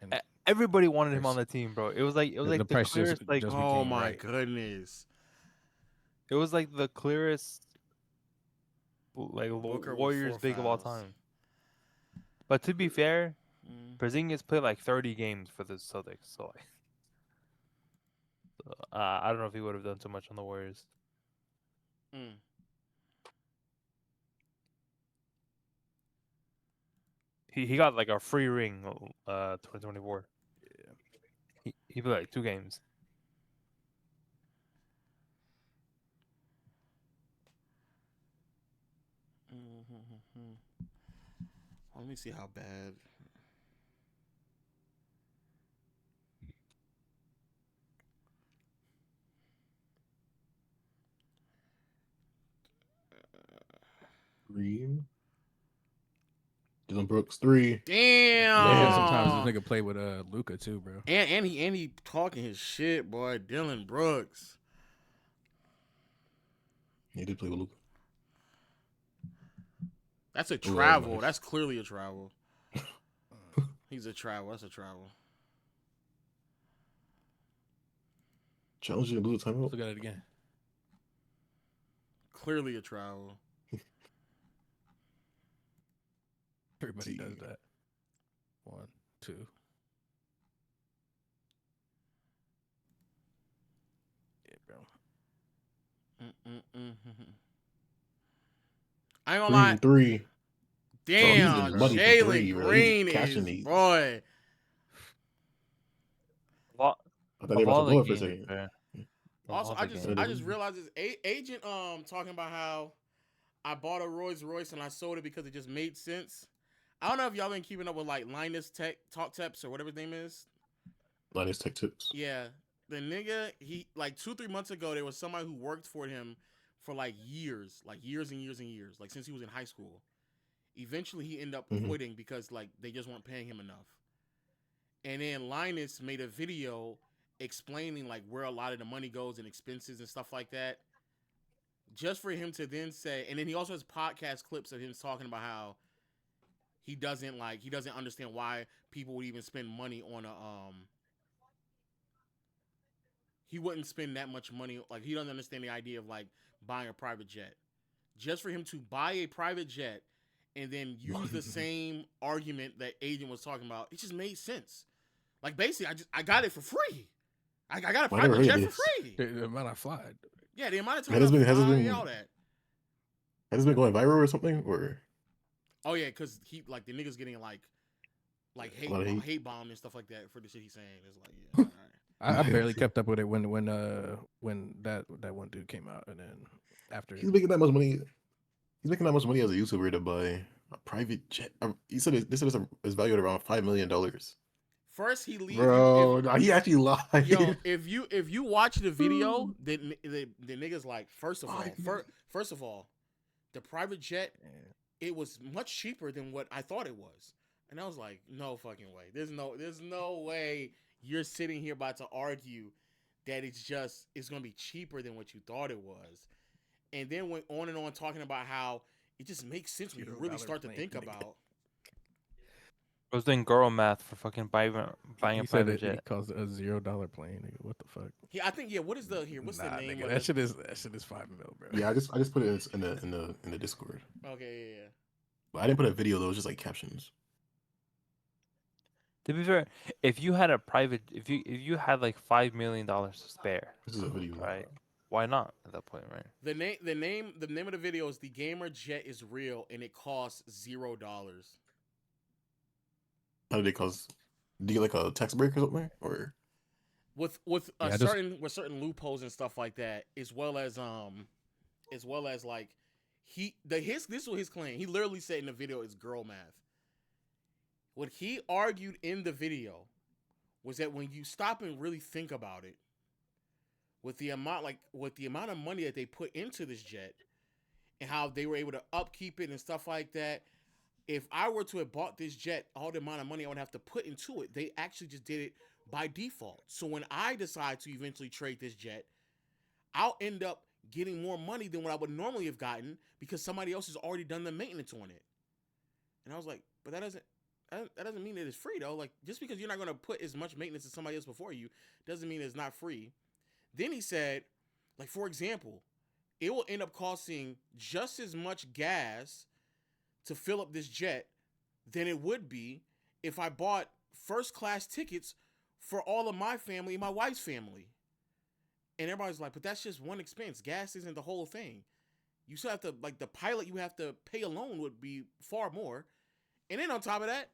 And everybody wanted him on the team, bro. It was like the price clearest, just oh my right. goodness. It was like the clearest, like Booker Warriors big of all time. But to be fair, Porzingis played like 30 games for the Celtics, so like, I don't know if he would have done too much on the Warriors. He got like a free ring, 2024. Yeah. He played like 2 games. Let me see how bad. Green. Dylan Brooks 3. Damn. Man, sometimes this nigga play with Luka too, bro. And he talking his shit, boy. Dylan Brooks. He did play with Luka. That's a travel. That's clearly a travel. He's a travel. That's a travel. Challenge you to lose timeout. Look at it again. Clearly a travel. Everybody does that. 1, 2. Yeah, bro. I ain't gonna lie. 3. Damn, Jalen Green is boy. I thought they were about to blow it for a second. Also, I just realized this agent talking about how I bought a Rolls Royce and I sold it because it just made sense. I don't know if y'all been keeping up with like Linus Tech Talk Tips or whatever his name is. Linus Tech Tips. Yeah, the nigga, he like 2-3 months ago there was somebody who worked for him for like years and years, like since he was in high school. Eventually, he ended up Mhm. quitting because like they just weren't paying him enough. And then Linus made a video explaining like where a lot of the money goes and expenses and stuff like that. Just for him to then say, and then he also has podcast clips of him talking about how he doesn't understand why people would even spend money on he wouldn't spend that much money, like he doesn't understand the idea of like buying a private jet. Just for him to buy a private jet and then use the same argument that Agent was talking about, it just made sense. Like basically, I got it for free. I got a private jet for free. The amount I fly. Yeah, the amount of time Has this been going viral or something? Or oh yeah, because he like the niggas getting like hate bomb and stuff like that for the shit he's saying. It's like yeah. All right. I barely kept up with it when that one dude came out, and then after he's making that much money. He's making that much money as a YouTuber to buy a private jet. He said it's valued around $5 million. First, he leaves. Bro, he actually lied. Yo, if you watch the video, the niggas like first of all, the private jet, it was much cheaper than what I thought it was, and I was like, no fucking way. There's no way you're sitting here about to argue that it's gonna be cheaper than what you thought it was, and then went on and on talking about how it just makes sense when you really start to think about. I was doing girl math for fucking buying a private jet. He calls it a $0 plane. Nigga. What the fuck? Yeah, I think What's the name? Nigga, of that shit is $5 mil, bro. Yeah, I just put it in the Discord. Okay, yeah. But I didn't put a video though. It was just like captions. To be fair, if you had if you had like $5 million to spare, This is a video, right? Why not at that point, right? The name of the video is "The Gamer Jet is Real" and it costs $0. How did it cost? Do you get like a tax break or something? Or with certain loopholes and stuff like that, as well as like this was his claim. He literally said in the video it's girl math. What he argued in the video was that when you stop and really think about it, with the amount of money that they put into this jet and how they were able to upkeep it and stuff like that, if I were to have bought this jet, all the amount of money I would have to put into it, they actually just did it by default. So when I decide to eventually trade this jet, I'll end up getting more money than what I would normally have gotten because somebody else has already done the maintenance on it. And I was like, but that doesn't mean that it's free though. Like just because you're not going to put as much maintenance as somebody else before you doesn't mean it's not free. Then he said, like for example, it will end up costing just as much gas to fill up this jet than it would be if I bought first class tickets for all of my family and my wife's family. And everybody's like, but that's just one expense. Gas isn't the whole thing. You still have to, like the pilot you have to pay alone would be far more. And then on top of that,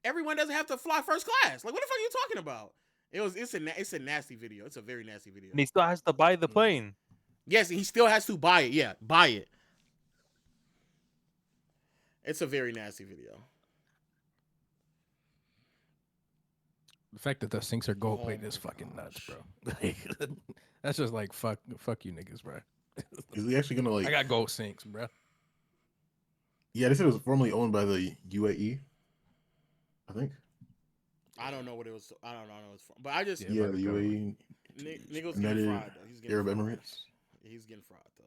everyone doesn't have to fly first class. Like what the fuck are you talking about? It's a nasty video. It's a very nasty video. And he still has to buy the plane. Yes, he still has to buy it. Yeah, buy it. It's a very nasty video. The fact that the sinks are gold plated is fucking nuts, bro. Like, that's just like fuck you niggas, bro. Is he actually gonna like? I got gold sinks, bro. Yeah, they said it was formerly owned by the UAE. I think. I don't know what it was. I don't know what it was from. But I just the UAE. Niggas getting fried though. He's getting Arab fried. Emirates. He's getting fried though.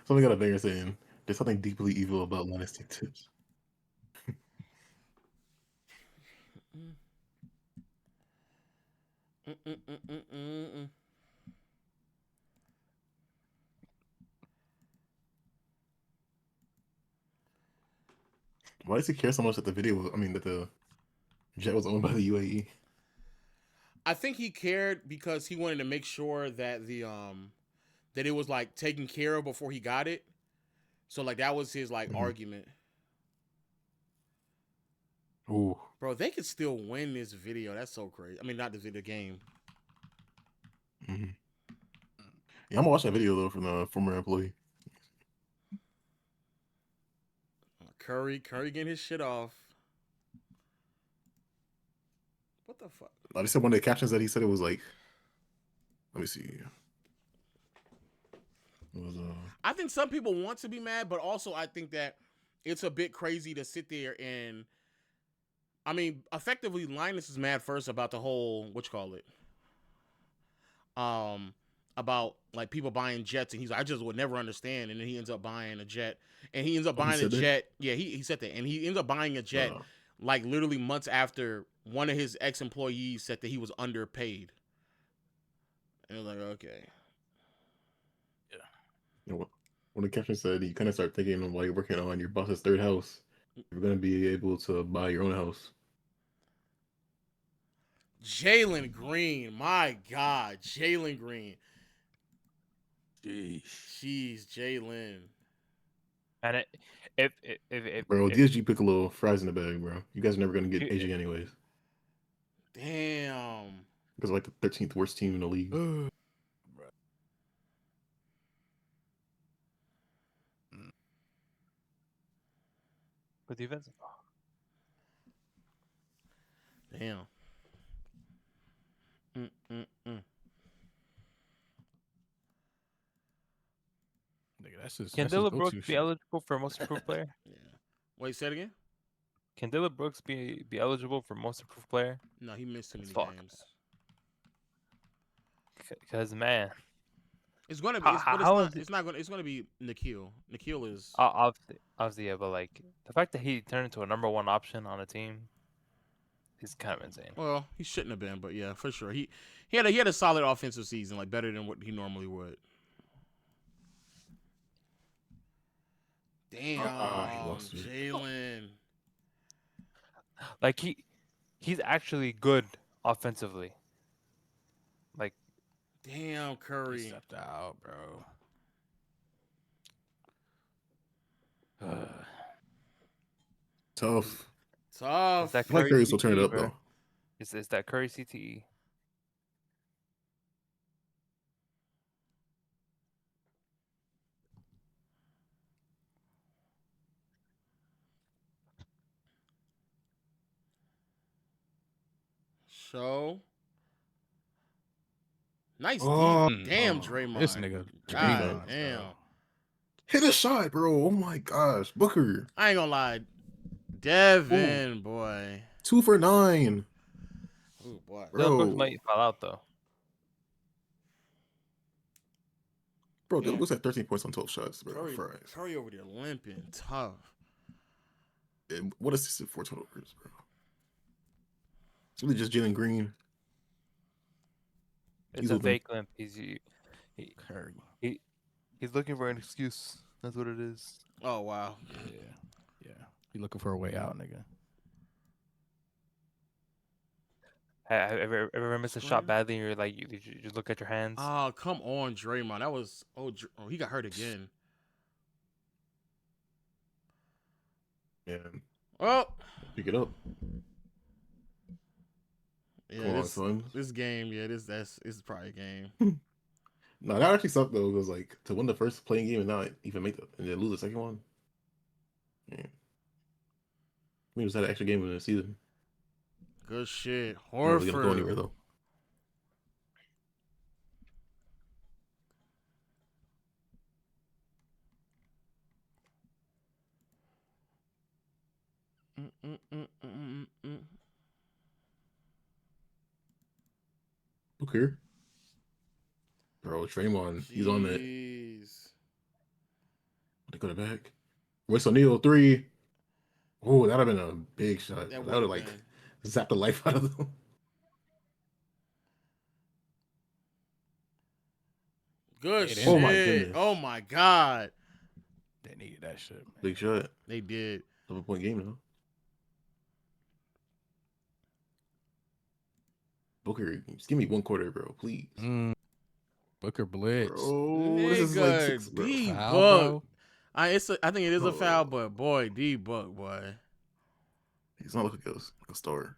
Somebody got a banger saying there's something deeply evil about Lannister tips. Why does he care so much that the jet was owned by the UAE? I think he cared because he wanted to make sure that that it was like taken care of before he got it. So like that was his like argument. Ooh. Bro, they could still win this video. That's so crazy. I mean, not the video game. Mm-hmm. Yeah, I'm gonna watch that video though from the former employee. Curry getting his shit off. What the fuck? I just said one of the captions that he said it was like. Let me see. It was I think some people want to be mad, but also I think that it's a bit crazy to sit there and. I mean, effectively, Linus is mad first about the whole about like people buying jets, and he's like, I just would never understand, and then he ends up buying a jet, and he ends up buying a jet. Yeah, he said that, and he ends up buying a jet like literally months after one of his ex-employees said that he was underpaid, and I was like, okay, yeah. You know, when the caption said, you kind of start thinking while you're working on your boss's third house, you're gonna be able to buy your own house. Jalen Green, my God, Jalen Green. Jeez, Jalen. And if bro, DSG pick a little fries in the bag, bro. You guys are never gonna get AG anyways. Damn. Because like the 13th worst team in the league. With defense. Damn. Can Dillon Brooks be eligible for most improved player? Yeah. Wait, say it again. Can Dillon Brooks be eligible for most improved player? No, he missed too many games. Because man, it's gonna be. It's gonna be Nikhil. Nikhil is obviously, yeah, but like the fact that he turned into a number one option on a team is kind of insane. Well, he shouldn't have been, but yeah, for sure. He had a solid offensive season, like better than what he normally would. Damn, Jalen. Like he's actually good offensively. Like, damn, Curry he stepped out, bro. Tough. Tough. That Curry Curry still turn it up though. It's that Curry CTE. So nice deep. Damn, Draymond. This nigga, God damn. Hit a shot, bro. Oh my gosh, Booker. I ain't gonna lie, Devin, boy. 2 for 9. Oh boy, Dillon Brooks might fall out though. Bro, Dillon Brooks had 13 points on 12 shots, bro. Curry over there limping, tough. And what assisted 4 turnovers, bro? It's really just Jalen Green. It's a fake limp. He's looking for an excuse. That's what it is. Oh wow. Yeah. He's looking for a way out, nigga. Have you ever missed a shot badly and you're like, you just look at your hands? Oh, come on, Draymond. That was he got hurt again. Yeah. Oh, pick it up. Yeah, this game, this is probably a game. No, that actually sucked though, because like to win the first playing game and not even make it and then lose the second one. Yeah. I mean, it was that extra game in the season. Good shit. Horford. Not really gonna go anywhere though. Booker. Bro, Draymond, he's on that. They go to back. West O'Neal 3. Oh, that would have been a big shot. That would have like zapped the life out of them. Good shit. Oh my goodness. Oh my God. They needed that shit, man. Big shot. They did. 7-point game now. Booker, just give me 1 quarter, bro, please. Booker blitz. Bro, this is like 6, bro. D-Book. I think it is a foul, but boy, D-Book, boy. He's not looking like a star.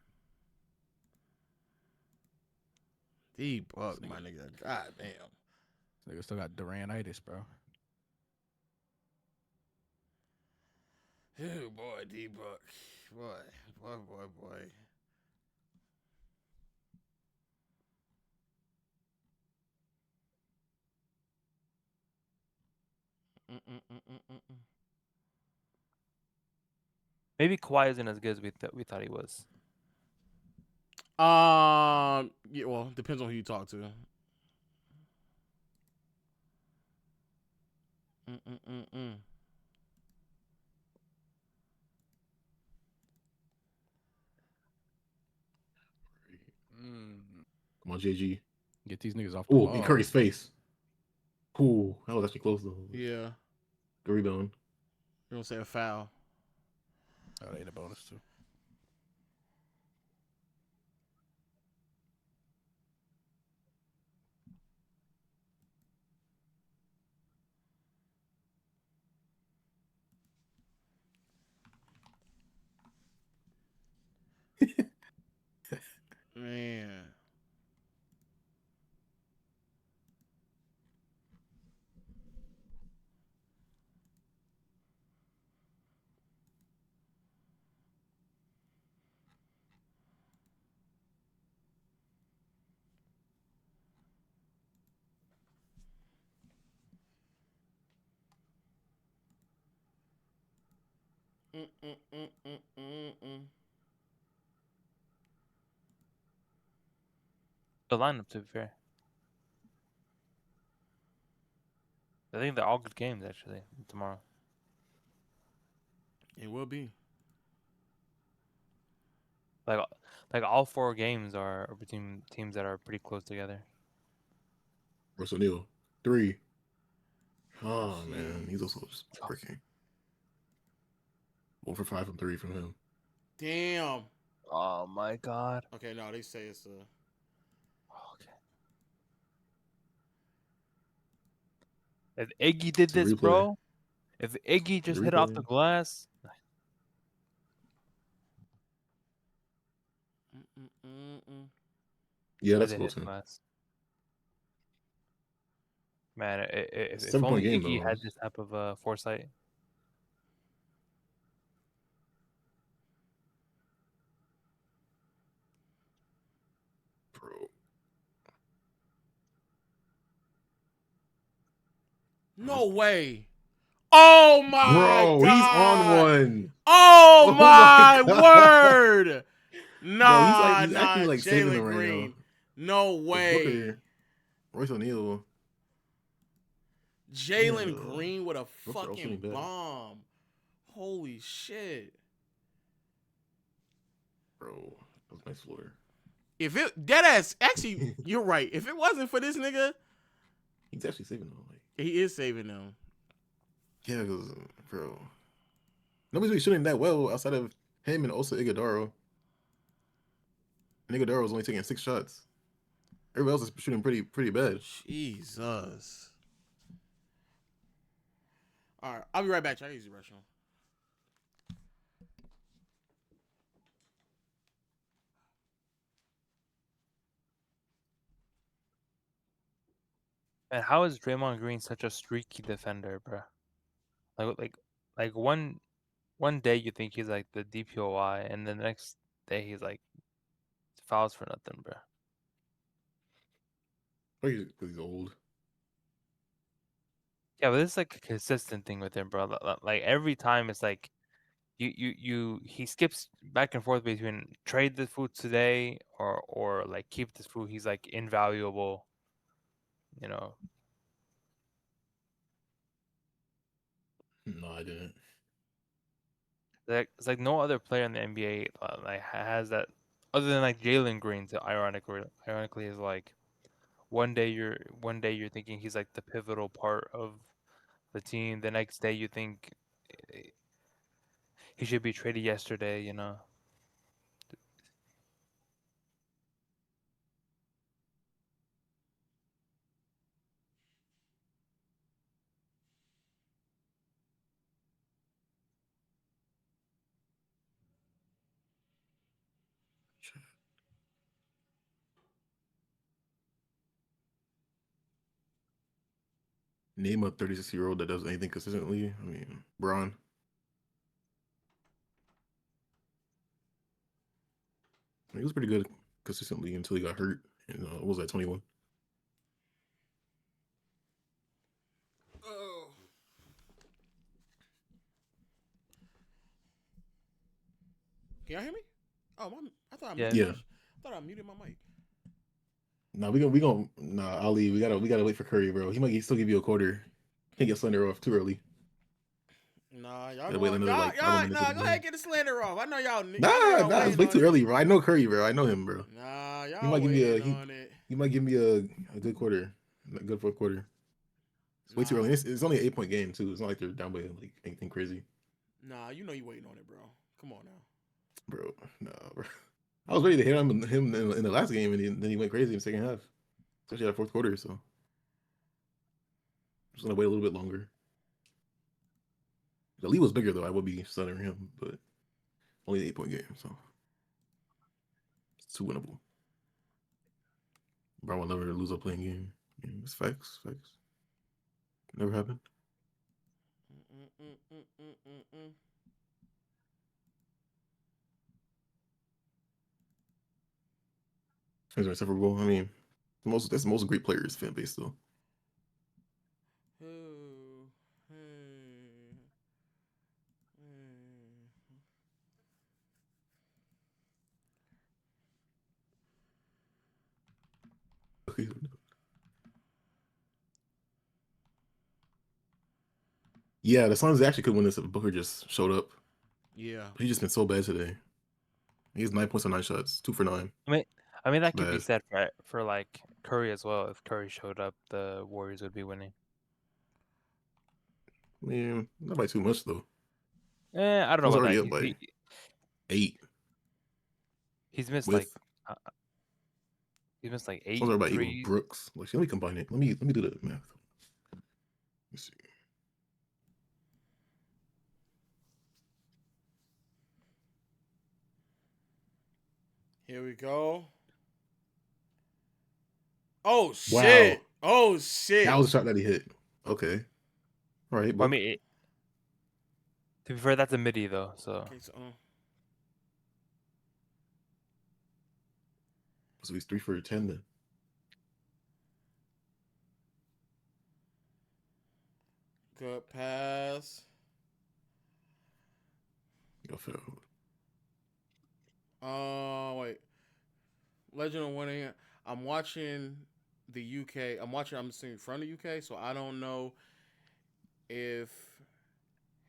D-Book, my nigga. God damn. Nigga still got Durant-itis, bro. Ew, boy, D-Book. Boy. Maybe Kawhi isn't as good as we thought he was. Yeah, well, depends on who you talk to. Come on, JG. Get these niggas off the Oh, ball. in Curry's face. Cool. That was actually close though. Yeah. Good rebound. You don't say a foul. Oh, that ain't a bonus too. Man. The lineup, to be fair. I think they're all good games actually tomorrow. It will be. Like all 4 games are between teams that are pretty close together. Russell Neal, 3. Oh man, he's also just freaking 1 for 5 from 3 from him. Damn. Oh my god. Okay, no, they say it's Okay. If Iggy did It's a this, replay. bro. If Iggy just hit off the glass. Yeah, that's Hit close. Man, Man, if 7-point only game Iggy though. had this type of foresight. Bro. no way. Oh my Bro, god. he's on one. Oh, my God. word. Nah, He's actually like saving them Jalen right Green. now. No way. Booker, Royce O'Neal. Jalen Green with a Brooks are also fucking bad. bomb. Holy shit. Bro, that was nice floor. If it dead ass actually, you're right. If it wasn't for this nigga, he's actually saving them. Like, he is saving them. yeah, because bro, nobody's really shooting that well outside of him and also Iguodala. And Iguodala was only taking 6 shots. Everybody else is shooting pretty bad. Jesus. All right, I'll be right back. I use the restroom. And how is Draymond Green such a streaky defender, bro? Like one day you think he's like the DPOY, and the next day he's like fouls for nothing, bro. Because he's old. Yeah, but it's like a consistent thing with him, bro. Like every time it's like he skips back and forth between trade the food today or like keep this food. He's like invaluable, you know. No, I didn't. It's like no other player in the NBA like has that, other than like Jalen Green. So ironically, is like one day you're thinking he's like the pivotal part of the team. The next day you think he should be traded yesterday. You know. Name a 36-year-old that does anything consistently. I mean, Bron. He was pretty good consistently until he got hurt. And what was that, 21? Oh. Can y'all hear me? Oh, I thought I Yeah. muted Yeah. I thought I muted my mic. Nah, nah, Ali, we gotta wait for Curry, bro. He might still give you a quarter. Can't get slender off too early. Nah, y'all Gotta wait going, another like 5 y'all, minutes. go ahead and get the slander off. I know y'all. Nah, it's way waiting too on it. early, bro. I know Curry, bro. I know him, bro. Nah, He y'all might give me waiting on it. he might give me a good quarter, a good fourth quarter. It's way too early. It's only an 8-point game too. It's not like they're down by like anything crazy. Nah, you know you waiting on it, bro. Come on now, bro. Nah, bro. I was ready to hit him in the last game, and then he went crazy in the second half, especially that fourth quarter. So I'm just gonna wait a little bit longer. The lead was bigger though. I would be centering him, but only an 8-point game, so it's too winnable. Brown will never lose a playing game. Yeah, it's facts. Never happened. Except for goal. I mean, that's the most great players fan base though. Yeah, the Suns actually could win this if Booker just showed up. Yeah, but he's just been so bad today. He has 9 points on 9 shots, 2 for 9. I mean that could be said for like Curry as well. If Curry showed up, the Warriors would be winning. I mean, not by too much though. I don't know about already that. up by 8. He's missed with, like 8 Suns are about 8 with threes. Brooks. Let me combine it. Let me do the math. Let's see. Here we go. Oh shit! Wow. Oh shit! That was a shot that he hit. Okay. All right. Well, I mean, to be fair, that's a midi though. So. Okay, so he's 3 for 10 then. Good pass. Go fail. Wait. Legend of winning. I'm watching the UK. I'm seeing from the UK, so I don't know if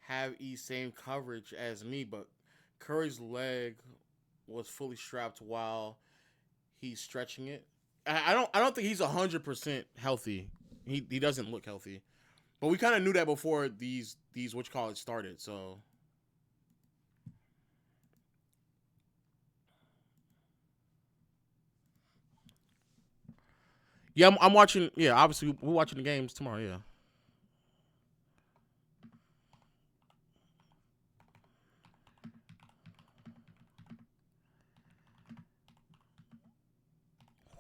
have same coverage as me, but Curry's leg was fully strapped while he's stretching it. I don't think he's 100% healthy. He doesn't look healthy. But we kind of knew that before these what you call it started, so yeah, I'm watching. Yeah, obviously we're watching the games tomorrow. Yeah.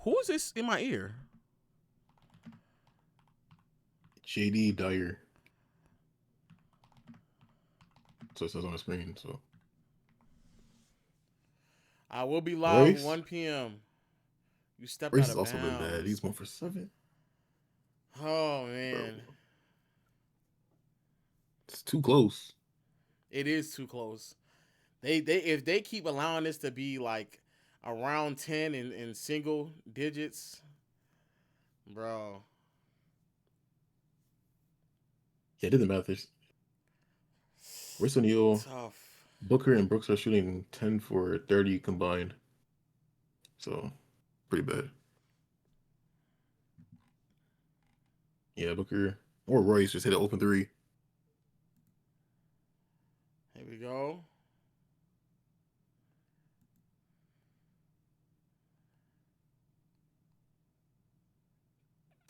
Who is this in my ear? JD Dyer. So it says on the screen. So I will be live 1 p.m. You stepped out of bounds. Royce has also been bad. He's 1 for 7. Oh man, bro. It's too close. It is too close. They if they keep allowing this to be like around 10 in single digits, bro. Yeah, it doesn't matter. Royce O'Neal, Booker, and Brooks are shooting 10 for 30 combined. So, pretty bad. Yeah, Booker or Royce just hit an open 3. Here we go.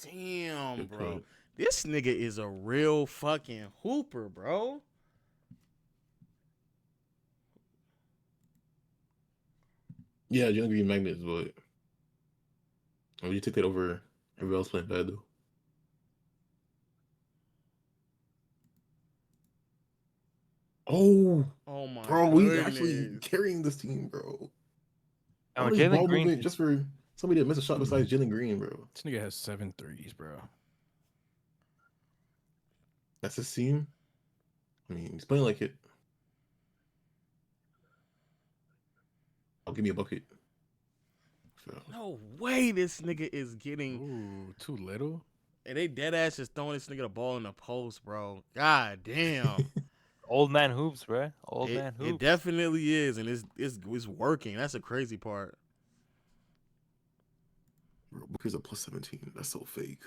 Damn, bro. This nigga is a real fucking hooper, bro. Yeah, Jalen Green magnets, but you take that over everybody else playing bad though. Oh my bro, goodness. he's actually carrying this team, bro. Oh, Jalen ball Green movement just for somebody to miss a shot besides Jalen Green, bro. This nigga has 7 threes, bro. That's his team. I mean, he's playing like it. give me a bucket. So. No way this nigga is getting too little. And they dead ass just throwing this nigga the ball in the post, bro. God damn. Old man hoops, bro. Old man hoops. It definitely is, and it's working. That's the crazy part. Bro, Booker's a plus 17. That's so fake.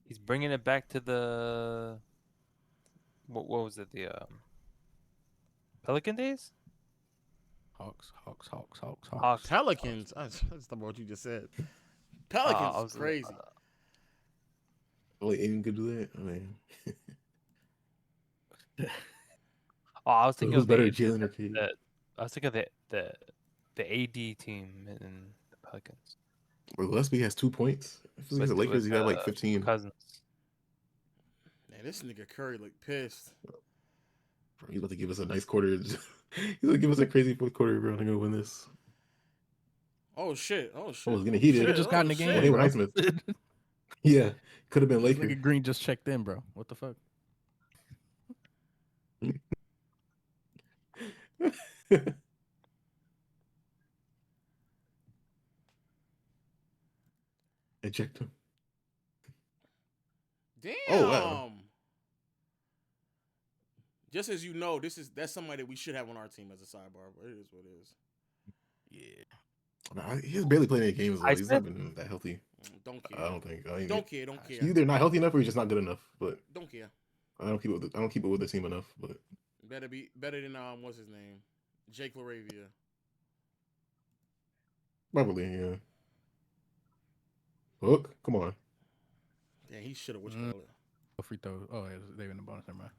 He's bringing it back to the what was it? The Pelican days? Hawks. Pelicans. That's what you just said. Pelicans is crazy. Only Aiden could do that. I mean, I was thinking who's of better, Jalen or Cade? I was thinking of the AD team in the Pelicans. Bro, Gillespie has 2 points. I feel like the Lakers, he had like 15. Cousins. Man, this nigga Curry look pissed. Bro, he's about to give us a nice quarter. He's about to give us a crazy fourth quarter, bro. I'm gonna win this. Oh shit! Oh, it's getting heated. Just got in the game. They were Highsmith. Yeah, could have been Lakers. Nigga Green just checked in, bro. What the fuck? Eject him. Damn. Oh wow. Just as you know, that's somebody that we should have on our team as a sidebar, but it is what it is. Yeah. Nah, he's barely playing any games though. He's not been that healthy. Don't care. I don't think. Don't care. He's either not healthy enough or he's just not good enough. But don't care. I don't keep it with the team enough. But better than what's his name, Jake Laravia. Probably, yeah. Hook, come on. Yeah, he should have. What you call it? Free throw. Oh, yeah, they were in the bonus. Never mind.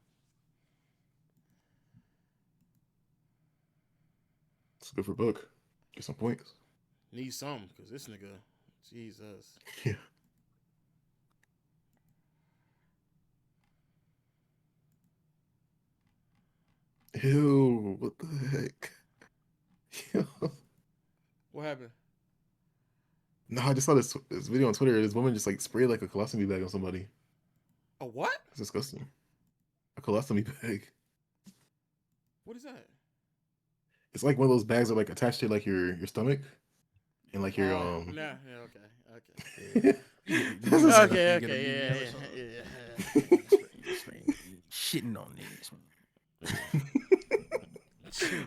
It's good for Book. Get some points. Need some, because this nigga, Jesus. Yeah. Ew, what the heck? What happened? No, I just saw this video on Twitter. This woman just like sprayed like a colostomy bag on somebody. A what? It's disgusting. A colostomy bag. What is that? It's like one of those bags that are like attached to like your stomach, and like your Yeah, okay. Okay, yeah. Shitting on these.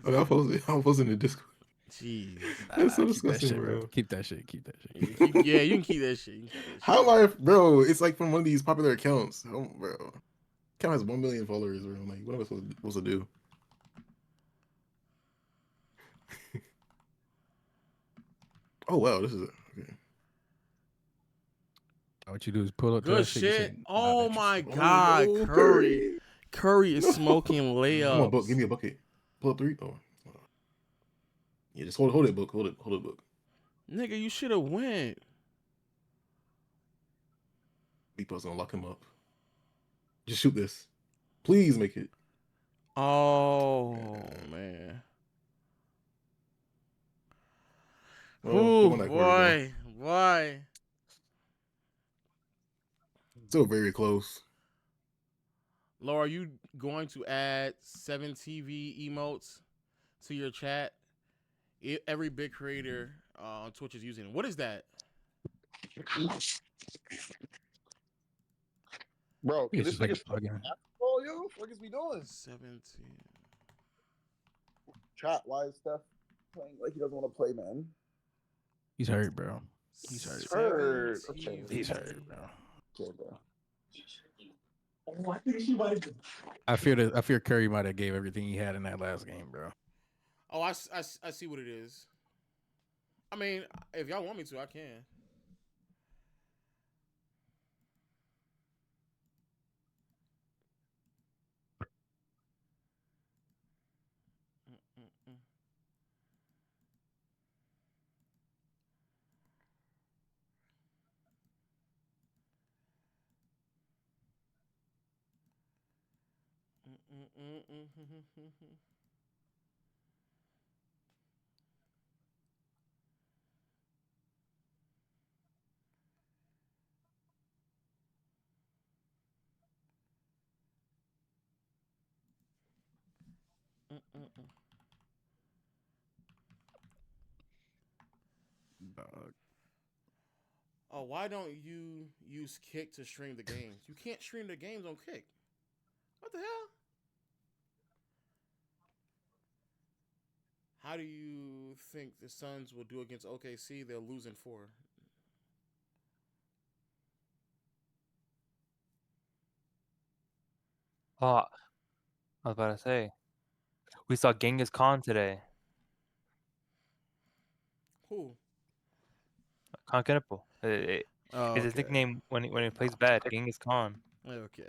I'm posting in the Discord. Jeez, that's so disgusting, bro. Keep that shit. Yeah, you can keep that shit. How am I, bro? It's like from one of these popular accounts. Oh, bro, account has 1 million followers, bro. I'm like, what am I supposed to do? Oh wow, this is okay. What you do is pull up. Good shit. Oh my God, no, Curry. Curry is smoking layups. Come on, Book. Give me a bucket. Pull up 3. Oh. Yeah, just hold it, Book. Hold it, Book. Nigga, you should have went. Big Bo's gonna lock him up. Just shoot this. Please make it. Oh man. Oh boy. Still very close. Laura, are you going to add 7 TV emotes to your chat? Every big creator on Twitch is using it. What is that? Bro, can this nigga again? Oh, yo, what is we doing? 17. Chat, why is Steph playing like he doesn't want to play, man? He's hurt, bro. He's hurt. Okay. He's hurt, bro. Okay, bro. I fear Curry might have gave everything he had in that last game, bro. Oh, I see what it is. I mean, if y'all want me to, I can. Oh, why don't you use Kick to stream the games? You can't stream the games on Kick. What the hell? How do you think the Suns will do against OKC? They're losing 4. Oh, I was about to say. We saw Genghis Khan today. Who? Khan Kenepo. Oh, Is his okay. nickname when he plays bad, Genghis Khan. Okay.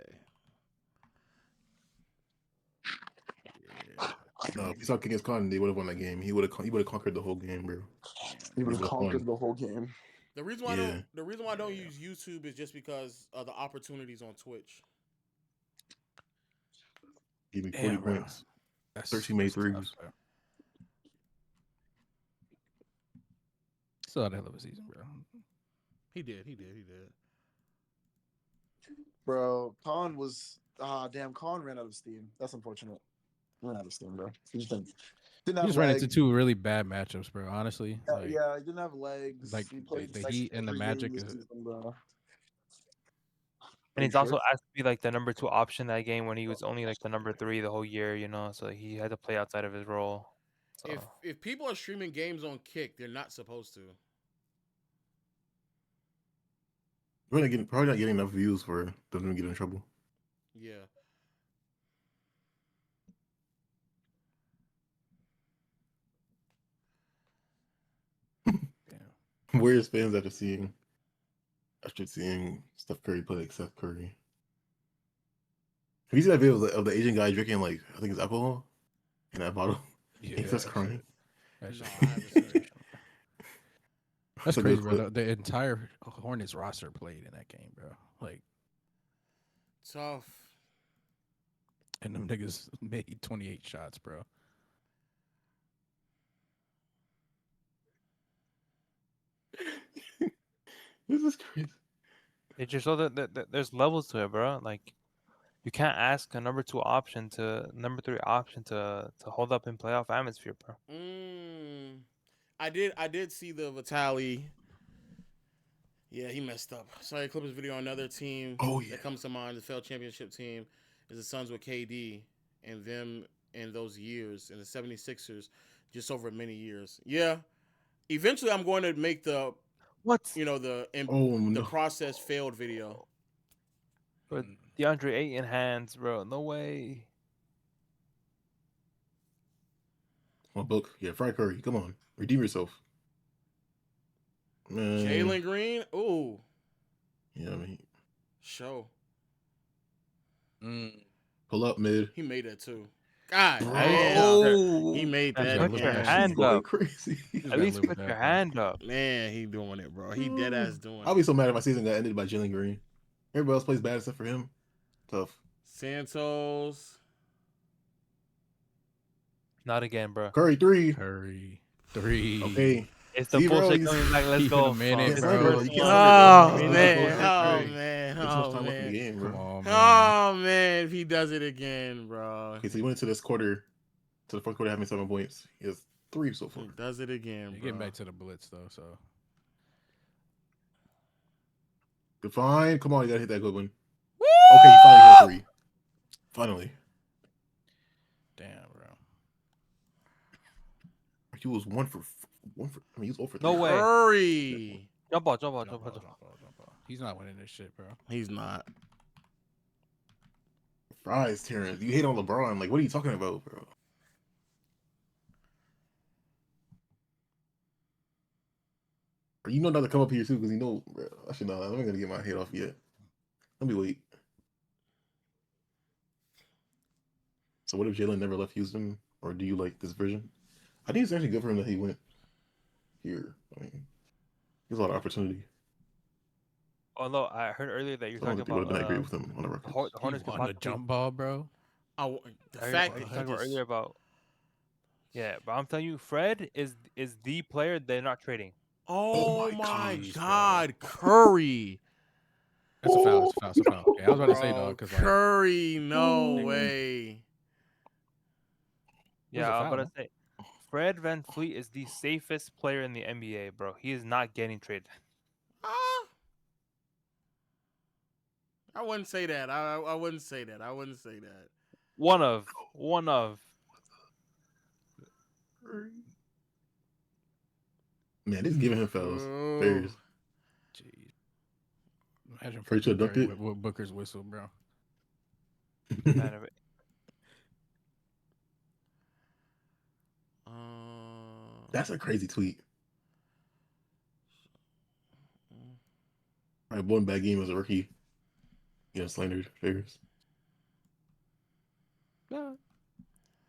No, if he saw Genghis Khan, they would have won that game. He would have conquered the whole game, bro. He would have conquered the whole game. The reason why I don't use YouTube is just because of the opportunities on Twitch. Give me 40 points. 13 made threes. Still had a hell of a season, bro. He did. Bro, Khan was damn. Khan ran out of steam. That's unfortunate. Ran out of steam, bro. He just didn't He have just ran legs. into 2 really bad matchups, bro. Honestly, like, Yeah, he didn't have legs. Like He played the Heat and the every game Magic. this season, bro. And he's also asked to be like the number 2 option that game when he was only like the number 3 the whole year, you know. So he had to play outside of his role. So. If people are streaming games on Kick, they're not supposed to. Probably not getting enough views for them to get in trouble. Yeah. Warriors fans after seeing Steph Curry play like Seth Curry. Have you seen that video of the Asian guy drinking like I think it's alcohol in that bottle? Yeah, he's just crying. That's crazy, bro. The entire Hornets roster played in that game, bro. Like tough. And them niggas made 28 shots, bro. This is crazy. It just so that there's levels to it, bro. Like you can't ask a number 3 option to hold up in playoff atmosphere, bro. I did see the Vitali. Yeah, he messed up. Sorry, Clippers video on another team that comes to mind. The failed championship team is the Suns with KD and them in those years, and the 76ers just over many years. Yeah, eventually I'm going to make the the process failed video. But DeAndre Ayton hands, bro. No way. My book. Yeah, Fry Curry. Come on. Redeem yourself. Jalen Green. Ooh. Yeah, I mean. Show. Pull up mid. He made that too. God bro. damn. He made that. Put your hand up. Crazy. At least put your hand up. Man, he doing it, bro. He dead ass doing it. I'll be so mad if my season got ended by Jalen Green. Everybody else plays bad except for him. Tough. Santos. Not again, bro. Curry 3. Okay. It's the bullshit coming back. Let's go. Minute, bro. Oh man. Come on, man. Oh man, if he does it again, bro. Okay, so he went into this quarter, to the fourth quarter, having 7 points. He has 3 so far. He does it again, bro. Getting back to the blitz though, so. Good find. Come on, you gotta hit that good one. Woo! Okay, you finally hit 3. Finally. Damn, bro. He was 1 for. I mean, he was 0 for 3. No way. Hurry. Jump ball. He's not winning this shit, bro. He's not. Fries, Terrence. You hate on LeBron. Like, what are you talking about, bro? Or you know not to come up here too, because you know, bro. Actually, no, I'm not gonna get my head off yet. Let me wait. So, what if Jalen never left Houston, or do you like this version? I think it's actually good for him that he went here. I mean, there's a lot of opportunity. Although I heard earlier that you're talking about would have been great with him on the record. the Hornets could on the jump ball, bro. Oh, the I fact heard, that talking about earlier about but I'm telling you, Fred is the player they're not trading. Oh my God, Curry. That's a foul. It's a foul. Okay, I was about to say, dog, because Curry, no way. Yeah, I'm about to say. Fred VanVleet is the safest player in the NBA, bro. He is not getting traded. I wouldn't say that. I wouldn't say that. I wouldn't say that. One of. Man, this giving him fouls. Fairs. Jeez. Imagine Pretty sure dunked it. with Booker's whistle, bro. That's a crazy tweet. I had one bad game as a rookie. Slandered Fairs.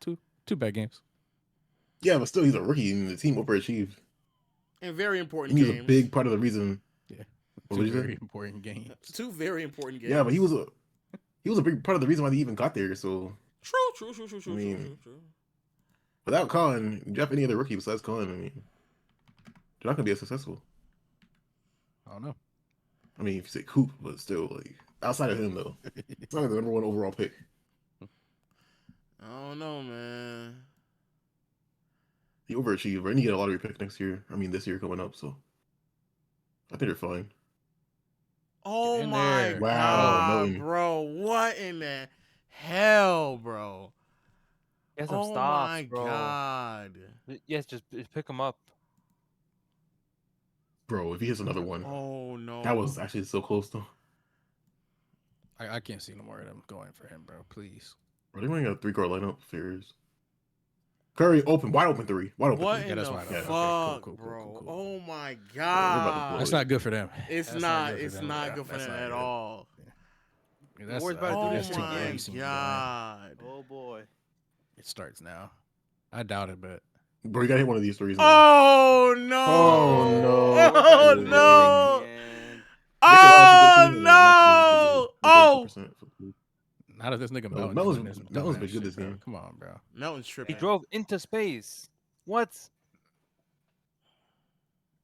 Two bad games. Yeah, but still, he's a rookie, and the team overachieved. And very important He's games. a big part of the reason. Yeah, what two very important games. Two very important games. Yeah, but he was a big part of the reason why they even got there. So true. I mean, without Khan, you draft any other rookie besides Khan, I mean, they're not gonna be as successful. I don't know. I mean, if you say Coop, but still, like, outside of him though, it's not the number 1 overall pick. I don't know, man. He overachieved, right? And he get a lottery pick next year. I mean, this year coming up, so I think they're fine. Oh my God, bro! What in the hell, bro? Get some oh stops, my bro. God! Yes, just pick him up, bro. If he hits another one, oh no, that was actually so close though. I can't see no more of them going for him, bro. Please. Bro, they running a 3-card lineup. Fairs. Curry open, wide open 3, wide open. What 3. in that's the wide fuck, cool, bro? Oh my Bro, God! That's not good for them. It's not good for them at all. Yeah, that's, oh my God! Oh boy! It starts now. I doubt it, but bro, you gotta hit one of these 3s. Man. Oh no! Oh no! Oh no! Oh no! Oh! Not if this nigga Melton's been good this game. Come on, bro. Melton's tripping. He drove into space. What?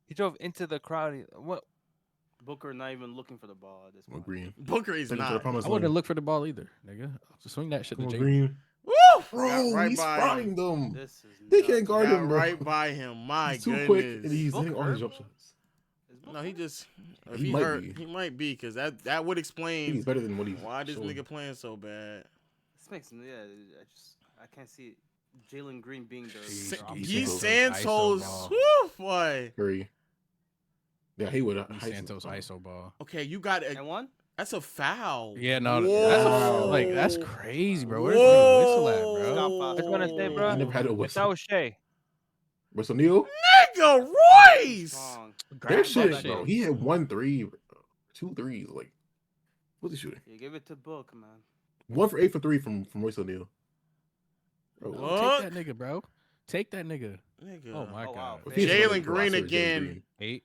He drove into the crowd. What? Booker not even looking for the ball at this point. Green. Booker is not. I wouldn't look for the ball either, nigga. Just swing that shit to Green. Woo! Bro, right he's by frying them. This is They can't guard him, bro. Right by him. My he's too goodness. quick, and he's hitting all his jump shots. No, he just. If He he might hurt, be. he might be because that would explain He's better than what he's why this showing. nigga playing so bad. This makes I can't see Jalen Green being the. Guy Santos, woo, boy. Curry. Yeah, he would. Santos ISO ball. Okay, you got and one. That's a foul. Yeah, no, that's crazy, bro. Where's Whoa. the whistle at, bro? I just want to say, bro. I never had a If whistle. that was Shea. Whistle Neal? Nigga Royce! Their shit, bro. He had 1 3, 2 threes. Like, what's he shooting? You give it to Book, man. 1 for 8 for 3 from Royce O'Neal. Take that nigga, bro. Take that nigga. Oh my God. Wow. Jalen Green again. 8.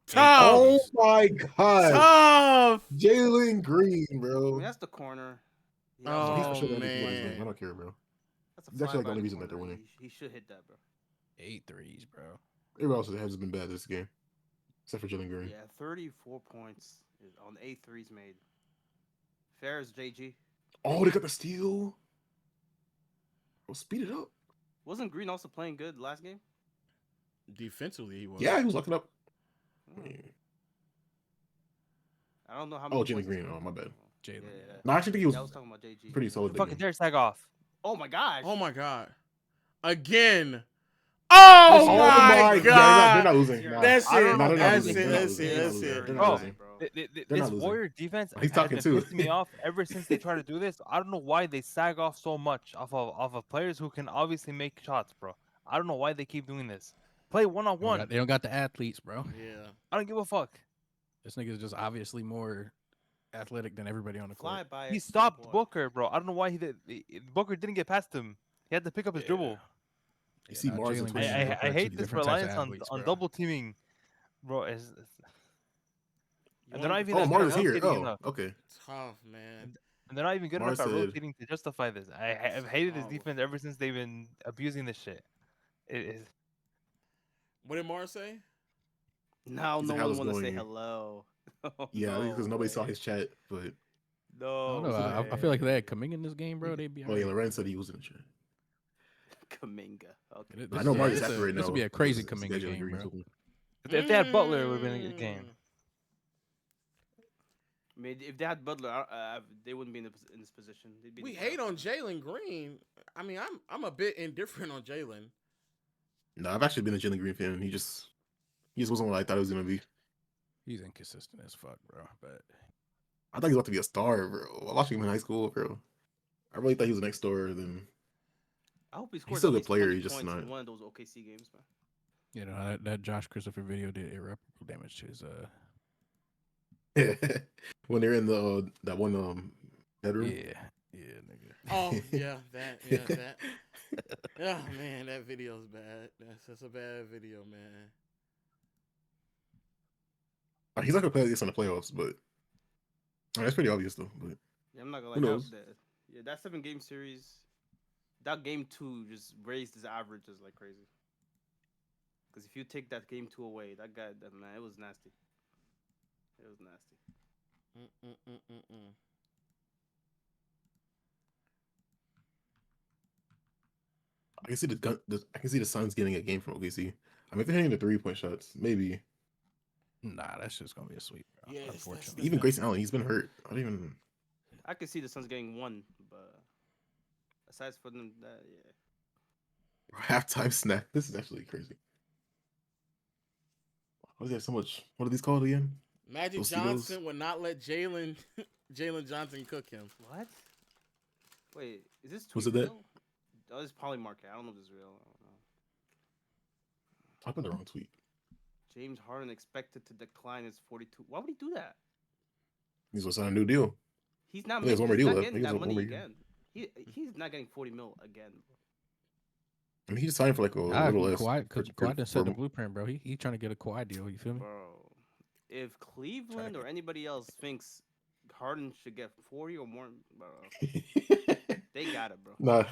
Tough. Oh my God. Tough. Jalen Green, I bro. mean, that's the corner. Oh, he's for sure man. I don't care, bro. That's He's actually like the only reason that they're winning. He should hit that, bro. 8 threes, bro. Everybody else has been bad this game, except for Jalen Green. Yeah, 34 points on 8 threes made. Fair as JG. Oh, they got the steal. Oh, speed it up. Wasn't Green also playing good last game? Defensively, he was. Yeah, he was locking up. I don't know how many. Oh, Jalen Green. Oh, my bad. Jalen. Yeah. No, I actually think he was, I was talking about JG. pretty solid. Fucking Derek Sagoff. Oh my gosh. Oh my God. Again. Oh, my God. They're not losing. That's it. No, That's losing. it. They're not That's losing. it. That's They're it. not Bro, losing. They're this not losing. Warrior defense He's talking has been too. pissing me off ever since they tried to do this. I don't know why they sag off so much off of players who can obviously make shots, bro. I don't know why they keep doing this. Play one-on-one. They don't got the athletes, bro. Yeah. I don't give a fuck. This nigga is just obviously more athletic than everybody on the court. Fly by. He stopped Booker, bro. I don't know why Booker didn't get past him. He had to pick up his dribble. You see Mars and Twitch. I hate this reliance on double teaming, bro. And they're not even. Oh, Mars is here. rotating Oh, enough. okay. Tough, man. And they're not even good Mars enough at said- rotating to justify this. I've hated this defense ever since they've been abusing this shit. It is. What did Mars say? Now He's no like, "How's one it want to say going?" hello. Yeah, because nobody saw his chat. But I No. don't know. I feel like they had Kaminga in this game, bro. They'd be. oh yeah, Lorenz said he was in the chat. Kaminga. Okay. I know Marcus This after right now. would be a crazy Kaminga scheduling game, bro. something. If they had Butler, it would have been a good game. I mean, if they had Butler, they wouldn't be in this position. They'd be in We the hate playoffs. on Jalen Green. I mean, I'm a bit indifferent on Jalen. No, I've actually been a Jalen Green fan. He just wasn't what I thought he was gonna be. He's inconsistent as fuck, bro. But I thought he was about to be a star, bro. I watched him in high school, bro. I really thought he was next door. Then I hope he he's scores still at a good least player. 20 He's just points not. in one of those OKC games, man. you know that Josh Christopher video did irreparable damage to his When they're in the that one bedroom. Yeah, nigga. Oh yeah, that. Oh man, that video's bad. That's a bad video, man. He's not gonna play this in the playoffs, but that's pretty obvious though. But Yeah, I'm not gonna who lie. knows? That 7-game series, that game 2 just raised his averages like crazy. Because if you take that game 2 away, that man, it was nasty. It was nasty. I can see I can see the Suns getting a game from OKC. I mean, if they're hitting the 3-point shots, maybe. Nah, that's just gonna be a sweep, bro. Yes, unfortunately. Even Grayson Allen, he's been hurt. I don't even. I could see the Suns getting 1, but aside from them, Halftime snack. This is actually crazy. Why does he have so much? What are these called again? Magic Those Johnson Cheetos? would not let Jalen Johnson cook him. What? Wait, is this tweet Was it that? real? Oh, this is Polymarket. I don't know if this is real. I don't know. I put the wrong tweet. James Harden expected to decline his 42. Why would he do that? He's gonna sign a new deal. He's not, He has one more he's deal not left. getting He has that one money more year. again. He's not getting 40 mil again. I mean, he just signed for like a little less. Kawhi done set the blueprint, bro. He trying to get a Kawhi deal. You feel me? Bro, if Cleveland or anybody else thinks Harden should get 40 or more, bro, they got it, bro. Nah.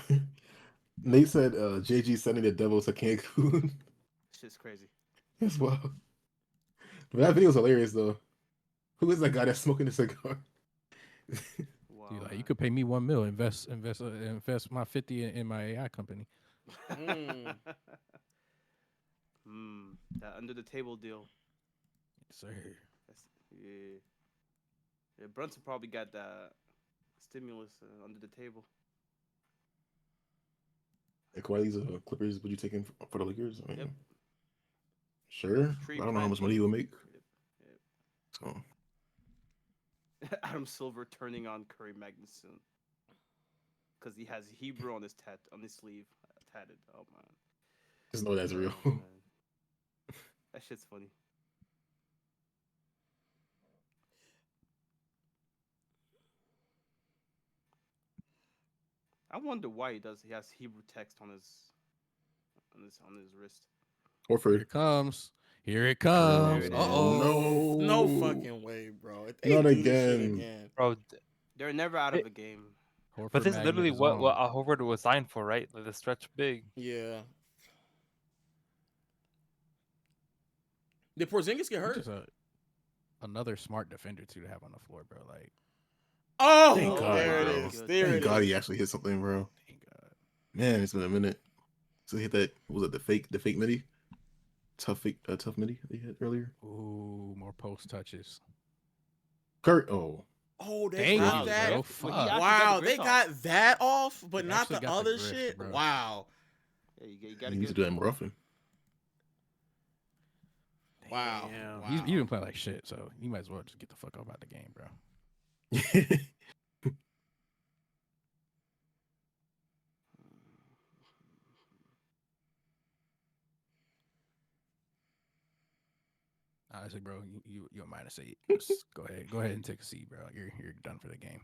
Nate said JG sending the devil to Cancun. Shit's crazy. As well. But that video was hilarious though. Who is that guy that's smoking a cigar? Wow, Dude, like, you could pay me $1 million, invest my 50 in my AI company. That under the table deal. Yes, sir. Yeah, Brunson probably got that stimulus under the table. Like, why these Clippers would you take in for the Lakers? I mean, Yep. Sure. Tree I don't know how much money he would make. So Adam Silver turning on Curry Magnuson because he has Hebrew on his sleeve tatted. Oh man, just know that's real. That shit's funny. I wonder why he has Hebrew text on his wrist. Horford. Here it comes. Here it comes. No. No fucking way, bro. Not do this shit again. Bro, they're never out of a game. but this is literally what Horford was signed for, right? Like the stretch big. Yeah. Did Porzingis get hurt? Just another smart defender too to have on the floor, bro. Like, oh, Thank God, there it bro. is. There Thank it God is. he actually hit something, bro. thank God. Man, it's been a minute. So he hit that. What was it the fake midi? Tough midi that he hit earlier. Ooh, more post touches. Kurt. Oh. Oh, they Dang, got bro, that. fuck. Wow, they got that off, but He not actually the got the other grift, shit. bro. Wow. Yeah, you He gotta needs to get do that more often. Wow. He's been playing like shit, so you might as well just get the fuck up out the game, bro. Honestly, bro, you a minus 8. Just go ahead and take a seat, bro. You're done for the game.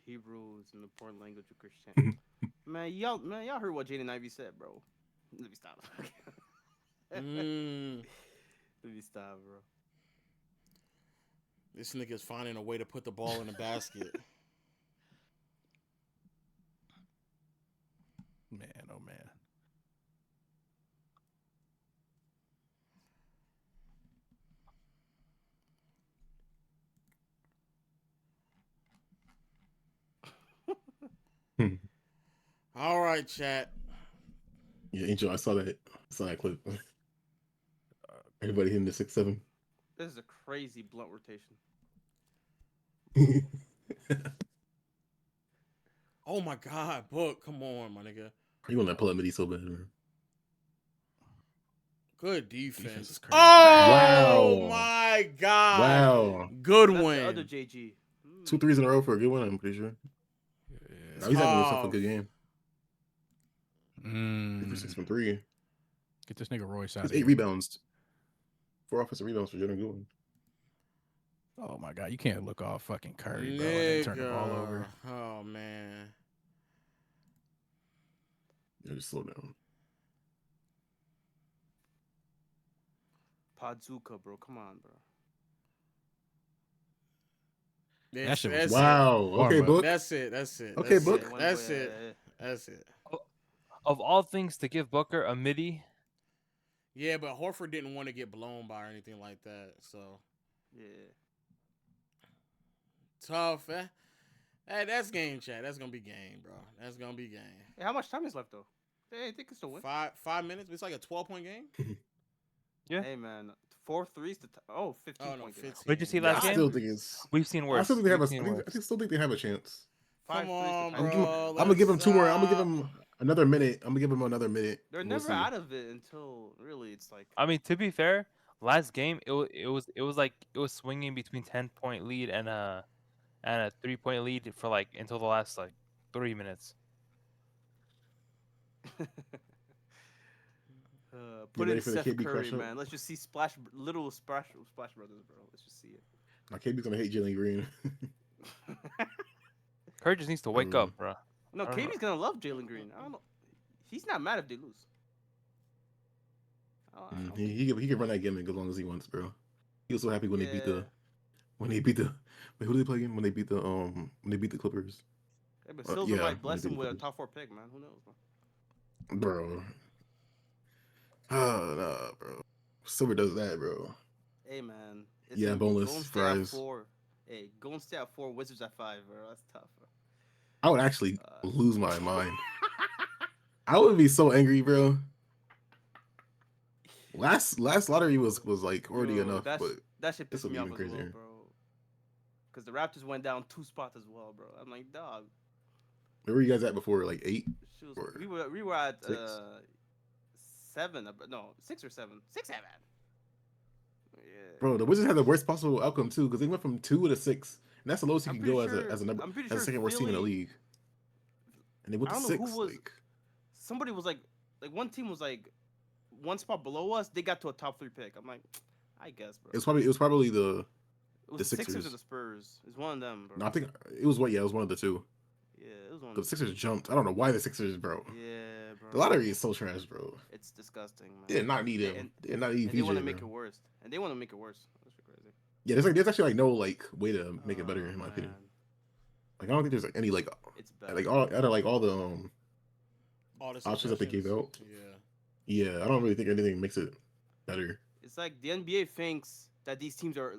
Hebrew is an important language of Christianity. man, y'all heard what Jaden Ivey said, bro. Let me stop. Let me stop, bro. This nigga's finding a way to put the ball in the basket. Man, oh man. All right, chat. Yeah, Angel, I saw that. Clip. Everybody hitting the 6-7. This is a crazy blunt rotation. Oh my God, Book. Come on, my nigga. You want to pull up midi so bad, man. Good defense. Wow. Oh my God. Wow. Good That's win. the other JG. 2 threes in a row for a good one, I'm pretty sure. Now he's having himself a good game. 3 for 6 from 3. Get this nigga Royce out. He's of 8 here. rebounds. 4 offensive rebounds for Jalen Goodwin. Oh my God, you can't look off fucking Curry, bro, and then turn the ball over. Oh man. Yeah, just slow down. Podzuka, bro. Come on, bro. That shit was wow. Okay, Book. That's it. Okay, Book. That's it. Of all things to give Booker a midi. Yeah, but Horford didn't want to get blown by or anything like that. So yeah, tough. Hey, that's game, chat. That's gonna be game, bro. That's gonna be game. Hey, how much time is left though? Hey, I think it's still win. 5 minutes. It's like a 12-point game. Yeah. Hey man, 4 threes to 15 Oh, no, point 15. game. What did you see last I game? still think it's. We've seen worse. I still think they have still think they have a chance. Come on, I'm bro. gonna give him 2 more. I'm gonna give him another minute. They're We'll never see. out of it until really it's like. I mean, to be fair, last game it was like it was swinging between 10-point lead and a 3-point lead for like until the last like 3 minutes. Put ready in for the Seth KB Curry, crush up? man. Let's just see little splash brothers, bro. Let's just see it. My KB's gonna hate Jalen Green. Curry just needs to wake up, bro. No, KB's gonna love Jalen Green. I don't know. He's not mad if they lose. He can run that gimmick as long as he wants, bro. He was so happy when they beat the wait, who did they play again? When they beat the Clippers. Hey, but Silver might bless him with a top 4 pick, man. Who knows, bro? Oh no, bro. Silver does that, bro. Hey man. Yeah, boneless fries. Hey, Golden State at 4, Wizards at 5, bro. That's tough, bro. I would actually lose my mind. I would be so angry, bro. Last lottery was like already enough, but that shit pissed me off as crazier. well, bro. Because the Raptors went down 2 spots as well, bro. I'm like, dog. Where were you guys at before? Like 8? We were at 6? 7, no, 6 or 7. 6, 7. Yeah. Bro, the Wizards had the worst possible outcome too, because they went from 2 to 6, and that's the lowest you can go as a second worst team in the league. And they went to 6. Somebody was like one team was like 1 spot below us. They got to a top 3 pick. I'm like, I guess, bro. It was probably the Sixers or the Spurs. It's one of them, bro. No, I think it was it was one of the 2. Yeah, it was one of the Sixers jumped. I don't know why the Sixers, bro. Yeah, bro. The lottery is so trash, bro. It's disgusting, man. They did not need him. They did not need VJ, they want to make it worse. And they want to make it worse. That's crazy. Yeah, there's actually like no way to make it better in my opinion. Like I don't think there's like any it's better. like all the options that they gave out. Yeah, I don't really think anything makes it better. It's like the NBA thinks that these teams are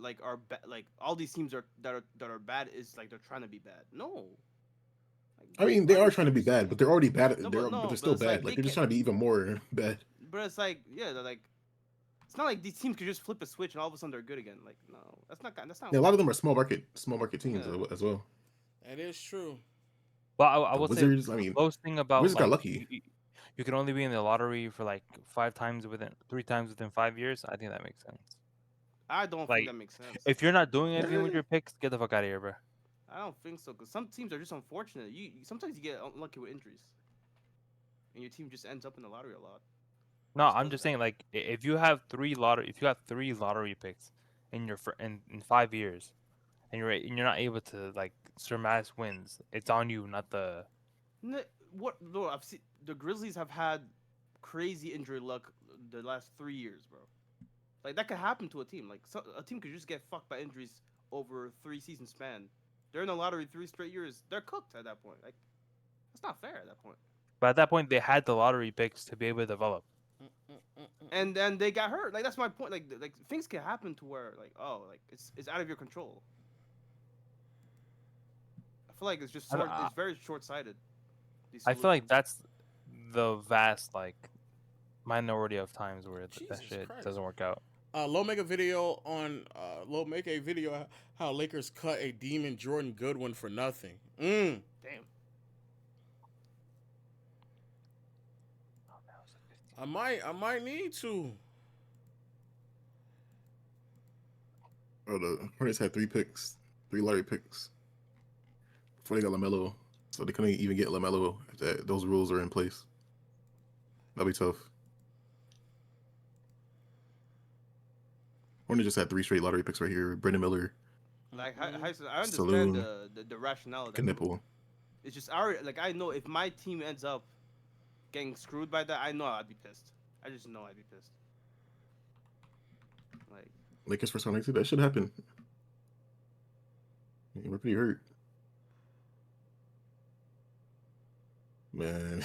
all these teams that are bad is like they're trying to be bad. No. I mean, they are trying to be bad, but they're already bad. No, but they're still bad. Like they're just trying to be even more bad. But it's like, yeah, they're like, it's not like these teams could just flip a switch and all of a sudden they're good again. Like, no, that's not. Yeah, a lot of them are small market teams as well. That is true. But I will say the most thing about Wizards got lucky. You can only be in the lottery for like 3 times within 5 years. I think that makes sense. I don't think that makes sense. If you're not doing anything with your picks, get the fuck out of here, bro. I don't think so, because some teams are just unfortunate. Sometimes you get unlucky with injuries, and your team just ends up in the lottery a lot. No, I'm just saying, like, if you have 3 lottery picks in your in 5 years, and you're not able to like surpass wins, it's on you, not the. What? No, I've seen the Grizzlies have had crazy injury luck the last 3 years, bro. Like that could happen to a team. Like a team could just get fucked by injuries over 3 season span. They're in the lottery 3 straight years. They're cooked at that point. Like that's not fair at that point. But at that point, they had the lottery picks to be able to develop. And then they got hurt. Like that's my point. Like things can happen to where it's out of your control. I feel like it's just it's very short sighted. I feel like that's the vast minority of times where that shit Christ. doesn't work out. Low make a video how Lakers cut a Demon Jordan Goodwin for nothing. Damn. I might need to. Oh, the Hornets had 3 lottery picks before they got LaMelo, so they couldn't even get LaMelo if those rules are in place. That'd be tough. Hornets just had 3 straight lottery picks right here. Brendan Miller. Like I understand Saloon, the rationale. Knipple. It's just I know if my team ends up getting screwed by that, I know I'd be pissed. I just know I'd be pissed. Like Lakers first round exit, that should happen. We're pretty hurt. Man,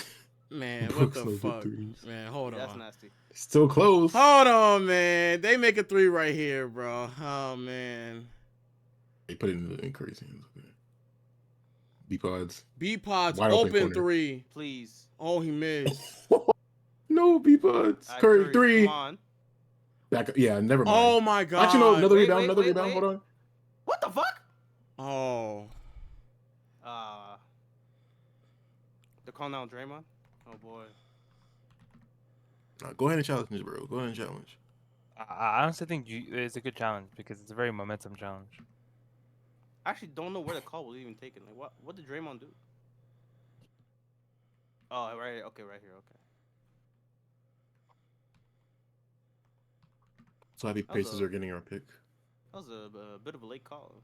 what the fuck? Man, hold on. That's nasty. Still close. Hold on, man. They make a 3 right here, bro. Oh, man. They put it in crazy hands. B-Pods. B-Pods, Wide open 3. Please. Oh, he missed. No, B-Pods. Curry, 3. Come on. Back, yeah, never mind. Oh, my God. Actually, no, another Wait, rebound, wait, another wait, rebound. wait. Hold on. What the fuck? Oh. They're calling out Draymond? Oh, boy. Go ahead and challenge, bro. Go ahead and challenge. I honestly think it's a good challenge because it's a very momentum challenge. I actually don't know where the call was even taken. Like, what did Draymond do? Oh, right. Okay, right here. Okay. So happy Pacers are getting our pick. That was a bit of a late call.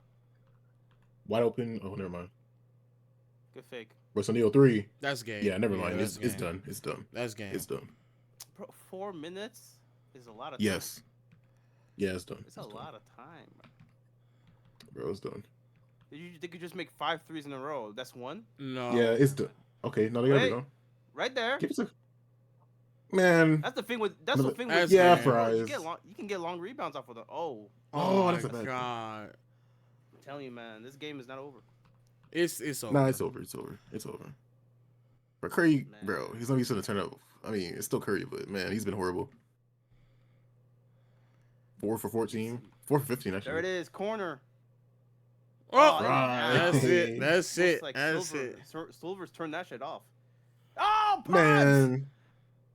Wide open. Oh, never mind. Good fake. What's O'Neal 3? That's game. Yeah, never mind. That's It's game. done. It's done. That's game. It's done. Bro, 4 minutes is a lot of time. Yes. Yeah, it's done. It's a lot of time, bro. It's done. They could just make 5 threes in a row. That's one? No. Yeah, it's done. Okay, no, they gotta go. Right there. Give it to... Man. That's the thing with yeah, Fries. You can get long rebounds off of them. Oh. Oh, that's a bad God. I'm telling you, man, this game is not over. It's over. Nah, it's over. It's over. It's over. But Curry, bro, he's not used to turn up. I mean, it's still Curry, but man, he's been horrible. 4 for 14. 4 for 15, actually. There it is, corner. Oh, right. That's it. That's it. Like That's Silver, it. Silver's turned that shit off. Oh, Pops! Man.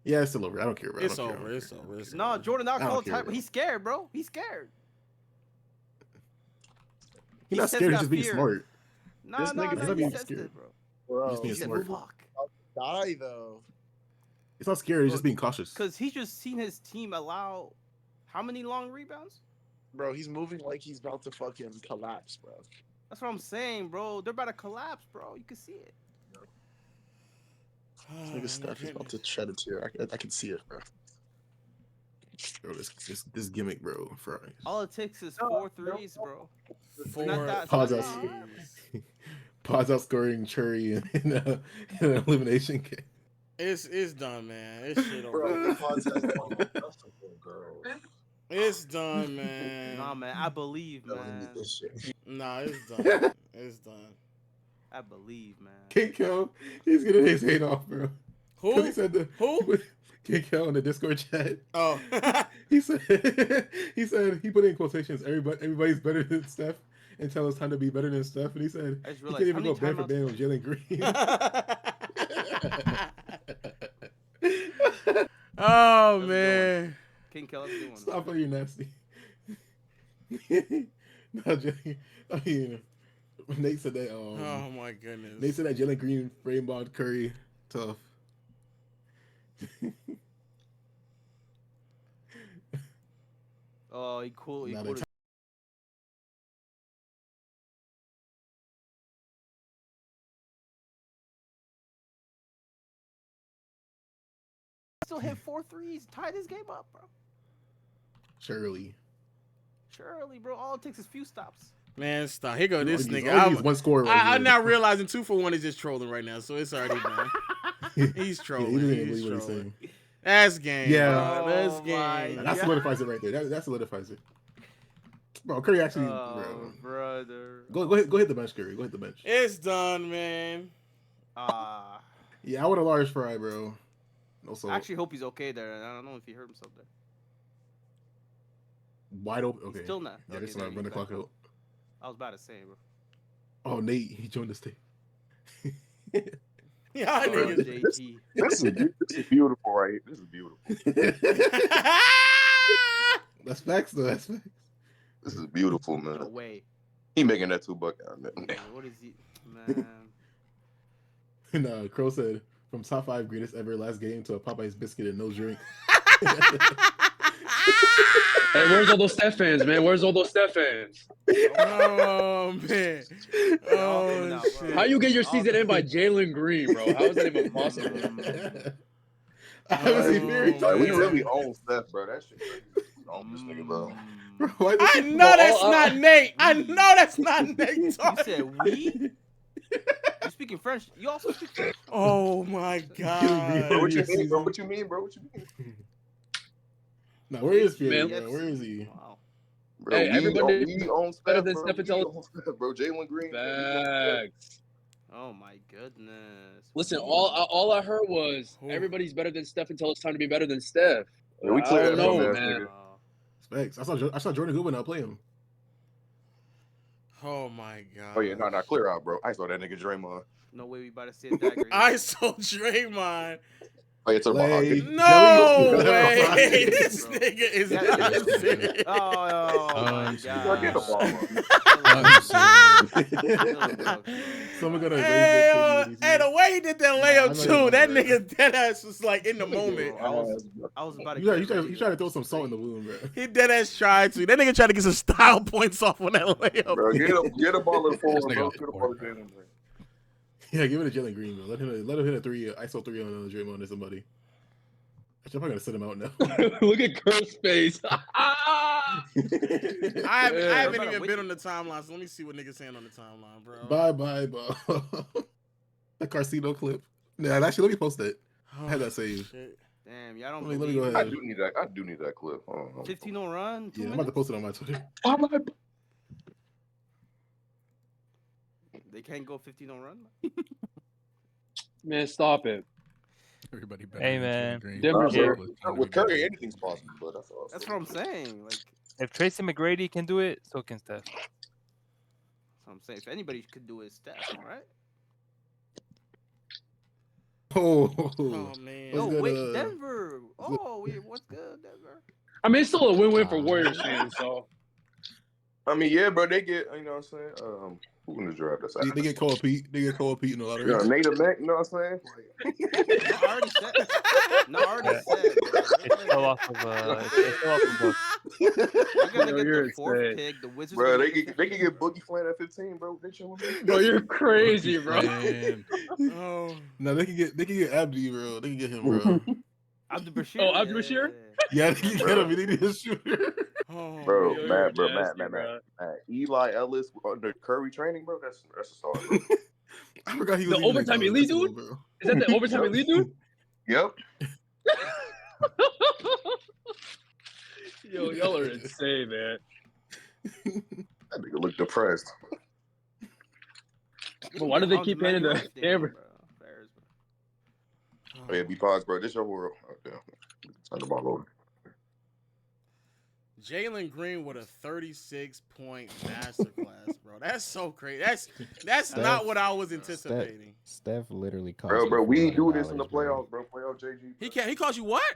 Yeah, it's still over. I don't care, bro. It's over. It's over. It's No, over. Jordan, not I don't called care, time. bro. He's scared, bro. He's scared. He's not scared. He's just being smart. No, This no, nigga- no, he's not he being says scared. it, bro. Bro, He's being He said, smart. fuck. Die though. It's not scary. He's just being cautious. Because he's just seen his team allow how many long rebounds? Bro, he's moving like he's about to fucking collapse, bro. That's what I'm saying, bro. They're about to collapse, bro. You can see it. This nigga Steph is about to shed a tear. I can see it, bro. Bro, this gimmick, bro. Fries. All it takes is 4 threes, bro. Pause out. Pause out scoring Curry in an elimination game. It's done, man. It's shit over. Bro, pause that. It's done, man. Nah, man. I believe, man. Nah, it's done. It's done. I believe, man. Kinko, he's getting his hate off, bro. Who? He said Who? Kinko in the Discord chat. Oh. he said he put in quotations, everybody's better than Steph until it's time to be better than Steph. And he said I just he realized can't even how go many bad for ban on Jalen Green. Oh man. King Keller's doing. Stop playing, you're nasty. No, Jay, I mean, Nate said that. Oh my goodness. Nate said that Jalen Green frame bombed Curry. Tough. Oh, he cool. He Nah, cool. they- Still hit 4 threes. Tie this game up, bro. Surely. Surely, bro. All it takes is few stops. Man, stop. Here go this All these- nigga. all these one score right I'm here. now realizing 2 for 1 is just trolling right now, so it's already done. He's Yeah, trolling. he didn't even He's believe what he's trolling. saying. That's game. Yeah. bro. That's Oh game. my That solidifies it right there. That solidifies it. Bro, Curry actually, Oh, brother. bro. Go hit the bench, Curry. Go hit the bench. It's done, man. Yeah, I want a large fry, bro. No salt. I actually hope he's okay there. I don't know if he hurt himself there. Wide open. Okay. He's still not. Yeah, Okay, it's there not you run the go. clock out. I was about to say, bro. Oh, Nate, he joined the state. Yeah, I Bro, nigga. JG. This is beautiful, right here. This is beautiful. That's facts, though. That's facts. This is beautiful, No man. way. He making that $2 out, man. Yeah, what is he, man? And Crow said, from top 5 greatest ever last game to a Popeye's biscuit and no drink. Hey, where's all those Steph fans, man? Where's all those Steph fans? Oh man. Oh shit. How you get your season in by Jalen Green, bro? How is that even possible? I haven't seen Fury. Like, we really own Steph, bro. That shit crazy. Own this nigga, bro. I know that's not Nate. I know that's not Nate. You said we? You speaking French? You also speak French? Oh my god. Bro, what you mean, bro? What you mean, bro? What you mean? Now, where is Fury, Man, bro? Where is he? Wow. Bro, Hey, everybody we own better Steph, than bro. Steph and We Tell- own Steph, bro. Jalen Green. Facts. Oh my goodness. Listen, all I heard was everybody's better than Steph until it's time to be better than Steph. Yeah, we I clear don't that know, from man. Facts. I saw Jordan Goodwin out play him. Oh my god. Oh yeah, no, clear out, bro. I saw that nigga Draymond. No way we about to see a dagger. I saw Draymond. Oh yeah, talk about hockey. No way. This nigga is not serious. Oh my Get the god. Someone gonna Hey, the way he did that layup too, that nigga dead ass was like in the moment. I was about to. You try to throw some salt in the wound, bro. He dead ass tried to. That nigga tried to get some style points off on that layup. Bro, get a ball in forward, bro. Get a ball in Jalen Green. Yeah, give it to Jalen Green, bro. Let him hit a 3, ISO 3 on Draymond or somebody. Actually, I'm probably gonna sit him out now. Look at Kurt's face. I haven't even been on the timeline, so let me see what niggas saying on the timeline, bro. Bye, bro. The Carcino clip. Nah, actually, let me post that. I had that saved. Shit. Damn, y'all don't Let me believe go I ahead. do need that clip. 15 on run. Yeah, I'm about to post it on my Twitter. They can't go 15 on run. Man, stop it. Everybody better. Hey, than man. Jalen Green. Denver Yeah. With Curry, anything's possible, but that's all. That's what I'm saying. Like, If Tracy McGrady can do it, so can Steph. that's what I'm saying. If anybody could do it, it's Steph, right? Oh man. Yo, good, wait, Denver. Oh, wait, what's good, Denver? I mean, it's still a win-win for Warriors fans, so. I mean, yeah, bro. They get, you know what I'm saying? Who in the draft? That's They get Cole Pete. They get Cole Pete in the lottery. Native Mac, you know what I'm saying? I already said. No, I already said. It fell off of You're gonna get you're the fourth insane. pick. The Wizards. Bro, gonna they get can get Boogie Flan at 15, bro. They chilling me. Bro, you're crazy, bro. Man. Oh. No, they can get Abdi, bro. They can get him, bro. Abdul Bashir. Oh, Abdul Bashir? Yeah, they can get him. They need a shooter. Oh, Bro, Yo, Matt, you're Matt. Eli Ellis under Curry training, bro. That's a start, bro. I forgot he was The even in overtime college elite basketball, dude? bro. Is that the overtime elite dude? Yep. Yo, y'all are insane, man. That nigga look depressed. But why do they keep handing the camera? Oh yeah, be paused, bro. This your world. Oh, damn. Turn the ball over. Jalen Green with a 36-point masterclass, bro. That's so crazy. That's not what I was anticipating. Steph literally cost Bro, me we do this in $400, the playoffs, bro. Playoff JG. He cost you what?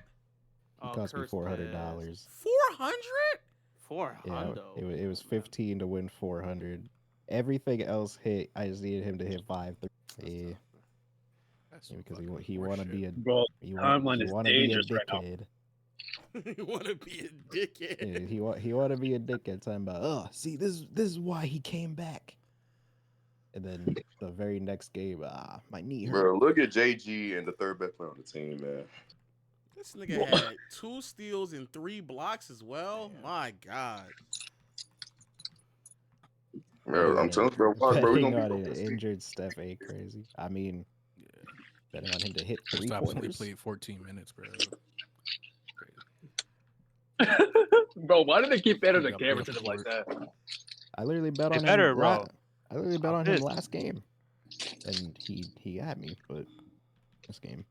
He cost me $400. 400? 400. Yeah, it was 15 to win 400. Everything else hit. I just needed him to hit 5. Yeah. Because he want to be a Bro, timeline is dangerous right now. You want to be a dickhead. Yeah, he want to be a dickhead. Talking about, see, this is why he came back. And then the very next game, my knee hurt. Bro, look at JG and the third best player on the team, man. This nigga had 2 steals and 3 blocks as well. My God. Bro, I'm telling you, bro, watch, bro, we Betting gonna on be an injured Steph ain't crazy. I mean, betting on him to hit Kristaps 3 only pointers. played 14 minutes, bro. Bro, why do they keep betting the camera to them like that? I literally bet on him. better, bro. I literally bet on This. him last game, and he had me. But this game.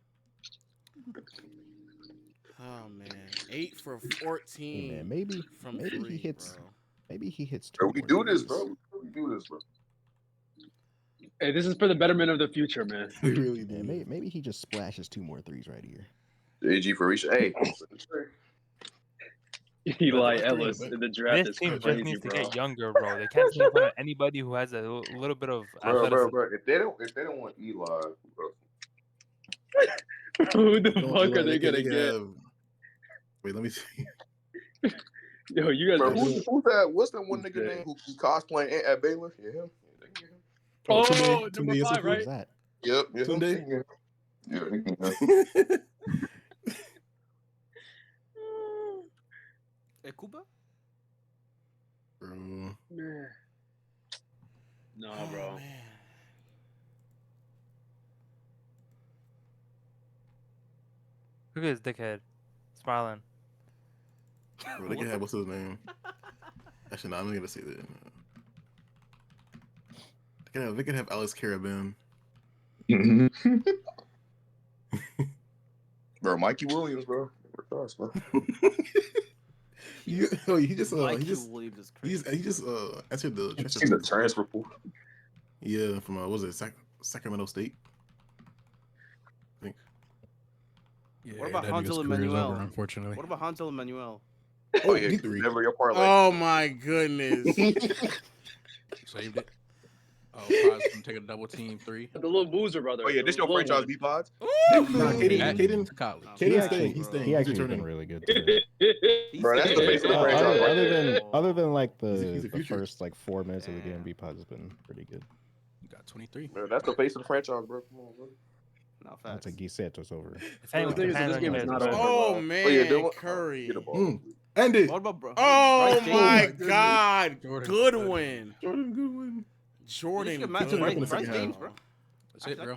Oh man, 8 for 14. Hey, man, maybe from maybe three, he hits. bro. Maybe he hits two Bro, we more do this, threes. bro. We do this, bro. Hey, this is for the betterment of the future, man. We really do. Yeah, maybe he just splashes 2 more threes right here. AG for reach. Hey. Eli That's Ellis great, in the draft This is team just crazy, needs to bro. get younger, bro. They can't sleep on anybody who has a little bit of athleticism. Bro. If they don't want Eli, bro. Who the They don't fuck are Eli, they could- gonna could get? have- Wait, let me see. Yo, you guys. Bro, Are... who's that? What's that one nigga name who cosplaying at Baylor? Yeah, him. Yeah, they can get him. Oh, Tunde number 5, Yusufu? right? Who's that? Yep. Yeah, Tunde? they can get him. Yeah, they can get him. Hey, Cuba? Bro. Man. No, Oh, bro. man. Look at this dickhead smiling. Bro, they could have, what's his name? Actually, no, I'm not gonna say that. They could have Alex Carabin. Bro, Mikey Williams, bro. He just Williams is crazy. he just answered the transfer. Seen the transfer pool. Yeah, from what was it Sacramento State? I think. Yeah, What about that nigga's Hansel career is Emmanuel? over, unfortunately. What about Hansel Emmanuel? Oh yeah, never your parlay. Oh my goodness. Saved it. Oh, Pod's gonna take a double team 3. The little boozer brother. Oh yeah, this your The little franchise one. B pods. Nah, Caden, to college. Caden's staying. He's He actually returning. been really good today. Bro, that's the face of the franchise. right Other than like He's the the future. first like 4 minutes of the game, B-Pod has been pretty good. You got 23. Bro, that's the face of the franchise, bro. Come on, bro. No I'll take Guy Santos over. If anyone The thing is, can this on game you is guys, not it's over. Oh man, yeah, Dylan. Curry. Get a ball. End it. What about bro? Oh Bryce my James? God, Jordan Goodwin. Jordan Goodwin. Jordan Get Matt Goodwin. Goodwin. Bryce James, bro. That's it, bro.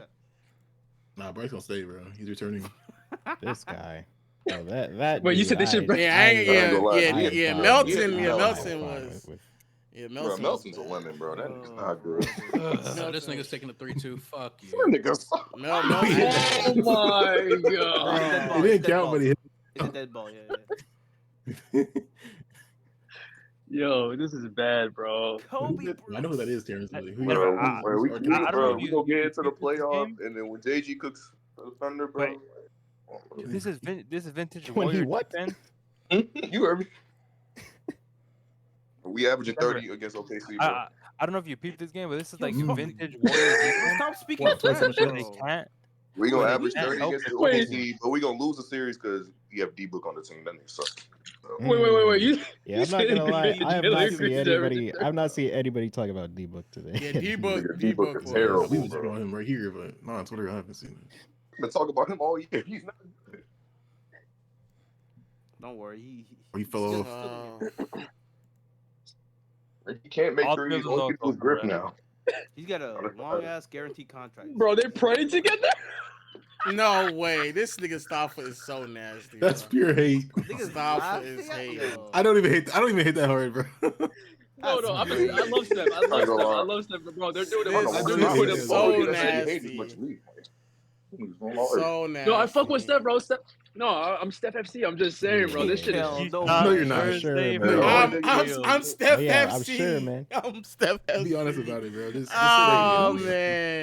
Nah, Bryce gonna stay, bro. He's returning. This guy. Oh, that. Wait, you dude, said they should bring- Melton Bro, Melton's a lemon, bro. That nigga's not good. So this nigga's taking a 3-2. Fuck you. That nigga's Oh my god. It didn't count, but he hit. It's a dead ball, yeah. Yo, this is bad, bro. Kobe, I know who that is, Terrence. Who Bro, we I don't know bro, if we you- gonna get into the you beat this playoff, game. and then when JG cooks the Thunder, bro. Wait. This is vintage When he Warrior what? defense. You heard me. We averaging Remember, 30 against OKC, bro. I don't know if you peeped this game, but this is like Yo, vintage Warrior defense. Stop speaking What, French, French? They bro. can't. We gonna Wait, average yeah, 30 against the Wait. OKC, but we gonna lose the series because you have D-Book on the team. That nigga sucks. So, Wait. You, Yeah, I'm not gonna lie. I have not seen anybody. I've not seen anybody talk about D-Book today. Yeah, D-Book nigga, D-Book is was- terrible, We was talking bro. about him right here, but not on Twitter. I haven't seen it. Been talking about him all year. He's not good. Don't worry, He fell still- off. still- He can't make All threes. three All of he those can do is grip are now. he's got a long ass guaranteed contract. bro, they praying together. No way. This nigga Stoffa is so nasty. That's bro. pure hate. Niggas Stoffa laughing is at hate. yo. I don't even hate that hard, bro. No, I love Steph. I love Steph, but bro, they're doing it. This They're is doing it with so him. nasty. So nasty. No, I fuck with Steph, bro. Steph. No, I'm Steph FC. I'm just saying, bro. This shit is. Hell no. No, you're not. Sure, Thursday, man. bro. I'm Steph Oh, yeah, FC. I'm sure, man. I'm Steph FC. Be honest about it, bro. Just Oh say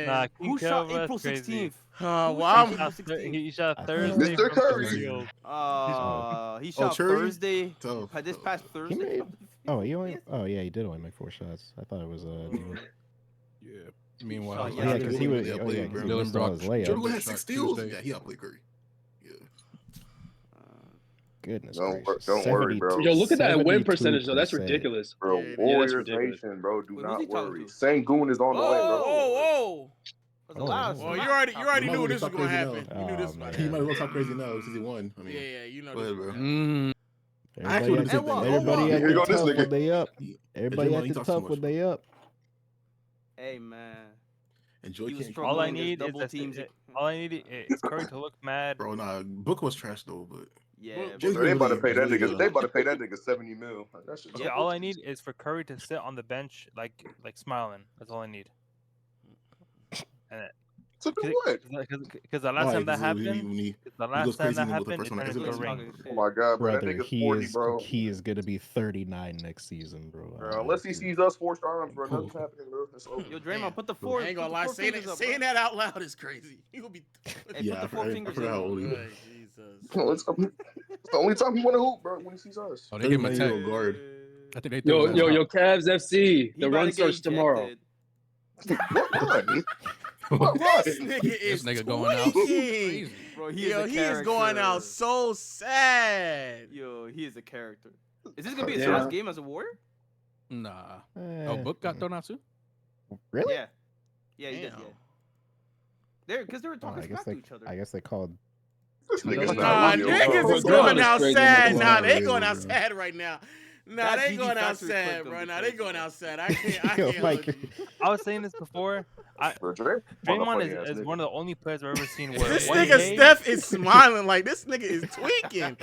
it. man. Nah, Who King shot Kelva, April that's crazy. 16th? Well, Who I'm shot April 16th? He shot I Thursday. Mr. from Curry. the field. He shot Curry? Thursday. Tough. This past He Thursday. made. Oh, he only. Oh, yeah, he did only make 4 shots. I thought it was D-Book. Yeah. Meanwhile, Oh, Yeah, because he was. Yeah, Oh, yeah, 'cause he Dylan missed all Brock- his layups. Jordan had 6 Shot steals. Tuesday. Yeah, he outplayed Curry. Yeah. Goodness Don't gracious. worry, bro. Yo, look at that win percentage though. That's 72%. ridiculous. Bro, Yeah, Warriors that's ridiculous. Nation, bro. Do Wait, who's not he talking worry. to? Sengun is on the way, bro. Whoa. That's a lot of Well, smack you already You knew might this was as well gonna talk happen. crazy You knew this was Oh, gonna He happen. might as well talk crazy now since he won. I mean, Yeah, you know go this ahead, was bro. gonna happen. Actually, Everybody at what the, do you think? everybody Here at the go this tough nigga. when they up. Everybody Draymond, at he the talks too tough much, when bro. they up. Hey man. Enjoy He was King. struggling All I against need is double teams. all I need is Curry to look mad. Bro, nah, Book was trash though, but Yeah, Jay's They about to pay that really nigga. good. They about to pay that nigga 70 mil. That shit. Yeah, all I need is for Curry to sit on the bench like smiling. That's all I need. And To do what? Because the last time that happened, when he the goes last time crazy that with the happened, first it one, turned into a ring. Oh my god, bro, that Brother, nigga's 40, bro. he is gonna be 39 next season, bro. Unless he sees us 4 times, bro, nothing's happening, bro. It's over. Yo, Draymond, put the I four. ain't gonna put the lie, four saying fingers up, saying bro. that out loud is crazy. He will be. Hey, Yeah, put the four I fingers forgot how up. old he is. Jesus. It's the only time he want to hoop, bro, when he sees us. Oh, they give him a 39-year-old tag. guard. I think they threw his ass out. Cavs FC. He The about run to get starts tomorrow. ejected. What run? What run? This nigga is This nigga going out tweaking. crazy. Bro, he Yo, is a he is going out character. so sad. Yo, he is a character. Is this gonna be his Yeah. last game as a Warrior? Nah. Oh, Book got thrown out too? Really? Yeah. Yeah, he did. Damn. Yeah. They're because they were Oh, talking I guess smack to each other. I guess they called. This nigga's Nah, not real, niggas bro. is Draymond going is out crazy, sad. nigga. Nah, they Real, going out bro. sad right now. Nah, That they DD going out Factory sad, clip bro. gonna be Nah, they crazy, going bro. out sad. I can't Yo, hold Mike. you. I was saying this before. Bro, Draymond Draymond is one of the only players I've ever seen where This one nigga day, Steph is smiling like this nigga is tweaking.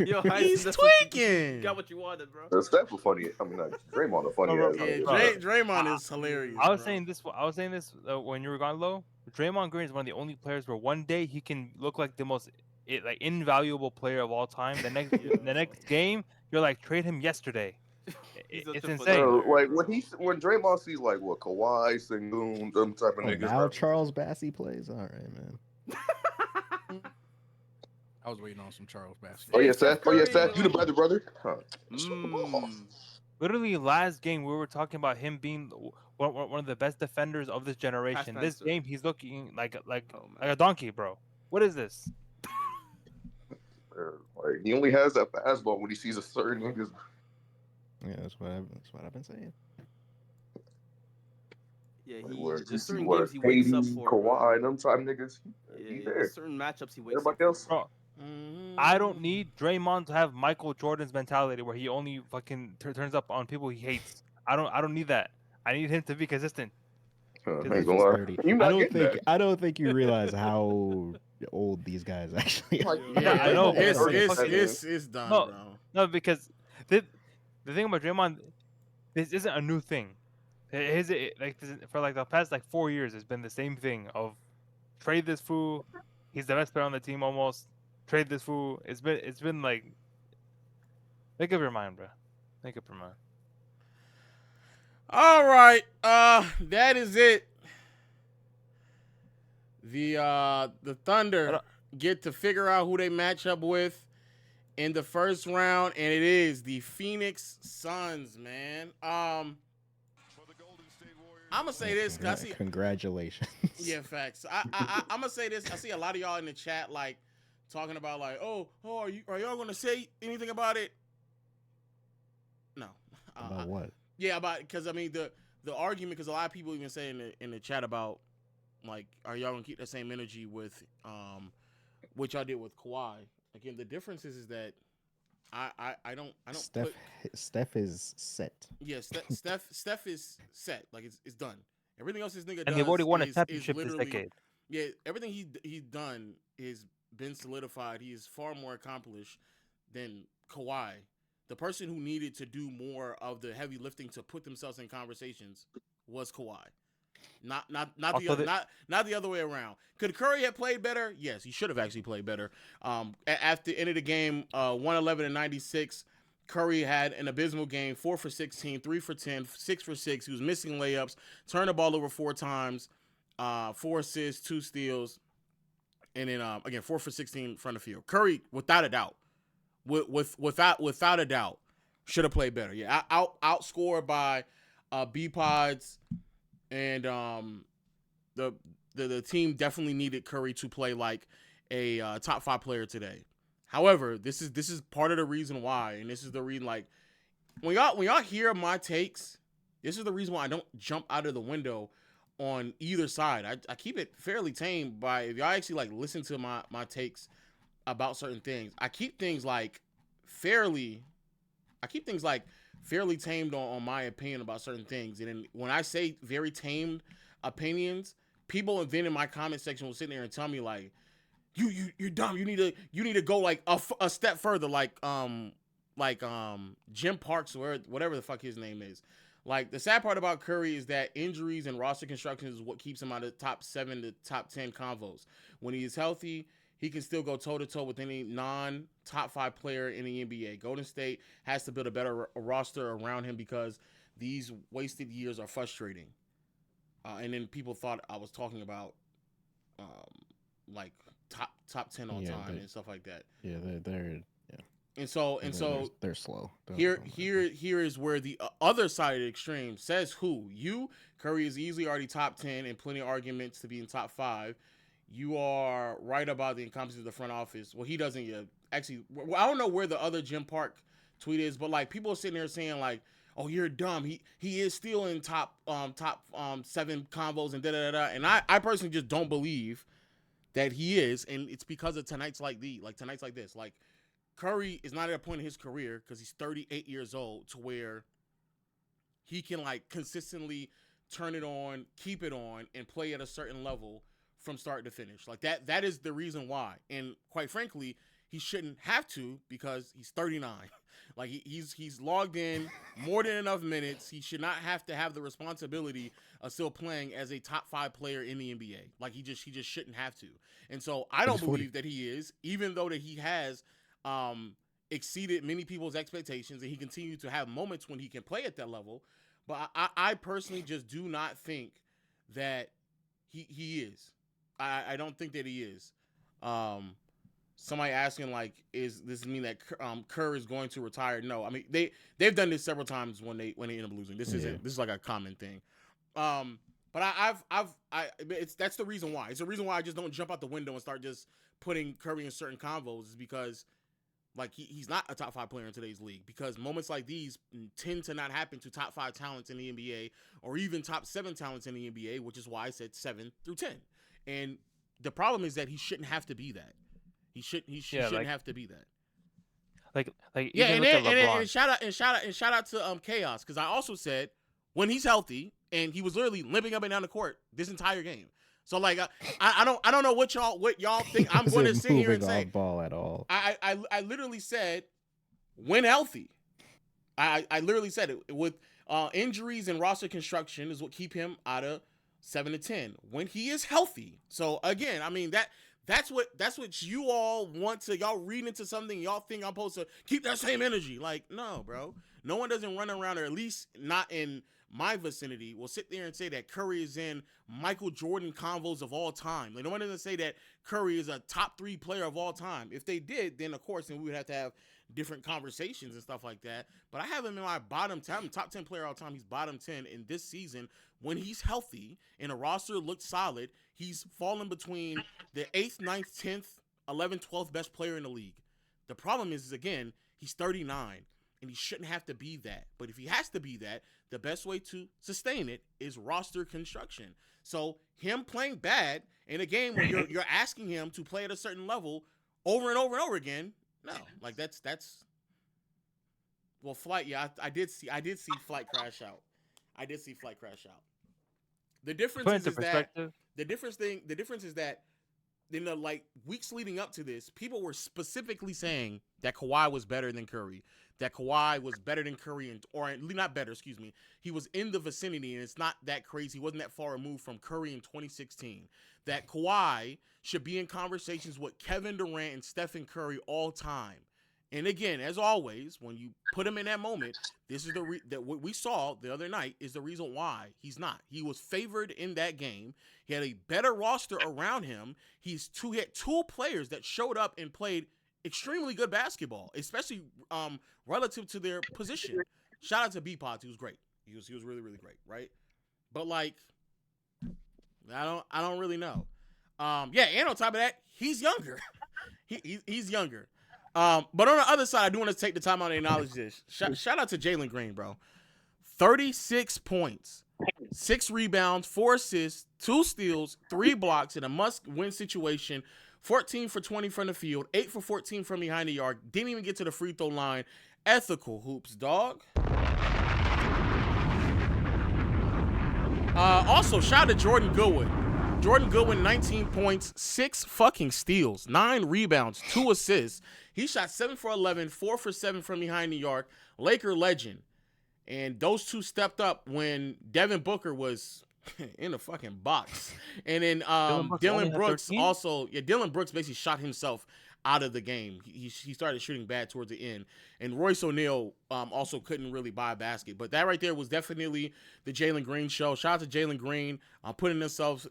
Yo, He's that's what you tweaking. got what you wanted, bro. The Steph was funny. I mean, like, Draymond the funny bro, ass. Yeah, nigga. Draymond is hilarious. I was bro. saying this. I was saying this when you were gone low. Draymond Green is one of the only players where one day he can look like the most like invaluable player of all time. The next game, you're like trade him yesterday. It's insane. Bro, like when Draymond sees like what Kawhi, Sengun, them type of Oh, niggas. now bro. Charles Bassey plays. All right, man. I was waiting on some Charles Bassey. Oh yeah, Seth. You the brother. Huh. Literally, last game we were talking about him being one of the best defenders of this generation. This master. game, he's looking like a donkey, bro. What is this? Like he only has that fastball when he sees a certain niggas. Yeah, that's what I've been saying. Yeah, Like, he where you there's see certain what games he wakes up KD, for. bro. Kawhi, them type niggas. Yeah, He yeah, there. there's certain matchups he wakes Everybody up else. Bro, I don't need Draymond to have Michael Jordan's mentality where he only turns up on people he hates. I don't need that. I need him to be consistent. I ain't He's gonna lie. 30. You not getting that. I don't think you realize how old these guys actually are. Yeah, I know. It's done, No, bro. no, because the thing about Draymond, this isn't a new thing. For like the past 4 years, it's been the same thing of trade this fool. He's the best player on the team almost. Trade this fool. It's been like, make up your mind, bro. Make up your mind. All right, that is it. The Thunder get to figure out who they match up with in the first round, and it is the Phoenix Suns, man. I'm gonna say this because I see. Congratulations. Yeah, facts. I'm gonna say this. I see a lot of y'all in the chat talking about oh, are y'all gonna say anything about it? No. About what? Yeah, because I mean the argument, because a lot of people even say in the chat about are y'all gonna keep the same energy with what y'all did with Kawhi? Again, the difference is that I don't Steph is set. Yeah, Steph is set. It's done. Everything else this nigga does, And they've already won a is championship this literally- decade. Yeah, everything he's done is been solidified. He is far more accomplished than Kawhi. The person who needed to do more of the heavy lifting to put themselves in conversations was Kawhi. Not the other way around. Could Curry have played better? Yes, he should have actually played better. At the end of the game, 111-96, Curry had an abysmal game, 4 for 16, 3 for 10, 6 for 6. He was missing layups, turned the ball over 4 times, 4 assists, 2 steals, and then again 4 for 16 front of field. Curry, without a doubt, without a doubt, should have played better. Yeah, outscored by B-Pods, and the team definitely needed Curry to play like a top 5 player today. However, this is part of the reason why, and this is the reason when y'all hear my takes, this is the reason why I don't jump out of the window on either side. I keep it fairly tame if y'all actually listen to my takes about certain things. I keep things fairly tamed on my opinion about certain things. And then when I say very tamed opinions, people then in my comment section will sit there and tell me you're dumb. You need to go a step further, Jim Parks or whatever the fuck his name is. Like, the sad part about Curry is that injuries and roster construction is what keeps him out of top 7 to top 10 convos. When he is healthy, he can still go toe-to-toe with any non-top 5 player in the NBA. Golden State has to build a better roster around him because these wasted years are frustrating. And then people thought I was talking about like top 10 all time and stuff like that. Yeah, they're And so they're slow. Here is where the other side of the extreme says who you Curry is easily already top 10 and plenty of arguments to be in top 5. You are right about the incompetence of the front office. Well, he doesn't yet. Actually, I don't know where the other Jim Park tweet is, but like people are sitting there saying like, "Oh, you're dumb." He is still in top 7 combos and da da da. And I personally just don't believe that he is, and it's because of tonight's like this. Like, Curry is not at a point in his career because he's 38 years old to where he can like consistently turn it on, keep it on, and play at a certain level from start to finish. Like that is the reason why. And quite frankly, he shouldn't have to because he's 39. Like he's logged in more than enough minutes. He should not have to have the responsibility of still playing as a top 5 player in the NBA. Like he just shouldn't have to. And so I don't believe that he is, even though that he has exceeded many people's expectations and he continued to have moments when he can play at that level. But I personally just do not think that he is. I don't think that he is. Somebody asking like, is this mean that Kerr is going to retire? No, I mean they've done this several times when they end up losing. This is like a common thing. But that's the reason why. It's the reason why I just don't jump out the window and start just putting Curry in certain convos is because like he's not a top 5 player in today's league because moments like these tend to not happen to top 5 talents in the NBA or even top 7 talents in the NBA, which is why I said 7 through 10. And the problem is that he shouldn't have to be that. He shouldn't have to be that. Like yeah, and shout out to Chaos because I also said when he's healthy and he was literally limping up and down the court this entire game. So like I don't know what y'all think I'm going to sit here and say. Ball at all. I literally said when healthy. I literally said it with injuries and roster construction is what keep him out of 7 to 10 when he is healthy. So again, I mean that's what you all want to y'all read into something. Y'all think I'm supposed to keep that same energy. Like, no, bro. No one doesn't run around, or at least not in my vicinity, will sit there and say that Curry is in Michael Jordan convos of all time. Like, no one doesn't say that Curry is a top 3 player of all time. If they did, then of course, then we would have to have different conversations and stuff like that. But I have him in my bottom 10, top 10 player all time. He's bottom 10 in this season. When he's healthy and a roster looks solid, he's fallen between the 8th, 9th, 10th, 11th, 12th best player in the league. The problem is again, he's 39 and he shouldn't have to be that. But if he has to be that, the best way to sustain it is roster construction. So him playing bad in a game where you're asking him to play at a certain level over and over and over again, no, like that's well, Flight. Yeah, I did see Flight crash out. I did see Flight crash out. The difference is that the difference is that in the like weeks leading up to this, people were specifically saying that Kawhi was better than Curry. That Kawhi was better than Curry, or not better, excuse me. He was in the vicinity, and it's not that crazy. He wasn't that far removed from Curry in 2016. That Kawhi should be in conversations with Kevin Durant and Stephen Curry all time. And again, as always, when you put him in that moment, this is that what we saw the other night is the reason why he's not. He was favored in that game. He had a better roster around him. He had 2 players that showed up and played extremely good basketball, especially relative to their position. Shout out to B-Pods, he was great. He was really, really great, right? But like, I don't really know. Yeah, and on top of that, he's younger. He's younger. But on the other side, I do want to take the time out to acknowledge this. Shout out to Jalen Green, bro. 36 points, 6 rebounds, 4 assists, 2 steals, 3 blocks in a must-win situation. 14 for 20 from the field, 8 for 14 from behind the arc. Didn't even get to the free throw line. Ethical hoops, dog. Also, shout out to Jordan Goodwin. Jordan Goodwin, 19 points, 6 fucking steals, 9 rebounds, 2 assists. He shot 7 for 11, 4 for 7 from behind the arc. Laker legend. And those two stepped up when Devin Booker was in the fucking box. And then Dylan Brooks also, Dylan Brooks basically shot himself out of the game. He started shooting bad towards the end. And Royce O'Neal also couldn't really buy a basket. But that right there was definitely the Jalen Green show. Shout out to Jalen Green putting himself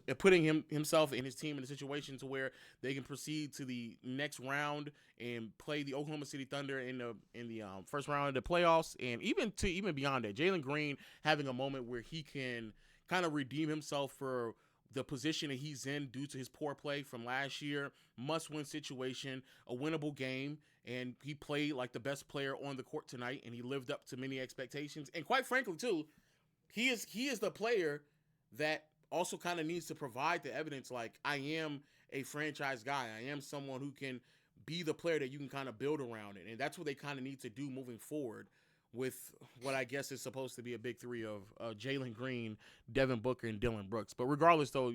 and his team in a situation to where they can proceed to the next round and play the Oklahoma City Thunder in the first round of the playoffs. And even beyond that, Jalen Green having a moment where he can kind of redeem himself for the position that he's in due to his poor play from last year. Must-win situation, a winnable game, and he played like the best player on the court tonight, and he lived up to many expectations. And quite frankly, too, he is the player that also kind of needs to provide the evidence like, I am a franchise guy. I am someone who can be the player that you can kind of build around it. And that's what they kind of need to do moving forward with what I guess is supposed to be a big three of Jalen Green, Devin Booker, and Dylan Brooks. But regardless, though,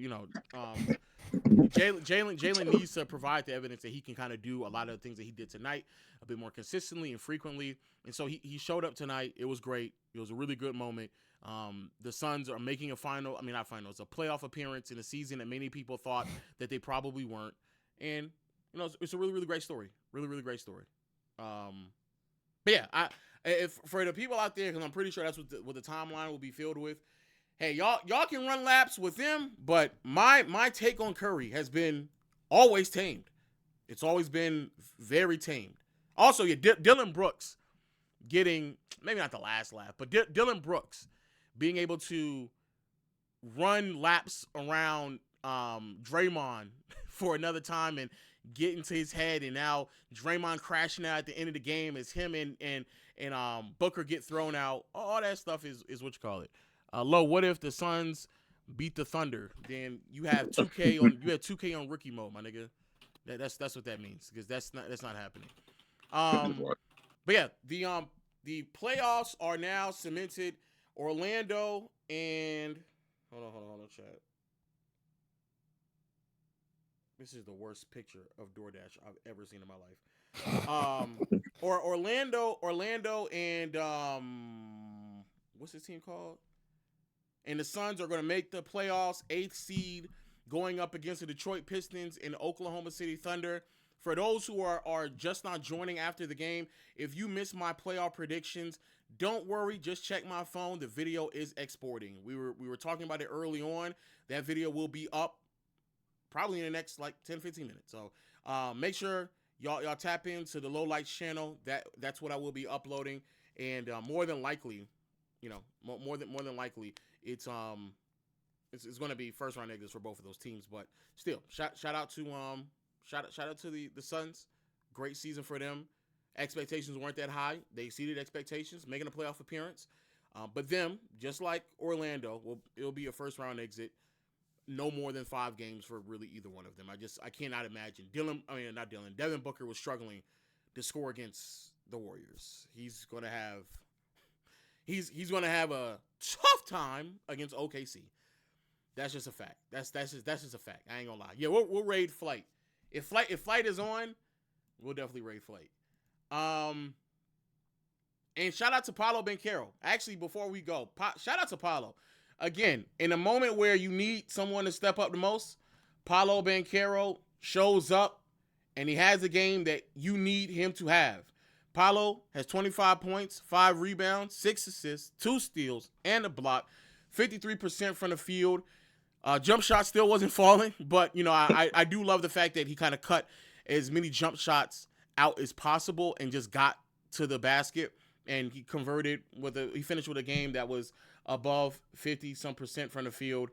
Jalen needs to provide the evidence that he can kind of do a lot of the things that he did tonight a bit more consistently and frequently. And so he showed up tonight. It was great. It was a really good moment. The Suns are making it's a playoff appearance in a season that many people thought that they probably weren't. And, it's a really, really great story. Really, really great story. But yeah, if for the people out there, because I'm pretty sure that's what the timeline will be filled with. Hey, y'all can run laps with them, but my take on Curry has been always tamed. It's always been very tamed. Also, Dylan Brooks getting maybe not the last lap, but Dylan Brooks being able to run laps around Draymond for another time and get into his head, and now Draymond crashing out at the end of the game as him and Booker get thrown out. All that stuff is what you call it. Lo, what if the Suns beat the Thunder? Then you have 2K on rookie mode, my nigga. That's what that means, because that's not happening. But yeah, the playoffs are now cemented. Orlando and hold on, chat. This is the worst picture of DoorDash I've ever seen in my life. Or Orlando and what's this team called? And the Suns are going to make the playoffs, 8th seed, going up against the Detroit Pistons and Oklahoma City Thunder. For those who are just not joining after the game, if you missed my playoff predictions, don't worry. Just check my phone. The video is exporting. We were talking about it early on. That video will be up probably in the next 10-15 minutes. So make sure y'all tap into the Low Lights channel. That's what I will be uploading. And more than likely, more than likely, it's going to be first round exits for both of those teams. But still, shout out to the Suns. Great season for them. Expectations weren't that high. They exceeded expectations, making a playoff appearance. But them, just like Orlando, it'll be a first round exit. No more than 5 games for really either one of them. I cannot imagine. Devin Booker was struggling to score against the Warriors. He's gonna have a tough time against OKC. That's just a fact. That's just a fact. I ain't gonna lie. Yeah, we'll raid Flight. If Flight is on, we'll definitely raid Flight. And shout out to Paolo Banchero. Actually, before we go, shout out to Paolo. Again, in a moment where you need someone to step up the most, Paolo Banchero shows up, and he has a game that you need him to have. Paolo has 25 points, 5 rebounds, 6 assists, 2 steals, and a block, 53% from the field. Jump shot still wasn't falling, but I do love the fact that he kind of cut as many jump shots out as possible and just got to the basket, and he converted he finished with a game that was above 50% from the field.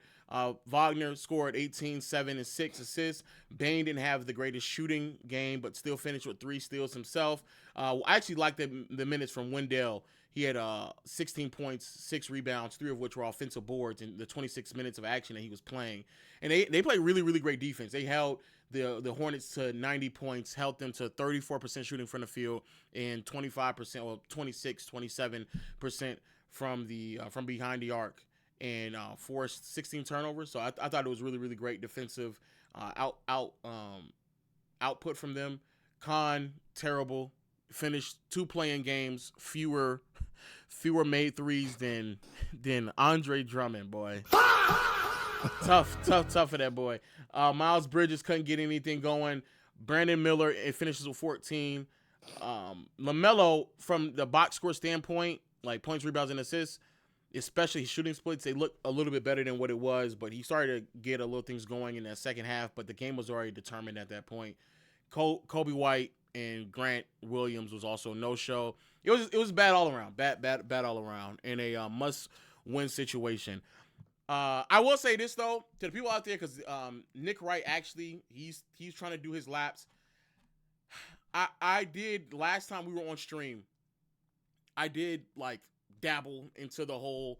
Wagner scored 18, 7, and 6 assists. Bane didn't have the greatest shooting game, but still finished with 3 steals himself. I actually like the minutes from Wendell. He had 16 points, 6 rebounds, 3 of which were offensive boards in the 26 minutes of action that he was playing. And they play really, really great defense. They held the Hornets to 90 points, held them to 34% shooting from the field, and 25%, 26, 27% from behind the arc, and forced 16 turnovers. So I thought it was really, really great defensive output from them. Khan, terrible. Finished 2 playing games, fewer fewer made threes than Andre Drummond, boy. Tough for that boy. Miles Bridges couldn't get anything going. Brandon Miller, it finishes with 14. LaMelo, from the box score standpoint, like points, rebounds, and assists, especially his shooting splits, they look a little bit better than what it was, but he started to get a little things going in that second half, but the game was already determined at that point. Kobe White and Grant Williams was also no-show. It was bad all around, bad all around, in a must-win situation. I will say this though to the people out there, because Nick Wright actually he's trying to do his laps. I did last time we were on stream. I did like dabble into the whole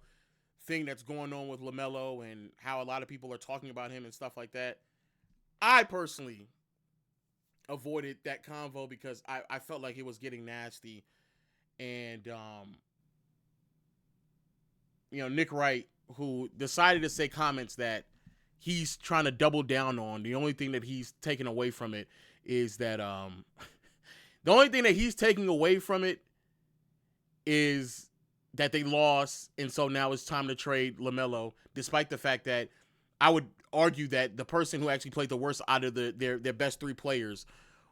thing that's going on with LaMelo and how a lot of people are talking about him and stuff like that. I personally avoided that convo because I felt like it was getting nasty. And, Nick Wright, who decided to say comments that he's trying to double down on, the only thing that he's taken away from it is that, the only thing that he's taking away from it is that they lost, and so now it's time to trade LaMelo, despite the fact that I would argue that the person who actually played the worst out of their best three players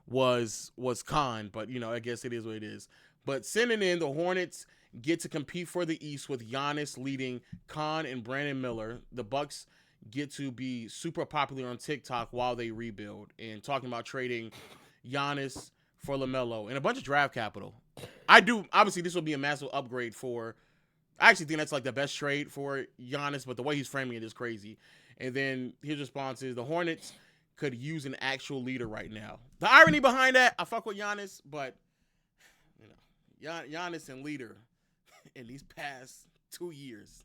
was Khan, but I guess it is what it is. But sending in the Hornets get to compete for the East with Giannis leading Khan and Brandon Miller. The Bucks get to be super popular on TikTok while they rebuild, and talking about trading Giannis for LaMelo and a bunch of draft capital. Obviously this will be a massive upgrade I actually think that's like the best trade for Giannis, but the way he's framing it is crazy. And then his response is the Hornets could use an actual leader right now. The irony behind that, I fuck with Giannis, but Giannis and leader in these past 2 years,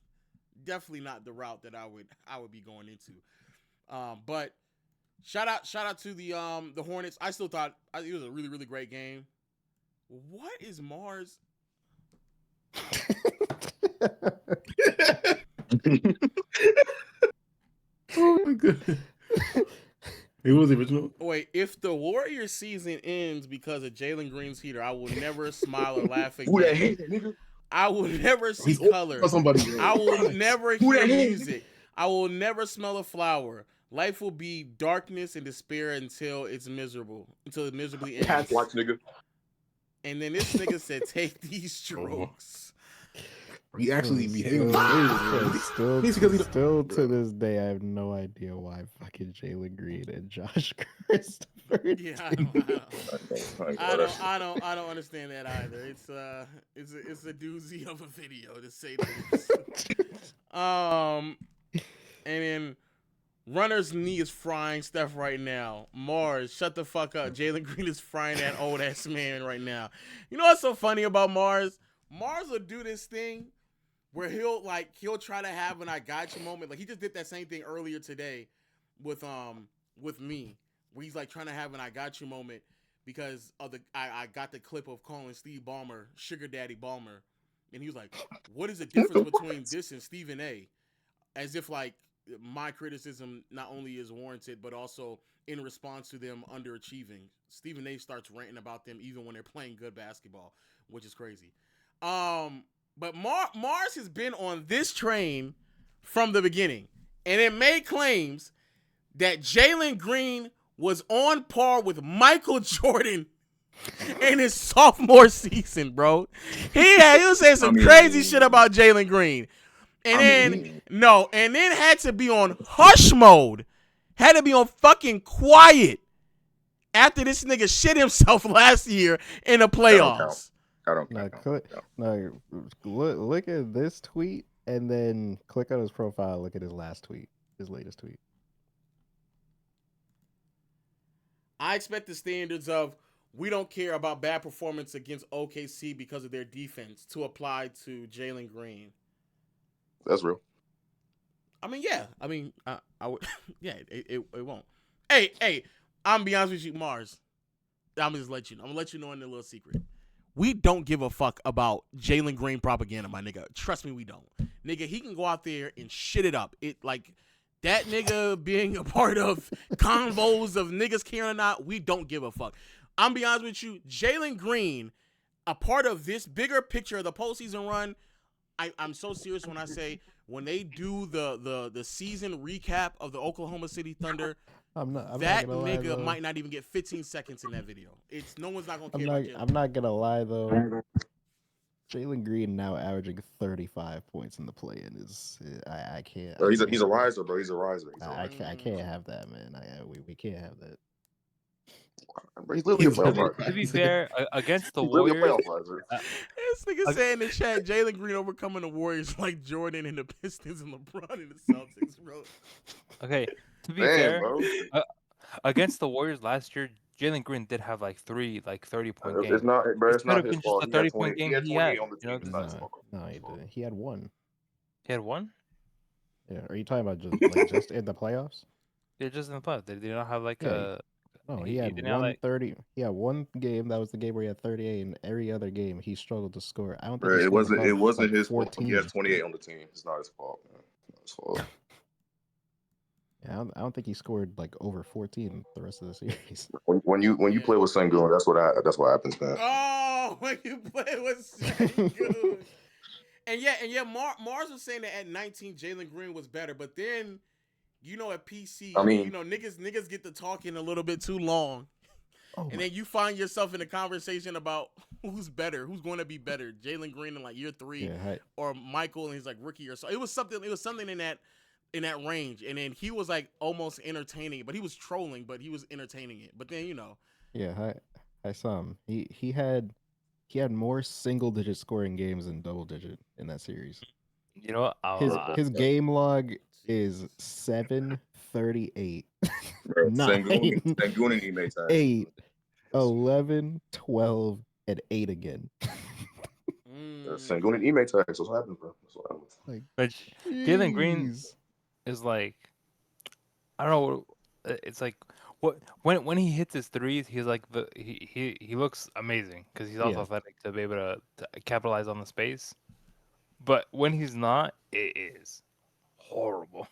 definitely not the route that I would be going into. But shout out to the Hornets. I still thought it was a really, really great game. What is Mars? Oh my goodness. It was the original. Wait, if the Warriors season ends because of Jalen Green's heater, I will never smile or laugh again. Who that hater, nigga? I will never see color. I will never hear music. I will never smell a flower. Life will be darkness and despair until it's miserably ends. Watch, nigga. And then this nigga said, "Take these strokes." He actually behaved. Still to this day, I have no idea why fucking Jalen Green and Josh Christopher. Yeah, I don't understand that either. It's a doozy of a video to say this. And then Runner's knee is frying Steph right now. Mars, shut the fuck up. Jalen Green is frying that old ass man right now. You know what's so funny about Mars? Mars will do this thing where he'll try to have an I got you moment. Like he just did that same thing earlier today with me, where he's like trying to have an I got you moment because of I got the clip of calling Steve Ballmer Sugar Daddy Ballmer, and he was like, "What is the difference between this and Stephen A?" As if like my criticism not only is warranted, but also in response to them underachieving. Stephen A starts ranting about them even when they're playing good basketball, which is crazy. But Mars has been on this train from the beginning, and it made claims that Jalen Green was on par with Michael Jordan in his sophomore season, bro. He was saying some crazy shit about Jalen Green. And then had to be on hush mode. Had to be on fucking quiet after this nigga shit himself last year in the playoffs. Look at this tweet and then click on his profile. Look at his latest tweet. I expect the standards of we don't care about bad performance against OKC because of their defense to apply to Jalen Green. That's real. I mean, yeah. I would. Yeah, it won't. Hey, I'm gonna be honest with you, Mars. I'm gonna let you know in a little secret. We don't give a fuck about Jalen Green propaganda, my nigga. Trust me, we don't. Nigga, he can go out there and shit it up. It like that nigga being a part of convos of niggas caring or not, we don't give a fuck. I'm gonna be honest with you, Jalen Green, a part of this bigger picture of the postseason run, I'm so serious when I say when they do the season recap of the Oklahoma City Thunder, I'm not that gonna lie, nigga though. might not even get 15 seconds in that video. No one's not gonna I'm care not. about Jalen. I'm not gonna lie though. Jalen Green now averaging 35 points in the play-in is I can't. He's a riser, bro. He's a riser. I can't have that, man. We can't have that. Bro, he's literally a playoff riser. To be fair, against the He's really a Warriors, playoff riser. This nigga saying in the chat, Jalen Green overcoming the Warriors like Jordan and the Pistons and LeBron and the Celtics, bro. okay, to be Damn, fair, bro. Against the Warriors last year, Jalen Green did have like 3 30-point games. It's not, bro. It's Could have not his been just fault. a He had 30-point 20. He game had he 28 had. on the team. It's not his fault. No, he didn't. He had one. He had one? Yeah. Are you talking about just in the playoffs? Yeah, just in the playoffs. They did not have like Yeah, a. No, he had didn't have, like, 130. He had one game. That was the game where he had 38, and every other game he struggled to score. I don't think Bro, he it scored wasn't. above, It wasn't like, his fault. 14. He has 28 on the team. It's not his fault, man. It's not his fault. Yeah, I don't think he scored like over 14 the rest of the series. When you play with Sengun, that's what happens, man. Oh, when you play with Sengun. and yeah, Mars was saying that at 19, Jalen Green was better, but then, at PC, I mean, niggas get to talking a little bit too long. And then you find yourself in a conversation about who's better, who's going to be better, Jalen Green in like year 3, or Michael and he's like rookie or so. It was something in that range, and then he was like almost entertaining, but he was trolling, but he was entertaining it. But then Yeah, I saw him. He had more single digit scoring games than double digit in that series. You know what? His game log is 738. Sengun and he made 8, 11, 12, and 8 again. Sengun and Ime tags. That's what happens, bro. That's what happens. Like, but Jalen Green is like, I don't know. It's like when he hits his threes, he's like he looks amazing because he's also athletic to be able to capitalize on the space. But when he's not, it is horrible.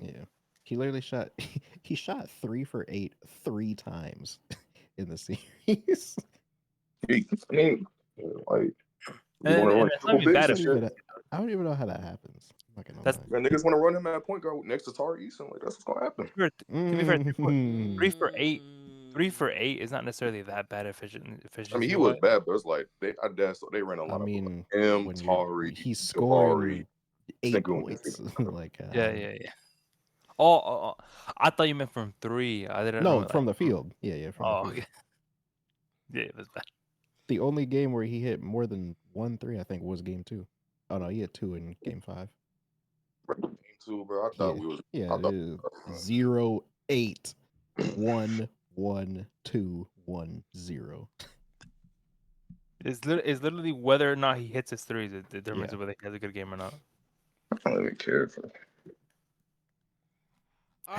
Yeah, he literally shot 3 for 8 3 times in the series. I mean, like, I don't even know how that happens. Niggas want to run him at point guard next to Tari Eason. Like, that's what's gonna happen. To be fair, 3 for 8 is not necessarily that bad efficiency. I mean, he was bad, but it's like they ran a lot of him, Tari, he's scoring 8 points. Like yeah. Oh, I thought you meant from 3. I didn't know. From the field. Yeah, from the field. Okay. Yeah, that's bad. The only game where he hit more than 1 3, I think, was game 2. Oh no, he had 2 in game 5. Game 2, bro. I thought we was 0 8 1 1 2 1 0. It's literally whether or not he hits his threes that determines whether he has a good game or not. I don't even care for.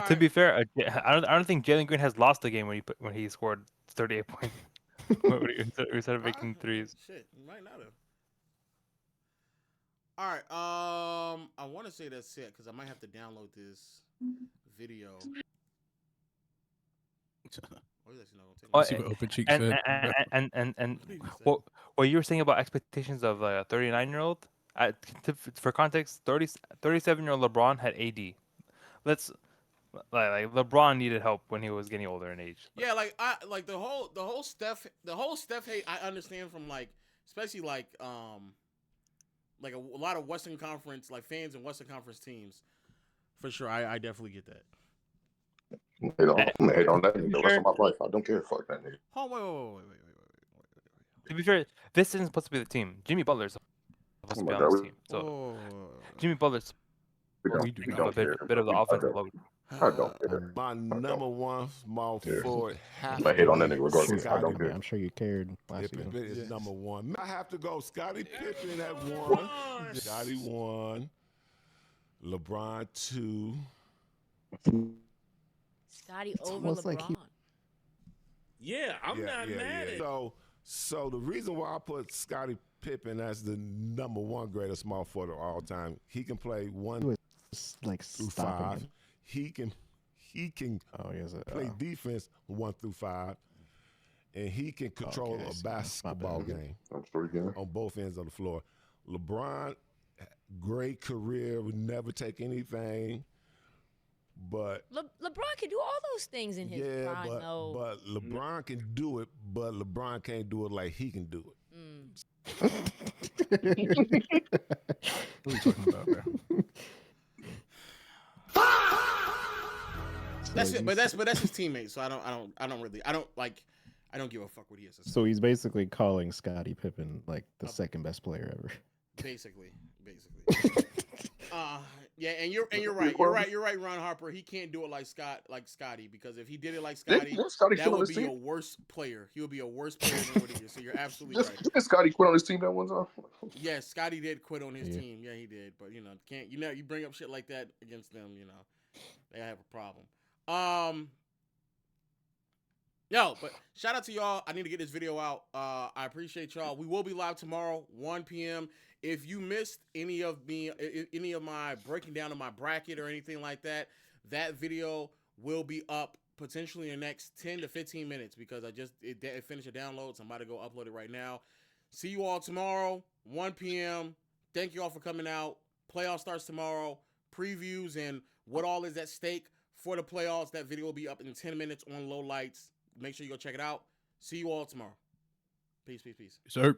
To be fair, I don't think Jalen Green has lost a game when he scored 38 points. when he started making threes. Shit, you might not have. All right, I want to say that's it because I might have to download this video. And what you were saying about expectations of a 39-year-old, for context, 37-year-old LeBron had AD. Like LeBron needed help when he was getting older in age. Yeah, the whole Steph hate I understand from especially a lot of Western Conference fans and Western Conference teams. For sure, I definitely get that. I'm gonna hate on that nigga the rest of my life. I don't care. Fuck that nigga. Oh, wait. To be fair, this isn't supposed to be the team. Jimmy Butler's supposed to be on this team. So Jimmy Butler's a bit of the offensive load. I don't care. My number one small forward. I hate on that nigga regardless. I don't care. I'm sure you cared. Pippen is number one. I have to go. Scottie Pippen at 1. Scottie 1. LeBron 2. Scottie over LeBron. Yeah, I'm not mad at it. So the reason why I put Scottie Pippen as the number 1 greatest small forward of all time, he can play 1 through 5. He can play defense 1 through 5, and he can control a basketball game I'm sure he can. on both ends of the floor. LeBron great career, would never take anything. But LeBron can do all those things in his prime. But LeBron can do it, but LeBron can't do it like he can do it. What are you talking about, bro? That's it, but that's his teammate. So I don't give a fuck what he is. So he's basically calling Scottie Pippen like the second best player ever. Basically. Yeah, and you're right. You're right, Ron Harper. He can't do it like Scottie, because if he did it like Scottie, that would be a worse player. He would be a worse player than what he is. So you're absolutely right. Didn't Scottie quit on his team that one time? Yes, Scottie did quit on his team. Yeah, he did. But you bring up shit like that against them, they have a problem. But shout out to y'all. I need to get this video out. I appreciate y'all. We will be live tomorrow, 1 p.m. If you missed any of my breaking down of my bracket or anything like that, that video will be up potentially in the next 10 to 15 minutes, because it finished a download, so I'm about to go upload it right now. See you all tomorrow, 1 p.m. Thank you all for coming out. Playoff starts tomorrow. Previews and what all is at stake for the playoffs. That video will be up in 10 minutes on Low Lights. Make sure you go check it out. See you all tomorrow. Peace. Sir.